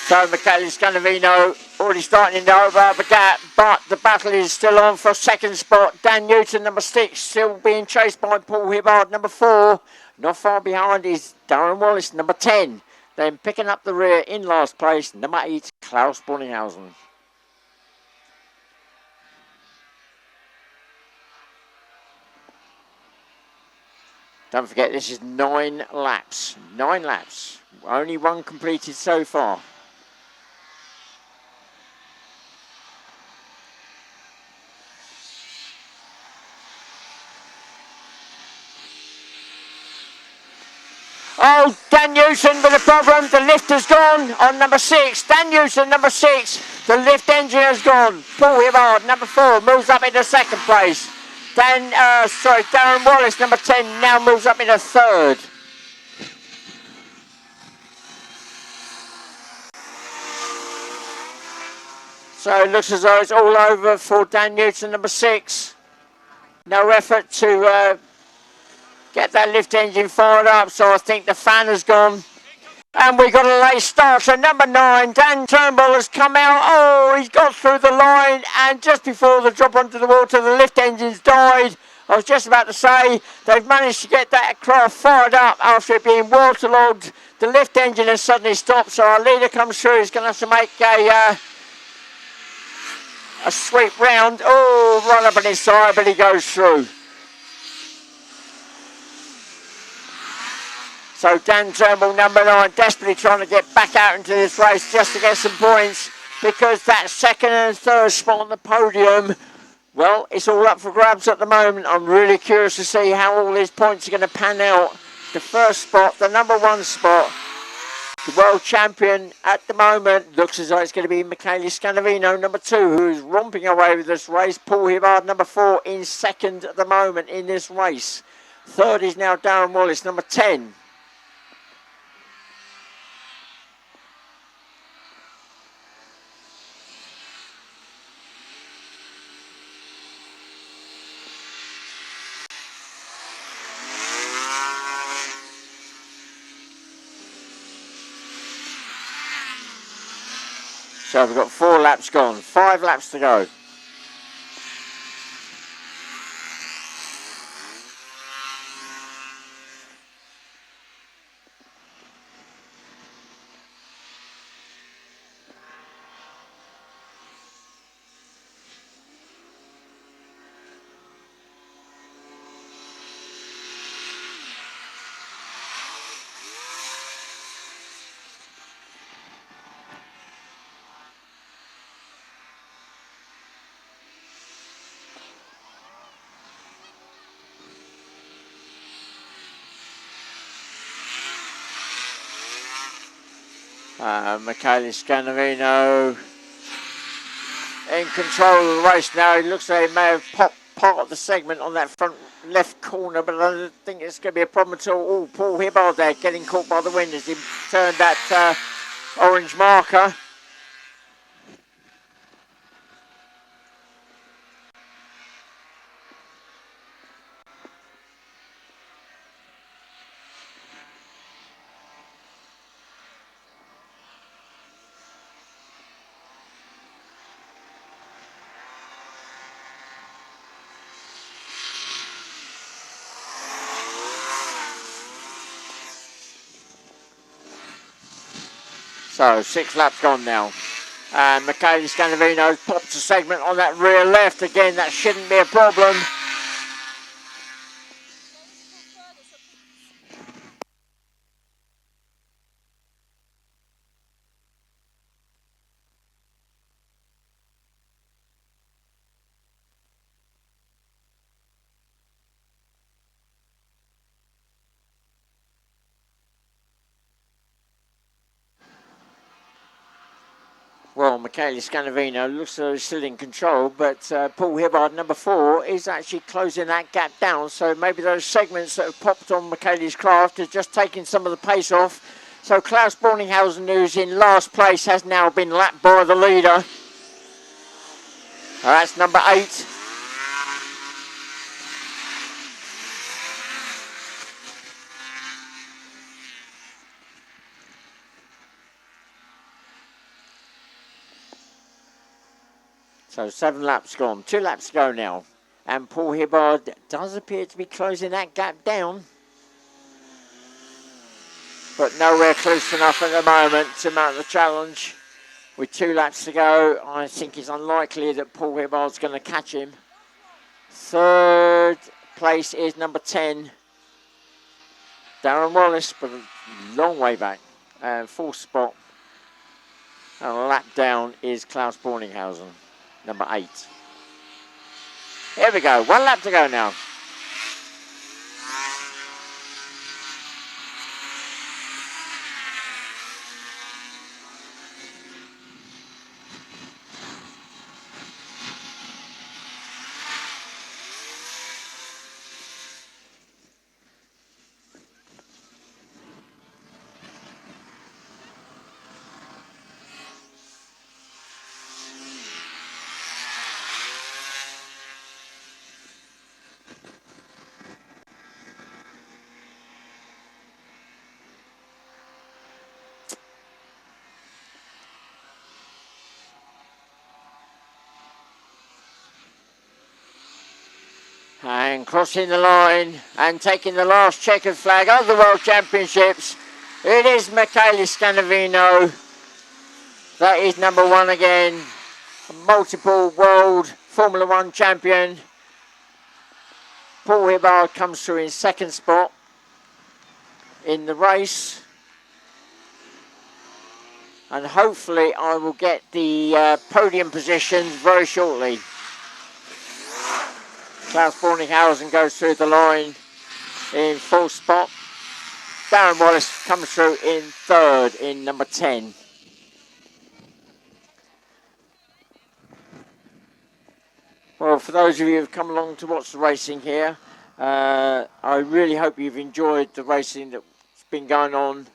So Michele Scandavino already starting to open up a gap, but the battle is still on for a second spot. Dan Newton, number 6, still being chased by Paul Hibbard, number 4. Not far behind is Darren Wallace, number 10. Then picking up the rear in last place, number 8, Klaus Borninghausen. Don't forget, this is 9 laps. 9 laps. Only one completed so far. Oh, Dan Newton with a problem. The lift has gone on number 6. Dan Newton, number 6. The lift engine has gone. Paul Hibbard, number 4, moves up into second place. Darren Wallace, number 10, now moves up into third. So it looks as though it's all over for Dan Newton, number 6. No effort to get that lift engine fired up, so I think the fan has gone. And we got a late start. So number 9, Dan Turnbull has come out. Oh, he's got through the line, and just before the drop onto the water, the lift engine's died. I was just about to say, they've managed to get that craft fired up after it being waterlogged. The lift engine has suddenly stopped, so our leader comes through. He's going to have to make a sweep round. Oh, right up on his side, but he goes through. So Dan Turnbull, number 9, desperately trying to get back out into this race just to get some points, because that second and third spot on the podium, well, it's all up for grabs at the moment. I'm really curious to see how all these points are going to pan out. The first spot, the number 1 spot, the world champion at the moment, looks as though it's going to be Michele Scanavino, number 2, who's romping away with this race. Paul Hibbard, number 4, in second at the moment in this race. Third is now Darren Wallace, number 10. So we've got 4 laps gone, 5 laps to go. Michele Scanavino in control of the race now. It looks like he may have popped part of the segment on that front left corner, but I don't think it's going to be a problem at all. Oh, Paul Hibbard there getting caught by the wind as he turned that orange marker. So 6 laps gone now. And Michele Scanavino popped a segment on that rear left. Again, that shouldn't be a problem. Well, Michele Scanavino looks like he's still in control, but Paul Hibbard, number 4, is actually closing that gap down. So maybe those segments that have popped on Michele's craft are just taking some of the pace off. So Klaus Borninghausen, who's in last place, has now been lapped by the leader. That's number 8. So 7 laps gone, 2 laps to go now. And Paul Hibbard does appear to be closing that gap down, but nowhere close enough at the moment to mount the challenge. With 2 laps to go, I think it's unlikely that Paul Hibbard's going to catch him. Third place is number 10, Darren Wallace, but a long way back. And 4th spot, and a lap down, is Klaus Borninghausen, number 8. Here we go, 1 lap to go now. And crossing the line and taking the last checkered flag of the World Championships, it is Michele Scanavino. That is number 1 again, a multiple World Formula 1 champion. Paul Hibbard comes through in 2nd spot. in the race. And hopefully I will get the podium positions very shortly. Klaus Borninghausen goes through the line in full spot. Darren Wallace comes through in third in number 10. Well, for those of you who've come along to watch the racing here, I really hope you've enjoyed the racing that's been going on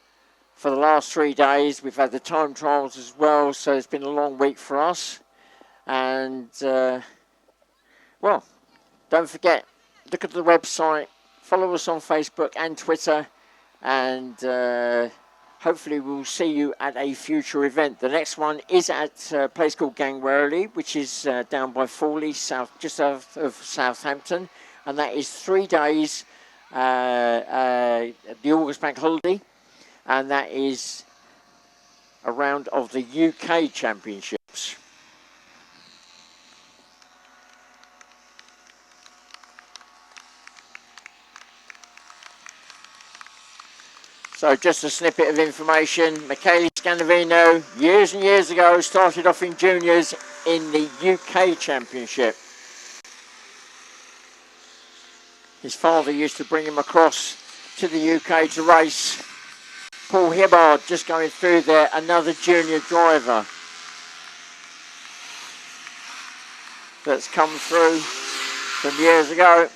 for the last 3 days. We've had the time trials as well, so it's been a long week for us. And, well, don't forget, look at the website, follow us on Facebook and Twitter, and hopefully we'll see you at a future event. The next one is at a place called Gangwerley, which is down by Fawley, just south of Southampton, and that is 3 days, the August Bank holiday, and that is a round of the UK Championships. So just a snippet of information. Michele Scandavino, years and years ago, started off in juniors in the UK Championship. His father used to bring him across to the UK to race. Paul Hibbard just going through there, another junior driver that's come through from years ago.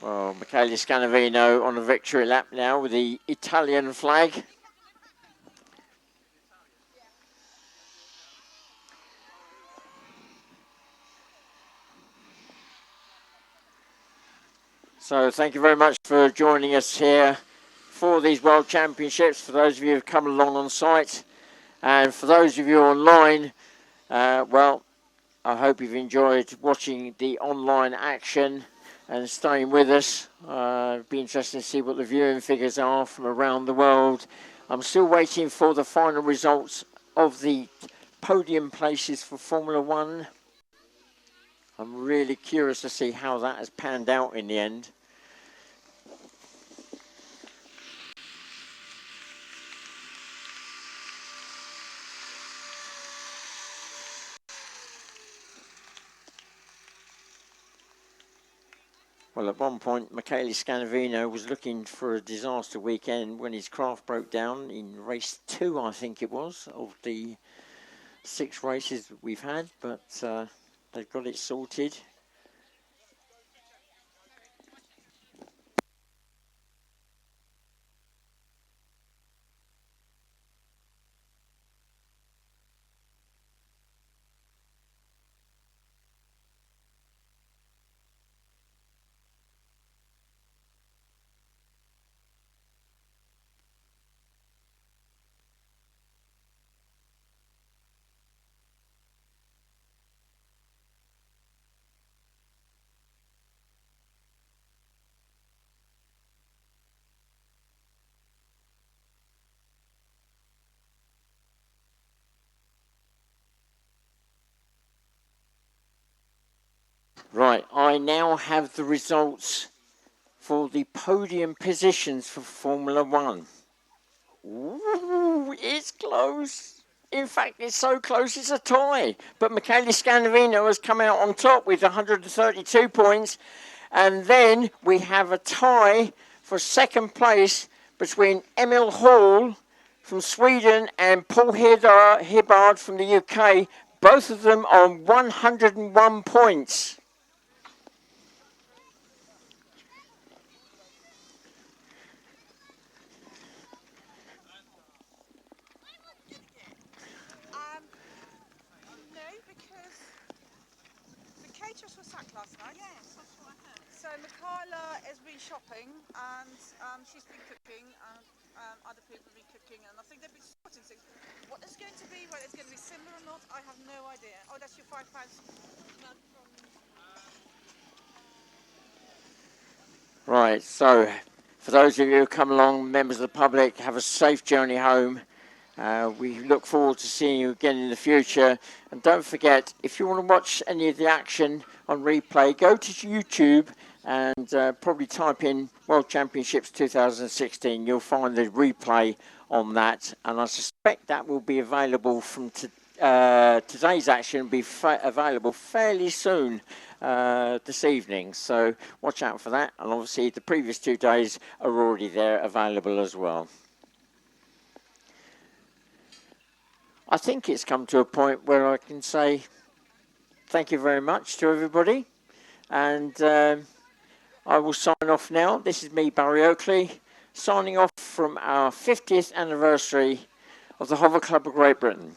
Well, Michele Scandavino on a victory lap now with the Italian flag. So thank you very much for joining us here for these World Championships, for those of you who've come along on site. And for those of you online, well, I hope you've enjoyed watching the online action and staying with us. It'd be interesting to see what the viewing figures are from around the world. I'm still waiting for the final results of the podium places for Formula One. I'm really curious to see how that has panned out in the end. Well, at one point, Michele Scandavino was looking for a disaster weekend when his craft broke down in race 2, I think it was, of the 6 races that we've had, but they've got it sorted. Right, I now have the results for the podium positions for Formula One. Ooh, it's close. In fact, it's so close it's a tie. But Michele Scandavino has come out on top with 132 points. And then we have a tie for second place between Emil Hall from Sweden and Paul Hibbard from the UK. Both of them on 101 points. Was sacked last night. Yes, that's what I heard. So Michaela has been shopping and she's been cooking and other people have been cooking and I think they've been sorting things. What it's going to be, whether it's going to be similar or not, I have no idea. Oh, that's your £5 mug from... Right, so for those of you who come along, members of the public, have a safe journey home. We look forward to seeing you again in the future. And don't forget, if you want to watch any of the action on replay, go to YouTube and probably type in World Championships 2016. You'll find the replay on that. And I suspect that will be available from today's action will be available fairly soon this evening. So watch out for that. And obviously the previous 2 days are already there available as well. I think it's come to a point where I can say thank you very much to everybody, and I will sign off now. This is me, Barry Oakley, signing off from our 50th anniversary of the Hover Club of Great Britain.